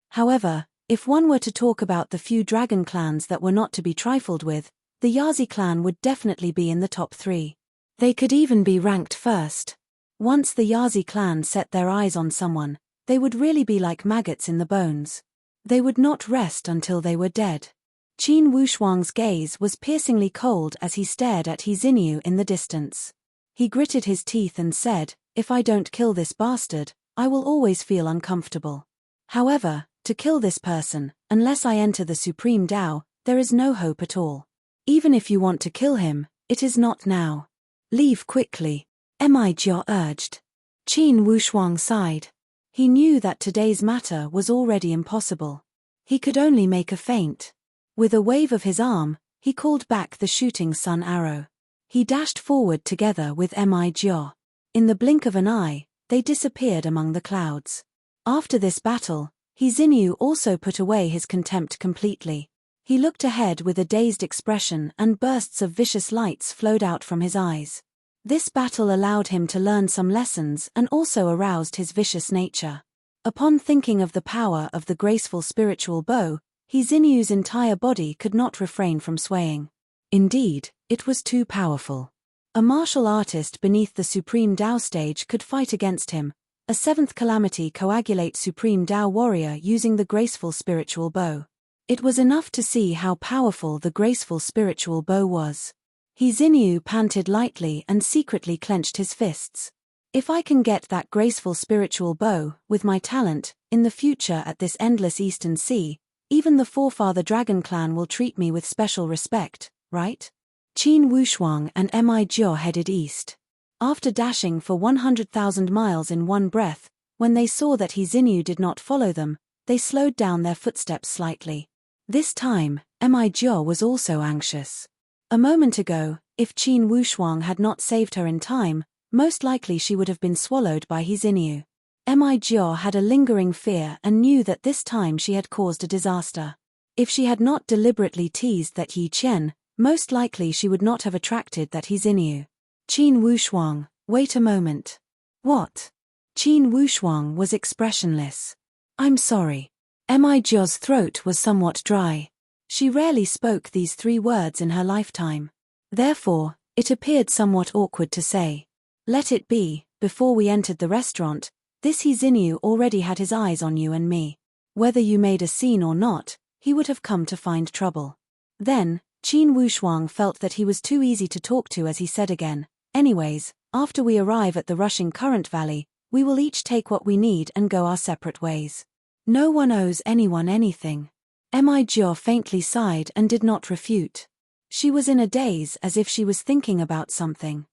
However, if one were to talk about the few dragon clans that were not to be trifled with, the Yazi clan would definitely be in the top 3. They could even be ranked first. Once the Yazi clan set their eyes on someone, they would really be like maggots in the bones. They would not rest until they were dead. Qin Wushuang's gaze was piercingly cold as he stared at Hiziny in the distance. He gritted his teeth and said, "If I don't kill this bastard, I will always feel uncomfortable. However, to kill this person, unless I enter the Supreme Tao, there is no hope at all. Even if you want to kill him, it is not now. Leave quickly," Mi-Jyo urged. Qin Wushuang sighed. He knew that today's matter was already impossible. He could only make a feint. With a wave of his arm, he called back the shooting sun arrow. He dashed forward together with Mi-Jyo. In the blink of an eye, they disappeared among the clouds. After this battle, Hiziny also put away his contempt completely. He looked ahead with a dazed expression and bursts of vicious lights flowed out from his eyes. This battle allowed him to learn some lessons and also aroused his vicious nature. Upon thinking of the power of the graceful spiritual bow, Hizinyu's entire body could not refrain from swaying. Indeed, it was too powerful. A martial artist beneath the Supreme Tao stage could fight against him, a 7th calamity coagulate Supreme Tao warrior using the graceful spiritual bow. It was enough to see how powerful the graceful spiritual bow was. Hiziny panted lightly and secretly clenched his fists. If I can get that graceful spiritual bow, with my talent, in the future at this endless eastern sea, even the forefather dragon clan will treat me with special respect, right? Qin Wushuang and Mi-Jyo headed east. After dashing for 100,000 miles in one breath, when they saw that Hiziny did not follow them, they slowed down their footsteps slightly. This time, Mi-Jyo was also anxious. A moment ago, if Qin Wushuang had not saved her in time, most likely she would have been swallowed by Hiziny. Mi Jiao had a lingering fear and knew that this time she had caused a disaster. If she had not deliberately teased that Yi Qian, most likely she would not have attracted that He Xinyu. Qin Wushuang, wait a moment. What? Qin Wushuang was expressionless. I'm sorry. Mi Jiao's throat was somewhat dry. She rarely spoke these 3 words in her lifetime. Therefore, it appeared somewhat awkward to say. Let it be, before we entered the restaurant, this He Xinyu already had his eyes on you and me. Whether you made a scene or not, he would have come to find trouble. Then, Qin Wushuang felt that he was too easy to talk to as he said again, anyways, after we arrive at the rushing current valley, we will each take what we need and go our separate ways. No one owes anyone anything. Mi Jiao faintly sighed and did not refute. She was in a daze as if she was thinking about something.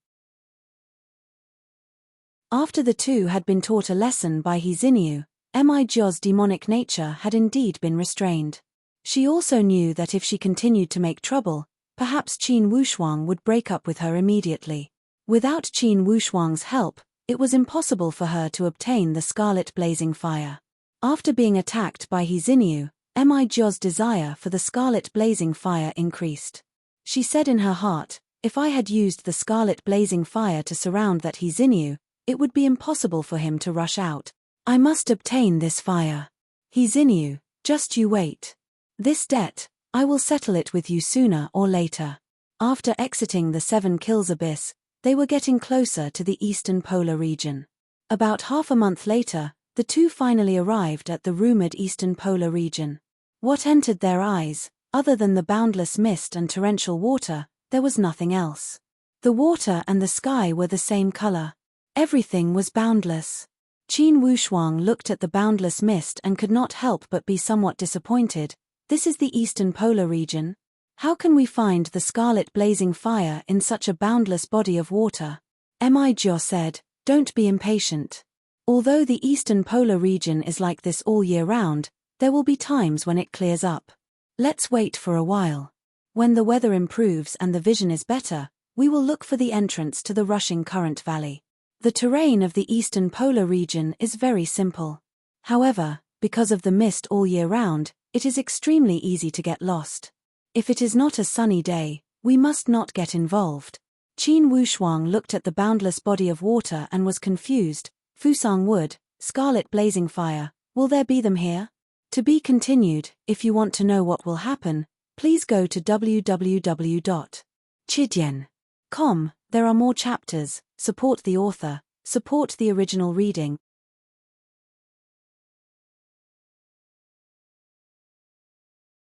After the two had been taught a lesson by He Xinyu, Mi Jiao's demonic nature had indeed been restrained. She also knew that if she continued to make trouble, perhaps Qin Wushuang would break up with her immediately. Without Qin Wushuang's help, it was impossible for her to obtain the scarlet blazing fire. After being attacked by He Xinyu, Mi Jiao's desire for the scarlet blazing fire increased. She said in her heart, if I had used the scarlet blazing fire to surround that He Xinyu, it would be impossible for him to rush out. I must obtain this fire. He Xinyu, just you wait. This debt, I will settle it with you sooner or later. After exiting the 7 Kills Abyss, they were getting closer to the eastern polar region. About half a month later, the two finally arrived at the rumored eastern polar region. What entered their eyes, other than the boundless mist and torrential water, there was nothing else. The water and the sky were the same color. Everything was boundless. Qin Wushuang looked at the boundless mist and could not help but be somewhat disappointed. This is the eastern polar region? How can we find the scarlet blazing fire in such a boundless body of water? Mi Jiao said, don't be impatient. Although the eastern polar region is like this all year round, there will be times when it clears up. Let's wait for a while. When the weather improves and the vision is better, we will look for the entrance to the rushing current valley. The terrain of the eastern polar region is very simple. However, because of the mist all year round, it is extremely easy to get lost. If it is not a sunny day, we must not get involved. Qin Wushuang looked at the boundless body of water and was confused. Fusang Wood, scarlet blazing fire, will there be them here? To be continued. If you want to know what will happen, please go to www.chidian.com. There are more chapters. Support the author. Support the original reading.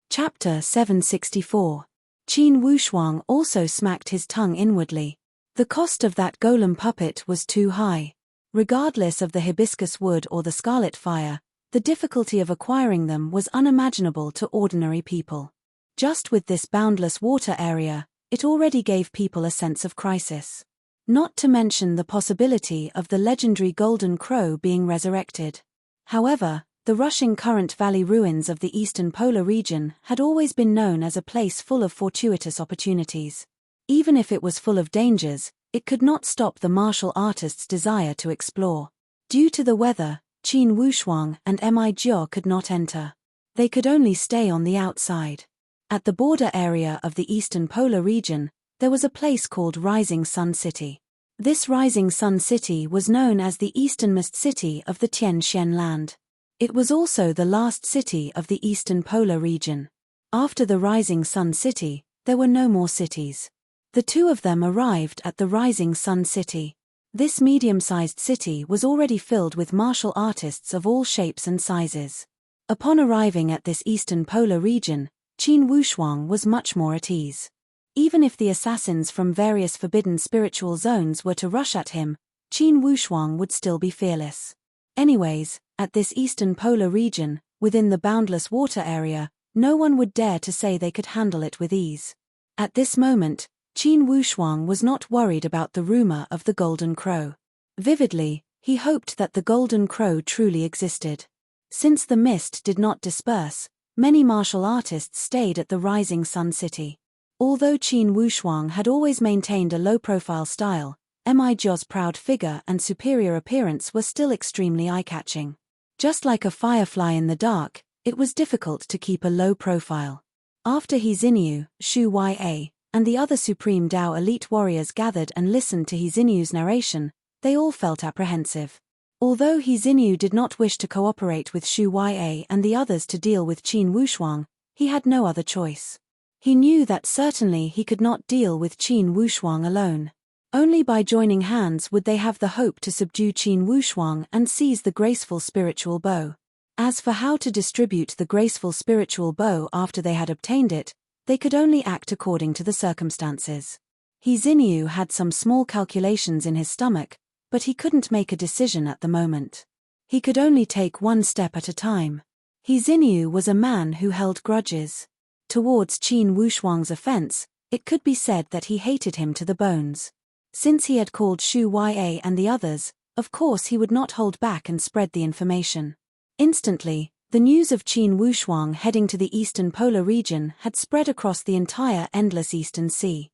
Chapter 764. Qin Wushuang also smacked his tongue inwardly. The cost of that golem puppet was too high. Regardless of the hibiscus wood or the scarlet fire, the difficulty of acquiring them was unimaginable to ordinary people. Just with this boundless water area, it already gave people a sense of crisis. Not to mention the possibility of the legendary golden crow being resurrected. However, the rushing current valley ruins of the eastern polar region had always been known as a place full of fortuitous opportunities. Even if it was full of dangers, it could not stop the martial artist's desire to explore. Due to the weather, Qin Wushuang and Mi Jiao could not enter. They could only stay on the outside. At the border area of the eastern polar region, there was a place called Rising Sun City. This Rising Sun City was known as the easternmost city of the Tianxian land. It was also the last city of the eastern polar region. After the Rising Sun City, there were no more cities. The two of them arrived at the Rising Sun City. This medium-sized city was already filled with martial artists of all shapes and sizes. Upon arriving at this eastern polar region, Qin Wushuang was much more at ease. Even if the assassins from various forbidden spiritual zones were to rush at him, Qin Wushuang would still be fearless. Anyways, at this eastern polar region, within the boundless water area, no one would dare to say they could handle it with ease. At this moment, Qin Wushuang was not worried about the rumor of the Golden Crow. Vividly, he hoped that the Golden Crow truly existed. Since the mist did not disperse, many martial artists stayed at the Rising Sun City. Although Qin Wushuang had always maintained a low-profile style, Mi's proud figure and superior appearance were still extremely eye-catching. Just like a firefly in the dark, it was difficult to keep a low profile. After He Xinyu, Shu Ya, and the other Supreme Dao elite warriors gathered and listened to He Xinyu's narration, they all felt apprehensive. Although He Xinyu did not wish to cooperate with Shu Ya and the others to deal with Qin Wushuang, he had no other choice. He knew that certainly he could not deal with Qin Wushuang alone. Only by joining hands would they have the hope to subdue Qin Wushuang and seize the graceful spiritual bow. As for how to distribute the graceful spiritual bow after they had obtained it, they could only act according to the circumstances. He Xinyu had some small calculations in his stomach, but he couldn't make a decision at the moment. He could only take one step at a time. He Xinyu was a man who held grudges. Towards Qin Wushuang's offense, it could be said that he hated him to the bones. Since he had called Shu Ya and the others, of course he would not hold back and spread the information. Instantly, the news of Qin Wushuang heading to the eastern polar region had spread across the entire endless eastern sea.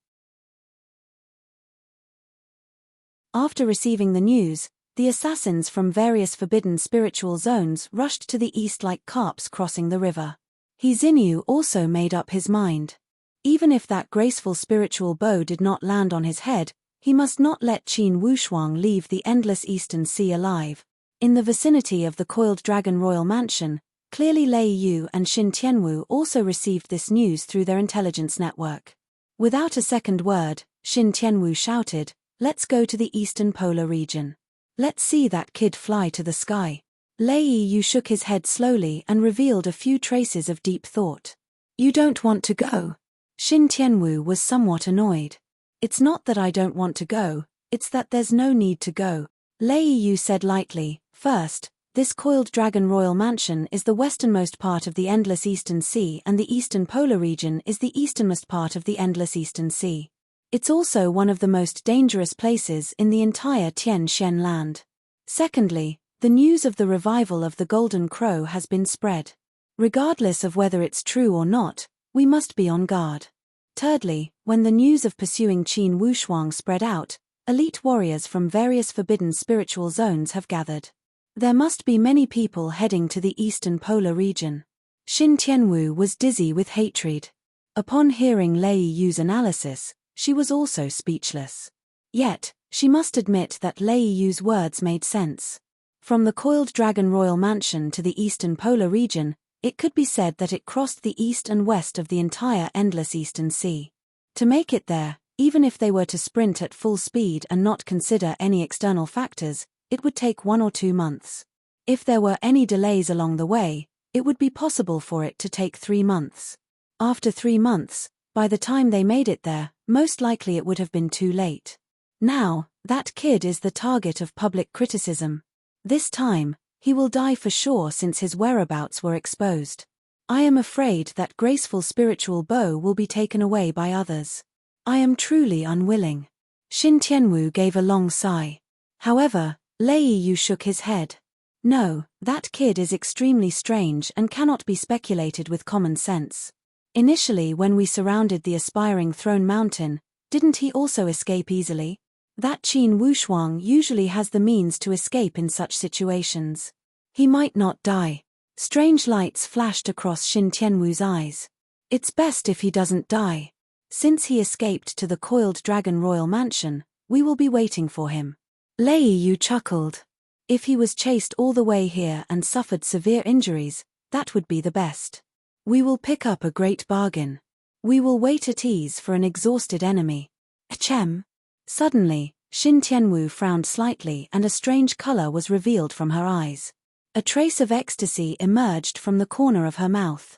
After receiving the news, the assassins from various forbidden spiritual zones rushed to the east like carps crossing the river. He Xinyu also made up his mind. Even if that graceful spiritual bow did not land on his head, he must not let Qin Wushuang leave the endless eastern sea alive. In the vicinity of the coiled dragon royal mansion, clearly Lei Yu and Xin Tianwu also received this news through their intelligence network. Without a second word, Xin Tianwu shouted, "Let's go to the eastern polar region. Let's see that kid fly to the sky." Lei Yu shook his head slowly and revealed a few traces of deep thought. "You don't want to go?" Xin Tianwu was somewhat annoyed. "It's not that I don't want to go, it's that there's no need to go," Lei Yu said lightly. "First, this coiled dragon royal mansion is the westernmost part of the endless eastern sea and the eastern polar region is the easternmost part of the endless eastern sea. It's also one of the most dangerous places in the entire Tian Shen land. Secondly, the news of the revival of the Golden Crow has been spread. Regardless of whether it's true or not, we must be on guard. Thirdly, when the news of pursuing Qin Wushuang spread out, elite warriors from various forbidden spiritual zones have gathered. There must be many people heading to the eastern polar region." Xin Tianwu was dizzy with hatred. Upon hearing Lei Yu's analysis, she was also speechless. Yet, she must admit that Lei Yu's words made sense. From the coiled dragon royal mansion to the eastern polar region, it could be said that it crossed the east and west of the entire endless eastern sea. To make it there, even if they were to sprint at full speed and not consider any external factors, it would take 1 or 2 months. If there were any delays along the way, it would be possible for it to take 3 months. After 3 months, by the time they made it there, most likely it would have been too late. Now, that kid is the target of public criticism. This time, he will die for sure since his whereabouts were exposed. I am afraid that graceful spiritual bow will be taken away by others. I am truly unwilling." Xin Tianwu gave a long sigh. However, Lei Yu shook his head. "No, that kid is extremely strange and cannot be speculated with common sense. Initially when we surrounded the aspiring throne mountain, didn't he also escape easily? That Qin Wushuang usually has the means to escape in such situations. He might not die." Strange lights flashed across Xin Tianwu's eyes. "It's best if he doesn't die. Since he escaped to the coiled dragon royal mansion, we will be waiting for him." Lei Yu chuckled. "If he was chased all the way here and suffered severe injuries, that would be the best. We will pick up a great bargain. We will wait at ease for an exhausted enemy." Ahem. Suddenly, Xin Tianwu frowned slightly and a strange color was revealed from her eyes. A trace of ecstasy emerged from the corner of her mouth.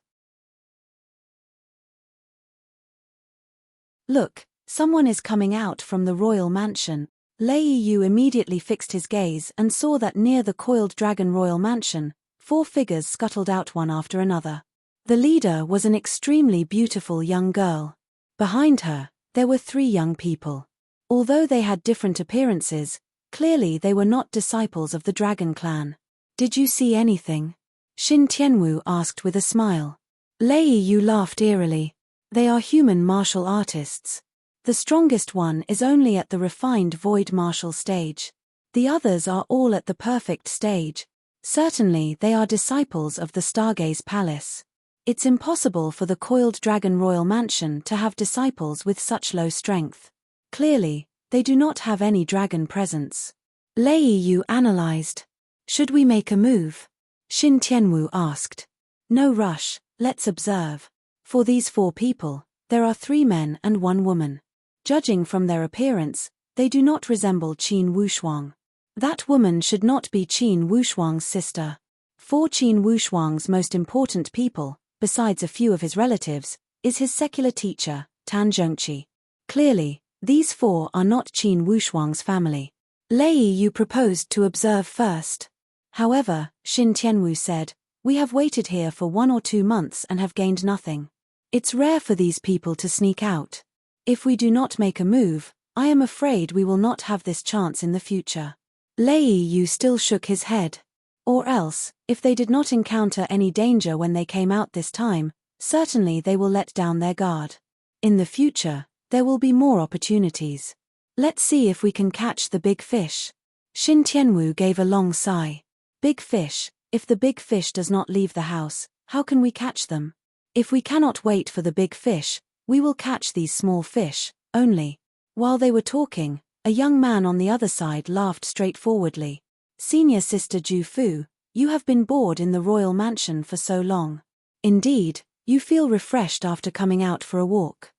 "Look, someone is coming out from the royal mansion." Lei Yu immediately fixed his gaze and saw that near the coiled dragon royal mansion, 4 figures scuttled out one after another. The leader was an extremely beautiful young girl. Behind her, there were 3 young people. Although they had different appearances, clearly they were not disciples of the dragon clan. "Did you see anything?" Xin Tianwu asked with a smile. Lei Yu laughed eerily. "They are human martial artists. The strongest one is only at the refined void martial stage. The others are all at the perfect stage. Certainly they are disciples of the Stargaze Palace. It's impossible for the Coiled Dragon Royal Mansion to have disciples with such low strength. Clearly, they do not have any dragon presence. Lei Yu analyzed. Should we make a move? Xin Tianwu asked. No rush, let's observe. For these 4 people, there are 3 men and 1 woman. Judging from their appearance, they do not resemble Qin Wushuang. That woman should not be Qin Wushuang's sister. 4 Qin Wushuang's most important people, besides a few of his relatives, is his secular teacher, Tan Zhongqi. Clearly, these 4 are not Qin Wushuang's family. Lei Yu proposed to observe first. However, Xin Tianwu said, we have waited here for 1 or 2 months and have gained nothing. It's rare for these people to sneak out. If we do not make a move, I am afraid we will not have this chance in the future. Lei Yu still shook his head. Or else, if they did not encounter any danger when they came out this time, certainly they will let down their guard. In the future, there will be more opportunities. Let's see if we can catch the big fish. Xin Tianwu gave a long sigh. Big fish, if the big fish does not leave the house, how can we catch them? If we cannot wait for the big fish, we will catch these small fish, only. While they were talking, a young man on the other side laughed straightforwardly. Senior Sister Ju Fu, you have been bored in the royal mansion for so long. Indeed, you feel refreshed after coming out for a walk.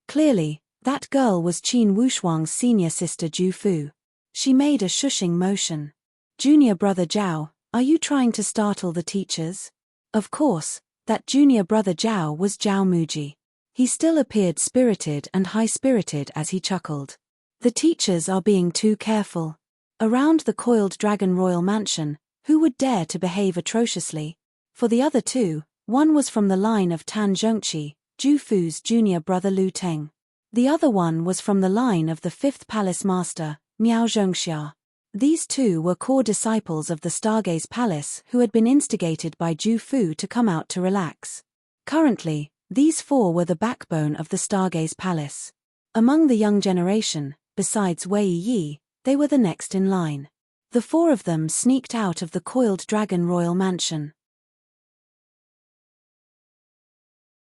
Clearly, that girl was Qin Wushuang's senior sister Ju Fu. She made a shushing motion. Junior brother Zhao, are you trying to startle the teachers? Of course, that junior brother Zhao was Zhao Muji. He still appeared spirited and high-spirited as he chuckled. The teachers are being too careful. Around the Coiled Dragon Royal Mansion, who would dare to behave atrociously? For the other 2, one was from the line of Tan Zhongqi, Ju Fu's junior brother Lu Teng. The other one was from the line of the 5th Palace Master, Miao Zhongxia. These 2 were core disciples of the Stargaze Palace who had been instigated by Ju Fu to come out to relax. Currently, these 4 were the backbone of the Stargaze Palace. Among the young generation, besides Wei Yi, they were the next in line. The 4 of them sneaked out of the Coiled Dragon Royal Mansion.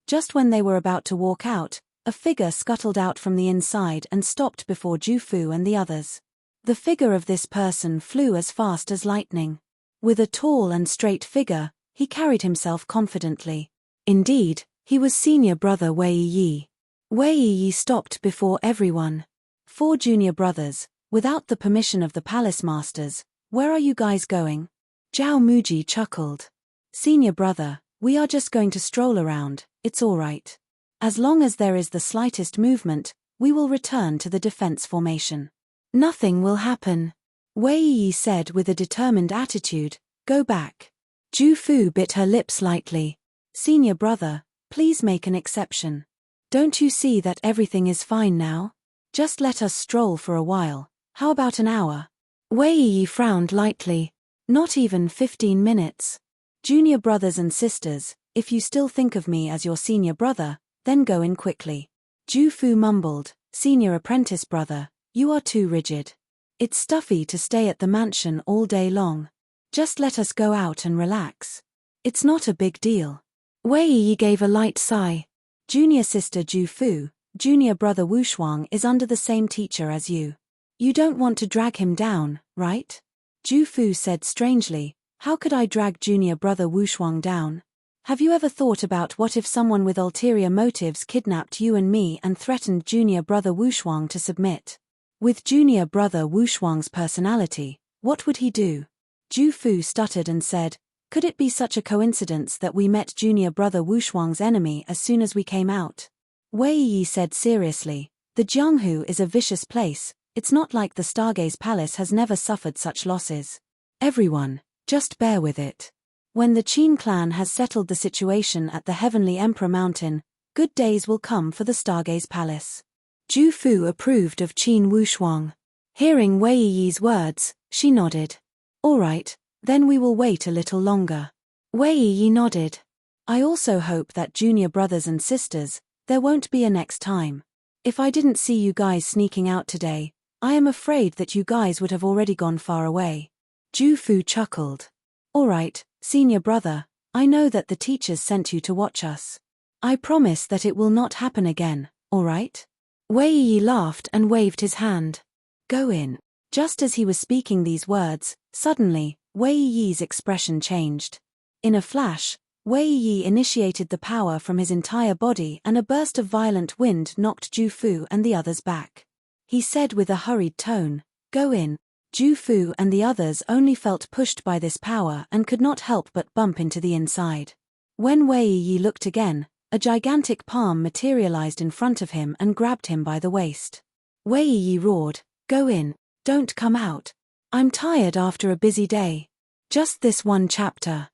Just when they were about to walk out, a figure scuttled out from the inside and stopped before Ju Fu and the others. The figure of this person flew as fast as lightning. With a tall and straight figure, he carried himself confidently. Indeed, he was senior brother Wei Yi. Wei Yi stopped before everyone. 4 junior brothers, without the permission of the palace masters, where are you guys going? Zhao Muji chuckled. Senior brother, we are just going to stroll around, it's all right. As long as there is the slightest movement, we will return to the defense formation. Nothing will happen. Wei Yi said with a determined attitude, go back. Ju Fu bit her lip slightly. Senior brother, please make an exception. Don't you see that everything is fine now? Just let us stroll for a while, how about an hour? Wei Yi frowned lightly. Not even 15 minutes. Junior brothers and sisters, if you still think of me as your senior brother, then go in quickly. Ju Fu mumbled, senior apprentice brother, you are too rigid. It's stuffy to stay at the mansion all day long. Just let us go out and relax. It's not a big deal. Wei Yi gave a light sigh. Junior sister Ju Fu, junior brother Wushuang is under the same teacher as you. You don't want to drag him down, right? Ju Fu said strangely, how could I drag junior brother Wushuang down? Have you ever thought about what if someone with ulterior motives kidnapped you and me and threatened junior brother Wushuang to submit? With junior brother Wushuang's personality, what would he do? Ju Fu stuttered and said, could it be such a coincidence that we met junior brother Wushuang's enemy as soon as we came out? Wei Yi said seriously, the Jianghu is a vicious place, it's not like the Stargaze Palace has never suffered such losses. Everyone, just bear with it. When the Qin clan has settled the situation at the Heavenly Emperor Mountain, good days will come for the Stargaze Palace. Ju Fu approved of Qin Wushuang. Hearing Wei Yi's words, she nodded. All right, then we will wait a little longer. Wei Yi nodded. I also hope that junior brothers and sisters, there won't be a next time. If I didn't see you guys sneaking out today, I am afraid that you guys would have already gone far away. Ju Fu chuckled. All right, senior brother, I know that the teachers sent you to watch us. I promise that it will not happen again, all right? Wei Yi laughed and waved his hand. Go in. Just as he was speaking these words, suddenly, Wei Yi's expression changed. In a flash, Wei Yi initiated the power from his entire body and a burst of violent wind knocked Ju Fu and the others back. He said with a hurried tone, Go in. Ju Fu and the others only felt pushed by this power and could not help but bump into the inside. When Wei Yi looked again, a gigantic palm materialized in front of him and grabbed him by the waist. Wei Yi roared, Go in, don't come out. I'm tired after a busy day. Just this one chapter.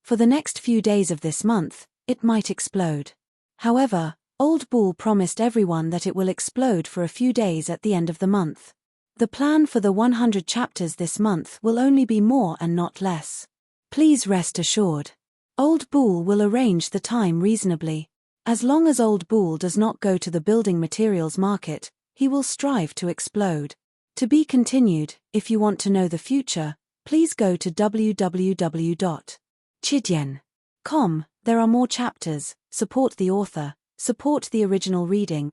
For the next few days of this month, it might explode. However, Old Bull promised everyone that it will explode for a few days at the end of the month. The plan for the 100 chapters this month will only be more and not less. Please rest assured. Old Bull will arrange the time reasonably. As long as Old Bull does not go to the building materials market, he will strive to explode. To be continued. If you want to know the future, please go to www.chidian.com. There are more chapters. Support the author. Support the original reading.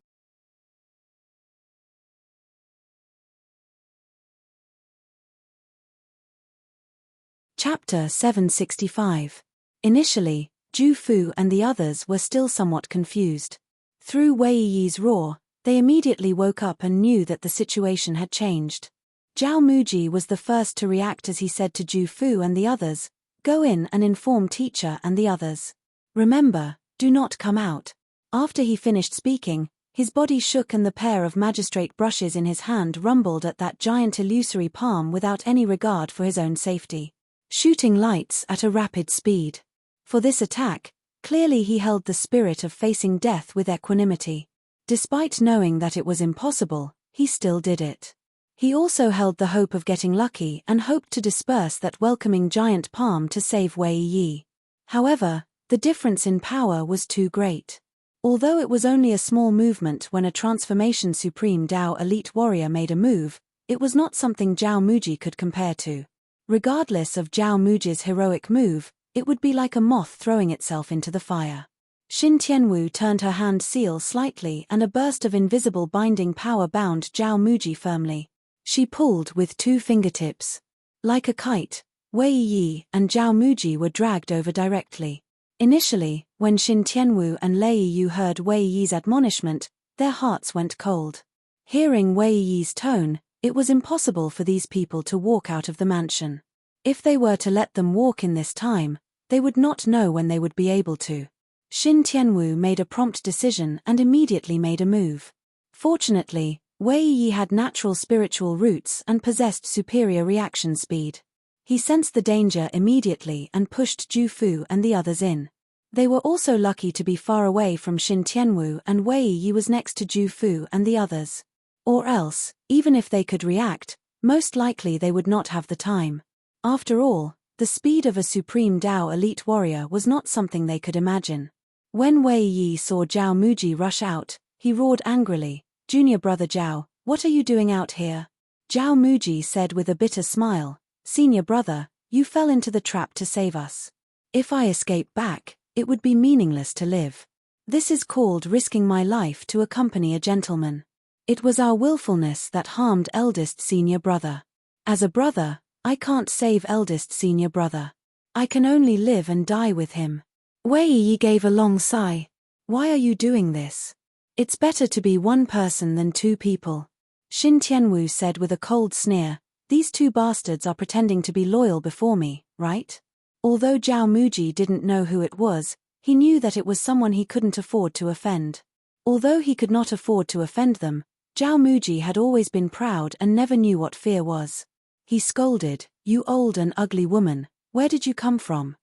Chapter 765. Initially, Ju Fu and the others were still somewhat confused. Through Wei Yi's roar, they immediately woke up and knew that the situation had changed. Zhao Muji was the first to react as he said to Ju Fu and the others, Go in and inform teacher and the others. Remember, do not come out. After he finished speaking, his body shook and the pair of magistrate brushes in his hand rumbled at that giant illusory palm without any regard for his own safety, shooting lights at a rapid speed. For this attack, clearly he held the spirit of facing death with equanimity. Despite knowing that it was impossible, he still did it. He also held the hope of getting lucky and hoped to disperse that welcoming giant palm to save Wei Yi. However, the difference in power was too great. Although it was only a small movement when a transformation Supreme Dao elite warrior made a move, it was not something Zhao Muji could compare to. Regardless of Zhao Muji's heroic move, it would be like a moth throwing itself into the fire. Xin Tianwu turned her hand seal slightly and a burst of invisible binding power bound Zhao Muji firmly. She pulled with 2 fingertips. Like a kite, Wei Yi and Zhao Muji were dragged over directly. Initially, when Xin Tianwu and Lei Yu heard Wei Yi's admonishment, their hearts went cold. Hearing Wei Yi's tone, it was impossible for these people to walk out of the mansion. If they were to let them walk in this time, they would not know when they would be able to. Xin Tianwu made a prompt decision and immediately made a move. Fortunately, Wei Yi had natural spiritual roots and possessed superior reaction speed. He sensed the danger immediately and pushed Ju Fu and the others in. They were also lucky to be far away from Xin Tianwu and Wei Yi was next to Ju Fu and the others. Or else, even if they could react, most likely they would not have the time. After all, the speed of a Supreme Dao elite warrior was not something they could imagine. When Wei Yi saw Zhao Muji rush out, he roared angrily, Junior brother Zhao, what are you doing out here? Zhao Muji said with a bitter smile, Senior brother, you fell into the trap to save us. If I escape back, it would be meaningless to live. This is called risking my life to accompany a gentleman. It was our willfulness that harmed eldest senior brother. As a brother, I can't save eldest senior brother. I can only live and die with him. Wei Yi gave a long sigh. Why are you doing this? It's better to be one person than 2 people. Xin Tianwu said with a cold sneer, These 2 bastards are pretending to be loyal before me, right? Although Zhao Muji didn't know who it was, he knew that it was someone he couldn't afford to offend. Although he could not afford to offend them, Zhao Muji had always been proud and never knew what fear was. He scolded, You old and ugly woman, where did you come from?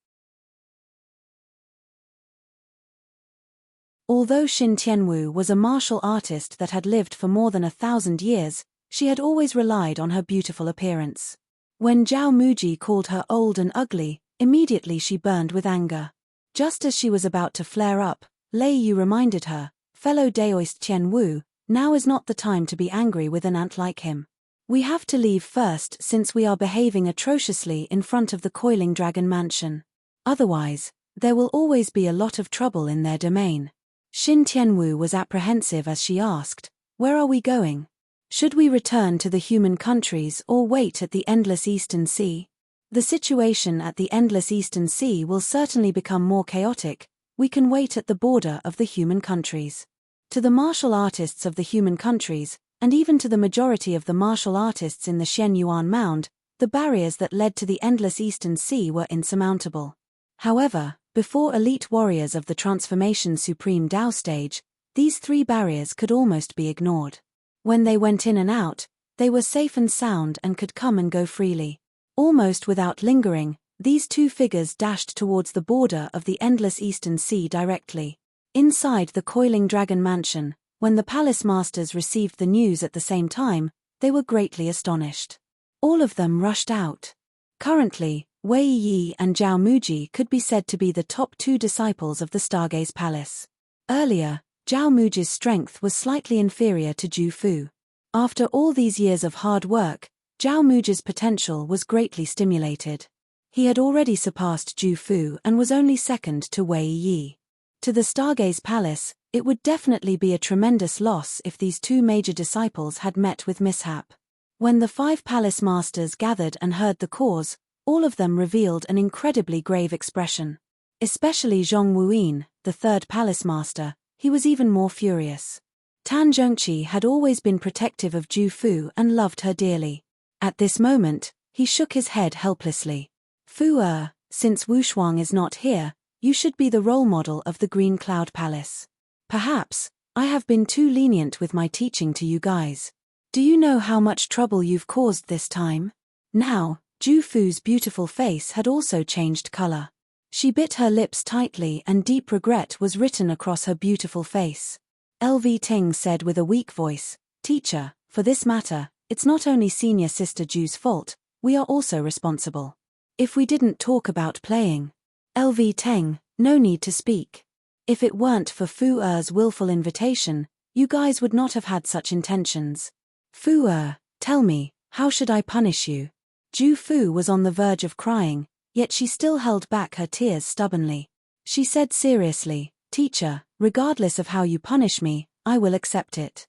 Although Xin Tianwu was a martial artist that had lived for more than 1,000 years, she had always relied on her beautiful appearance. When Zhao Muji called her old and ugly, immediately she burned with anger. Just as she was about to flare up, Lei Yu reminded her, fellow Daoist Tian Wu, now is not the time to be angry with an ant like him. We have to leave first since we are behaving atrociously in front of the coiling dragon mansion. Otherwise, there will always be a lot of trouble in their domain. Xin Tianwu was apprehensive as she asked, where are we going? Should we return to the human countries or wait at the endless Eastern Sea? The situation at the endless Eastern Sea will certainly become more chaotic. We can wait at the border of the human countries. To the martial artists of the human countries, and even to the majority of the martial artists in the Shen Yuan Mound, the barriers that led to the endless Eastern Sea were insurmountable. However, before elite warriors of the Transformation Supreme Dao stage, these three barriers could almost be ignored. When they went in and out, they were safe and sound and could come and go freely. Almost without lingering, these two figures dashed towards the border of the endless Eastern Sea directly. Inside the coiling dragon mansion, when the palace masters received the news at the same time, they were greatly astonished. All of them rushed out. Currently, Wei Yi and Zhao Muji could be said to be the top two disciples of the Stargaze Palace. Earlier, Zhao Muji's strength was slightly inferior to Zhu Fu. After all these years of hard work, Zhao Muji's potential was greatly stimulated. He had already surpassed Zhu Fu and was only second to Wei Yi. To the Stargaze Palace, it would definitely be a tremendous loss if these two major disciples had met with mishap. When the 5 palace masters gathered and heard the cause, all of them revealed an incredibly grave expression. Especially Zhong Wuyin, the 3rd palace master, he was even more furious. Tan Zhongqi had always been protective of Zhu Fu and loved her dearly. At this moment, he shook his head helplessly. Fu since Wu Shuang is not here, you should be the role model of the Green Cloud Palace. Perhaps, I have been too lenient with my teaching to you guys. Do you know how much trouble you've caused this time? Now, Zhu Fu's beautiful face had also changed color. She bit her lips tightly and deep regret was written across her beautiful face. LV Ting said with a weak voice, Teacher, for this matter, it's not only senior sister Zhu's fault, we are also responsible. If we didn't talk about playing. LV Teng, no need to speak. If it weren't for Fu Er's willful invitation, you guys would not have had such intentions. Fu Er, tell me, how should I punish you? Zhu Fu was on the verge of crying, yet she still held back her tears stubbornly. She said seriously, Teacher, regardless of how you punish me, I will accept it.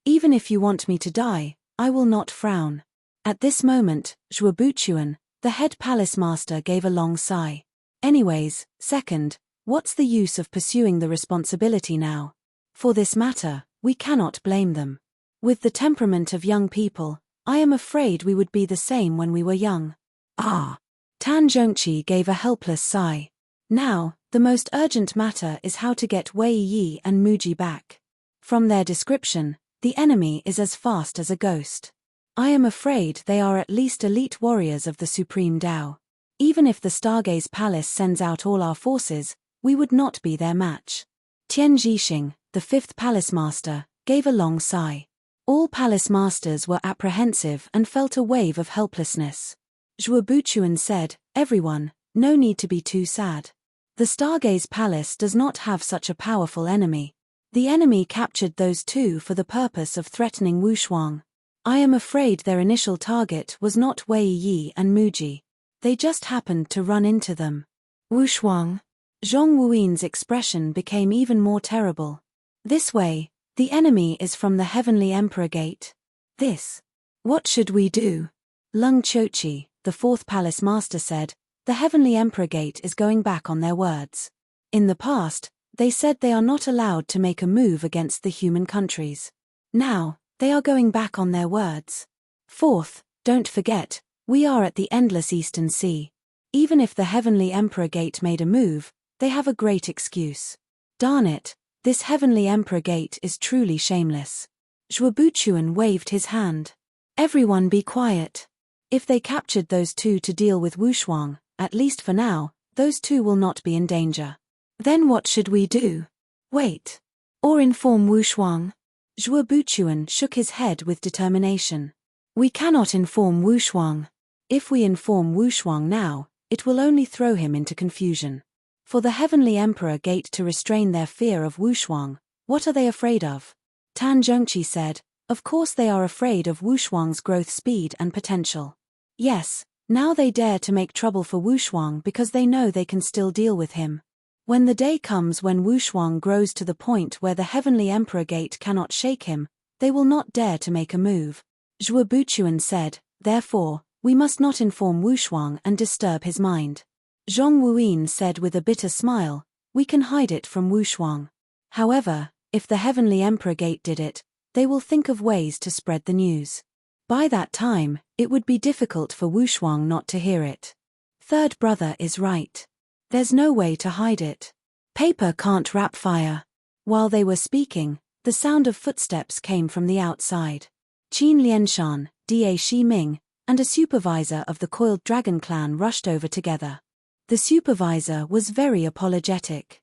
Even if you want me to die, I will not frown. At this moment, Zhuo Buchuan, the head palace master, gave a long sigh. Anyways, second, what's the use of pursuing the responsibility now? For this matter, we cannot blame them. With the temperament of young people, I am afraid we would be the same when we were young. Ah! Tan Zhongqi gave a helpless sigh. Now, the most urgent matter is how to get Wei Yi and Muji back. From their description, the enemy is as fast as a ghost. I am afraid they are at least elite warriors of the Supreme Dao. Even if the Stargaze Palace sends out all our forces, we would not be their match. Tian Zhixing, the 5th palace master, gave a long sigh. All palace masters were apprehensive and felt a wave of helplessness. Zhuo Buchuan said, Everyone, no need to be too sad. The Stargaze Palace does not have such a powerful enemy. The enemy captured those two for the purpose of threatening Wu Shuang. I am afraid their initial target was not Wei Yi and Muji. They just happened to run into them. Wu Shuang. Zhong Wuyin's expression became even more terrible. This way, the enemy is from the Heavenly Emperor Gate. This. What should we do? Lung Chochi, the 4th palace master, said, the Heavenly Emperor Gate is going back on their words. In the past, they said they are not allowed to make a move against the human countries. Now, they are going back on their words. 4th, don't forget, we are at the endless Eastern Sea. Even if the Heavenly Emperor Gate made a move, they have a great excuse. Darn it, this Heavenly Emperor Gate is truly shameless. Zhuo Buchuan waved his hand. Everyone be quiet. If they captured those two to deal with Wu Shuang, at least for now, those two will not be in danger. Then what should we do? Wait. Or inform Wu Shuang? Zhuo Buchuan shook his head with determination. We cannot inform Wu Shuang. If we inform Wu Shuang now, it will only throw him into confusion. For the Heavenly Emperor Gate to restrain their fear of Wushuang, what are they afraid of? Tan Zhengqi said, of course they are afraid of Wushuang's growth speed and potential. Yes, now they dare to make trouble for Wushuang because they know they can still deal with him. When the day comes when Wushuang grows to the point where the Heavenly Emperor Gate cannot shake him, they will not dare to make a move. Zhuo Buchuan said, therefore, we must not inform Wushuang and disturb his mind. Zhong Wuyin said with a bitter smile, we can hide it from Wushuang. However, if the Heavenly Emperor Gate did it, they will think of ways to spread the news. By that time, it would be difficult for Wushuang not to hear it. Third brother is right. There's no way to hide it. Paper can't wrap fire. While they were speaking, the sound of footsteps came from the outside. Qin Lianshan, Da Shiming, and a supervisor of the Coiled Dragon clan rushed over together. The supervisor was very apologetic.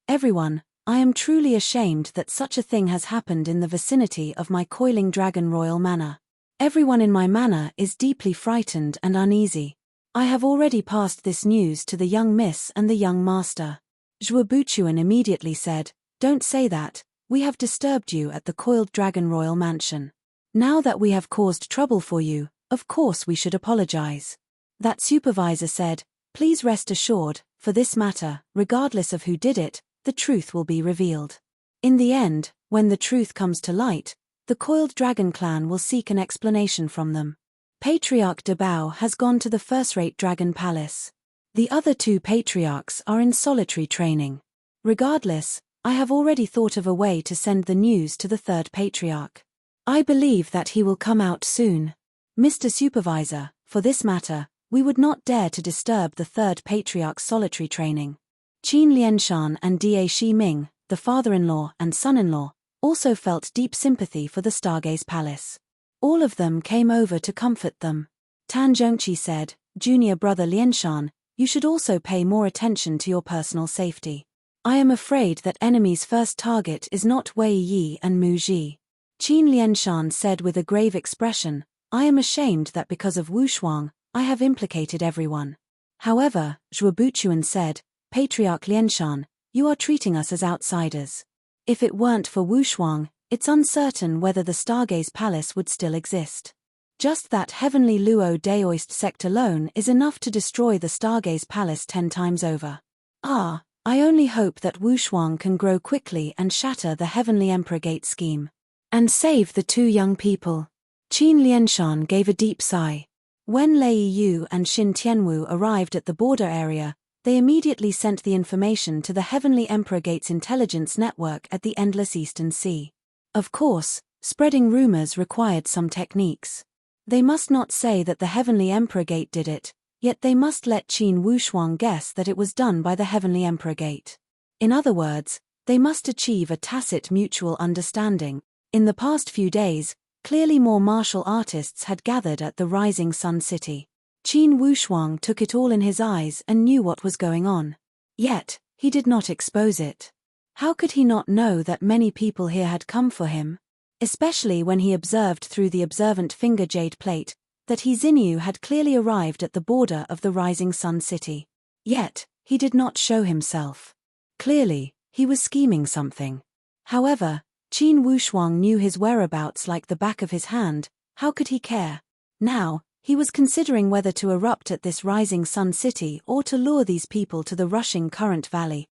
Everyone, I am truly ashamed that such a thing has happened in the vicinity of my Coiling Dragon Royal Manor. Everyone in my manor is deeply frightened and uneasy. I have already passed this news to the young miss and the young master. Zhuo Buchuan immediately said, don't say that, we have disturbed you at the Coiled Dragon Royal Mansion. Now that we have caused trouble for you, of course we should apologize. That supervisor said, please rest assured, for this matter, regardless of who did it, the truth will be revealed. In the end, when the truth comes to light, the Coiled Dragon clan will seek an explanation from them. Patriarch De Bao has gone to the first-rate Dragon Palace. The other two patriarchs are in solitary training. Regardless, I have already thought of a way to send the news to the third patriarch. I believe that he will come out soon. Mr. Supervisor, for this matter, we would not dare to disturb the third patriarch's solitary training. Qin Lianshan and Da Shiming, the father-in-law and son-in-law, also felt deep sympathy for the Stargaze Palace. All of them came over to comfort them. Tan Zhengqi said, Junior brother Lianshan, you should also pay more attention to your personal safety. I am afraid that enemy's first target is not Wei Yi and Mu Ji. Qin Lianshan said with a grave expression, I am ashamed that because of Wushuang, I have implicated everyone. However, Zhuo Buchuan said, Patriarch Lianshan, you are treating us as outsiders. If it weren't for Wushuang, it's uncertain whether the Stargaze Palace would still exist. Just that heavenly Luo Daoist sect alone is enough to destroy the Stargaze Palace 10 times over. I only hope that Wushuang can grow quickly and shatter the Heavenly Emperor Gate scheme. And save the two young people. Qin Lianshan gave a deep sigh. When Lei Yu and Xin Tianwu arrived at the border area, they immediately sent the information to the Heavenly Emperor Gate's intelligence network at the Endless Eastern Sea. Of course, spreading rumors required some techniques. They must not say that the Heavenly Emperor Gate did it, yet they must let Qin Wushuang guess that it was done by the Heavenly Emperor Gate. In other words, they must achieve a tacit mutual understanding. In the past few days, clearly more martial artists had gathered at the Rising Sun City. Qin Wushuang took it all in his eyes and knew what was going on. Yet, he did not expose it. How could he not know that many people here had come for him? Especially when he observed through the observant finger jade plate that He Xinyu had clearly arrived at the border of the Rising Sun City. Yet, he did not show himself. Clearly, he was scheming something. However, Qin Wushuang knew his whereabouts like the back of his hand. How could he care? Now, he was considering whether to erupt at this Rising Sun City or to lure these people to the rushing Current Valley.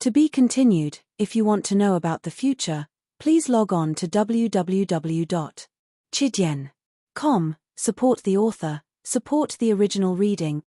To be continued. If you want to know about the future, please log on to www.chidian.com, support the author, support the original reading.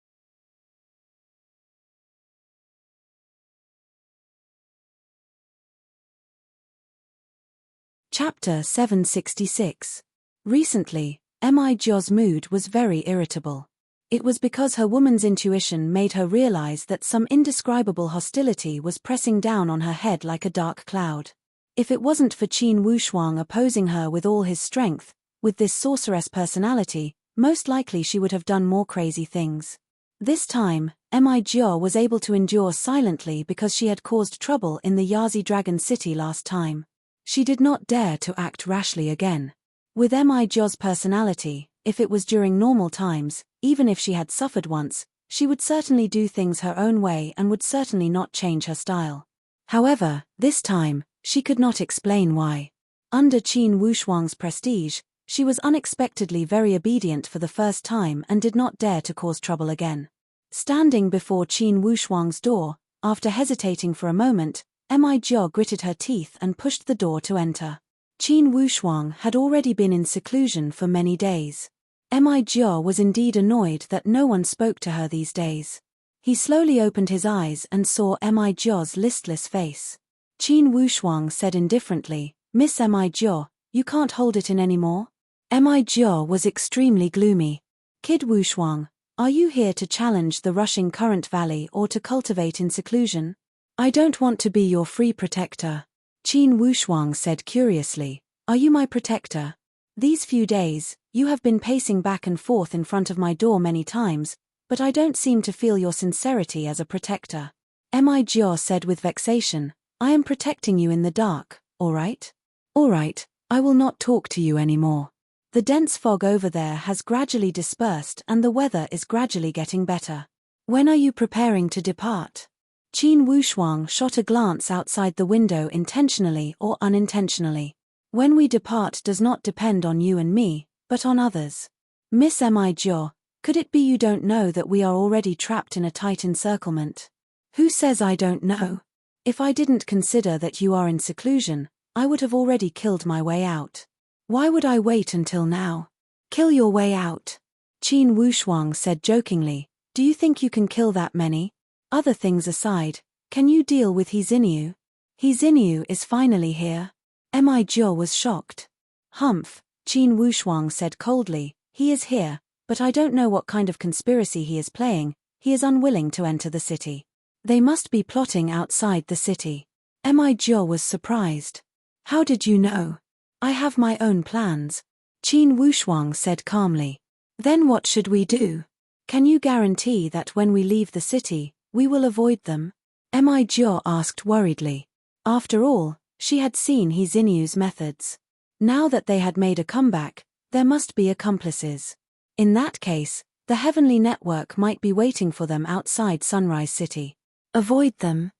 Chapter 766. Recently, Mi Jio's mood was very irritable. It was because her woman's intuition made her realize that some indescribable hostility was pressing down on her head like a dark cloud. If it wasn't for Qin Wushuang opposing her with all his strength, with this sorceress personality, most likely she would have done more crazy things. This time, Mi Jio was able to endure silently because she had caused trouble in the Yazi Dragon City last time. She did not dare to act rashly again. With Mi Jo's personality, if it was during normal times, even if she had suffered once, she would certainly do things her own way and would certainly not change her style. However, this time, she could not explain why. Under Qin Wushuang's prestige, she was unexpectedly very obedient for the first time and did not dare to cause trouble again. Standing before Qin Wushuang's door, after hesitating for a moment, Mi Jo gritted her teeth and pushed the door to enter. Qin Wushuang had already been in seclusion for many days. Mi Jo was indeed annoyed that no one spoke to her these days. He slowly opened his eyes and saw Mi Jo's listless face. Qin Wushuang said indifferently, "Miss Mi Jo, you can't hold it in anymore?" Mi Jo was extremely gloomy. "Kid Wushuang, are you here to challenge the rushing current valley or to cultivate in seclusion?" "I don't want to be your free protector." Qin Wushuang said curiously, "Are you my protector? These few days, you have been pacing back and forth in front of my door many times, but I don't seem to feel your sincerity as a protector." Mi Jo said with vexation, "I am protecting you in the dark, all right? All right, I will not talk to you anymore. The dense fog over there has gradually dispersed and the weather is gradually getting better. When are you preparing to depart?" Qin Wushuang shot a glance outside the window intentionally or unintentionally. "When we depart does not depend on you and me, but on others. Miss Mi Jo, could it be you don't know that we are already trapped in a tight encirclement?" "Who says I don't know? If I didn't consider that you are in seclusion, I would have already killed my way out. Why would I wait until now?" "Kill your way out?" Qin Wushuang said jokingly, "Do you think you can kill that many? Other things aside, can you deal with He Xinyu? He Xinyu is finally here." Mi Jo was shocked. "Humph," Qin Wushuang said coldly, "he is here, but I don't know what kind of conspiracy he is playing. He is unwilling to enter the city. They must be plotting outside the city." Mi Jo was surprised. "How did you know?" "I have my own plans," Qin Wushuang said calmly. "Then what should we do? Can you guarantee that when we leave the city, we will avoid them?" Mi Jo asked worriedly. After all, she had seen He Xinyu's methods. Now that they had made a comeback, there must be accomplices. In that case, the heavenly network might be waiting for them outside Sunrise City. Avoid them?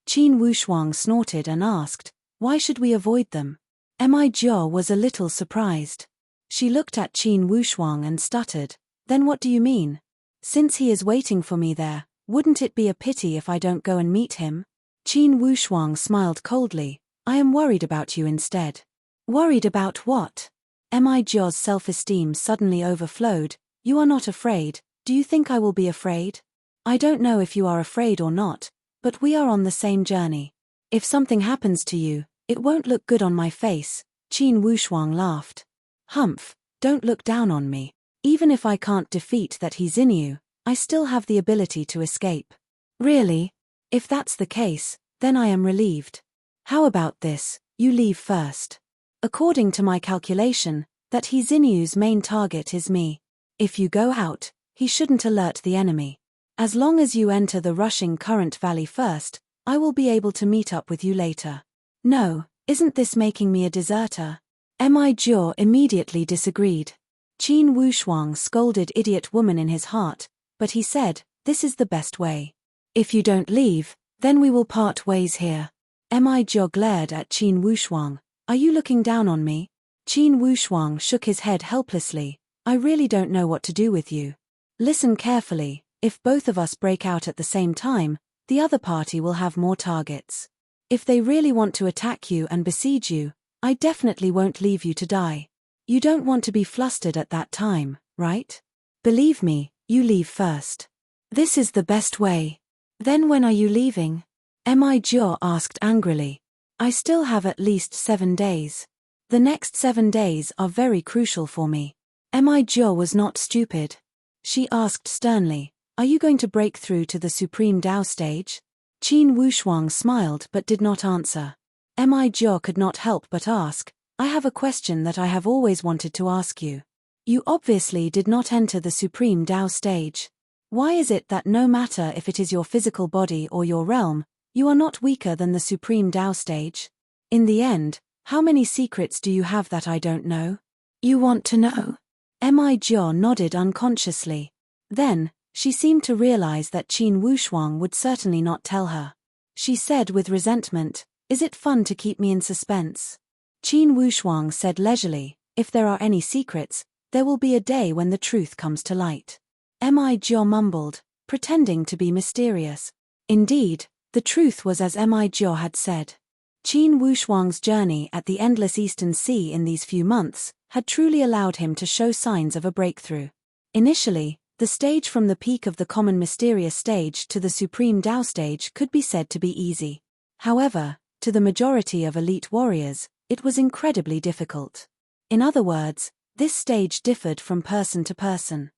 Qin Wushuang snorted and asked, "Why should we avoid them?" Mi Jo was a little surprised. She looked at Qin Wushuang and stuttered, "Then what do you mean? Since he is waiting for me there, wouldn't it be a pity if I don't go and meet him?" Qin Wushuang smiled coldly, "I am worried about you instead." "Worried about what?" Mi Jo's self-esteem suddenly overflowed. "You are not afraid. Do you think I will be afraid? I don't know if you are afraid or not, but we are on the same journey. If something happens to you, it won't look good on my face." Qin Wushuang laughed. "Humph, don't look down on me. Even if I can't defeat that He Xinyu, I still have the ability to escape." "Really? If that's the case, then I am relieved. How about this, you leave first. According to my calculation, that He Xinyu's main target is me. If you go out, he shouldn't alert the enemy. As long as you enter the rushing current valley first, I will be able to meet up with you later." "No, isn't this making me a deserter?" Mi Jo immediately disagreed. Qin Wushuang scolded idiot woman in his heart, but he said, "This is the best way. If you don't leave, then we will part ways here." Mi Jo glared at Qin Wushuang. "Are you looking down on me?" Qin Wushuang shook his head helplessly. "I really don't know what to do with you. Listen carefully, if both of us break out at the same time, the other party will have more targets. If they really want to attack you and besiege you, I definitely won't leave you to die. You don't want to be flustered at that time, right? Believe me, you leave first. This is the best way." "Then when are you leaving?" Mi Jo asked angrily. "I still have at least 7 days. The next 7 days are very crucial for me." Mi Jo was not stupid. She asked sternly, "Are you going to break through to the Supreme Tao stage?" Qin Wushuang smiled but did not answer. Mi Jo could not help but ask, "I have a question that I have always wanted to ask you. You obviously did not enter the Supreme Tao stage. Why is it that no matter if it is your physical body or your realm, you are not weaker than the Supreme Tao stage? In the end, How many secrets do you have that I don't know? You want to know? Mi-Jia nodded unconsciously. Then, she seemed to realize that Qin Wushuang would certainly not tell her. She said with resentment, "Is it fun to keep me in suspense?" Qin Wushuang said leisurely, "If there are any secrets, there will be a day when the truth comes to light." Mi-Jia mumbled, pretending to be mysterious. Indeed, the truth was as Mi-Jia had said. Qin Wushuang's journey at the endless Eastern Sea in these few months had truly allowed him to show signs of a breakthrough. Initially, the stage from the peak of the common mysterious stage to the supreme Tao stage could be said to be easy. However, to the majority of elite warriors, it was incredibly difficult. In other words, this stage differed from person to person.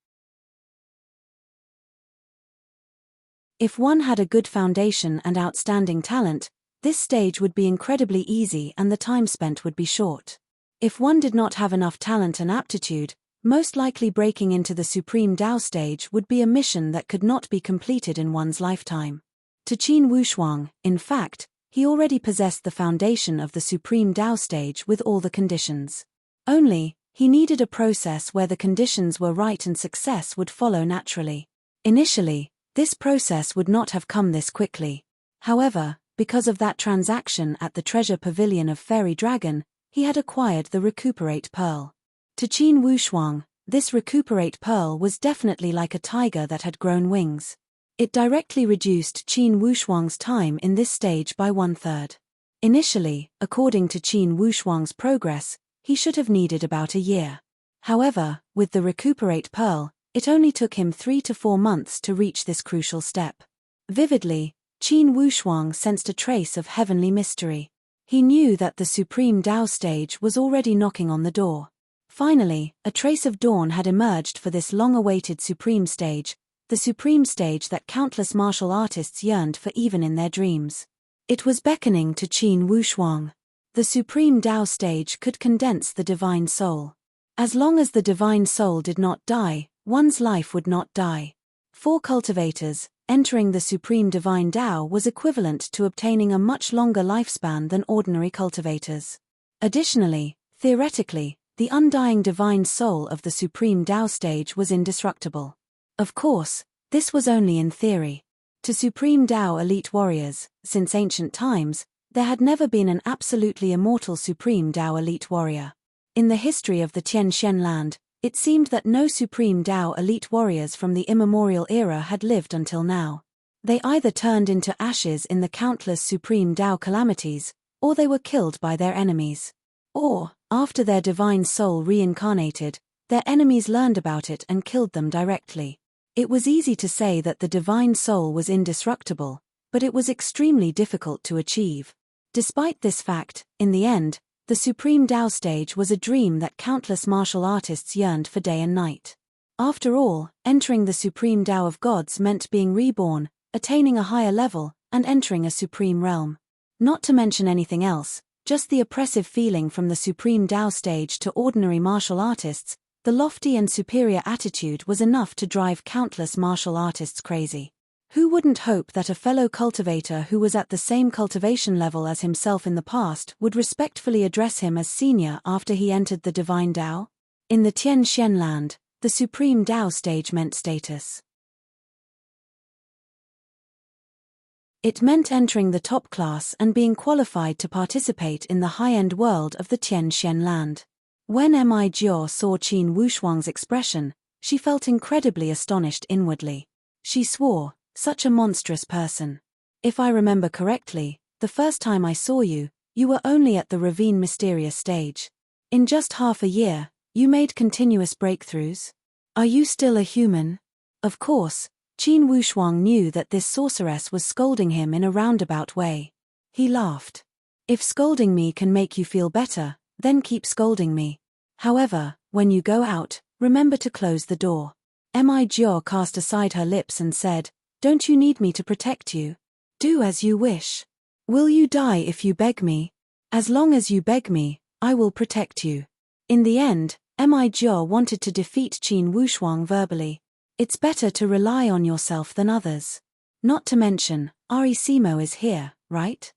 If one had a good foundation and outstanding talent, this stage would be incredibly easy and the time spent would be short. If one did not have enough talent and aptitude, most likely breaking into the supreme Tao stage would be a mission that could not be completed in one's lifetime. To Qin Wushuang, in fact, he already possessed the foundation of the supreme Tao stage with all the conditions. Only, he needed a process where the conditions were right and success would follow naturally. Initially, this process would not have come this quickly. However, because of that transaction at the treasure pavilion of Fairy Dragon, he had acquired the Recuperate Pearl. To Qin Wushuang, this Recuperate Pearl was definitely like a tiger that had grown wings. It directly reduced Qin Wushuang's time in this stage by 1/3. Initially, according to Qin Wushuang's progress, he should have needed about a year. However, with the Recuperate Pearl, it only took him 3 to 4 months to reach this crucial step. Vividly, Qin Wushuang sensed a trace of heavenly mystery. He knew that the supreme Tao stage was already knocking on the door. Finally, a trace of dawn had emerged for this long-awaited supreme stage, the supreme stage that countless martial artists yearned for even in their dreams. It was beckoning to Qin Wushuang. The supreme Tao stage could condense the divine soul. As long as the divine soul did not die, one's life would not die. For cultivators, entering the supreme divine Tao was equivalent to obtaining a much longer lifespan than ordinary cultivators. Additionally, theoretically, the undying divine soul of the supreme Tao stage was indestructible. Of course, this was only in theory. To supreme Tao elite warriors, since ancient times, there had never been an absolutely immortal supreme Tao elite warrior. In the history of the Tianxian land, it seemed that no supreme Tao elite warriors from the immemorial era had lived until now. They either turned into ashes in the countless supreme Tao calamities, or they were killed by their enemies. Or, after their divine soul reincarnated, their enemies learned about it and killed them directly. It was easy to say that the divine soul was indestructible, but it was extremely difficult to achieve. Despite this fact, in the end, the supreme Tao stage was a dream that countless martial artists yearned for day and night. After all, entering the supreme Tao of gods meant being reborn, attaining a higher level, and entering a supreme realm. Not to mention anything else, just the oppressive feeling from the supreme Tao stage to ordinary martial artists, the lofty and superior attitude was enough to drive countless martial artists crazy. Who wouldn't hope that a fellow cultivator who was at the same cultivation level as himself in the past would respectfully address him as senior after he entered the divine Tao? In the Tianxian land, the supreme Tao stage meant status. It meant entering the top class and being qualified to participate in the high-end world of the Tianxian land. When Mi-Jia saw Qin Wushuang's expression, she felt incredibly astonished inwardly. She swore, "Such a monstrous person. If I remember correctly, the first time I saw you, you were only at the ravine mysterious stage. In just half a year, you made continuous breakthroughs. Are you still a human?" Of course, Qin Wushuang knew that this sorceress was scolding him in a roundabout way. He laughed. "If scolding me can make you feel better, then keep scolding me. However, when you go out, remember to close the door." Mi-Jia cast aside her lips and said, "Don't you need me to protect you? Do as you wish. Will you die if you beg me? As long as you beg me, I will protect you." In the end, Mi-Jia wanted to defeat Qin Wushuang verbally. It's better to rely on yourself than others. Not to mention, Arisimo is here, right?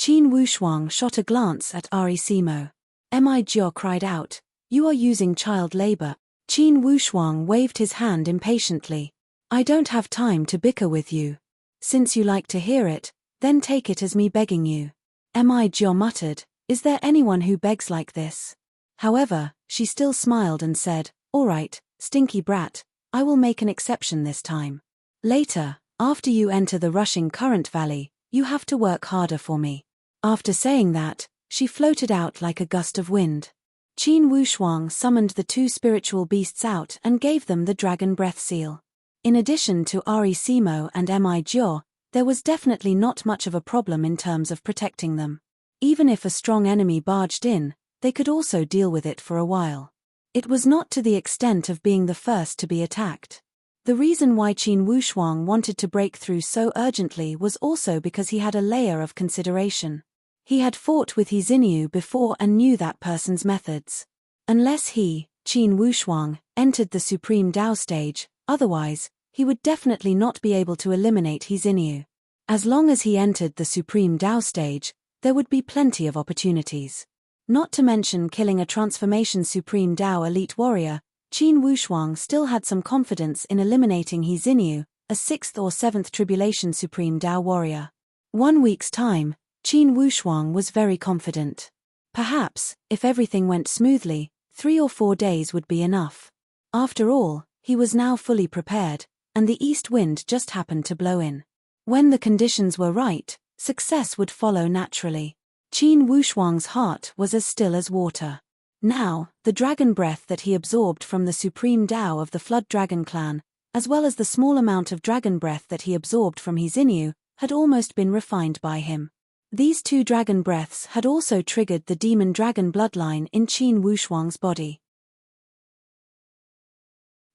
Qin Wushuang shot a glance at Ari Simo. Mi Jiao cried out, "You are using child labor." Qin Wushuang waved his hand impatiently. "I don't have time to bicker with you. Since you like to hear it, then take it as me begging you." Mi Jiao muttered, "Is there anyone who begs like this?" However, she still smiled and said, "All right, stinky brat, I will make an exception this time. Later, after you enter the rushing current valley, you have to work harder for me." After saying that, she floated out like a gust of wind. Qin Wushuang summoned the two spiritual beasts out and gave them the dragon breath seal. In addition to Ari Simo and Mi Jiao, there was definitely not much of a problem in terms of protecting them. Even if a strong enemy barged in, they could also deal with it for a while. It was not to the extent of being the first to be attacked. The reason why Qin Wushuang wanted to break through so urgently was also because he had a layer of consideration. He had fought with He Xinyu before and knew that person's methods. Unless he, Qin Wushuang, entered the Supreme Dao stage, otherwise, he would definitely not be able to eliminate He Xinyu. As long as he entered the Supreme Dao stage, there would be plenty of opportunities. Not to mention killing a transformation Supreme Dao elite warrior, Qin Wushuang still had some confidence in eliminating He Xinyu, a 6th or 7th Tribulation Supreme Dao warrior. 1 week's time, Qin Wushuang was very confident. Perhaps, if everything went smoothly, 3 or 4 days would be enough. After all, he was now fully prepared, and the east wind just happened to blow in. When the conditions were right, success would follow naturally. Qin Wushuang's heart was as still as water. Now, the dragon breath that he absorbed from the Supreme Dao of the Flood Dragon clan, as well as the small amount of dragon breath that he absorbed from He Xinyu, had almost been refined by him. These 2 dragon breaths had also triggered the demon dragon bloodline in Qin Wushuang's body.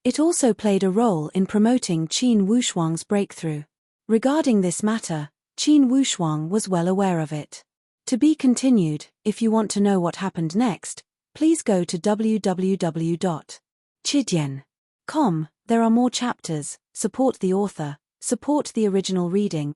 It also played a role in promoting Qin Wushuang's breakthrough. Regarding this matter, Qin Wushuang was well aware of it. To be continued. If you want to know what happened next, please go to www.chidian.com. There are more chapters. Support the author, support the original reading.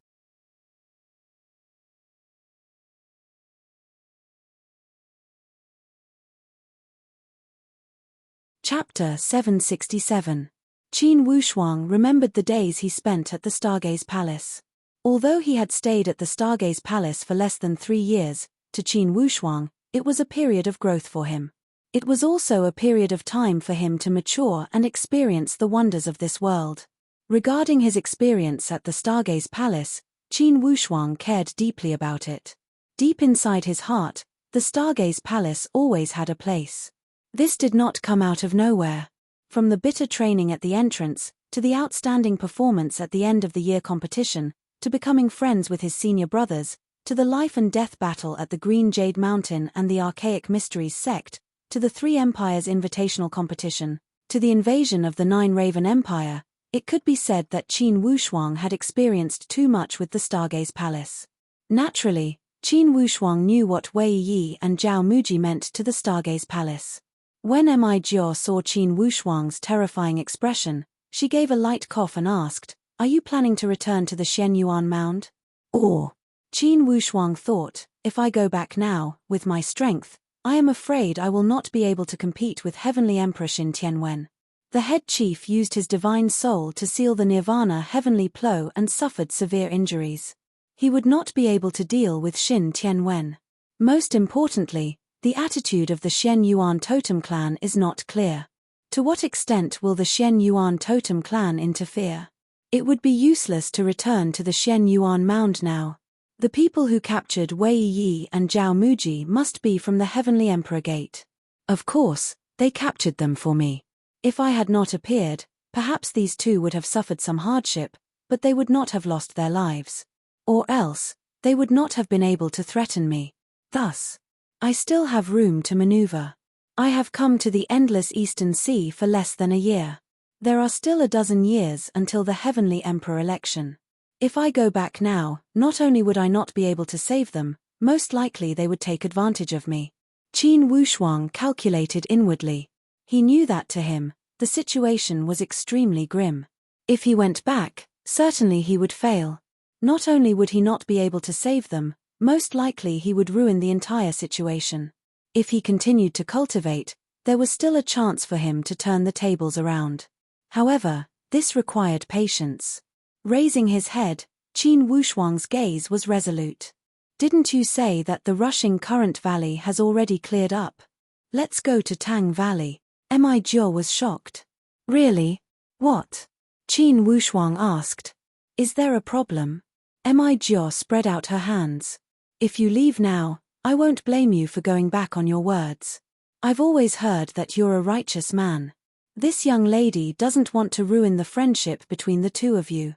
Chapter 767. Qin Wushuang remembered the days he spent at the Stargaze Palace. Although he had stayed at the Stargaze Palace for less than 3 years, to Qin Wushuang, it was a period of growth for him. It was also a period of time for him to mature and experience the wonders of this world. Regarding his experience at the Stargaze Palace, Qin Wushuang cared deeply about it. Deep inside his heart, the Stargaze Palace always had a place. This did not come out of nowhere. From the bitter training at the entrance, to the outstanding performance at the end of the year competition, to becoming friends with his senior brothers, to the life and death battle at the Green Jade Mountain and the Archaic Mysteries sect, to the 3 Empires Invitational competition, to the invasion of the 9 Raven Empire, it could be said that Qin Wushuang had experienced too much with the Stargaze Palace. Naturally, Qin Wushuang knew what Wei Yi and Zhao Muji meant to the Stargaze Palace. When Mi Jiao saw Qin Wushuang's terrifying expression, she gave a light cough and asked, "Are you planning to return to the Shen Yuan Mound?" Or, Qin Wushuang thought, "If I go back now, with my strength, I am afraid I will not be able to compete with Heavenly Emperor Shin Tianwen." The head chief used his divine soul to seal the Nirvana heavenly plow and suffered severe injuries. He would not be able to deal with Shin Tianwen. Most importantly, the attitude of the Shen Yuan totem clan is not clear. To what extent will the Shen Yuan totem clan interfere? It would be useless to return to the Shen Yuan Mound now. The people who captured Wei Yi and Zhao Muji must be from the Heavenly Emperor Gate. Of course, they captured them for me. If I had not appeared, perhaps these 2 would have suffered some hardship, but they would not have lost their lives. Or else, they would not have been able to threaten me. Thus, I still have room to maneuver. I have come to the endless Eastern Sea for less than a year. There are still a dozen years until the Heavenly Emperor election. If I go back now, not only would I not be able to save them, most likely they would take advantage of me. Qin Wushuang calculated inwardly. He knew that to him, the situation was extremely grim. If he went back, certainly he would fail. Not only would he not be able to save them, Most likely he would ruin the entire situation. If he continued to cultivate, there was still a chance for him to turn the tables around. However, this required patience. Raising his head, Qin Wushuang's gaze was resolute. Didn't you say that the rushing current valley has already cleared up? Let's go to Tang Valley. Mi Jiao was shocked. Really? What? Qin Wushuang asked. Is there a problem? Mi Jiao spread out her hands. If you leave now, I won't blame you for going back on your words. I've always heard that you're a righteous man. This young lady doesn't want to ruin the friendship between the two of you.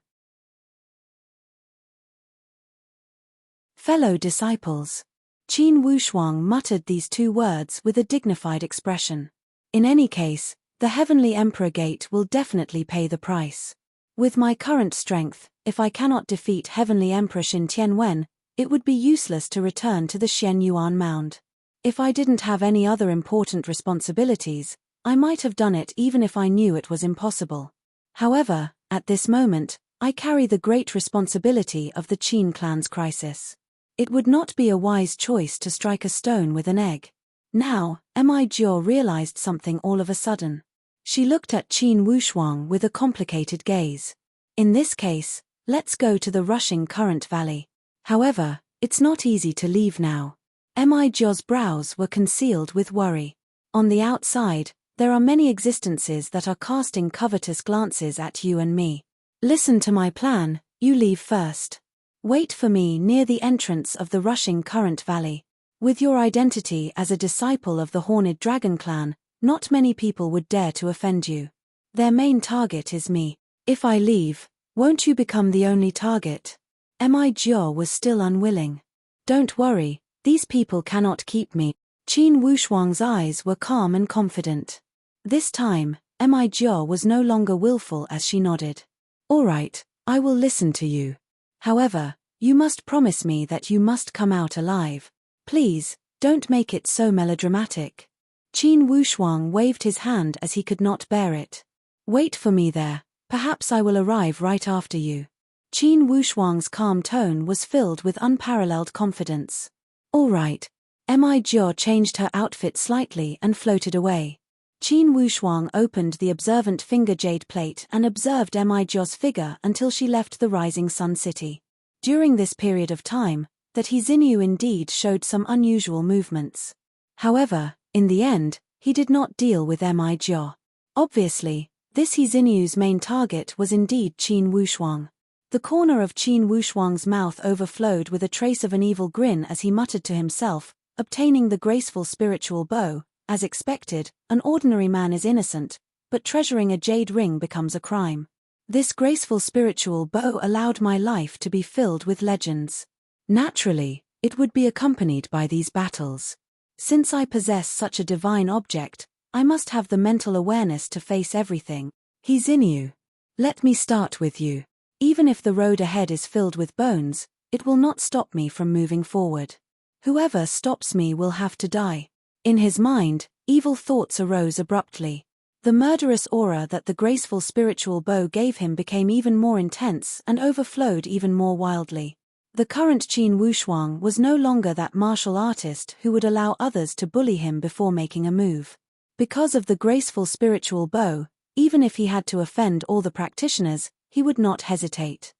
Fellow disciples. Qin Wushuang muttered these two words with a dignified expression. In any case, the Heavenly Emperor Gate will definitely pay the price. With my current strength, if I cannot defeat Heavenly Emperor Xin Tianwen, it would be useless to return to the Xian Yuan Mound. If I didn't have any other important responsibilities, I might have done it even if I knew it was impossible. However, at this moment, I carry the great responsibility of the Qin clan's crisis. It would not be a wise choice to strike a stone with an egg. Now, Mi Jiao realized something all of a sudden. She looked at Qin Wushuang with a complicated gaze. In this case, let's go to the rushing current valley. However, it's not easy to leave now. Mi Jiao's brows were concealed with worry. On the outside, there are many existences that are casting covetous glances at you and me. Listen to my plan, you leave first. Wait for me near the entrance of the rushing current valley. With your identity as a disciple of the Horned Dragon clan, not many people would dare to offend you. Their main target is me. If I leave, won't you become the only target? Mi Jiao was still unwilling. Don't worry, these people cannot keep me. Qin Wushuang's eyes were calm and confident. This time, Mi Jiao was no longer willful as she nodded. All right, I will listen to you. However, you must promise me that you must come out alive. Please, don't make it so melodramatic. Qin Wushuang waved his hand as he could not bear it. Wait for me there, perhaps I will arrive right after you. Qin Wushuang's calm tone was filled with unparalleled confidence. All right. Mi Jiao changed her outfit slightly and floated away. Qin Wushuang opened the observant finger jade plate and observed Mi Jiao's figure until she left the rising sun city. During this period of time, that He Xinyu indeed showed some unusual movements. However, in the end, he did not deal with Mi Jiao. Obviously, this He Xinyu's main target was indeed Qin Wushuang. The corner of Qin Wushuang's mouth overflowed with a trace of an evil grin as he muttered to himself, obtaining the graceful spiritual bow. As expected, an ordinary man is innocent, but treasuring a jade ring becomes a crime. This graceful spiritual bow allowed my life to be filled with legends. Naturally, it would be accompanied by these battles. Since I possess such a divine object, I must have the mental awareness to face everything. He Xinyu. Let me start with you. Even if the road ahead is filled with bones, it will not stop me from moving forward. Whoever stops me will have to die. In his mind, evil thoughts arose abruptly. The murderous aura that the graceful spiritual bow gave him became even more intense and overflowed even more wildly. The current Qin Wushuang was no longer that martial artist who would allow others to bully him before making a move. Because of the graceful spiritual bow, even if he had to offend all the practitioners, he would not hesitate.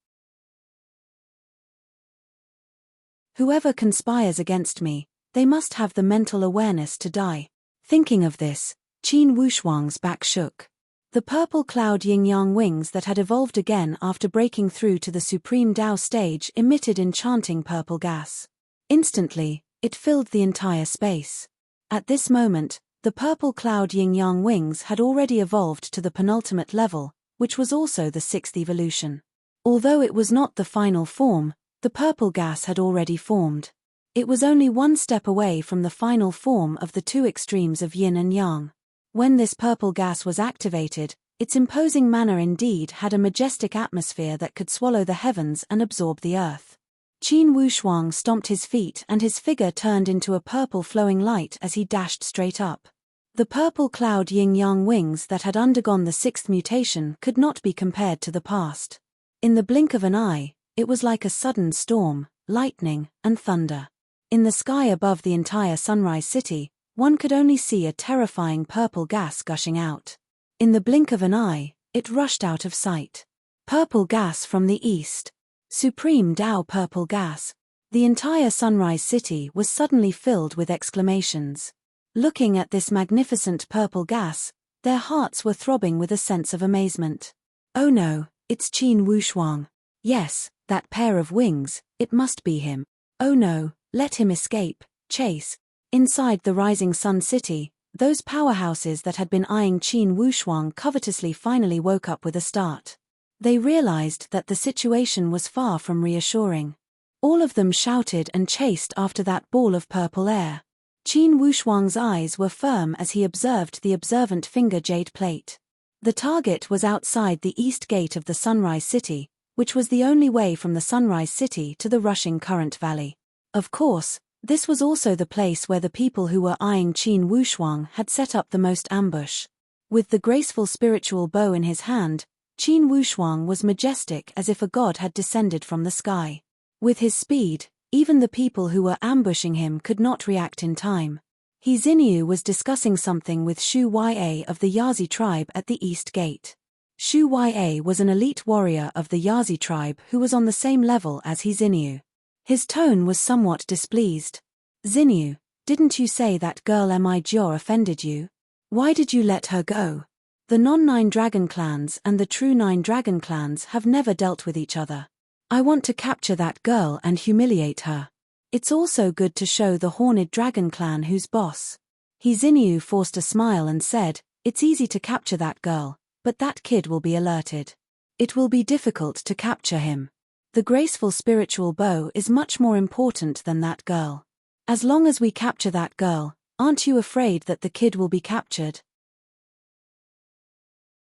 Whoever conspires against me, they must have the mental awareness to die. Thinking of this, Qin Wushuang's back shook. The purple cloud yin-yang wings that had evolved again after breaking through to the Supreme Tao stage emitted enchanting purple gas. Instantly, it filled the entire space. At this moment, the purple cloud yin-yang wings had already evolved to the penultimate level, which was also the sixth evolution. Although it was not the final form, the purple gas had already formed. It was only one step away from the final form of the two extremes of yin and yang. When this purple gas was activated, its imposing manner indeed had a majestic atmosphere that could swallow the heavens and absorb the earth. Qin Wushuang stomped his feet and his figure turned into a purple flowing light as he dashed straight up. The purple cloud yin-yang wings that had undergone the sixth mutation could not be compared to the past. In the blink of an eye, it was like a sudden storm, lightning, and thunder. In the sky above the entire Sunrise City, one could only see a terrifying purple gas gushing out. In the blink of an eye, it rushed out of sight. Purple gas from the east. Supreme Tao purple gas. The entire Sunrise City was suddenly filled with exclamations. Looking at this magnificent purple gas, their hearts were throbbing with a sense of amazement. Oh no, it's Qin Wushuang. Yes, that pair of wings, it must be him. Oh no, let him escape, chase. Inside the rising sun city, those powerhouses that had been eyeing Qin Wushuang covetously finally woke up with a start. They realized that the situation was far from reassuring. All of them shouted and chased after that ball of purple air. Qin Wushuang's eyes were firm as he observed the observant finger jade plate. The target was outside the east gate of the Sunrise City, which was the only way from the Sunrise City to the rushing current valley. Of course, this was also the place where the people who were eyeing Qin Wushuang had set up the most ambush. With the graceful spiritual bow in his hand, Qin Wushuang was majestic as if a god had descended from the sky. With his speed, even the people who were ambushing him could not react in time. He Xinyu was discussing something with Shu Ya of the Yazi tribe at the east gate. Shu Ya was an elite warrior of the Yazi tribe who was on the same level as he Xinyu. His tone was somewhat displeased. Xinyu, didn't you say that girl Mi Jiao offended you? Why did you let her go? The non-Nine Dragon clans and the true Nine Dragon clans have never dealt with each other. I want to capture that girl and humiliate her. It's also good to show the Horned Dragon clan who's boss. He Xinyu forced a smile and said, it's easy to capture that girl, but that kid will be alerted. It will be difficult to capture him. The graceful spiritual bow is much more important than that girl. As long as we capture that girl, aren't you afraid that the kid will be captured?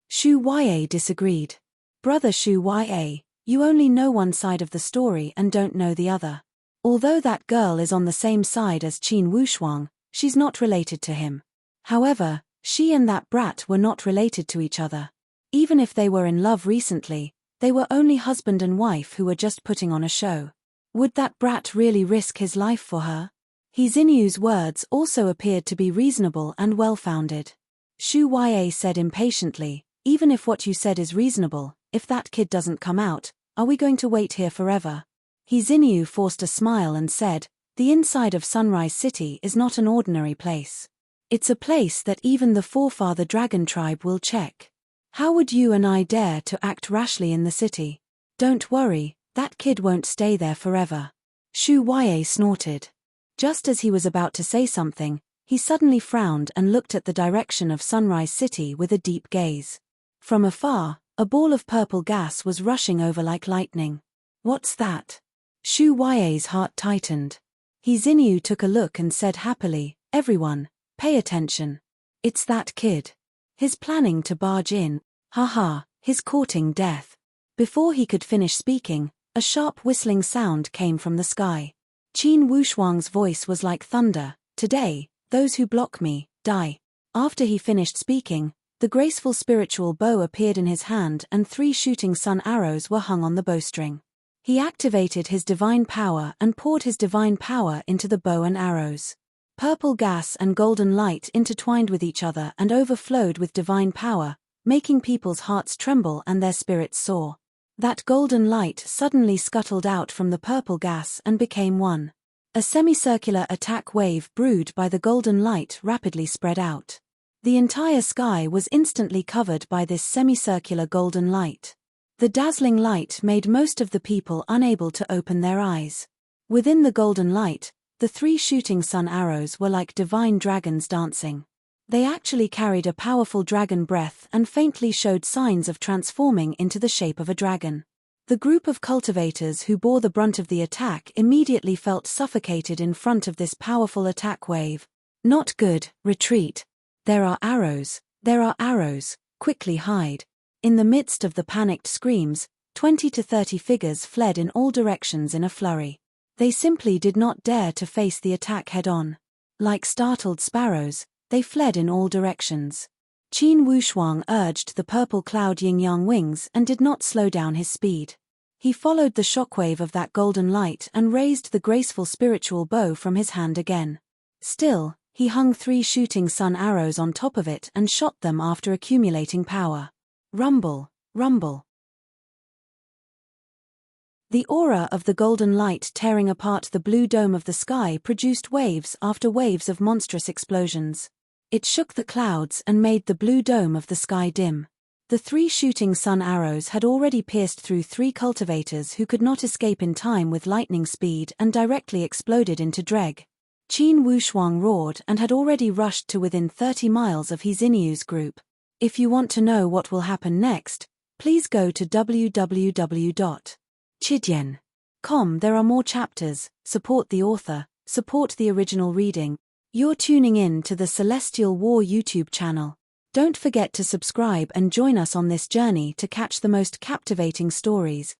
Shu Ya disagreed. Brother Shu Ya, you only know one side of the story and don't know the other. Although that girl is on the same side as Qin Wushuang, she's not related to him. However, she and that brat were not related to each other. Even if they were in love recently, they were only husband and wife who were just putting on a show. Would that brat really risk his life for her? He Xinyu's words also appeared to be reasonable and well-founded. Shu Ya said impatiently, even if what you said is reasonable, if that kid doesn't come out, are we going to wait here forever? He Xinyu forced a smile and said, the inside of Sunrise City is not an ordinary place. It's a place that even the forefather dragon tribe will check. How would you and I dare to act rashly in the city? Don't worry, that kid won't stay there forever. Shu Ya snorted. Just as he was about to say something, he suddenly frowned and looked at the direction of Sunrise City with a deep gaze. From afar, a ball of purple gas was rushing over like lightning. What's that? Shu Ya's heart tightened. He Xinyu took a look and said happily, everyone, pay attention. It's that kid. He's planning to barge in. Haha, he's courting death. Before he could finish speaking, a sharp whistling sound came from the sky. Qin Wushuang's voice was like thunder. Today, those who block me, die. After he finished speaking, the graceful spiritual bow appeared in his hand and 3 shooting sun arrows were hung on the bowstring. He activated his divine power and poured his divine power into the bow and arrows. Purple gas and golden light intertwined with each other and overflowed with divine power, making people's hearts tremble and their spirits soar. That golden light suddenly scuttled out from the purple gas and became one. A semicircular attack wave brewed by the golden light rapidly spread out. The entire sky was instantly covered by this semicircular golden light. The dazzling light made most of the people unable to open their eyes. Within the golden light, the 3 shooting sun arrows were like divine dragons dancing. They actually carried a powerful dragon breath and faintly showed signs of transforming into the shape of a dragon. The group of cultivators who bore the brunt of the attack immediately felt suffocated in front of this powerful attack wave. Not good, retreat. There are arrows, quickly hide. In the midst of the panicked screams, 20 to 30 figures fled in all directions in a flurry. They simply did not dare to face the attack head-on. Like startled sparrows, they fled in all directions. Qin Wushuang urged the purple cloud yin-yang wings and did not slow down his speed. He followed the shockwave of that golden light and raised the graceful spiritual bow from his hand again. Still, he hung 3 shooting sun arrows on top of it and shot them after accumulating power. Rumble, rumble. The aura of the golden light tearing apart the blue dome of the sky produced waves after waves of monstrous explosions. It shook the clouds and made the blue dome of the sky dim. The 3 shooting sun arrows had already pierced through 3 cultivators who could not escape in time with lightning speed and directly exploded into Dreg. Qin Wushuang roared and had already rushed to within 30 miles of Hiziniu's group. If you want to know what will happen next, please go to www.chidian.com. There are more chapters. Support the author, support the original reading. You're tuning in to the Celestial War YouTube channel. Don't forget to subscribe and join us on this journey to catch the most captivating stories.